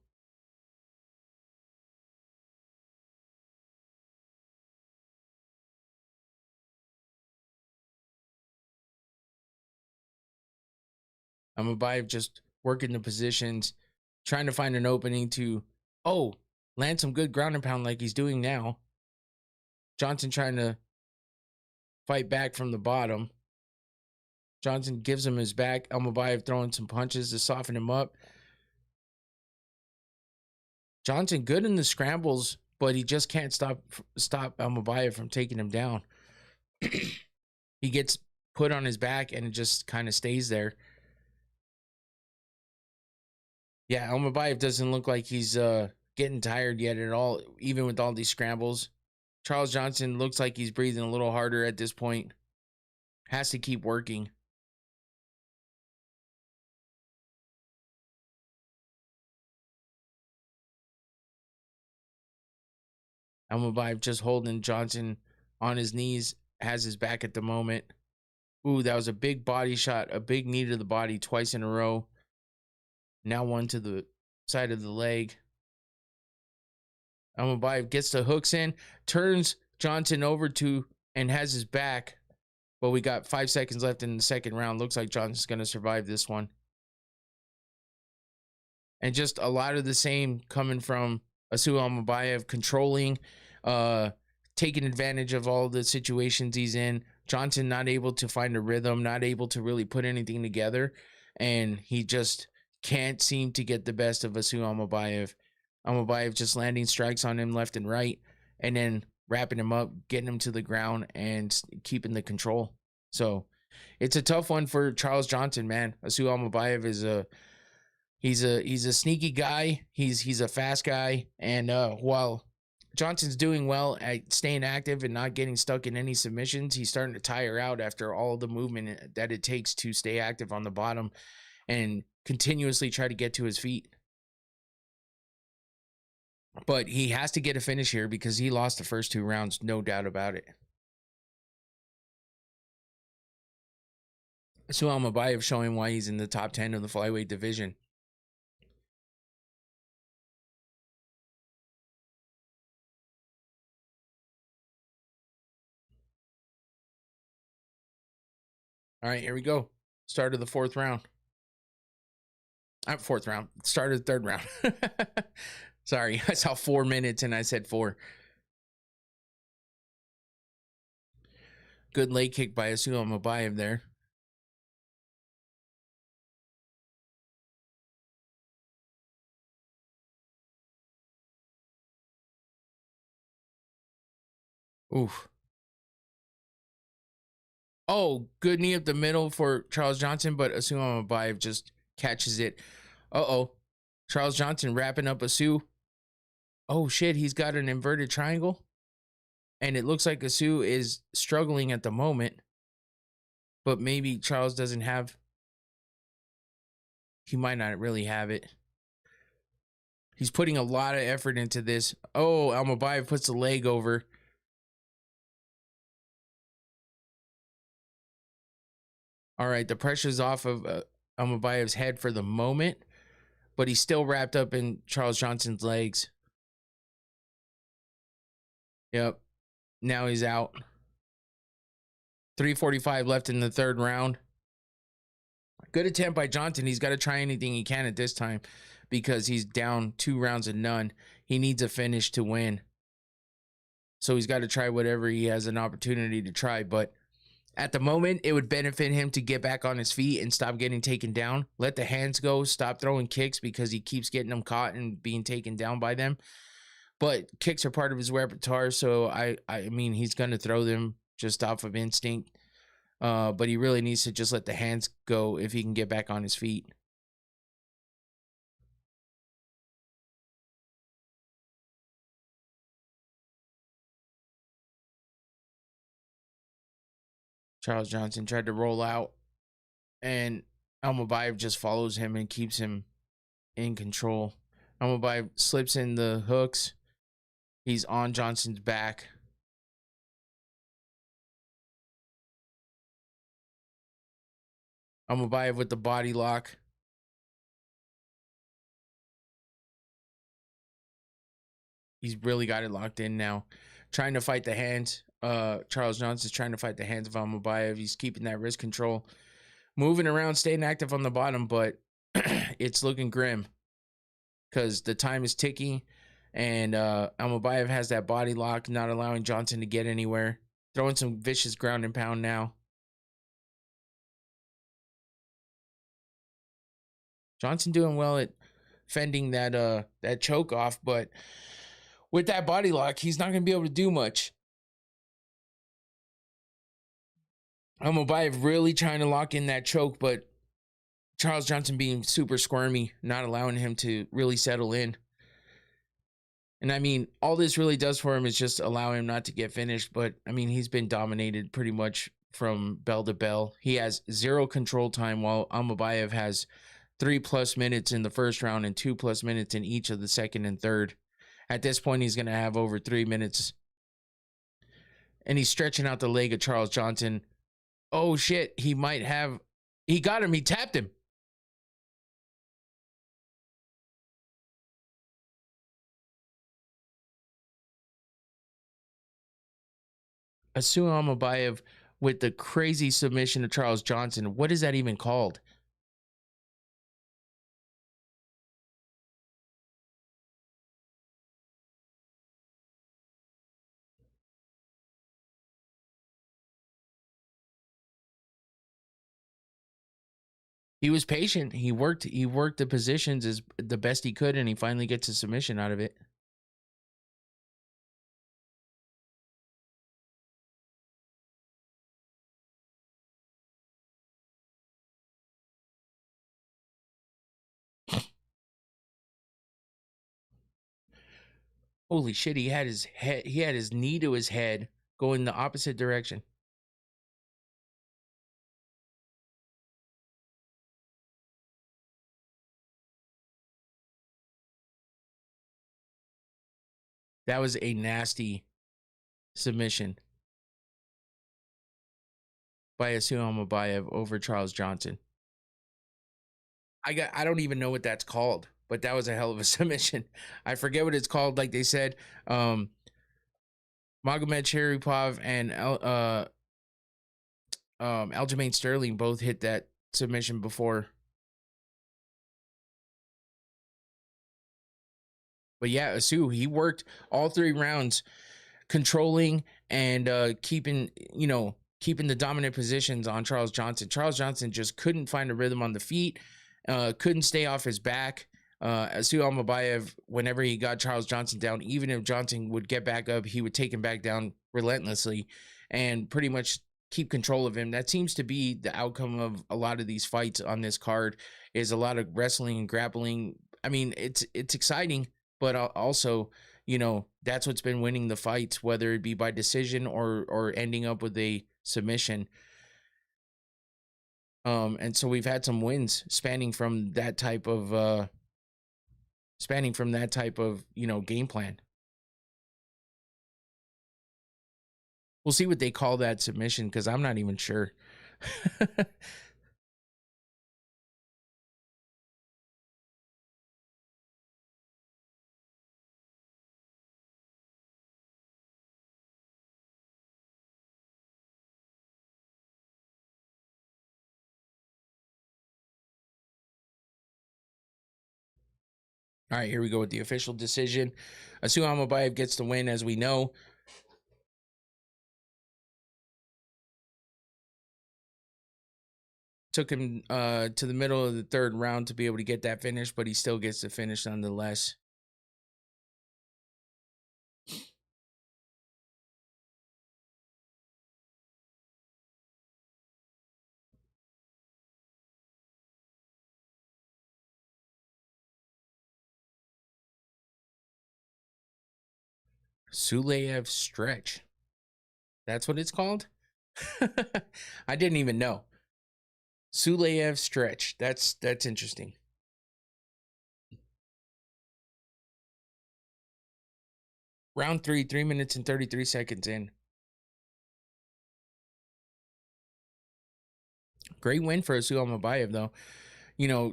Almabayev just working the positions, trying to find an opening to, land some good ground and pound like he's doing now. Johnson trying to fight back from the bottom. Johnson gives him his back. Almabayev throwing some punches to soften him up. Johnson good in the scrambles, but he just can't stop Almabayev from taking him down. He gets put on his back and it just kind of stays there. Yeah, Almabayev doesn't look like he's getting tired yet at all, even with all these scrambles. Charles Johnson looks like he's breathing a little harder at this point. Has to keep working. Almabayev just holding Johnson on his knees, has his back at the moment. Ooh, that was a big body shot, a big knee to the body twice in a row. Now one to the side of the leg. Almabayev gets the hooks in, turns Johnson over to and has his back. But we got 5 seconds left in the second round. Looks like Johnson's going to survive this one. And just a lot of the same coming from Asu Almabayev, controlling, taking advantage of all the situations he's in. Johnson not able to find a rhythm, not able to really put anything together. And he just can't seem to get the best of Asu Amabayev. Amabayev just landing strikes on him left and right, and then wrapping him up, getting him to the ground, and keeping the control. So it's a tough one for Charles Johnson, man. Asu Amabayev is he's a sneaky guy. He's a fast guy, and while Johnson's doing well at staying active and not getting stuck in any submissions, he's starting to tire out after all the movement that it takes to stay active on the bottom and continuously try to get to his feet. But he has to get a finish here because he lost the first 2 rounds, no doubt about it. So Amabayev showing why he's in the top 10 of the flyweight division. All right, here we go. Start of the 4th round. Fourth round. Start of the 3rd round. Sorry, I saw 4 minutes and I said 4. Good leg kick by Asu Amabayev there. Oof. Oh, good knee up the middle for Charles Johnson, but Asu Amabayev just catches it. Uh-oh. Charles Johnson wrapping up Asu. Oh, shit. He's got an inverted triangle. And it looks like Asu is struggling at the moment. But maybe Charles doesn't have... He might not really have it. He's putting a lot of effort into this. Oh, Amabayev puts the leg over. All right, the pressure's off of Amabayev's head for the moment, but he's still wrapped up in Charles Johnson's legs. Yep. Now he's out. 3:45 left in the 3rd round. Good attempt by Johnson. He's got to try anything he can at this time because he's down 2 rounds to none. He needs a finish to win. So he's got to try whatever he has an opportunity to try, but at the moment, it would benefit him to get back on his feet and stop getting taken down. Let the hands go. Stop throwing kicks because he keeps getting them caught and being taken down by them. But kicks are part of his repertoire, so I mean, he's going to throw them just off of instinct. But he really needs to just let the hands go if he can get back on his feet. Charles Johnson tried to roll out, and Almabayev just follows him and keeps him in control. Almabayev slips in the hooks. He's on Johnson's back. Almabayev with the body lock. He's really got it locked in now. Trying to fight the hands. Charles Johnson's trying to fight the hands of Almabayev. He's keeping that wrist control. Moving around, staying active on the bottom, but it's looking grim because the time is ticking, and Almabayev has that body lock, not allowing Johnson to get anywhere. Throwing some vicious ground and pound now. Johnson doing well at fending that choke off, but with that body lock, he's not going to be able to do much. Almabayev really trying to lock in that choke, but Charles Johnson being super squirmy, not allowing him to really settle in. And I mean, all this really does for him is just allow him not to get finished. But I mean, he's been dominated pretty much from bell to bell. He has 0 control time, while Almabayev has 3+ minutes in the 1st round and 2+ minutes in each of the 2nd and 3rd. At this point, he's going to have over 3 minutes. And he's stretching out the leg of Charles Johnson. Oh, shit. He might have... He got him. He tapped him. Asu Almabayev with the crazy submission of Charles Johnson. What is that even called? He was patient. He worked the positions as the best he could, and he finally gets a submission out of it. Holy shit, he had his knee to his head going the opposite direction. That was a nasty submission by Asuel Mabayev over Charles Johnson. I don't even know what that's called, but that was a hell of a submission. I forget what it's called. Like they said, Magomed Sharipov and Aljamain Sterling both hit that submission before. But yeah, Asu, he worked all 3 rounds controlling and keeping the dominant positions on Charles Johnson. Charles Johnson just couldn't find a rhythm on the feet, couldn't stay off his back. Asu Almabayev, whenever he got Charles Johnson down, even if Johnson would get back up, he would take him back down relentlessly and pretty much keep control of him. That seems to be the outcome of a lot of these fights on this card, is a lot of wrestling and grappling. I mean, it's exciting, but also, that's what's been winning the fights, whether it be by decision or ending up with a submission. And so we've had some wins spanning from that type of game plan. We'll see what they call that submission, because I'm not even sure. All right, here we go with the official decision. Asu Almabayev gets the win, as we know. Took him to the middle of the 3rd round to be able to get that finish, but he still gets the finish nonetheless. Suleyev stretch. That's what it's called? I didn't even know. Suleyev stretch. That's interesting. Round 3, 3 minutes and 33 seconds in. Great win for Asu Almabayev, though.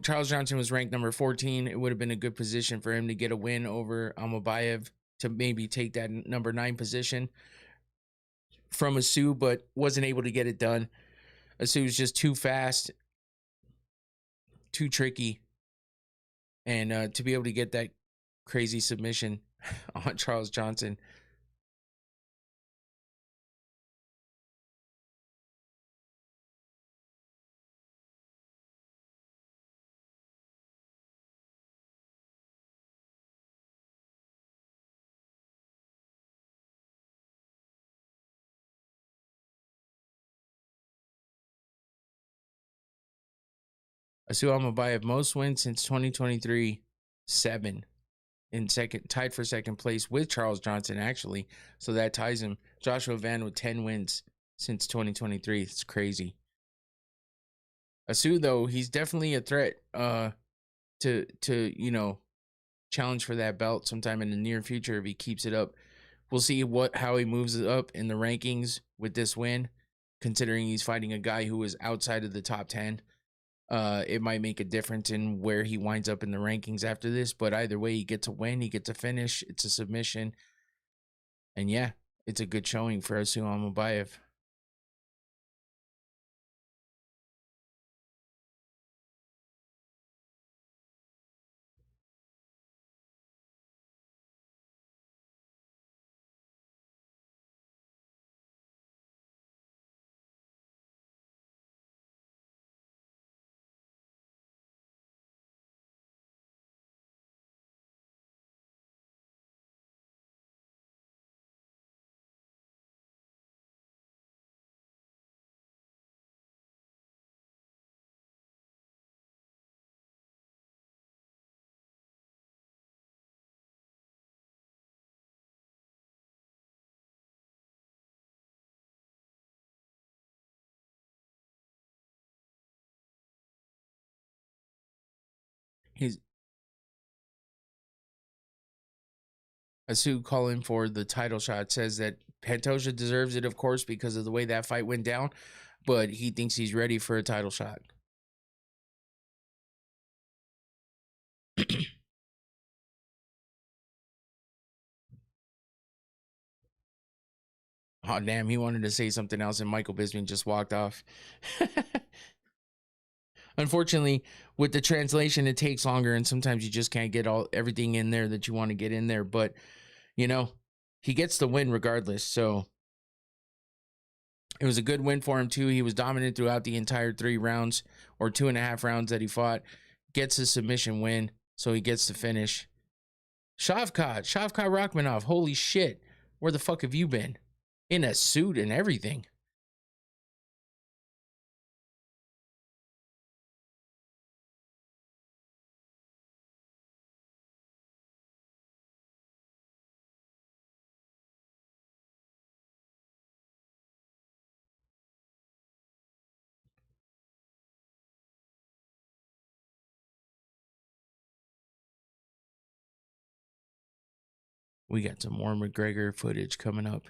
Charles Johnson was ranked number 14. It would have been a good position for him to get a win over Almabayev to maybe take that number 9 position from Asu, but wasn't able to get it done. Asu was just too fast, too tricky, and to be able to get that crazy submission on Charles Johnson. Asu Almabayev, most wins since 2023, 7. In second, tied for second place with Charles Johnson, actually. So that ties him. Joshua Van with 10 wins since 2023. It's crazy. Asu, though, he's definitely a threat to challenge for that belt sometime in the near future if he keeps it up. We'll see how he moves it up in the rankings with this win, considering he's fighting a guy who is outside of the top 10. It might make a difference in where he winds up in the rankings after this, but either way, he gets a win, he gets a finish, it's a submission, and yeah, it's a good showing for Asu Almabayev. He's Asu calling for the title shot, says that Pantoja deserves it, of course, because of the way that fight went down, but he thinks he's ready for a title shot. Oh, damn, he wanted to say something else, and Michael Bisping just walked off. Unfortunately, with the translation, it takes longer, and sometimes you just can't get everything in there that you want to get in there. But, you know, he gets the win regardless, so it was a good win for him, too. He was dominant throughout the entire 3 rounds, or 2.5 rounds that he fought. Gets a submission win, so he gets to finish. Shavkat Rachmanov, holy shit. Where the fuck have you been? In a suit and everything. We got some more McGregor footage coming up.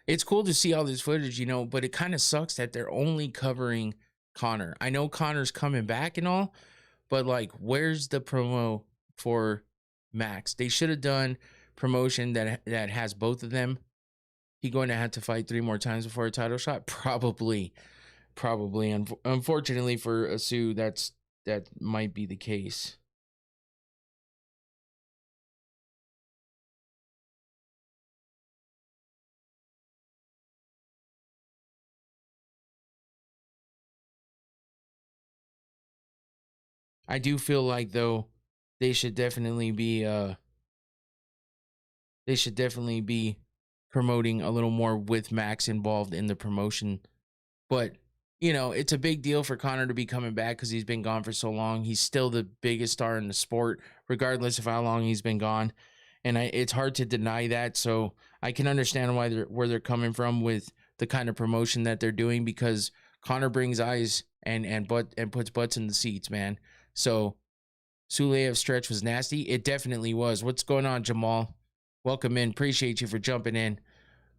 It's cool to see all this footage, but it kind of sucks that they're only covering Conor. I know Conor's coming back and all, but like, where's the promo for Max? They should have done promotion that has both of them. He going to have to fight 3 more times before a title shot? Probably. Unfortunately for Asu, that might be the case. I do feel like, though, they should definitely be promoting a little more with Max involved in the promotion. But, it's a big deal for Conor to be coming back because he's been gone for so long. He's still the biggest star in the sport, regardless of how long he's been gone. And it's hard to deny that. So I can understand where they're coming from with the kind of promotion that they're doing, because Conor brings eyes and puts butts in the seats, man. So Suleyev's stretch was nasty. It definitely was. What's going on, Jamal? Welcome in. Appreciate you for jumping in.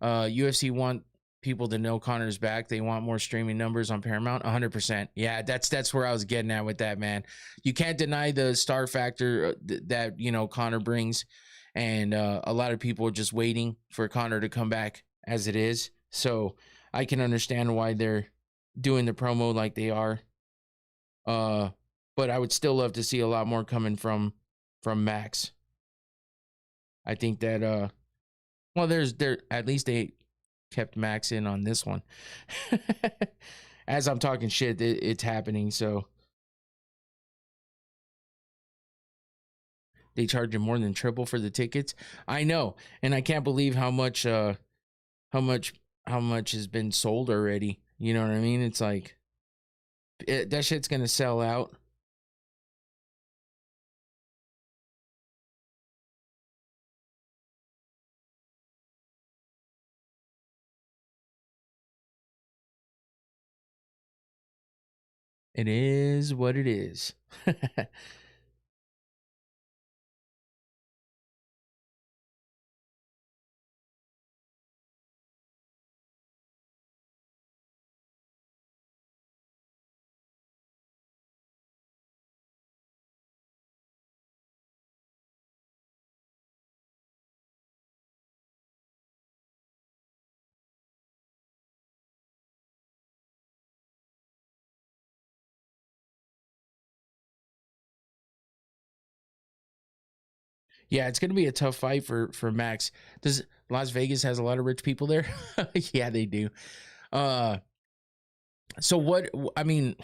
UFC want people to know Conor's back. They want more streaming numbers on Paramount. 100%. Yeah, that's where I was getting at with that, man. You can't deny the star factor that Conor brings, and a lot of people are just waiting for Conor to come back as it is. So I can understand why they're doing the promo like they are. But I would still love to see a lot more coming from Max. I think that there at least they kept Max in on this one. As I'm talking shit, it's happening. So they charge him more than triple for the tickets. I know, and I can't believe how much has been sold already. You know what I mean? It's like that shit's gonna sell out. It is what it is. Yeah, it's gonna be a tough fight for Max. Does Las Vegas has a lot of rich people there? Yeah, they do. So what? I mean,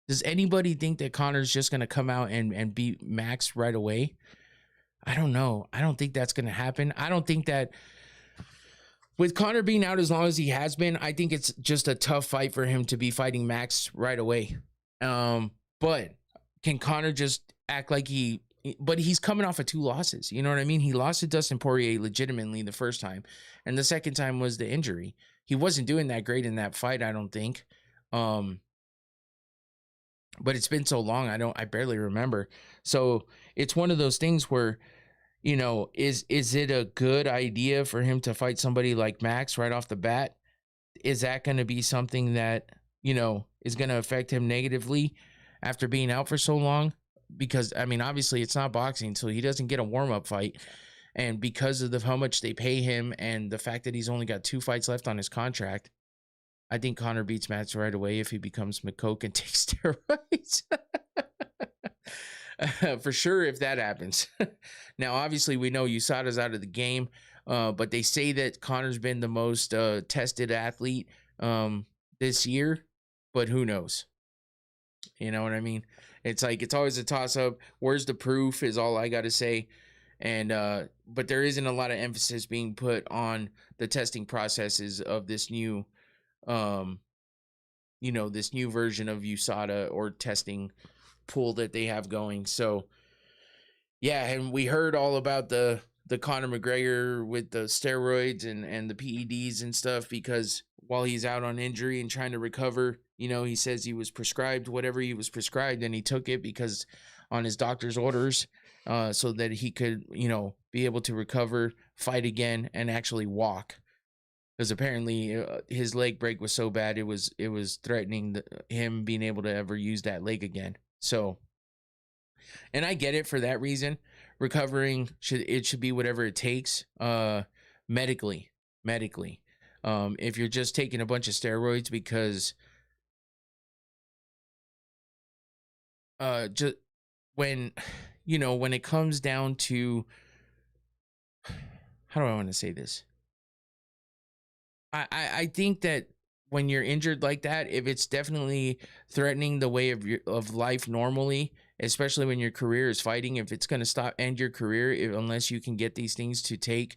does anybody think that Conor's just gonna come out and beat Max right away? I don't know. I don't think that's gonna happen. I don't think that with Conor being out as long as he has been, I think it's just a tough fight for him to be fighting Max right away. But can Conor just act like but he's coming off of 2 losses. You know what I mean? He lost to Dustin Poirier legitimately the first time, and the second time was the injury. He wasn't doing that great in that fight, I don't think. but it's been so long, I barely remember. So it's one of those things where, you know, is it a good idea for him to fight somebody like Max right off the bat? Is that going to be something that, you know, is going to affect him negatively after being out for so long? Because I mean, obviously it's not boxing, so he doesn't get a warm-up fight. And because of how much they pay him and the fact that he's only got 2 fights left on his contract, I think Conor beats Max right away if he becomes McCoke and takes steroids. For sure, if that happens. Now, obviously, we know USADA's out of the game, but they say that Conor's been the most tested athlete this year, but who knows? You know what I mean? It's like, it's always a toss-up. Where's the proof is all I got to say. And but there isn't a lot of emphasis being put on the testing processes of this new you know, this new version of USADA or testing pool that they have going. So yeah, and we heard all about the Conor McGregor with the steroids and the PEDs and stuff, because while he's out on injury and trying to recover, you know, he says he was prescribed whatever he was prescribed, and he took it because on his doctor's orders, so that he could, you know, be able to recover, fight again, and actually walk. Because apparently his leg break was so bad, it was threatening him being able to ever use that leg again. So, and I get it for that reason. Recovering should be whatever it takes, medically. If you're just taking a bunch of steroids because just when, you know, when it comes down to, how do I want to say this? I think that when you're injured like that, if it's definitely threatening the way of life normally, especially when your career is fighting, if it's going to end your career, unless you can get these things to take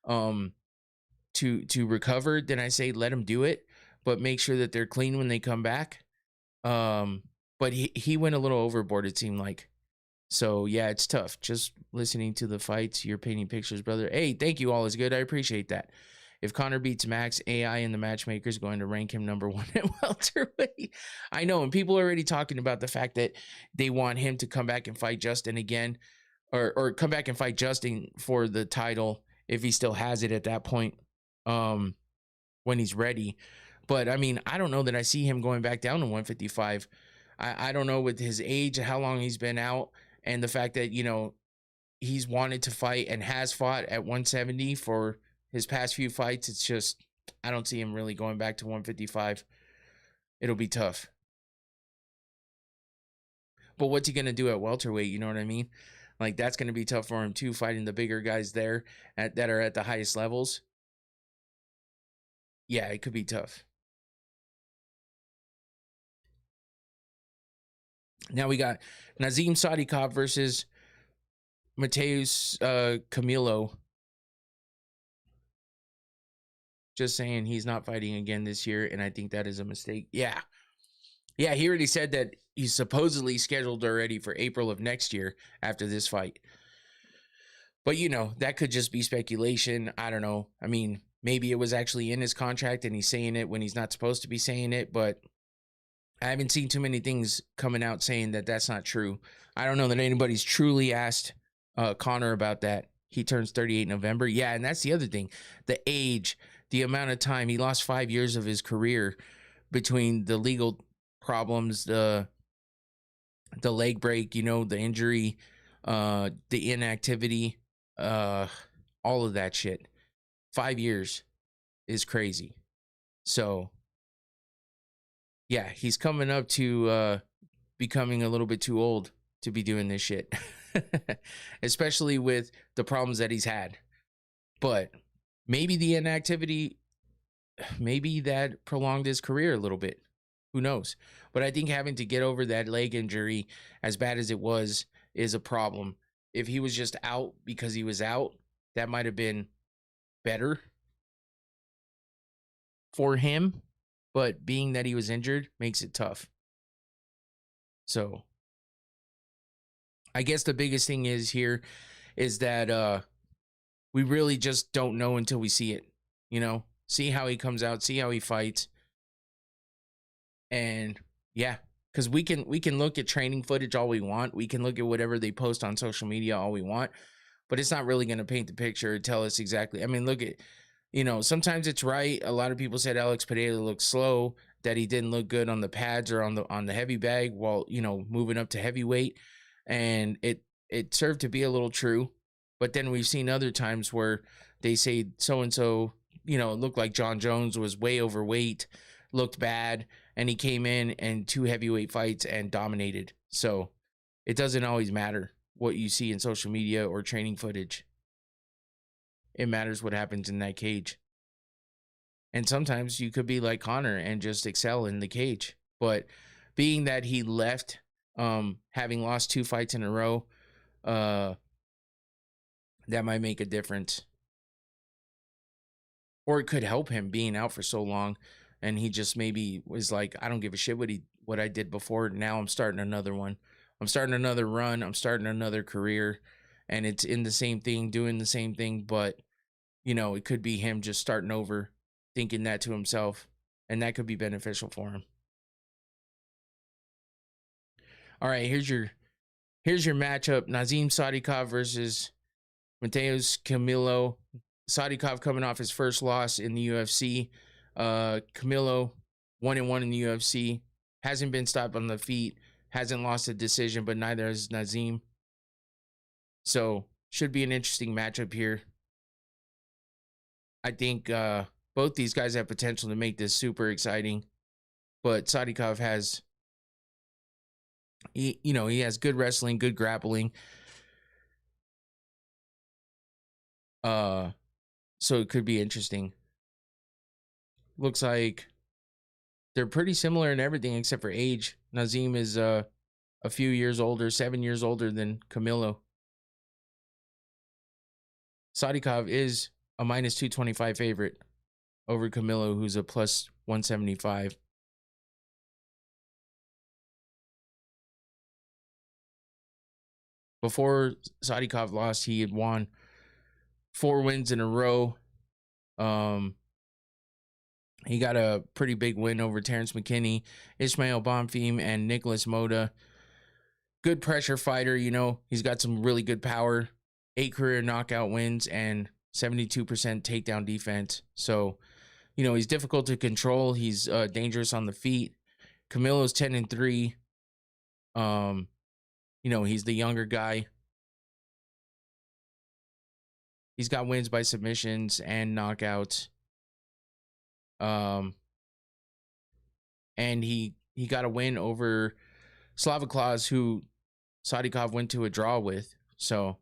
to recover, then I say let them do it, but make sure that they're clean when they come back. But he went a little overboard, it seemed like. So yeah, it's tough just listening to the fights. You're painting pictures, brother. Hey, thank you. All is good. I appreciate that. If Conor beats Max, AI and the matchmaker is going to rank him #1 at welterweight. I know, and people are already talking about the fact that they want him to come back and fight Justin again, or come back and fight Justin for the title if he still has it at that point, when he's ready. But I mean, I don't know that I see him going back down to 155. I don't know, with his age, how long he's been out, and the fact that, you know, he's wanted to fight and has fought at 170 for his past few fights. It's just, I don't see him really going back to 155. It'll be tough. But what's he going to do at welterweight? You know what I mean? Like, that's going to be tough for him too, fighting the bigger guys there that are at the highest levels. Yeah, it could be tough. Now we got Nazim Sadikov versus Mateus Camilo. Just saying, he's not fighting again this year, and I think that is a mistake. Yeah, he already said that he's supposedly scheduled already for April of next year after this fight. But, you know, that could just be speculation. I don't know. I mean, maybe it was actually in his contract and he's saying it when he's not supposed to be saying it, but I haven't seen too many things coming out saying that that's not true. I don't know that anybody's truly asked Conor about that. He turns 38 in November. Yeah, and that's the other thing. The age, the amount of time. He lost 5 years of his career between the legal problems, the leg break, you know, the injury, the inactivity, all of that shit. 5 years is crazy. So yeah, he's coming up to becoming a little bit too old to be doing this shit. Especially with the problems that he's had. But maybe the inactivity, maybe that prolonged his career a little bit. Who knows? But I think having to get over that leg injury, as bad as it was, is a problem. If he was just out because he was out, that might have been better for him. But being that he was injured makes it tough. So I guess the biggest thing is that we really just don't know until we see it, you know, see how he comes out, see how he fights. And yeah, because we can look at training footage all we want. We can look at whatever they post on social media all we want, but it's not really going to paint the picture or tell us exactly. I mean, look at, sometimes it's right. A lot of people said Alex Pereira looked slow, that he didn't look good on the pads or on the heavy bag while, moving up to heavyweight. And it served to be a little true. But then we've seen other times where they say so and so, it looked like John Jones was way overweight, looked bad, and he came in and 2 heavyweight fights and dominated. So it doesn't always matter what you see in social media or training footage. It matters what happens in that cage. And sometimes you could be like Conor and just excel in the cage. But being that he left, having lost 2 fights in a row, that might make a difference. Or it could help him being out for so long, and he just maybe was like, I don't give a shit what I did before. Now I'm starting another one. I'm starting another run. I'm starting another career, and it's in the same thing, doing the same thing, but it could be him just starting over, thinking that to himself, and that could be beneficial for him. All right, here's your matchup: Nazim Sadikov versus Mateus Camilo. Sadikov coming off his first loss in the UFC. Camilo 1-1 in the UFC. Hasn't been stopped on the feet. Hasn't lost a decision, but neither has Nazim. So should be an interesting matchup here. I think both these guys have potential to make this super exciting. But Sadikov has, he has good wrestling, good grappling. So it could be interesting. Looks like they're pretty similar in everything except for age. Nazim is a few years older, 7 years older than Camilo. Sadikov is a minus 225 favorite over Camilo, who's a plus 175. Before Sadikov lost, he had won 4 wins in a row. He got a pretty big win over Terrence McKinney, Ismail Bonfim, and Nicholas Moda. Good pressure fighter, he's got some really good power. 8 career knockout wins and 72% takedown defense. So, he's difficult to control. He's dangerous on the feet. Camilo's 10-3. He's the younger guy. He's got wins by submissions and knockouts. And he got a win over Slaviklaus, who Sadikov went to a draw with. So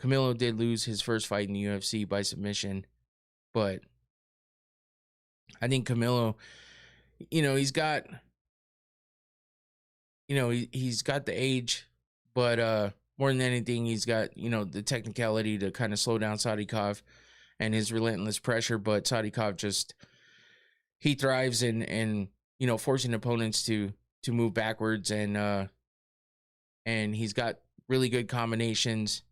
Camilo did lose his first fight in the UFC by submission, but I think Camilo, he's got, he's got the age, but more than anything, he's got, the technicality to kind of slow down Sadikov and his relentless pressure. But Sadikov just, he thrives in forcing opponents to move backwards, and he's got really good combinations.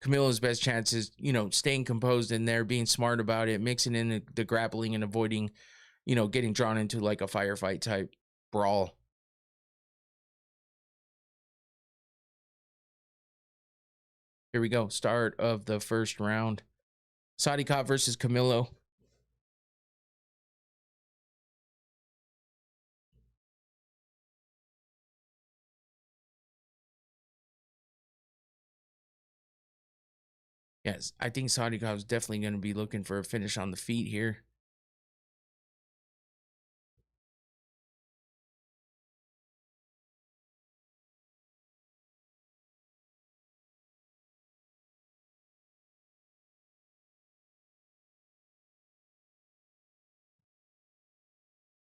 Camilo's best chance is, staying composed in there, being smart about it, mixing in the grappling and avoiding, getting drawn into like a firefight type brawl. Here we go. Start of the first round. Sadikov versus Camilo. Yes, I think Sadikov's definitely going to be looking for a finish on the feet here.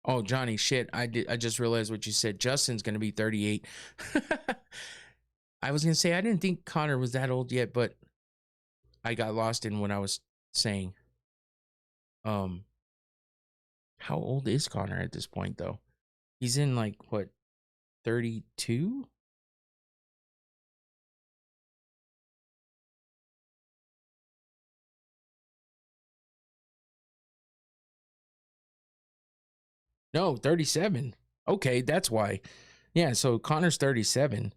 Oh, Johnny, shit. I just realized what you said. Justin's going to be 38. I was going to say, I didn't think Conor was that old yet, but I got lost in what I was saying. How old is Conor at this point, though? He's in like, what, 32? No, 37. Okay, that's why. Yeah, so Connor's 37.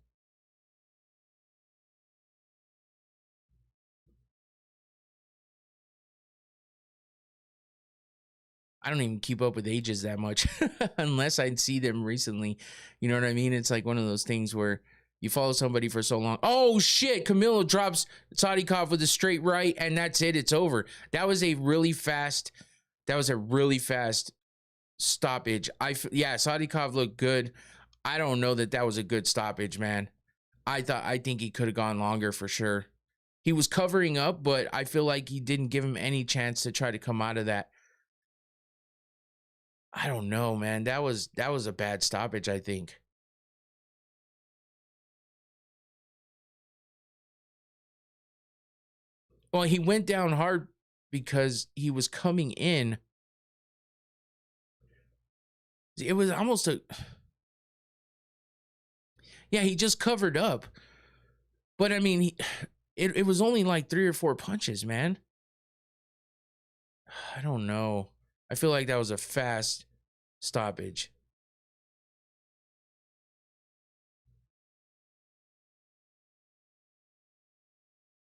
I don't even keep up with ages that much unless I see them recently. You know what I mean? It's like one of those things where you follow somebody for so long. Oh shit, Camilo drops Sadikov with a straight right and that's it. It's over. That was a really fast stoppage. Yeah, Sadikov looked good. I don't know that was a good stoppage, man. I think he could have gone longer for sure. He was covering up, but I feel like he didn't give him any chance to try to come out of that. I don't know, man. That was a bad stoppage, I think. Well, he went down hard because he was coming in. It was almost a yeah, he just covered up. But I mean, it was only like 3 or 4 punches, man. I don't know. I feel like that was a fast stoppage.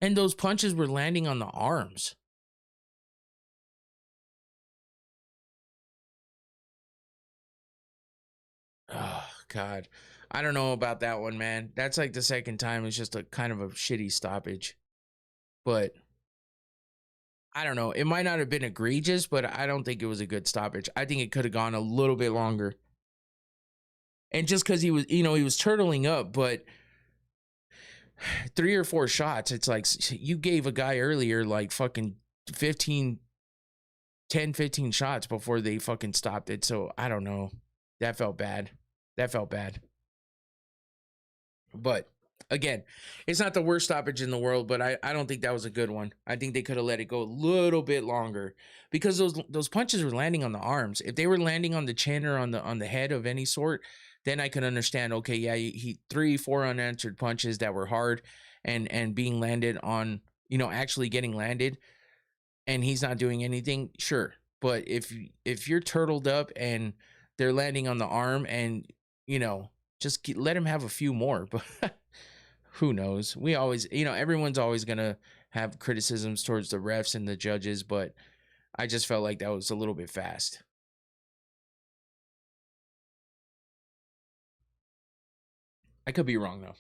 And those punches were landing on the arms. Oh, God. I don't know about that one, man. That's like the second time. It's just a kind of a shitty stoppage. But I don't know. It might not have been egregious, but I don't think it was a good stoppage. I think it could have gone a little bit longer. And just because he was turtling up, but 3 or 4 shots, it's like you gave a guy earlier like fucking 15 shots before they fucking stopped it. So I don't know. That felt bad. But again, it's not the worst stoppage in the world, but I don't think that was a good one. I think they could have let it go a little bit longer because those punches were landing on the arms. If they were landing on the chin or on the head of any sort, then I can understand, okay, yeah, he 3-4 unanswered punches that were hard and being landed on, actually getting landed, and he's not doing anything, sure. But if you're turtled up and they're landing on the arm and, just let him have a few more. But who knows? We always, everyone's always going to have criticisms towards the refs and the judges, but I just felt like that was a little bit fast. I could be wrong, though.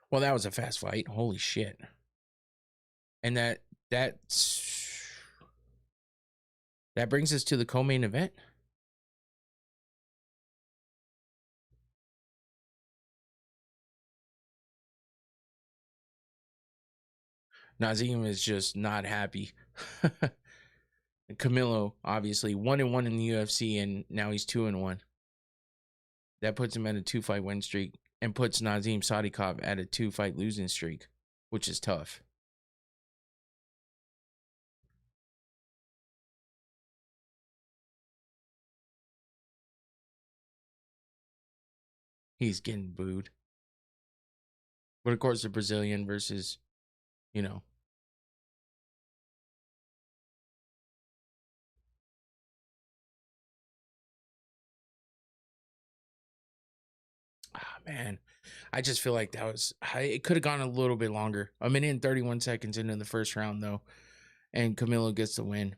Well, that was a fast fight. Holy shit. And that brings us to the co-main event. Nazim is just not happy. Camilo, obviously, 1-1 in the UFC, and now he's 2-1. That puts him at a 2-fight win streak and puts Nazim Sadikov at a 2-fight losing streak, which is tough. He's getting booed. But of course, the Brazilian versus, man, I just feel like it could have gone a little bit longer. 1 minute and 31 seconds into the first round, though, and Camilo gets the win.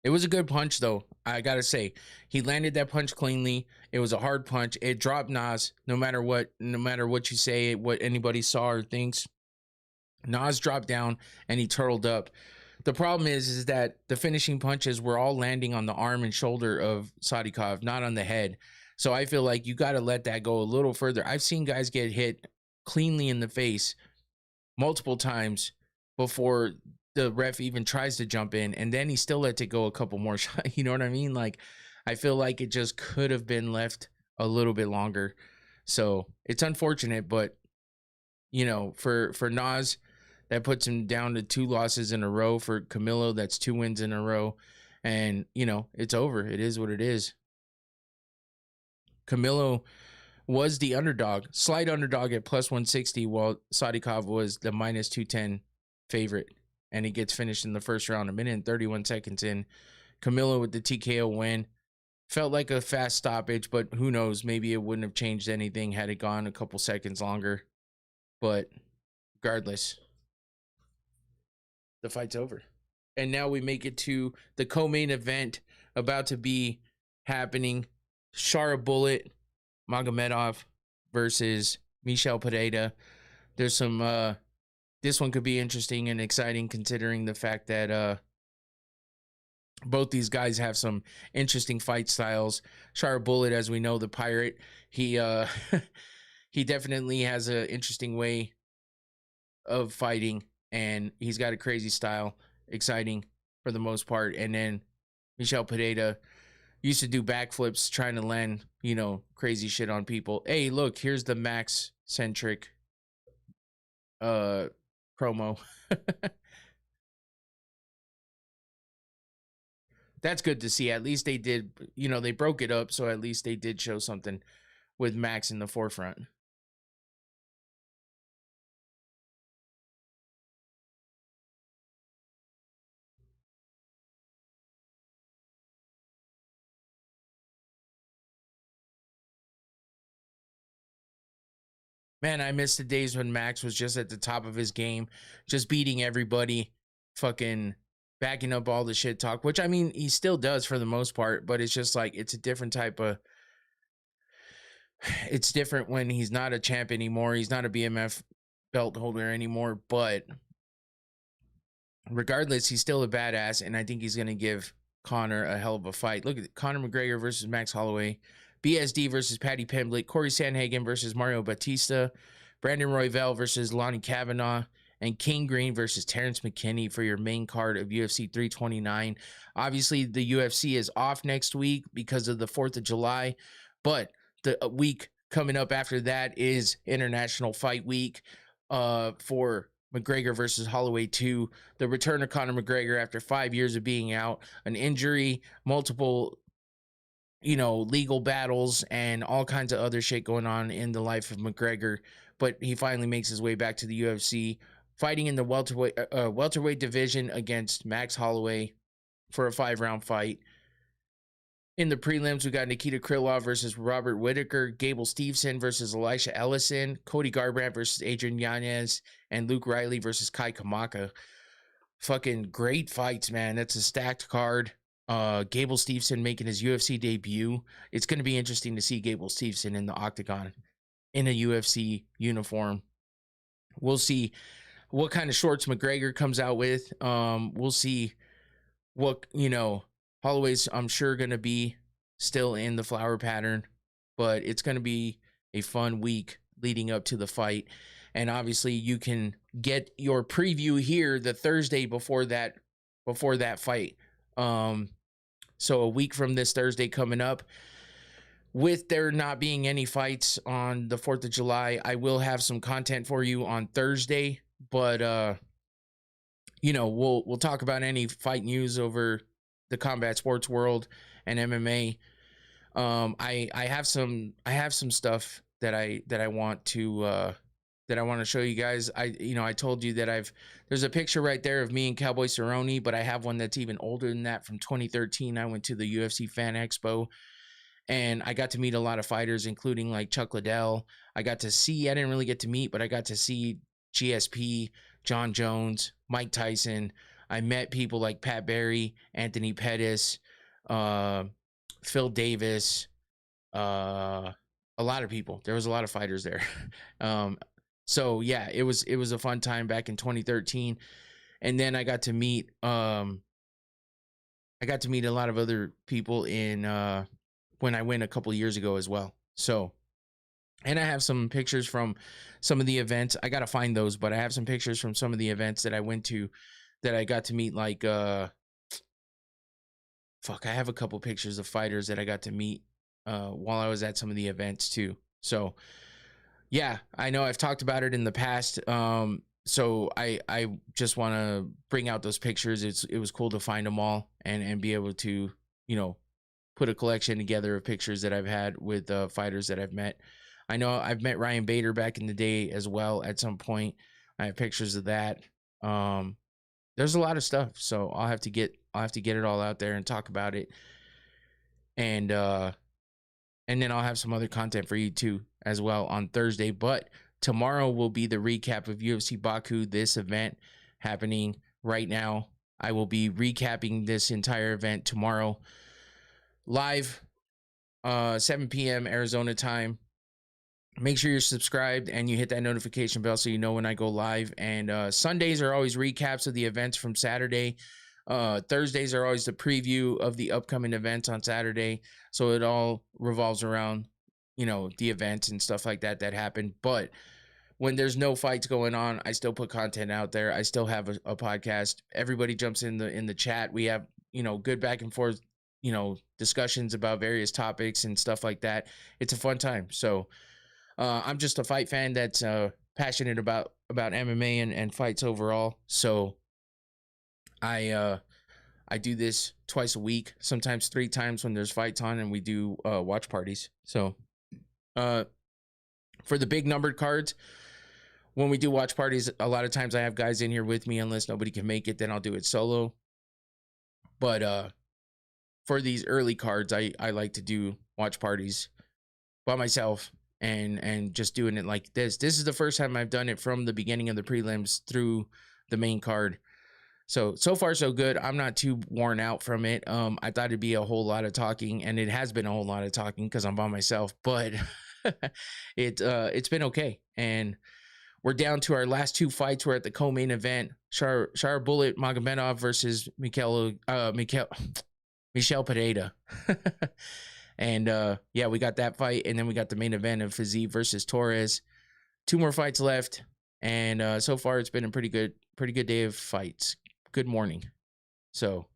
It was a good punch, though. I gotta say, he landed that punch cleanly. It was a hard punch. It dropped Nas. No matter what you say, what anybody saw or thinks, Nas dropped down and he turtled up. The problem is that the finishing punches were all landing on the arm and shoulder of Sadikov, not on the head. So I feel like you got to let that go a little further. I've seen guys get hit cleanly in the face multiple times before the ref even tries to jump in, and then he still lets it go a couple more shots. You know what I mean? Like, I feel like it just could have been left a little bit longer. So it's unfortunate, but for Nas, that puts him down to 2 losses in a row. For Camilo, that's 2 wins in a row. And, it's over. It is what it is. Camilo was the underdog, slight underdog at plus 160, while Sadikov was the minus 210 favorite. And he gets finished in the first round, 1:31 in. Camilo with the TKO win. Felt like a fast stoppage, but who knows? Maybe it wouldn't have changed anything had it gone a couple seconds longer. But regardless, the fight's over. And now we make it to the co-main event about to be happening. Shara Bullet Magomedov versus Michel Pereira. There's some this one could be interesting and exciting, considering the fact that both these guys have some interesting fight styles. Shara Bullet, as we know, the pirate, he he definitely has an interesting way of fighting, and he's got a crazy style, exciting for the most part. And then Michel Pereira used to do backflips trying to land, crazy shit on people. Hey, look, here's the Max centric promo. That's good to see. At least they did, they broke it up, so at least they did show something with Max in the forefront. Man, I miss the days when Max was just at the top of his game, just beating everybody, fucking backing up all the shit talk, which I mean, he still does for the most part, but it's just like, it's a different type of, it's different when he's not a champ anymore. He's not a BMF belt holder anymore, but regardless, he's still a badass, and I think he's going to give Conor a hell of a fight. Look at Conor McGregor versus Max Holloway, BSD versus Paddy Pimblett, Corey Sandhagen versus Mario Batista, Brandon Royval versus Lonnie Kavanaugh, and King Green versus Terrence McKinney for your main card of UFC 329. Obviously, the UFC is off next week because of the 4th of July, but the week coming up after that is International Fight Week for McGregor versus Holloway 2. The return of Conor McGregor after 5 years of being out, an injury, multiple legal battles, and all kinds of other shit going on in the life of McGregor. But he finally makes his way back to the UFC, fighting in the welterweight division against Max Holloway for a 5-round fight. In the prelims, we got Nikita Krylov versus Robert Whittaker, Gable Steveson versus Elisha Ellison, Cody Garbrandt versus Adrian Yanez, and Luke Riley versus Kai Kamaka. Fucking great fights, man. That's a stacked card. Gable Steveson making his UFC debut. It's going to be interesting to see Gable Steveson in the Octagon in a UFC uniform. We'll see what kind of shorts McGregor comes out with. We'll see what, Holloway's, I'm sure, going to be still in the flower pattern, but it's going to be a fun week leading up to the fight. And obviously you can get your preview here the Thursday before that fight. So a week from this Thursday coming up, with there not being any fights on the 4th of July, I will have some content for you on Thursday, but we'll talk about any fight news over the combat sports world and MMA. I have some stuff that I want to show you guys. I told you that there's a picture right there of me and Cowboy Cerrone, but I have one that's even older than that from 2013. I went to the UFC Fan Expo, and I got to meet a lot of fighters, including like Chuck Liddell. I didn't really get to meet, but I got to see GSP, John Jones, Mike Tyson. I met people like Pat Barry, Anthony Pettis, Phil Davis, a lot of people. There was a lot of fighters there. So yeah, it was a fun time back in 2013. And then I got to meet a lot of other people when I went a couple of years ago as well. So, and I have some pictures from some of the events. I got to find those, but I have some pictures from some of the events that I went to that I got to meet, like I have a couple pictures of fighters that I got to meet while I was at some of the events too. So Yeah, I know I've talked about it in the past. So I just want to bring out those pictures. It was cool to find them all and be able to, you know, put a collection together of pictures that I've had with fighters that I've met. I know I've met Ryan Bader back in the day as well at some point. I have pictures of that. Um, there's a lot of stuff, so I'll have to get it all out there and talk about it. And and then I'll have some other content for you too as well on Thursday. But tomorrow will be the recap of UFC Baku, this event happening right now. I will be recapping this entire event tomorrow live, 7 p.m. Arizona time. Make sure you're subscribed and you hit that notification bell so you know when I go live. And Sundays are always recaps of the events from Saturday. Thursdays are always the preview of the upcoming events on Saturday. So it all revolves around, you know, the events and stuff like that that happen. But when there's no fights going on, I still put content out there. I still have a podcast. Everybody jumps in the chat. We have, you know, good back and forth, you know, discussions about various topics and stuff like that. It's a fun time. So I'm just a fight fan that's passionate about MMA and fights overall. So I do this twice a week, sometimes 3 times when there's fights on, and we do watch parties. So for the big numbered cards, when we do watch parties, a lot of times I have guys in here with me. Unless nobody can make it, then I'll do it solo. But for these early cards, I like to do watch parties by myself and just doing it like this. This is the first time I've done it from the beginning of the prelims through the main card. So far so good. I'm not too worn out from it. I thought it'd be a whole lot of talking, and it has been a whole lot of talking because I'm by myself, but it's been okay. And we're down to our last 2 fights. We're at the co-main event. Shar Bullet Magomedov versus Michel Pereira. And yeah, we got that fight, and then we got the main event of Fiziev versus Torres. 2 more fights left, and so far it's been a pretty good day of fights. Good morning. So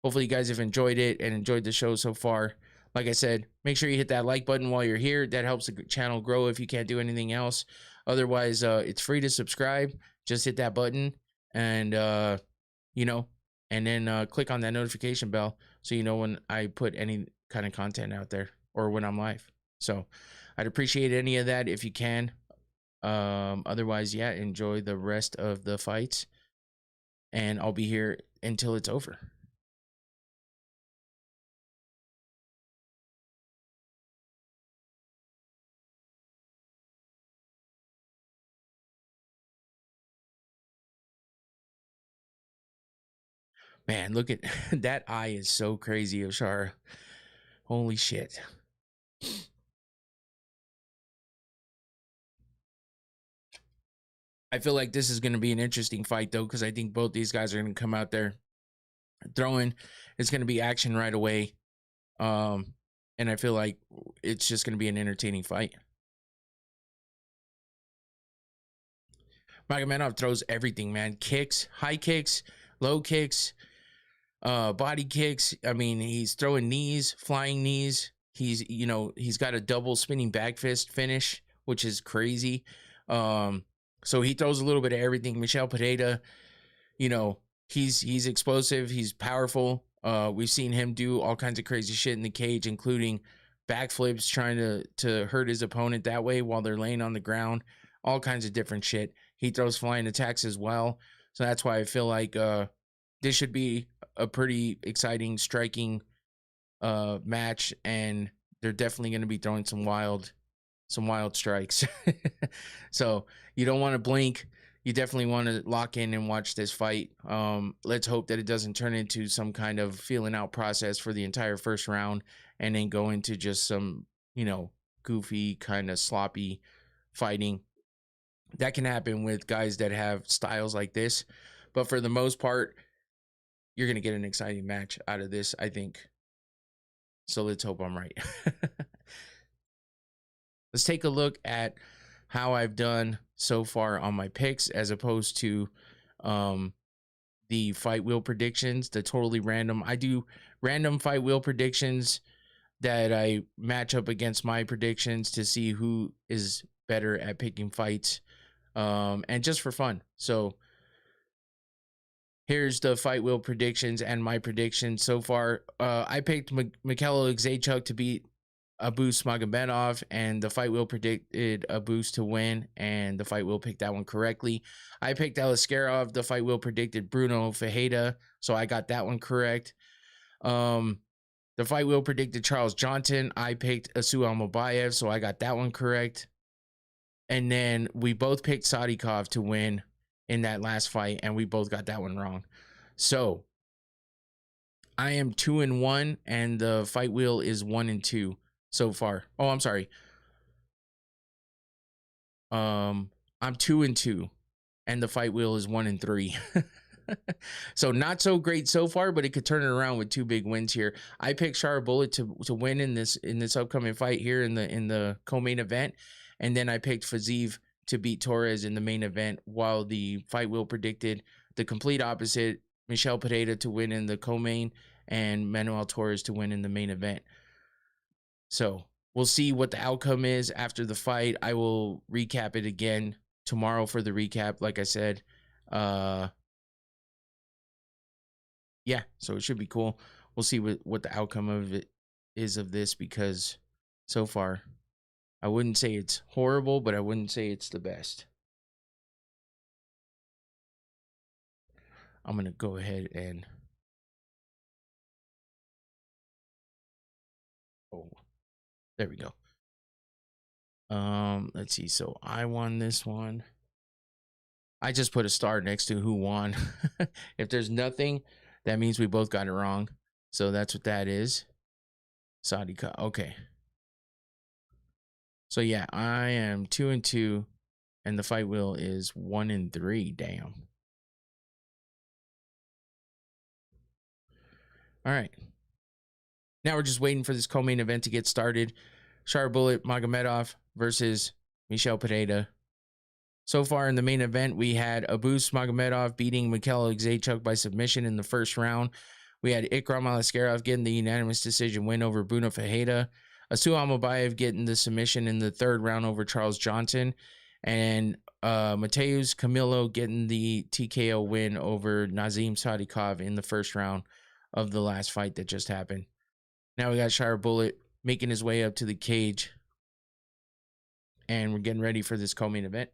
hopefully you guys have enjoyed it and enjoyed the show so far. Like I said, make sure you hit that like button while you're here. That helps the channel grow if you can't do anything else. Otherwise, it's free to subscribe. Just hit that button and you know, and then click on that notification bell so you know when I put any kind of content out there or when I'm live. So I'd appreciate any of that if you can. Otherwise, yeah, enjoy the rest of the fights, and I'll be here until it's over. Man, look at that eye is so crazy, Oshara. Holy shit. I feel like this is going to be an interesting fight, though, because I think both these guys are going to come out there throwing. It's going to be action right away. And I feel like it's just going to be an entertaining fight. Magomedov throws everything, man. Kicks, high kicks, low kicks, body kicks. I mean, he's throwing knees, flying knees. He's got a double spinning back fist finish, which is crazy. So he throws a little bit of everything. Michel Pereira, you know, he's explosive. He's powerful. We've seen him do all kinds of crazy shit in the cage, including backflips, trying to hurt his opponent that way while they're laying on the ground. All kinds of different shit. He throws flying attacks as well. So that's why I feel like this should be a pretty exciting, striking match, and they're definitely going to be throwing some wild strikes. So you don't want to blink. You definitely want to lock in and watch this fight. Let's hope that it doesn't turn into some kind of feeling out process for the entire first round and then go into just some, you know, goofy, kind of sloppy fighting. That can happen with guys that have styles like this. But for the most part, you're going to get an exciting match out of this, I think. So let's hope I'm right. Let's take a look at how I've done so far on my picks as opposed to the fight wheel predictions, the totally random. I do random fight wheel predictions that I match up against my predictions to see who is better at picking fights, and just for fun. So here's the Fight Wheel predictions and my predictions so far. I picked Mikhail Zaychuk to beat Abus Magomedov, and the Fight Wheel predicted Abus to win, and the Fight Wheel picked that one correctly. I picked Aliskerov. The Fight Wheel predicted Bruno Fajeda, so I got that one correct. The Fight Wheel predicted Charles Johnson. I picked Asu Almabayev, so I got that one correct. And then we both picked Sadikov to win in that last fight, and we both got that one wrong. So I am 2-1, and the Fight Wheel is 1-2 so far. Oh, I'm sorry. I'm 2-2, and the Fight Wheel is 1-3. So not so great so far, but it could turn it around with two big wins here. I picked Shara Bullet to win in this upcoming fight here in the co-main event, and then I picked Fiziev to beat Torres in the main event, while the Fight Wheel predicted the complete opposite: Michel Pereira to win in the co-main and Manuel Torres to win in the main event. So we'll see what the outcome is after the fight. I will recap it again tomorrow for the recap, like I said. Yeah, so it should be cool. We'll see what the outcome of it is of this, because so far I wouldn't say it's horrible, but I wouldn't say it's the best. I'm going to go ahead and... Oh, there we go. Let's see. So I won this one. I just put a star next to who won. If there's nothing, that means we both got it wrong. So that's what that is. Sadika. Okay. So yeah, I am 2-2, and the Fight Wheel is 1-3. Damn. All right. Now we're just waiting for this co-main event to get started. Shara Bullet Magomedov versus Michel Pereira. So far in the main event, we had Abus Magomedov beating Mikhail Zaychuk by submission in the first round. We had Ikram Aliskerov getting the unanimous decision win over Bruno Fajeda. Asu Almabayev getting the submission in the third round over Charles Johnson. And Mateusz Camilo getting the TKO win over Nazim Sadikov in the first round of the last fight that just happened. Now we got Shara Bullet making his way up to the cage, and we're getting ready for this co-main event.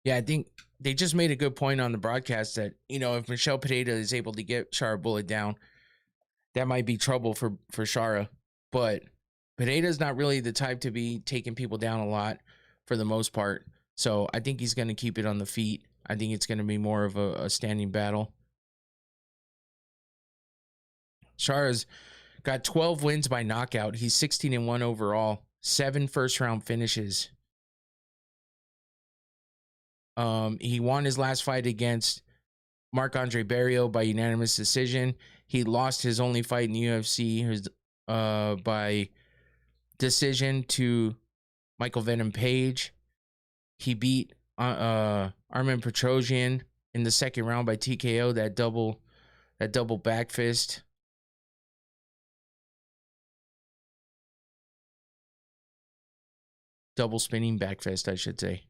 Yeah, I think they just made a good point on the broadcast that, you know, if Michel Pereira is able to get Shara Bullet down, that might be trouble for Shara. But Pereira's not really the type to be taking people down a lot for the most part. So I think he's going to keep it on the feet. I think it's going to be more of a standing battle. Shara's got 12 wins by knockout. He's 16-1 overall, 7 first-round finishes. He won his last fight against Marc-Andre Barrio by unanimous decision. He lost his only fight in the UFC by decision to Michael Venom Page. He beat Armen Petrosyan in the second round by TKO, that double back fist. Double spinning back fist, I should say.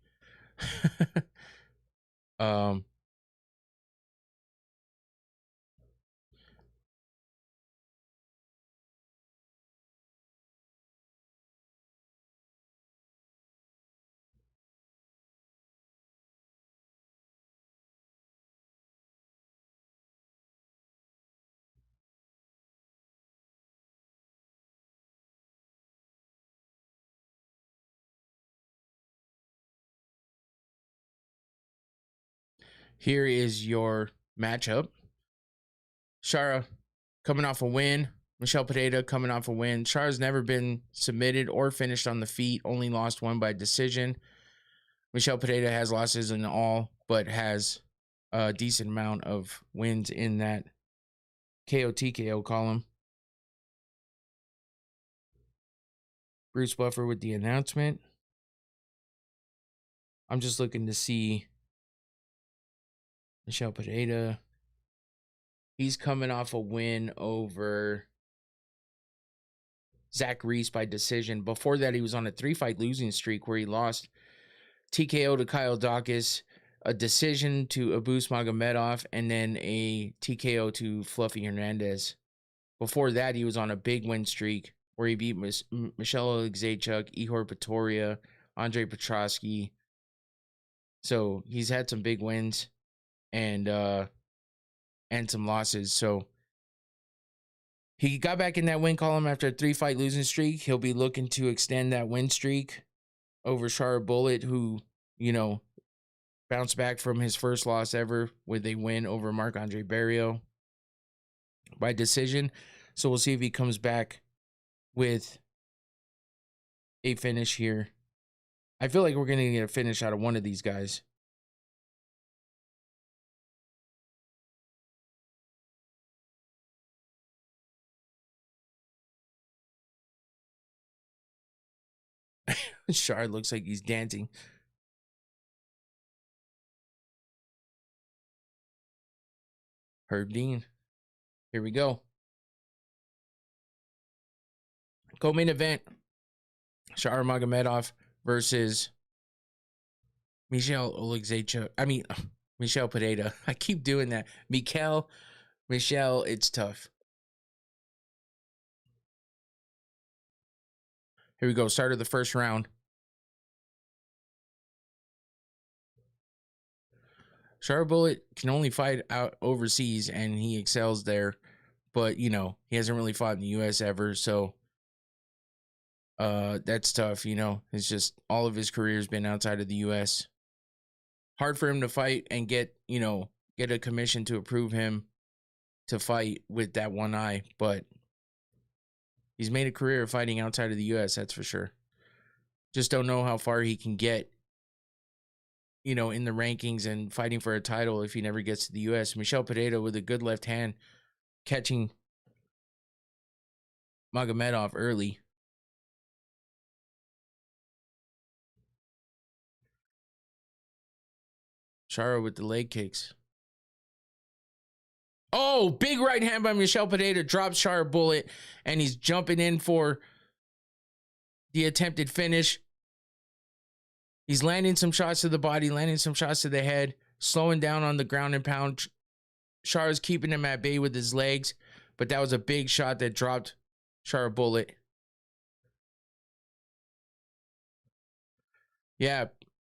Here is your matchup. Shara coming off a win. Michel Pereira coming off a win. Shara's never been submitted or finished on the feet, only lost one by decision. Michel Pereira has losses in all, but has a decent amount of wins in that KO TKO column. Bruce Buffer with the announcement. I'm just looking to see Michel Pereira. He's coming off a win over Zach Reese by decision. Before that, he was on a 3-fight losing streak where he lost TKO to Kyle Dawkins, a decision to Abus Magomedov, and then a TKO to Fluffy Hernandez. Before that, he was on a big win streak where he beat Michelle Olejniczuk, Ihor Pretoria, Andre Petrosky. So he's had some big wins and some losses. So he got back in that win column after a 3-fight losing streak. He'll be looking to extend that win streak over Shara Bullet, who, bounced back from his first loss ever with a win over Marc-Andre Barrio by decision. So we'll see if he comes back with a finish here. I feel like we're going to get a finish out of one of these guys. Shard looks like he's dancing. Herb Dean. Here we go. Co-main event. Shara Magomedov versus Michel Pereira. I keep doing that. Michel, it's tough. Here we go. Start of the first round. Shara Bullet can only fight out overseas, and he excels there. But, he hasn't really fought in the U.S. ever, so that's tough, It's just all of his career has been outside of the U.S. Hard for him to fight and get a commission to approve him to fight with that one eye, but he's made a career of fighting outside of the U.S., that's for sure. Just don't know how far he can get, in the rankings and fighting for a title if he never gets to the U.S. Michel Pereira with a good left hand catching Magomedov early. Shara with the leg kicks. Oh, big right hand by Michel Pereira drops Shara Bullet, and he's jumping in for the attempted finish. He's landing some shots to the body, landing some shots to the head, slowing down on the ground and pound. Shara's keeping him at bay with his legs, but that was a big shot that dropped Shara Bullet. Yeah,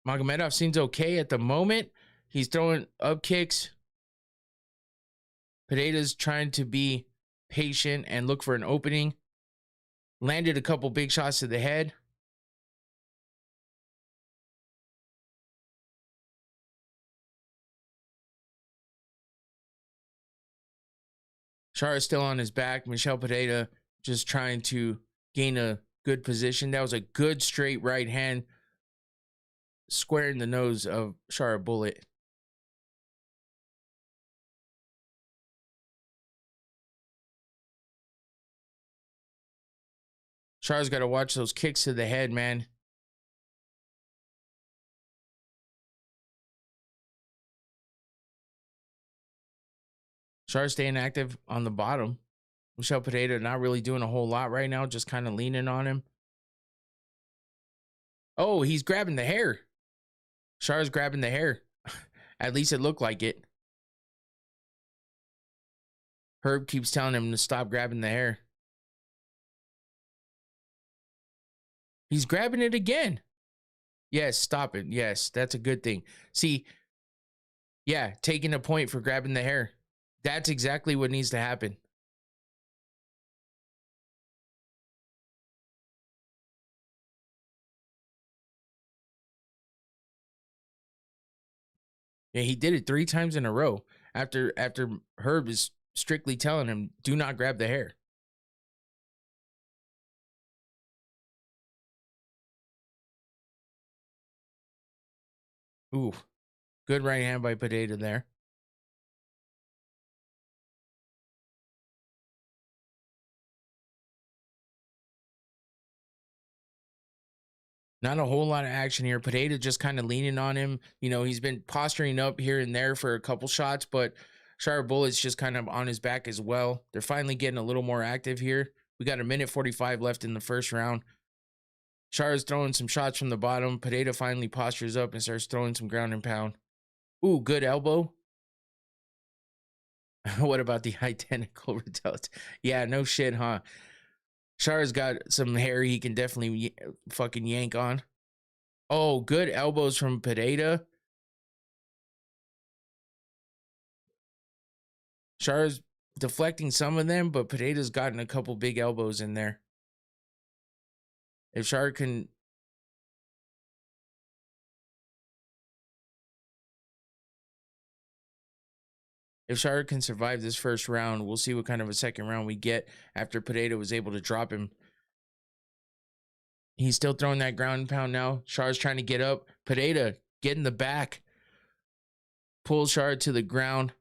Magomedov seems okay at the moment. He's throwing up kicks. Pereira's trying to be patient and look for an opening. Landed a couple big shots to the head. Shara's still on his back. Michel Pereira just trying to gain a good position. That was a good straight right hand square in the nose of Shara Bullet. Shara's got to watch those kicks to the head, man. Shara's staying active on the bottom. Michel Pereira not really doing a whole lot right now, just kind of leaning on him. Oh, he's grabbing the hair. Shara's grabbing the hair. At least it looked like it. Herb keeps telling him to stop grabbing the hair. He's grabbing it again. Yes, stop it. Yes, that's a good thing. See, yeah, taking a point for grabbing the hair. That's exactly what needs to happen. Yeah, he did it 3 times in a row after Herb is strictly telling him, do not grab the hair. Ooh, good right hand by Pereira there. Not a whole lot of action here. Pineda just kind of leaning on him. You know, he's been posturing up here and there for a couple shots, but Sharp Bullet's just kind of on his back as well. They're finally getting a little more active here. We got a minute 45 left in the first round. Shara's throwing some shots from the bottom. Pineda finally postures up and starts throwing some ground and pound. Ooh, good elbow. What about the identical results? Yeah, no shit, huh? Shara's got some hair he can definitely fucking yank on. Oh, good elbows from Pineda. Shara's deflecting some of them, but Pineda's gotten a couple big elbows in there. If Shara can... If Shara can survive this first round, we'll see what kind of a second round we get after Pineda was able to drop him. He's still throwing that ground and pound now. Shara's trying to get up. Pineda, get in the back. Pulls Shara to the ground.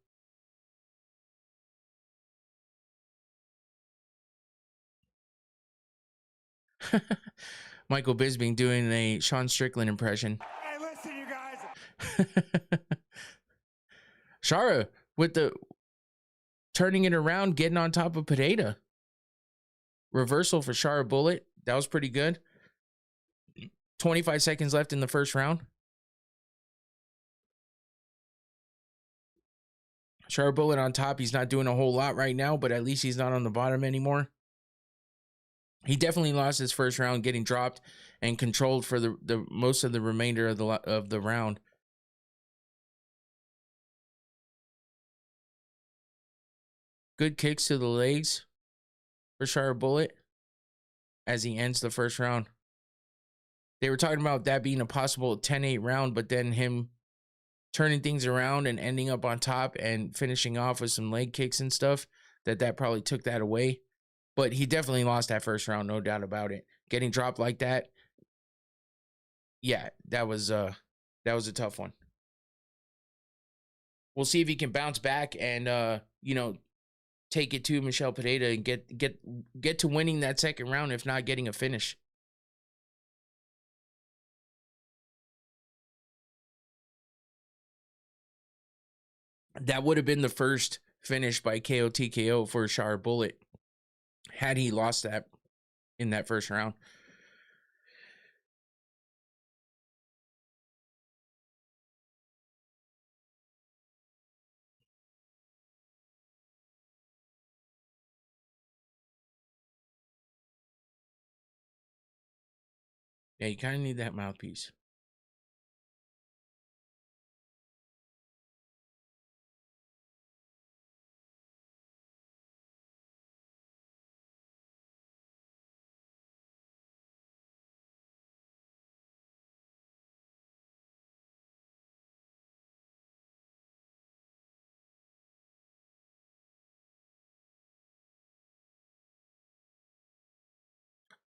Michael Bisping doing a Sean Strickland impression. Hey, listen, you guys. Shara with the turning it around, getting on top of Pineda. Reversal for Shara Bullet. That was pretty good. 25 seconds left in the first round. Shara Bullet on top. He's not doing a whole lot right now, but at least he's not on the bottom anymore. He definitely lost his first round, getting dropped and controlled for the most of the remainder of the round. Good kicks to the legs for Shara Bullet as he ends the first round. They were talking about that being a possible 10-8 round, but then him turning things around and ending up on top and finishing off with some leg kicks and stuff, that probably took that away. But he definitely lost that first round, no doubt about it. Getting dropped like that, yeah, that was a tough one. We'll see if he can bounce back and take it to Michel Pineda and get to winning that second round, if not getting a finish. That would have been the first finish by KO TKO for Shara Bullet had he lost that in that first round. Yeah, you kind of need that mouthpiece.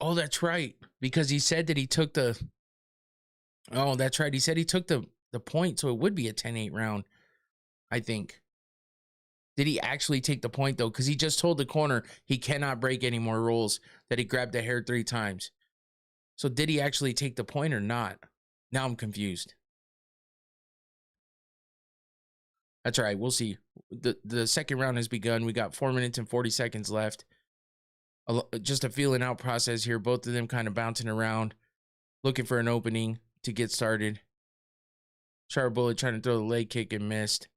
Oh, that's right. Because he said that he took the... Oh, that's right. He said he took the point, so it would be a 10-8 round, I think. Did he actually take the point, though? Because he just told the corner he cannot break any more rules, that he grabbed the hair 3 times. So did he actually take the point or not? Now I'm confused. That's all right. We'll see. The second round has begun. We got 4 minutes and 40 seconds left. Just a feeling out process here. Both of them kind of bouncing around, looking for an opening to get started. Shara Bullet trying to throw the leg kick and missed.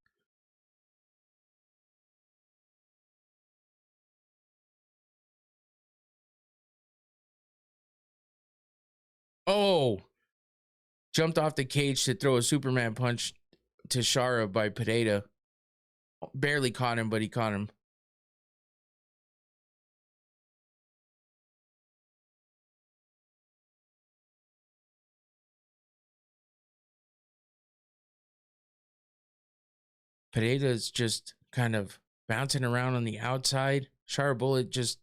Oh! Jumped off the cage to throw a Superman punch to Shara by Pineda. Barely caught him, but he caught him. Pineda's just kind of bouncing around on the outside. Shara Bullet just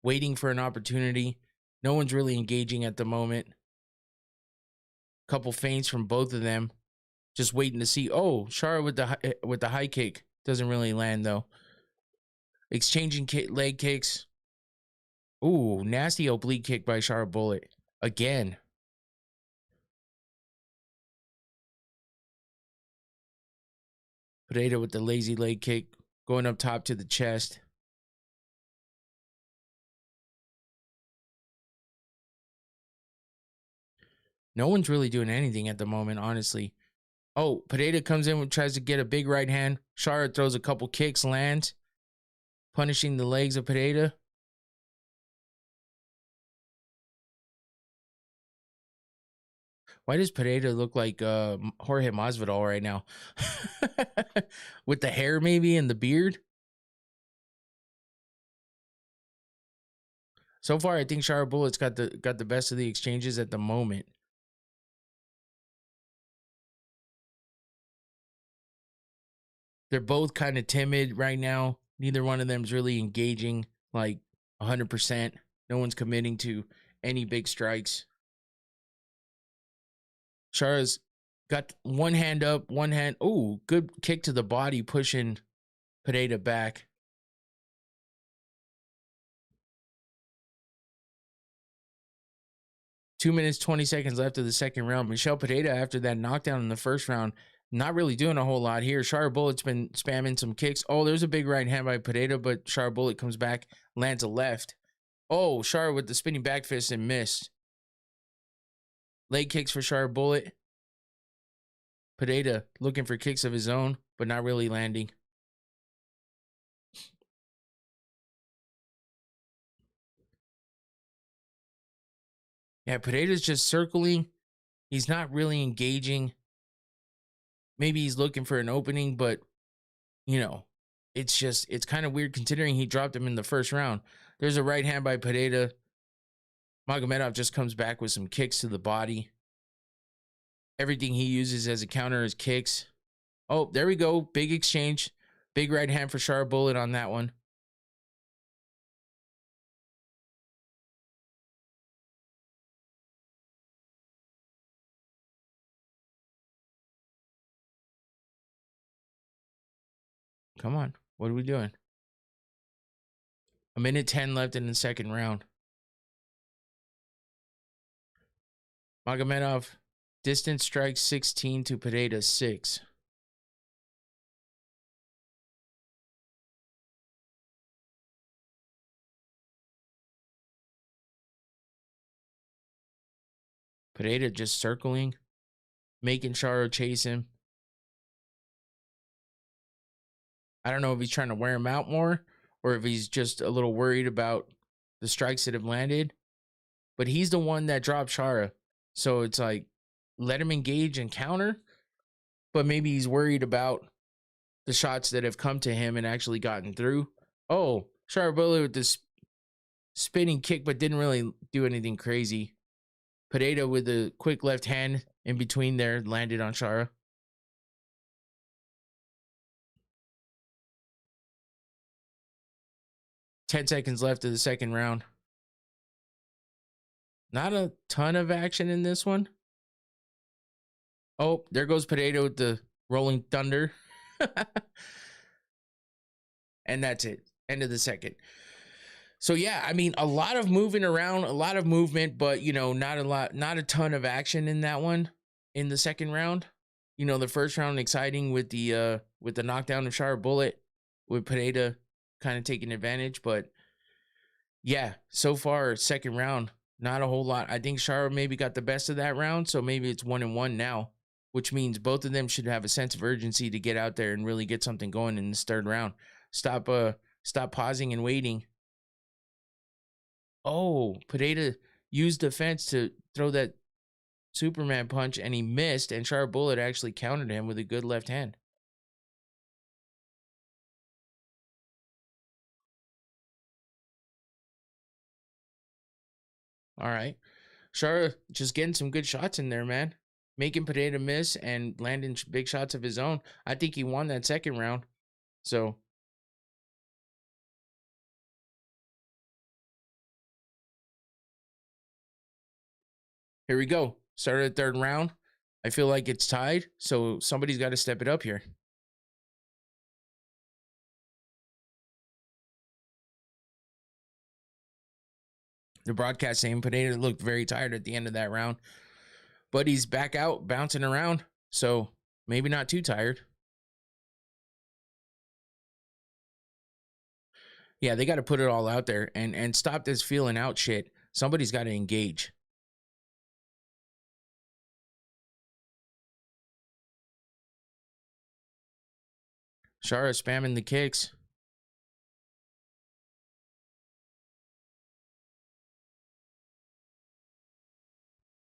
waiting for an opportunity. No one's really engaging at the moment. Couple feints from both of them. Just waiting to see. Oh, Shara with the high kick. Doesn't really land, though. Exchanging leg kicks. Ooh, nasty oblique kick by Shara Bullet. Again. Pereira with the lazy leg kick, going up top to the chest. No one's really doing anything at the moment, honestly. Oh, Pereira comes in and tries to get a big right hand. Chara throws a couple kicks, lands, punishing the legs of Pereira. Why does Pereira look like Jorge Masvidal right now? With the hair maybe and the beard? So far, I think Chara Bullet's got the best of the exchanges at the moment. They're both kind of timid right now. Neither one of them's really engaging like 100%. No one's committing to any big strikes. Chara's got one hand up, one hand. Oh, good kick to the body, pushing Pereira back. Two minutes, 20 seconds left of the second round. Michel Pereira, after that knockdown in the first round, not really doing a whole lot here. Chara Bullet's been spamming some kicks. Oh, there's a big right hand by Pereira, but Chara Bullet comes back, lands a left. Oh, Chara with the spinning back fist and missed. Leg kicks for Chara Bullet. Pereira looking for kicks of his own, but not really landing. Yeah, Pereira's just circling. He's not really engaging. Maybe he's looking for an opening, but, you know, it's kind of weird considering he dropped him in the first round. There's a right hand by Pereira. Magomedov just comes back with some kicks to the body. Everything he uses as a counter is kicks. Oh, there we go. Big exchange. Big right hand for Chara Bullet on that one. Come on. What are we doing? A minute 10 left in the second round. Magomedov, distance strikes 16 to Pereira 6. Pereira just circling, making Chara chase him. I don't know if he's trying to wear him out more or if he's just a little worried about the strikes that have landed. But he's the one that dropped Chara. So it's like, let him engage and counter. But maybe he's worried about the shots that have come to him and actually gotten through. Oh, Chara Bullet with this spinning kick, but didn't really do anything crazy. Pereira with a quick left hand in between there landed on Chara. Ten seconds left of the second round. Not a ton of action in this one. Oh, there goes Pereira with the rolling thunder. And that's it. End of the second. So yeah, I mean, a lot of moving around, a lot of movement, but you know, not a ton of action in that one in the second round. You know, the first round exciting with the knockdown of Chara Bullet, with Pereira kind of taking advantage, but yeah, so far second round, not a whole lot. I think Chara maybe got the best of that round, so maybe it's 1-1 now, which means both of them should have a sense of urgency to get out there and really get something going in this third round. Stop pausing and waiting. Oh, Pereira used defense to throw that Superman punch, and he missed, and Chara Bullet actually countered him with a good left hand. All right. Chara just getting some good shots in there, man. Making Pereira miss and landing big shots of his own. I think he won that second round. So here we go. Started the third round. I feel like it's tied, so somebody's got to step it up here. The broadcast saying Pereira looked very tired at the end of that round, but he's back out bouncing around, so maybe not too tired. Yeah, they got to put it all out there and stop this feeling out shit. Somebody's got to engage. Shara spamming the kicks.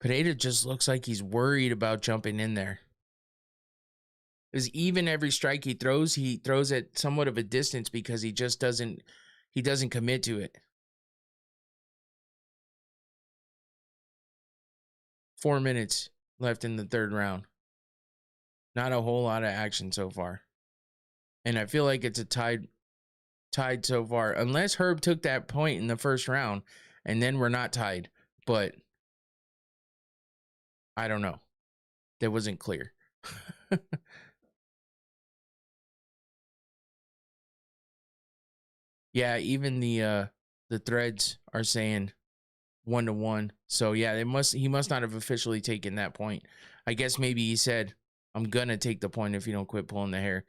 Pineda just looks like he's worried about jumping in there. Because even every strike he throws at somewhat of a distance because he just doesn't commit to it. 4 minutes left in the third round. Not a whole lot of action so far. And I feel like it's a tied so far. Unless Herb took that point in the first round, and then we're not tied. But I don't know. That wasn't clear. Yeah, even the threads are saying 1-1. So yeah, he must not have officially taken that point. I guess maybe he said, I'm gonna take the point if you don't quit pulling the hair.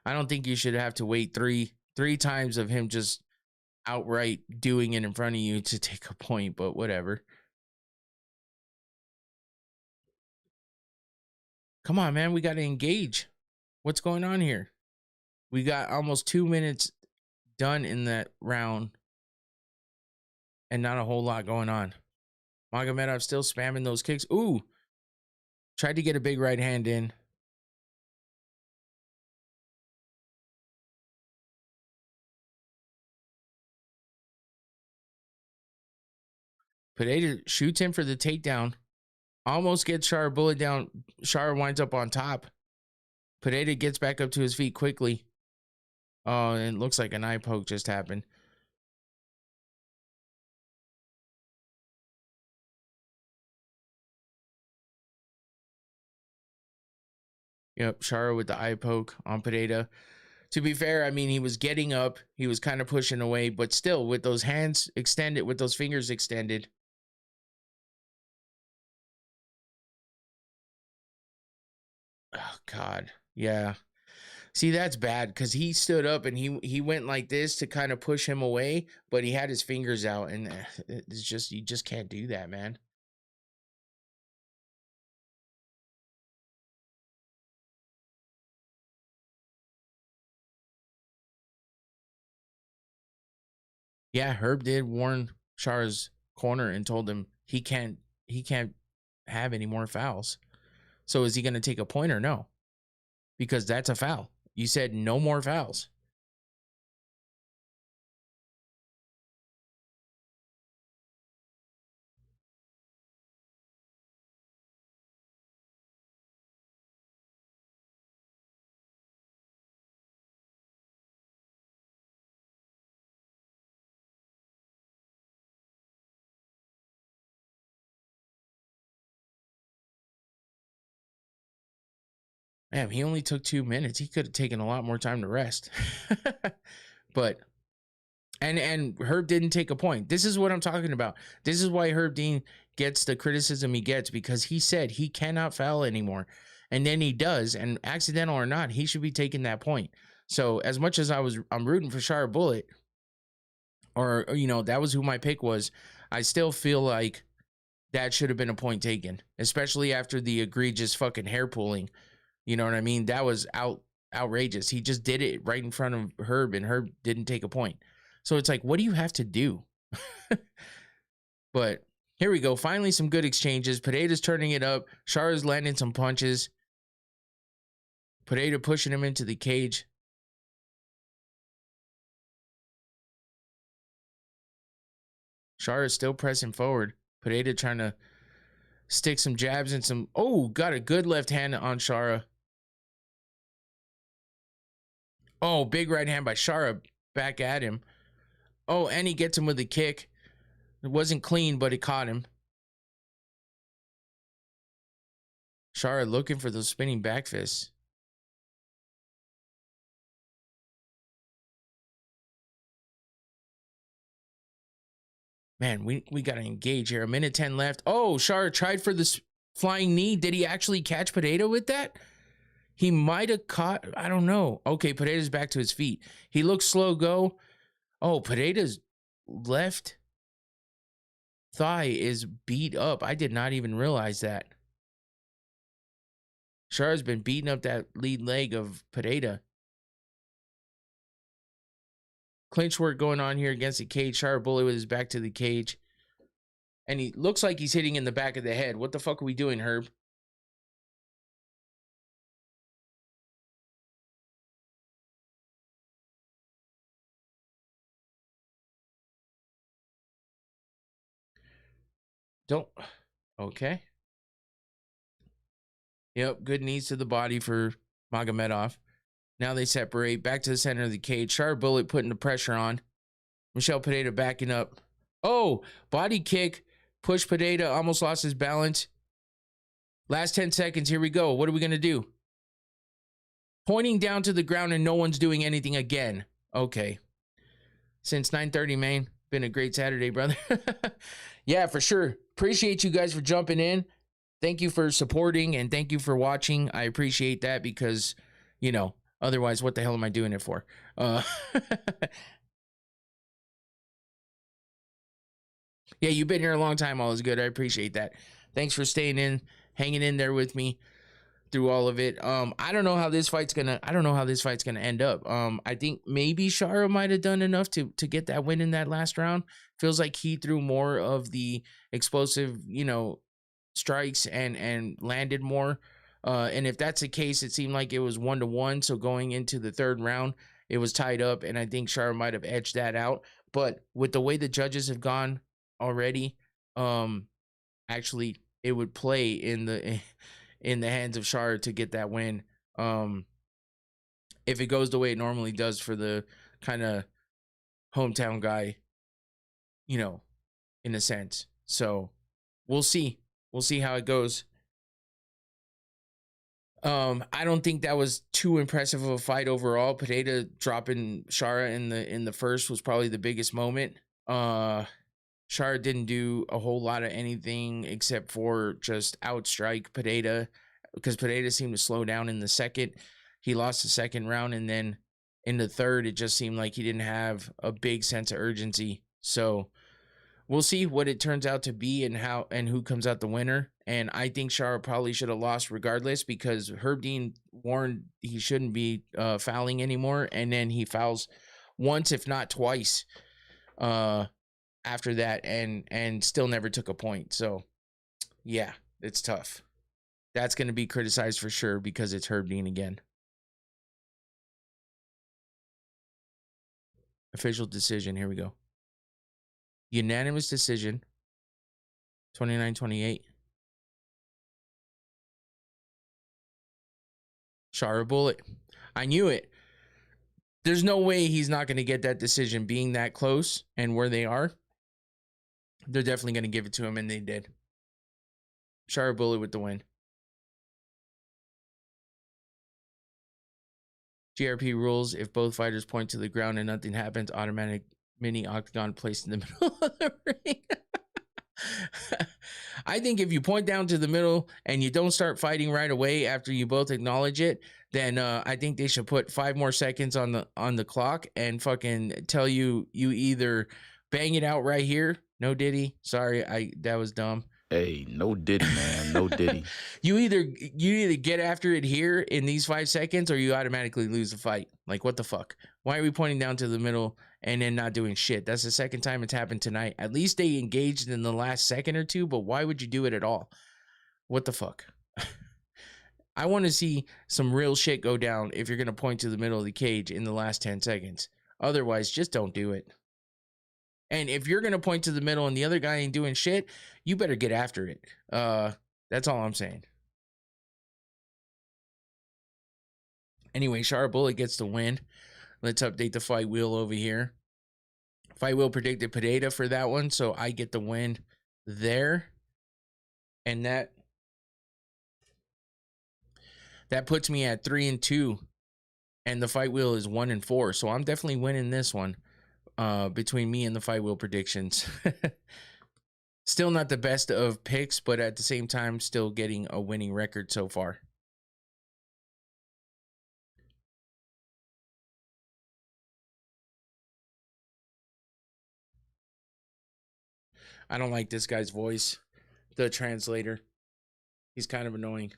I don't think you should have to wait three times of him just outright doing it in front of you to take a point, but whatever. Come on, man, we gotta engage. What's going on here? We got almost 2 minutes done in that round and not a whole lot going on. Magomedov still spamming those kicks. Ooh, tried to get a big right hand in. Pineda shoots him for the takedown. Almost gets Shara bullet down. Shara winds up on top. Pineda gets back up to his feet quickly. Oh, and it looks like an eye poke just happened. Yep, Shara with the eye poke on Pineda. To be fair, I mean, he was getting up. He was kind of pushing away, but still with those hands extended, with those fingers extended. Oh, God. Yeah. See, that's bad because he stood up and he went like this to kind of push him away, but he had his fingers out, and it's just, you just can't do that, man. Yeah, Herb did warn Shara's corner and told him he can't have any more fouls. So is he going to take a point or no? Because that's a foul. You said no more fouls. Man, he only took 2 minutes. He could have taken a lot more time to rest. But and Herb didn't take a point. This is what I'm talking about. This is why Herb Dean gets the criticism he gets, because he said he cannot foul anymore. And then he does, and accidental or not, he should be taking that point. So as much as I'm rooting for Shara Bullet, or that was who my pick was, I still feel like that should have been a point taken, especially after the egregious fucking hair pulling. You know what I mean? That was outrageous. He just did it right in front of Herb, and Herb didn't take a point. So it's like, what do you have to do? But here we go. Finally, some good exchanges. Pineda's turning it up. Shara's landing some punches. Pineda pushing him into the cage. Shara's still pressing forward. Pineda trying to stick some jabs and some... Oh, got a good left hand on Shara. Oh, big right hand by Shara back at him. Oh, and he gets him with a kick. It wasn't clean, but it caught him. Shara looking for those spinning back fists. Man, we got to engage here. 1:10 left. Oh, Shara tried for this flying knee. Did he actually catch Pineda with that? He might have caught. I don't know. Okay, Pineda's back to his feet. He looks slow go. Oh, Pineda's left thigh is beat up. I did not even realize that. Shara's been beating up that lead leg of Pineda. Clinch work going on here against the cage. Shara bully with his back to the cage. And he looks like he's hitting in the back of the head. What the fuck are we doing, Herb? Don't. Okay. Yep. Good knees to the body for Magomedov. Now they separate. Back to the center of the cage. Sharp bullet putting the pressure on. Michel Pineda backing up. Oh, body kick. Push Pineda. Almost lost his balance. Last 10 seconds. Here we go. What are we going to do? Pointing down to the ground and no one's doing anything again. Okay. Since 9:30, man. Been a great Saturday, brother. Yeah, for sure. Appreciate you guys for jumping in. Thank you for supporting and thank you for watching. I appreciate that because, you know, otherwise, what the hell am I doing it for? Yeah, you've been here a long time. All is good. I appreciate that. Thanks for staying in, hanging in there with me through all of it. I don't know how this fight's gonna end up. I think maybe Shara might have done enough to get that win in that last round. Feels like he threw more of the explosive, you know, strikes and landed more. And if that's the case, it seemed like it was 1-1. So going into the third round, it was tied up, and I think Shara might have edged that out. But with the way the judges have gone already, actually it would play in the hands of Shara to get that win. If it goes the way it normally does for the kind of hometown guy, you know, in a sense. So we'll see. We'll see how it goes. I don't think that was too impressive of a fight overall. Pineda dropping Shara in the first was probably the biggest moment. Shara didn't do a whole lot of anything except for just outstrike Pineda because Pineda seemed to slow down in the second. He lost the second round, and then in the third, it just seemed like he didn't have a big sense of urgency. So we'll see what it turns out to be and how and who comes out the winner. And I think Shara probably should have lost regardless because Herb Dean warned he shouldn't be fouling anymore, and then he fouls once, if not twice, after that, and still never took a point. So yeah, it's tough. That's going to be criticized for sure because it's Herb Dean again. Official decision. Here we go. Unanimous decision. 29-28. Shara bullet. I knew it. There's no way he's not going to get that decision being that close and where they are. They're definitely going to give it to him, and they did. Shara bullet with the win. GRP rules: if both fighters point to the ground and nothing happens, automatic mini octagon placed in the middle of the ring. I think if you point down to the middle and you don't start fighting right away after you both acknowledge it, then I think they should put 5 more seconds on the clock and fucking tell you either bang it out right here. No Diddy. Sorry, that was dumb. Hey, no Diddy, man. No Diddy. You either get after it here in these 5 seconds or you automatically lose the fight. Like, what the fuck? Why are we pointing down to the middle and then not doing shit? That's the second time it's happened tonight. At least they engaged in the last second or two, but why would you do it at all? What the fuck? I want to see some real shit go down if you're going to point to the middle of the cage in the last 10 seconds. Otherwise, just don't do it. And if you're going to point to the middle and the other guy ain't doing shit, you better get after it. That's all I'm saying. Anyway, Shara Bullet gets the win. Let's update the fight wheel over here. Fight wheel predicted Pineda for that one, so I get the win there. And that puts me at 3-2. And the fight wheel is 1-4. So I'm definitely winning this one. Between me and the fight wheel predictions. Still not the best of picks, but at the same time, still getting a winning record so far. I don't like this guy's voice, the translator. He's kind of annoying.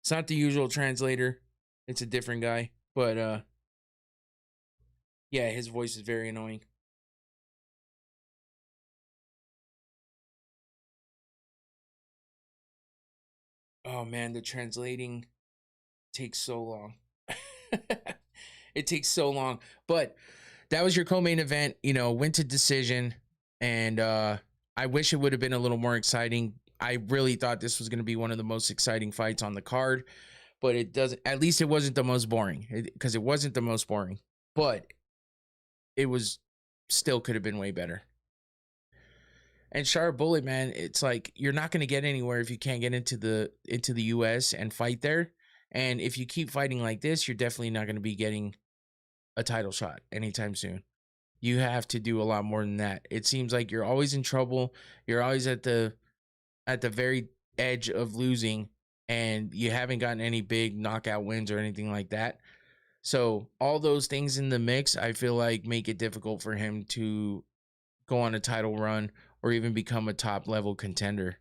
It's not the usual translator. It's a different guy. But yeah, his voice is very annoying. Oh man, the translating takes so long. It takes so long. But that was your co-main event, went to decision, and I wish it would have been a little more exciting. I really thought this was going to be one of the most exciting fights on the card, but it doesn't. At least it wasn't the most boring, because it wasn't the most boring, but it was still could have been way better. And Sharp Bullet, man, it's like you're not going to get anywhere if you can't get into the US and fight there. And if you keep fighting like this, you're definitely not going to be getting a title shot anytime soon. You have to do a lot more than that. It seems like you're always in trouble. You're always at the very edge of losing, and you haven't gotten any big knockout wins or anything like that. So all those things in the mix, I feel like, make it difficult for him to go on a title run or even become a top level contender.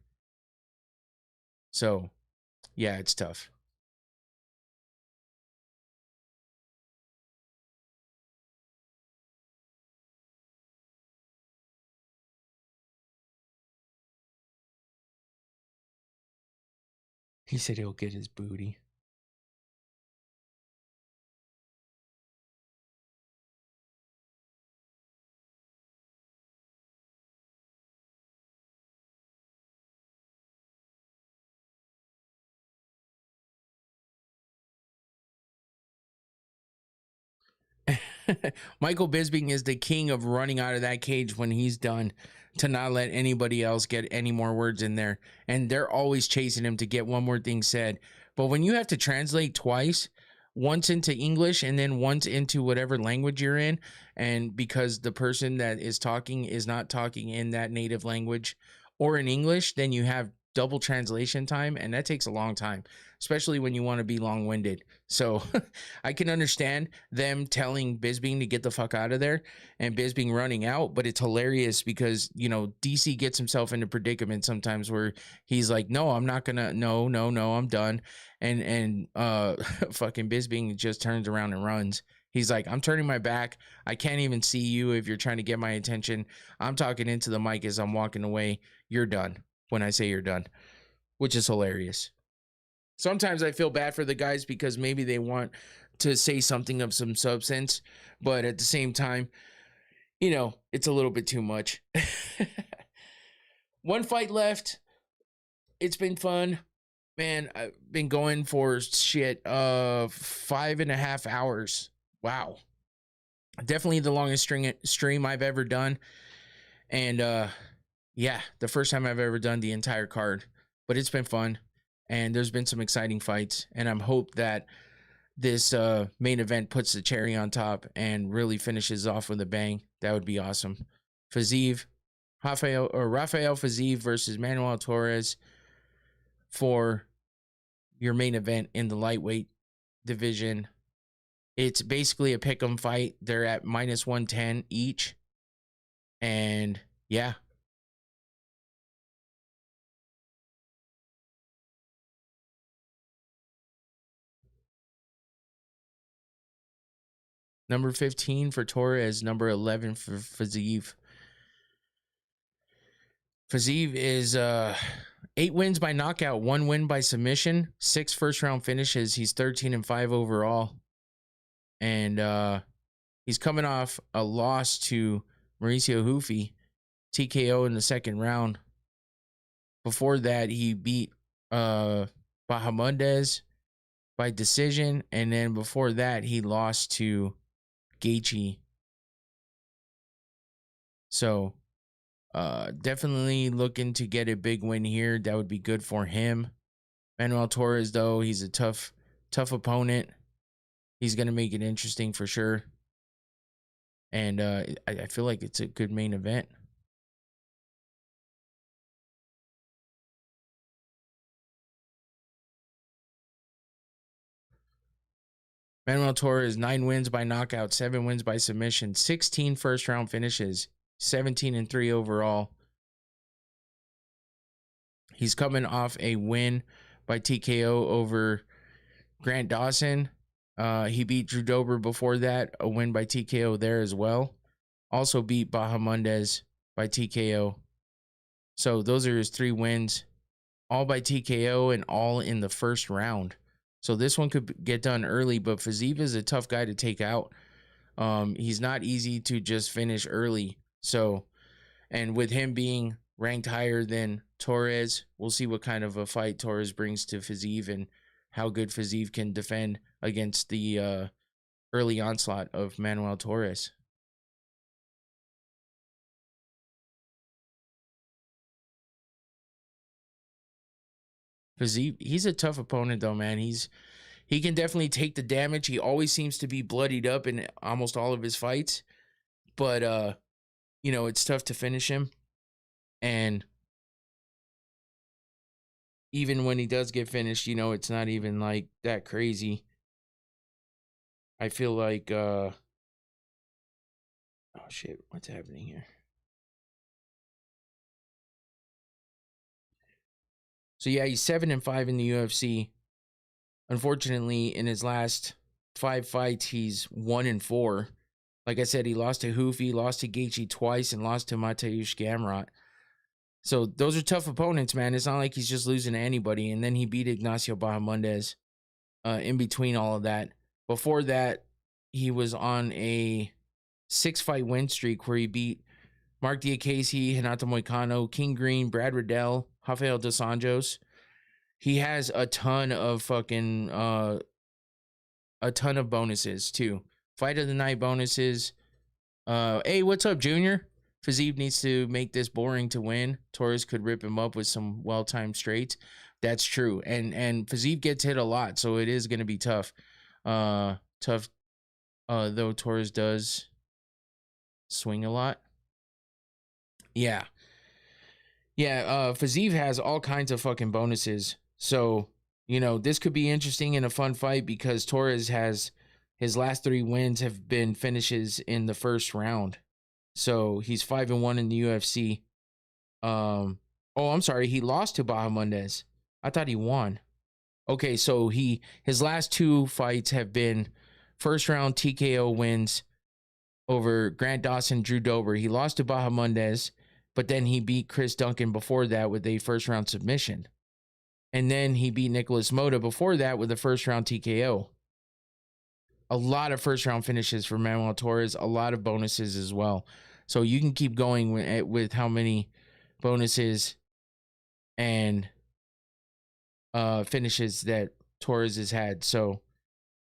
So yeah, it's tough. He said he'll get his booty. Michael Bisping is the king of running out of that cage when he's done, to not let anybody else get any more words in there. And they're always chasing him to get one more thing said. But when you have to translate twice, once into English and then once into whatever language you're in, and because the person that is talking is not talking in that native language or in English, then you have double translation time, and that takes a long time, especially when you want to be long-winded. So I can understand them telling Bisping to get the fuck out of there and Bisping running out, but it's hilarious because, DC gets himself into predicaments sometimes where he's like, no, I'm not gonna, no, I'm done. And fucking Bisping just turns around and runs. He's like, I'm turning my back. I can't even see you if you're trying to get my attention. I'm talking into the mic as I'm walking away. You're done when I say you're done, which is hilarious. Sometimes I feel bad for the guys because maybe they want to say something of some substance, but at the same time, it's a little bit too much. One fight left. It's been fun. Man, I've been going for 5.5 hours. Wow. Definitely the longest stream I've ever done. And yeah, the first time I've ever done the entire card. But it's been fun. And there's been some exciting fights. And I'm hope that this main event puts the cherry on top and really finishes off with a bang. That would be awesome. Fiziev, Rafael Fiziev versus Manuel Torres for your main event in the lightweight division. It's basically a pick'em fight. They're at -110 each. And yeah. Number 15 for Torres, number 11 for Fiziev. Fiziev is 8 wins by knockout, 1 win by submission, 6 first-round finishes. He's 13-5 overall. And he's coming off a loss to Mauricio Hufi, TKO in the second round. Before that, he beat Bahamondes by decision. And then before that, he lost to Gaethje. So definitely looking to get a big win here. That would be good for him. Manuel Torres, though, he's a tough opponent. He's going to make it interesting for sure. And I feel like it's a good main event. Manuel Torres, 9 wins by knockout, 7 wins by submission, 16 first-round finishes, 17-3 overall. He's coming off a win by TKO over Grant Dawson. He beat Drew Dober before that, a win by TKO there as well. Also beat Bahamondes by TKO. So those are his 3 wins, all by TKO and all in the first round. So this one could get done early, but Fiziev is a tough guy to take out. He's not easy to just finish early. So, and with him being ranked higher than Torres, we'll see what kind of a fight Torres brings to Fiziev and how good Fiziev can defend against the early onslaught of Manuel Torres. Fiziev, he's a tough opponent though, man. He can definitely take the damage. He always seems to be bloodied up in almost all of his fights, but you know, it's tough to finish him. And even when he does get finished, you know, it's not even like that crazy. I feel like oh shit, what's happening here? So yeah, he's 7-5 in the UFC. Unfortunately, in his last 5 fights, he's 1-4. Like I said, he lost to Hoofy, lost to Gaethje twice, and lost to Mateusz Gamrot. So those are tough opponents, man. It's not like he's just losing to anybody. And then he beat Ignacio Bahamondes in between all of that. Before that, he was on a 6-fight win streak where he beat Mark Diakese, Renato Moicano, King Green, Brad Riddell, Rafael dos Anjos. He has a ton of fucking a ton of bonuses too. Fight of the night bonuses. Hey, what's up, Junior? Fiziev needs to make this boring to win. Torres could rip him up with some well-timed straights. That's true. And Fiziev gets hit a lot, so it is going to be tough. Though Torres does swing a lot. Yeah. Yeah, Fiziev has all kinds of fucking bonuses. So, you know, this could be interesting and a fun fight because Torres has his last 3 wins have been finishes in the first round. So he's 5-1 in the UFC. Oh, I'm sorry, he lost to Bahamondes. I thought he won. Okay, so his last 2 fights have been first round TKO wins over Grant Dawson, Drew Dober. He lost to Bahamondes, but then he beat Chris Duncan before that with a first round submission. And then he beat Nicholas Mota before that with a first round TKO. A lot of first round finishes for Manuel Torres, a lot of bonuses as well. So you can keep going with how many bonuses and finishes that Torres has had. So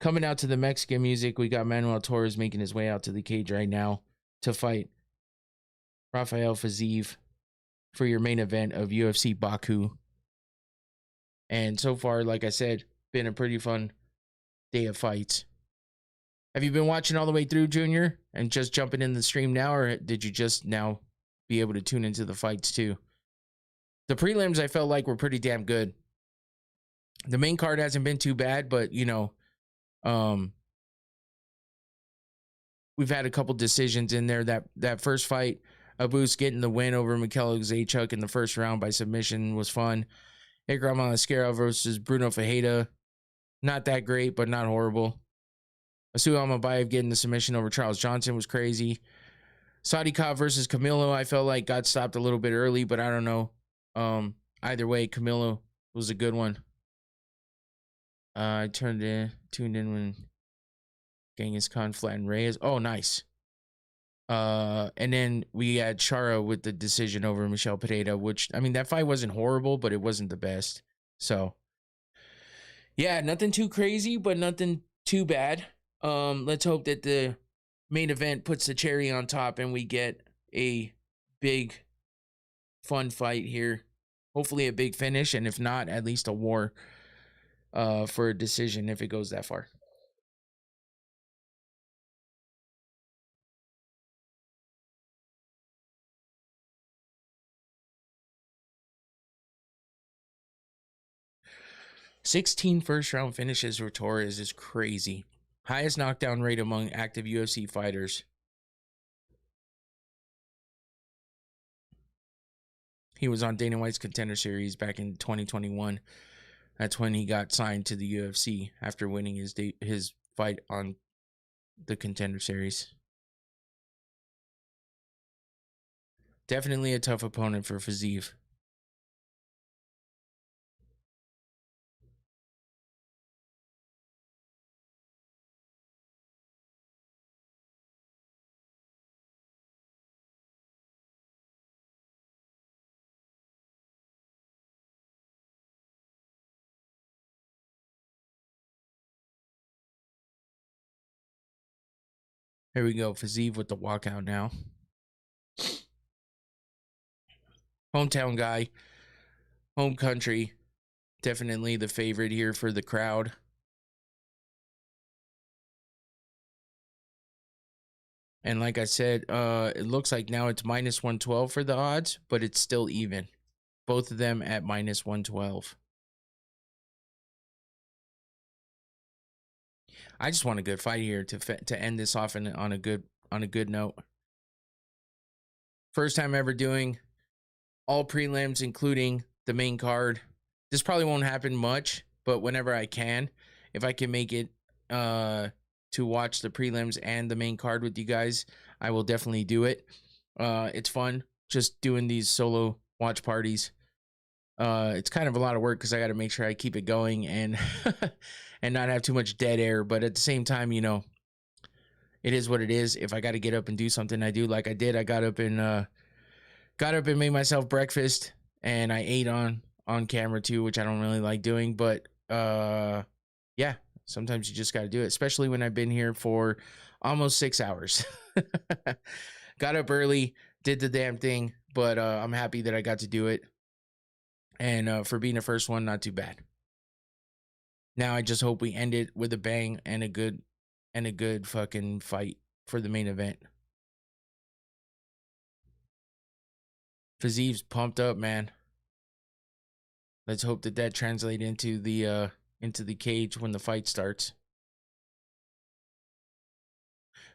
coming out to the Mexican music, we got Manuel Torres making his way out to the cage right now to fight Rafael Fiziev for your main event of UFC Baku. And so far, like I said, been a pretty fun day of fights. Have you been watching all the way through, Junior, and just jumping in the stream now, or did you just now be able to tune into the fights too? The prelims I felt like were pretty damn good. The main card hasn't been too bad, but you know, we've had a couple decisions in there. That first fight, Abus getting the win over Mikhail Zaychuk in the first round by submission was fun. Ikram Alascara versus Bruno Fajeda, not that great, but not horrible. Asu Almabayev getting the submission over Charles Johnson was crazy. Sadikov versus Camilo, I felt like got stopped a little bit early, but I don't know. Either way, Camilo was a good one. I tuned in when Genghis Khan flattened Reyes. Oh, nice. And then we had Chara with the decision over Michel Pereira, which, I mean, that fight wasn't horrible, but it wasn't the best. So, yeah, nothing too crazy, but nothing too bad. Let's hope that the main event puts the cherry on top and we get a big, fun fight here. Hopefully a big finish, and if not, at least a war for a decision if it goes that far. $16 first-round finishes for Torres is crazy. Highest knockdown rate among active UFC fighters. He was on Dana White's Contender Series back in 2021. That's when he got signed to the UFC after winning his fight on the Contender Series. Definitely a tough opponent for Fiziev. Here we go. Fiziev with the walkout now. Hometown guy. Home country. Definitely the favorite here for the crowd. And like I said, it looks like now it's minus 112 for the odds, but it's still even. Both of them at minus 112. I just want a good fight here to end this off on a good note. First time ever doing all prelims, including the main card. This probably won't happen much, but whenever I can, if I can make it to watch the prelims and the main card with you guys, I will definitely do it. It's fun just doing these solo watch parties. It's kind of a lot of work because I got to make sure I keep it going and and not have too much dead air. But at the same time, you know, it is what it is. If I got to get up and do something, I do. Like I did. I got up and made myself breakfast, and I ate on camera too, which I don't really like doing. But yeah, sometimes you just got to do it, especially when I've been here for almost 6 hours. Got up early, did the damn thing, but I'm happy that I got to do it. And for being the first one, not too bad. Now I just hope we end it with a bang and a good fucking fight for the main event. Fiziev's pumped up, man. Let's hope that translates into the cage when the fight starts.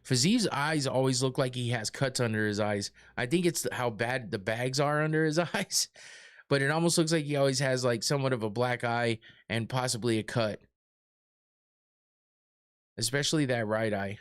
Fiziev's eyes always look like he has cuts under his eyes. I think it's how bad the bags are under his eyes. But it almost looks like he always has like somewhat of a black eye and possibly a cut. Especially that right eye.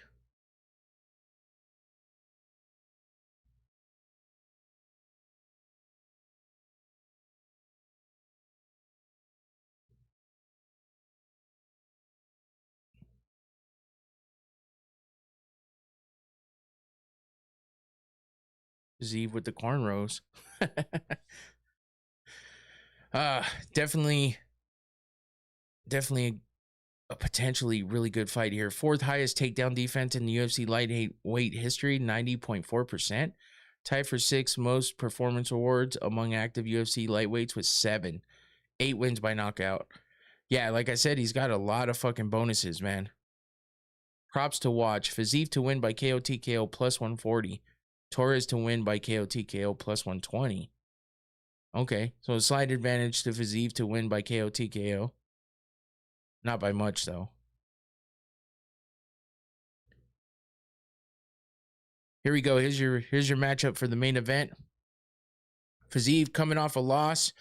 Zeev with the cornrows. Definitely a potentially really good fight here. Fourth highest takedown defense in the UFC lightweight history, 90.4%. Tied for sixth most performance awards among active UFC lightweights with 7. 8 wins by knockout. Yeah, like I said, he's got a lot of fucking bonuses, man. Props to watch. Fiziev to win by KO TKO plus 140. Torres to win by KO TKO plus 120. Okay, so a slight advantage to Fiziev to win by KO TKO. Not by much, though. Here we go. Here's your matchup for the main event. Fiziev coming off a loss,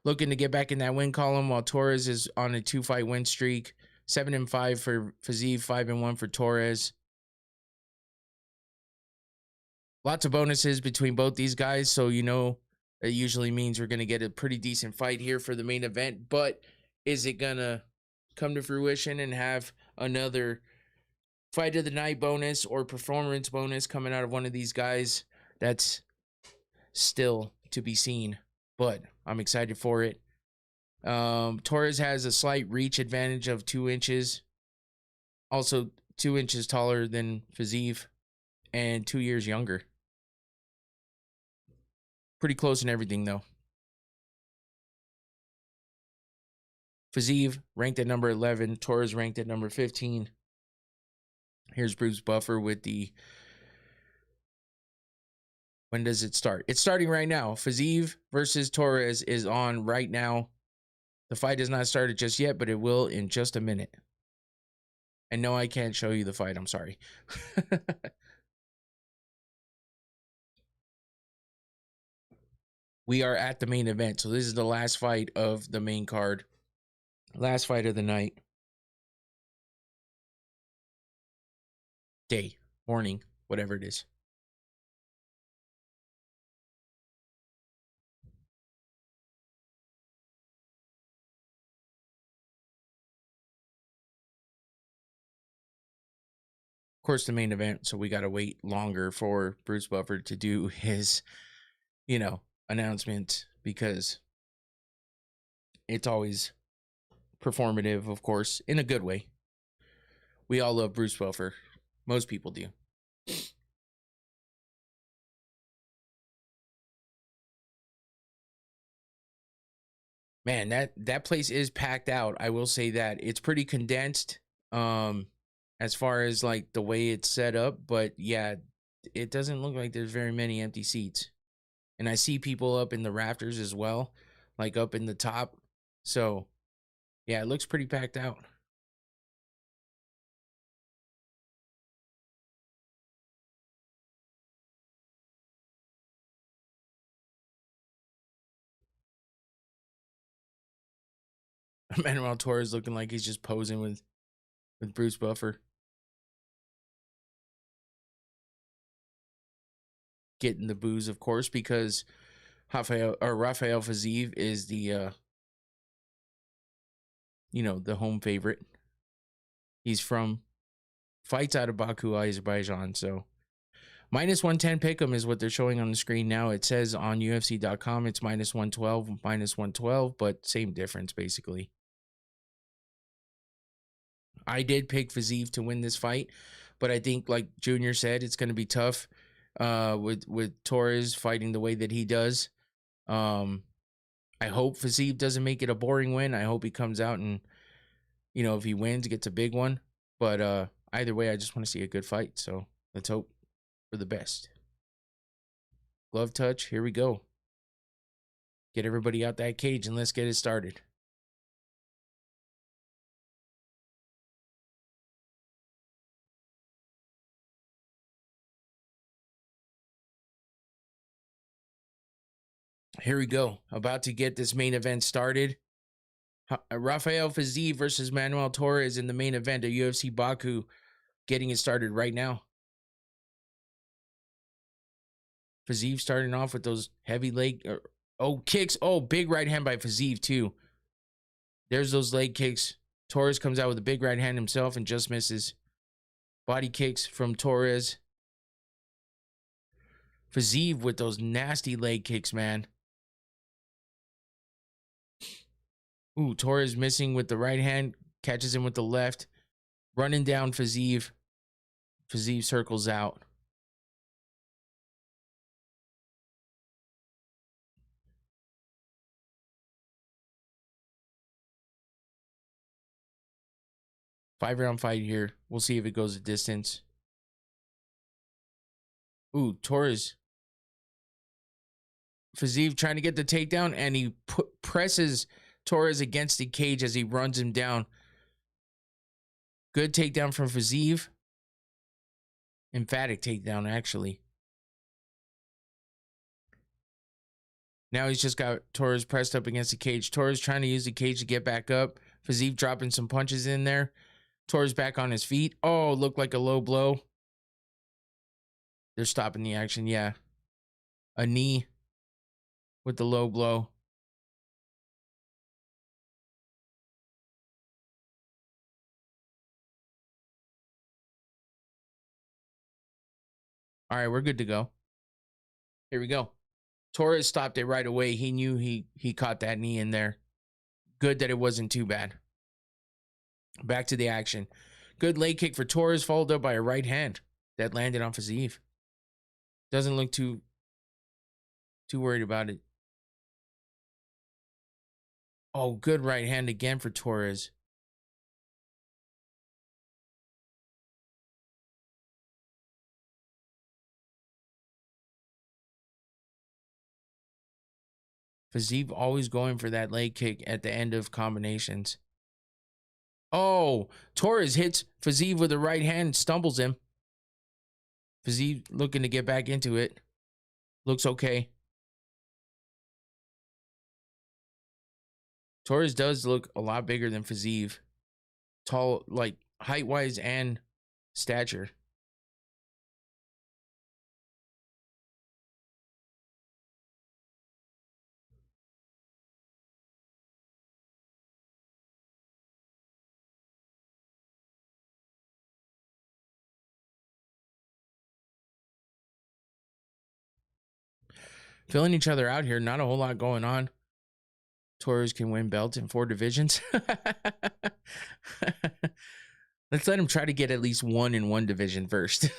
looking to get back in that win column, while Torres is on a 2-fight win streak. 7-5 for Fiziev, 5-1 for Torres. Lots of bonuses between both these guys, so you know it usually means we're going to get a pretty decent fight here for the main event. But is it going to come to fruition and have another fight of the night bonus or performance bonus coming out of one of these guys? That's still to be seen, but I'm excited for it. Torres has a slight reach advantage of 2 inches. Also 2 inches taller than Fiziev and 2 years younger. Pretty close in everything, though. Fiziev ranked at number 11. Torres ranked at number 15. Here's Bruce Buffer with the... When does it start? It's starting right now. Fiziev versus Torres is on right now. The fight has not started just yet, but it will in just a minute. And no, I can't show you the fight. I'm sorry. We are at the main event. So this is the last fight of the main card. Last fight of the night. Day, morning, whatever it is. Of course, the main event, so we got to wait longer for Bruce Buffer to do his, announcement, because it's always performative, of course, in a good way. We all love Bruce Buffer. Most people do. Man, that place is packed out. I will say that. It's pretty condensed. As far as like the way it's set up, but yeah, it doesn't look like there's very many empty seats. And I see people up in the rafters as well, like up in the top. So yeah, it looks pretty packed out. Manuel Torres looking like he's just posing with Bruce Buffer. Getting the booze, of course, because Rafael Fiziev is the the home favorite. He's fights out of Baku, Azerbaijan. So -110 pick'em is what they're showing on the screen now. It says on UFC.com it's -112, but same difference basically. I did pick Fiziev to win this fight, but I think, like Junior said, it's going to be tough with Torres fighting the way that he does. I hope Fiziev doesn't make it a boring win. I hope he comes out and, if he wins, gets a big one. But either way, I just want to see a good fight. So let's hope for the best. Glove touch. Here we go. Get everybody out that cage and let's get it started. Here we go. About to get this main event started. Rafael Fiziev versus Manuel Torres in the main event of UFC Baku. Getting it started right now. Fiziev starting off with those heavy leg kicks. Oh, big right hand by Fiziev too. There's those leg kicks. Torres comes out with a big right hand himself and just misses. Body kicks from Torres. Fiziev with those nasty leg kicks, man. Ooh, Torres missing with the right hand. Catches him with the left. Running down Fiziev. Fiziev circles out. Five-round fight here. We'll see if it goes a distance. Ooh, Torres. Fiziev trying to get the takedown, and he presses Torres against the cage as he runs him down. Good takedown from Fiziev. Emphatic takedown, actually. Now he's just got Torres pressed up against the cage. Torres trying to use the cage to get back up. Fiziev dropping some punches in there. Torres back on his feet. Oh, looked like a low blow. They're stopping the action, yeah. A knee with the low blow. All right, we're good to go. Here we go. Torres stopped it right away. He knew he caught that knee in there. Good that it wasn't too bad. Back to the action. Good leg kick for Torres, followed up by a right hand that landed on Fiziev. Doesn't look too worried about it. Oh, good right hand again for Torres. Fiziev always going for that leg kick at the end of combinations. Oh, Torres hits Fiziev with the right hand, stumbles him. Fiziev looking to get back into it. Looks okay. Torres does look a lot bigger than Fiziev. Tall, like height-wise and stature. Filling each other out here. Not a whole lot going on. Torres can win belts in 4 divisions. Let's let him try to get at least one in one division first.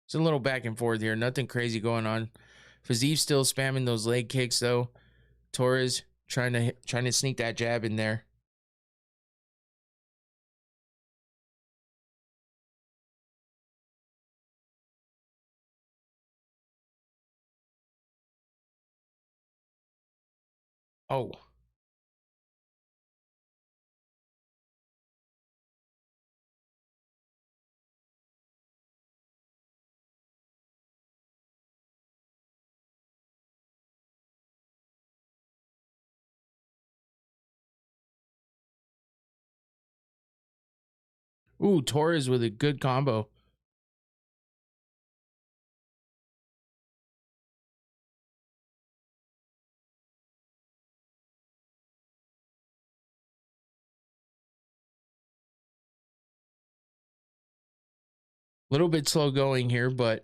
It's a little back and forth here. Nothing crazy going on. Fiziev still spamming those leg kicks though. Torres trying to sneak that jab in there. Oh. Ooh, Torres with a good combo. Little bit slow going here, but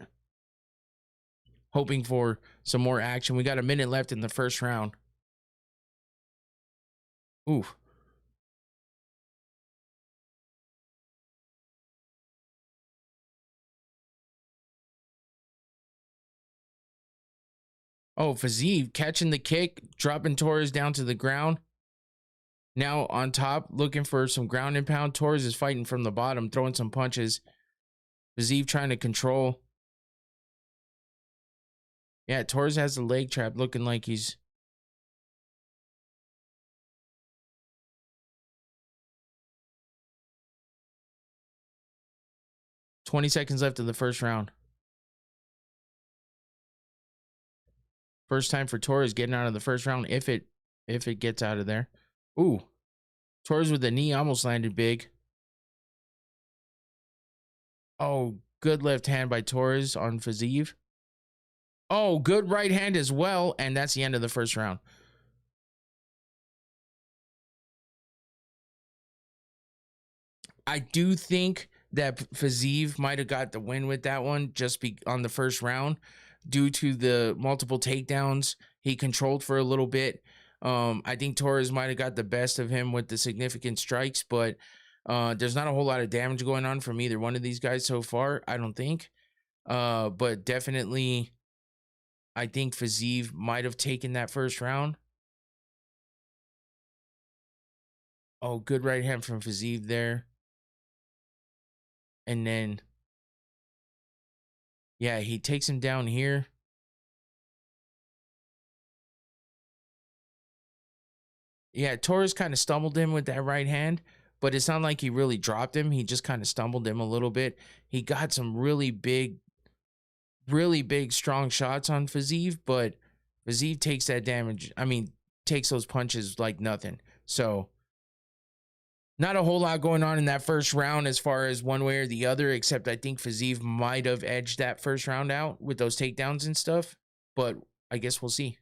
hoping for some more action. We got a minute left in the first round. Ooh. Oh, Fiziev catching the kick, dropping Torres down to the ground. Now on top, looking for some ground and pound. Torres is fighting from the bottom, throwing some punches. Fiziev trying to control. Yeah, Torres has the leg trap, looking like he's... $20 seconds left of the first round. First time for Torres getting out of the first round, if it gets out of there. Ooh. Torres with the knee almost landed big. Oh, good left hand by Torres on Fiziev. Oh, good right hand as well. And that's the end of the first round. I do think that Fiziev might have got the win with that one just on the first round due to the multiple takedowns he controlled for a little bit. I think Torres might have got the best of him with the significant strikes, but there's not a whole lot of damage going on from either one of these guys so far, I don't think. But definitely, I think Fiziev might have taken that first round. Oh, good right hand from Fiziev there. And then, yeah, he takes him down here. Yeah, Torres kind of stumbled him with that right hand, but it's not like he really dropped him. He just kind of stumbled him a little bit. He got some really big, strong shots on Fiziev, but Fiziev takes that damage. I mean, takes those punches like nothing. So, not a whole lot going on in that first round as far as one way or the other, except I think Fiziev might have edged that first round out with those takedowns and stuff, but I guess we'll see.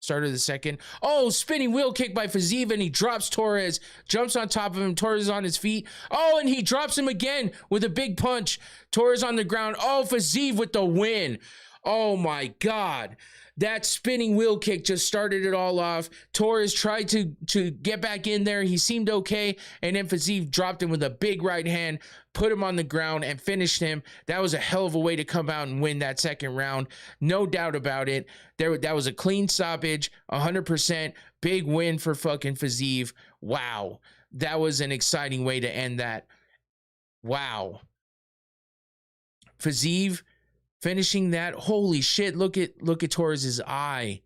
Start of the second. Oh, spinning wheel kick by Fiziev, and he drops Torres. Jumps on top of him. Torres is on his feet. Oh, and he drops him again with a big punch. Torres on the ground. Oh, Fiziev with the win. Oh, my God. That spinning wheel kick just started it all off. Torres tried to get back in there. He seemed okay. And then Fiziev dropped him with a big right hand, put him on the ground, and finished him. That was a hell of a way to come out and win that second round. No doubt about it. That was a clean stoppage, 100%. Big win for fucking Fiziev. Wow. That was an exciting way to end that. Wow. Fiziev finishing that. Holy shit. Look at Torres's eye.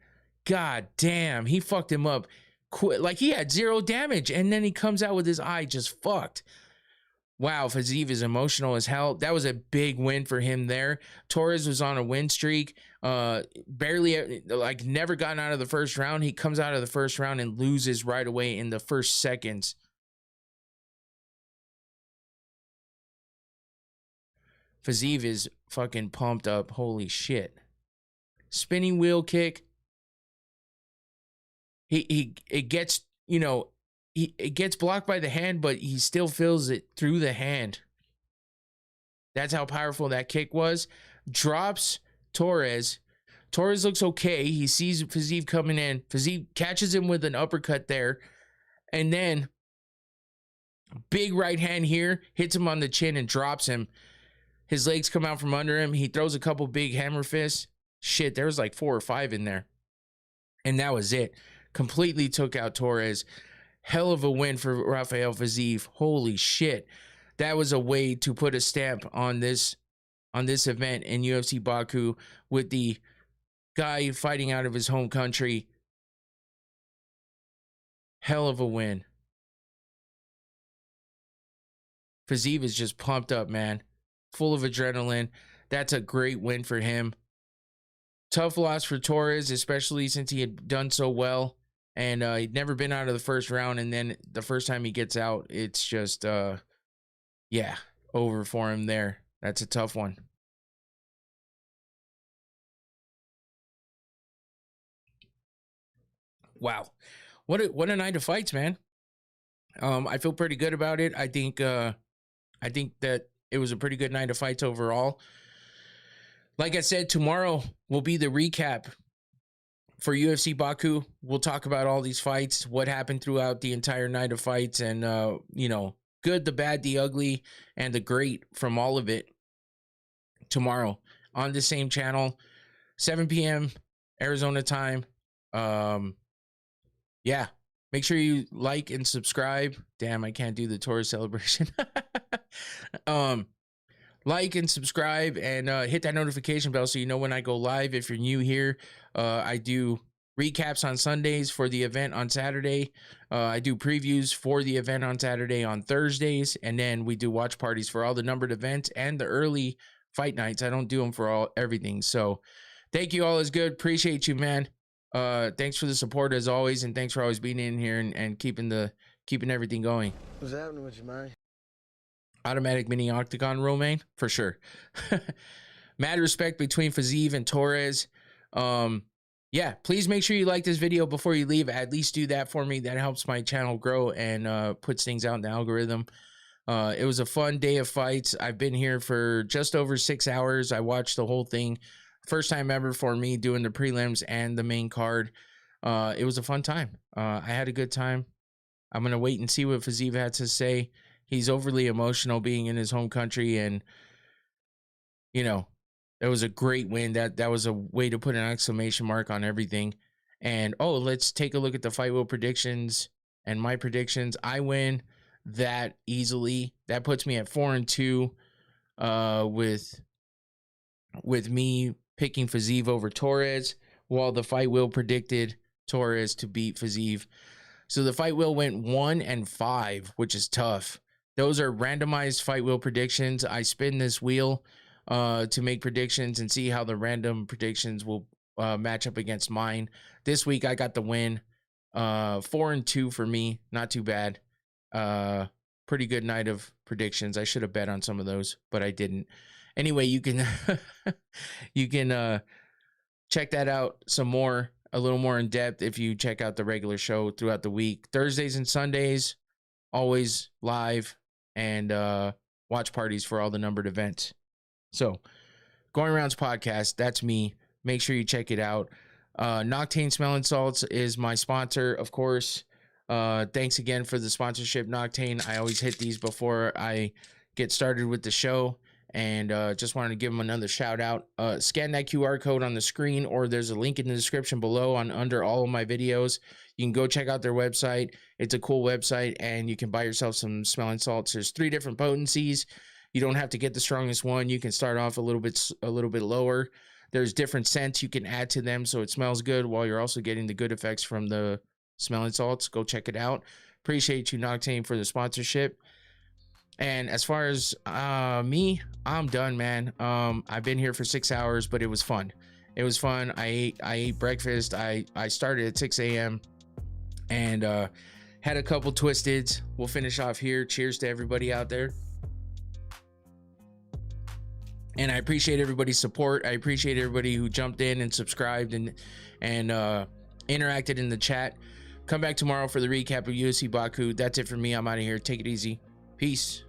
God damn. He fucked him up. Like he had 0 damage. And then he comes out with his eye just fucked. wow, Fiziev is emotional as hell. That was a big win for him there. Torres was on a win streak. Barely, like, never gotten out of the first round. He comes out of the first round and loses right away in the first seconds. Fiziev is fucking pumped up. Holy shit. Spinning wheel kick. It gets, you know, it gets blocked by the hand, but he still feels it through the hand. That's how powerful that kick was. Drops Torres. Torres looks okay. He sees Fiziev coming in. Fiziev catches him with an uppercut there. And then big right hand here, hits him on the chin and drops him. His legs come out from under him. He throws a couple big hammer fists. Shit, there was like 4 or 5 in there. And that was it. Completely took out Torres. Hell of a win for Rafael Fiziev. Holy shit. That was a way to put a stamp on this event in UFC Baku, with the guy fighting out of his home country. Hell of a win. Fiziev is just pumped up, man. Full of adrenaline. That's a great win for him. Tough loss for Torres, especially since he had done so well. And he'd never been out of the first round. And then the first time he gets out, it's just, yeah, over for him there. That's a tough one. Wow. What a night of fights, man. I feel pretty good about it. I think that it was a pretty good night of fights overall. Like I said, tomorrow will be the recap for UFC Baku. We'll talk about all these fights, what happened throughout the entire night of fights, and, you know, good, the bad, the ugly, and the great from all of it tomorrow on the same channel, 7 p.m. Arizona time. Yeah, make sure you like and subscribe. Damn, I can't do the Torres celebration. Like and subscribe, and hit that notification bell so you know when I go live. If you're new here, I do recaps on Sundays for the event on Saturday. I do previews for the event on Saturday on Thursdays, and then we do watch parties for all the numbered events and the early fight nights. I don't do them for everything. So thank you all. Is good. Appreciate you, man. Thanks for the support as always, and thanks for always being in here and keeping everything going. What's happening with you, man? Automatic mini Octagon Romaine, for sure. Mad respect between Fiziev and Torres. Yeah, please make sure you like this video before you leave. At least do that for me. That helps my channel grow and puts things out in the algorithm. It was a fun day of fights. I've been here for just over 6 hours. I watched the whole thing. First time ever for me doing the prelims and the main card. It was a fun time. I had a good time. I'm going to wait and see what Fiziev had to say. He's overly emotional being in his home country, and, you know, that was a great win. That was a way to put an exclamation mark on everything. And, oh, let's take a look at the Fight Wheel predictions and my predictions. I win that easily. That puts me at 4-2 with me picking Fiziev over Torres, while the Fight Wheel predicted Torres to beat Fiziev. So the Fight Wheel went 1-5, which is tough. Those are randomized Fight Wheel predictions. I spin this wheel to make predictions and see how the random predictions will match up against mine. This week I got the win. 4-2 for me. Not too bad. Pretty good night of predictions. I should have bet on some of those, but I didn't. Anyway, you can check that out a little more in depth if you check out the regular show throughout the week. Thursdays and Sundays, always live, and watch parties for all the numbered events. So, Going Rounds Podcast, that's me. Make sure you check it out. Noctane Smelling Salts is my sponsor, of course. Thanks again for the sponsorship, Noctane. I always hit these before I get started with the show, and just wanted to give them another shout out. Scan that QR code on the screen, or there's a link in the description below under all of my videos. You can go check out their website. It's a cool website, and you can buy yourself some smelling salts. There's 3 different potencies. You don't have to get the strongest one. You can start off a little bit lower. There's different scents you can add to them, so it smells good while you're also getting the good effects from the smelling salts. Go check it out. Appreciate you, Noctane, for the sponsorship. And as far as me, I'm done, man. I've been here for 6 hours, but it was fun. It was fun. I ate breakfast. I started at 6 a.m. and had a couple twisteds. We'll finish off here. Cheers to everybody out there. And I appreciate everybody's support. I appreciate everybody who jumped in and subscribed and interacted in the chat. Come back tomorrow for the recap of UFC Baku. That's it for me. I'm out of here. Take it easy. Peace.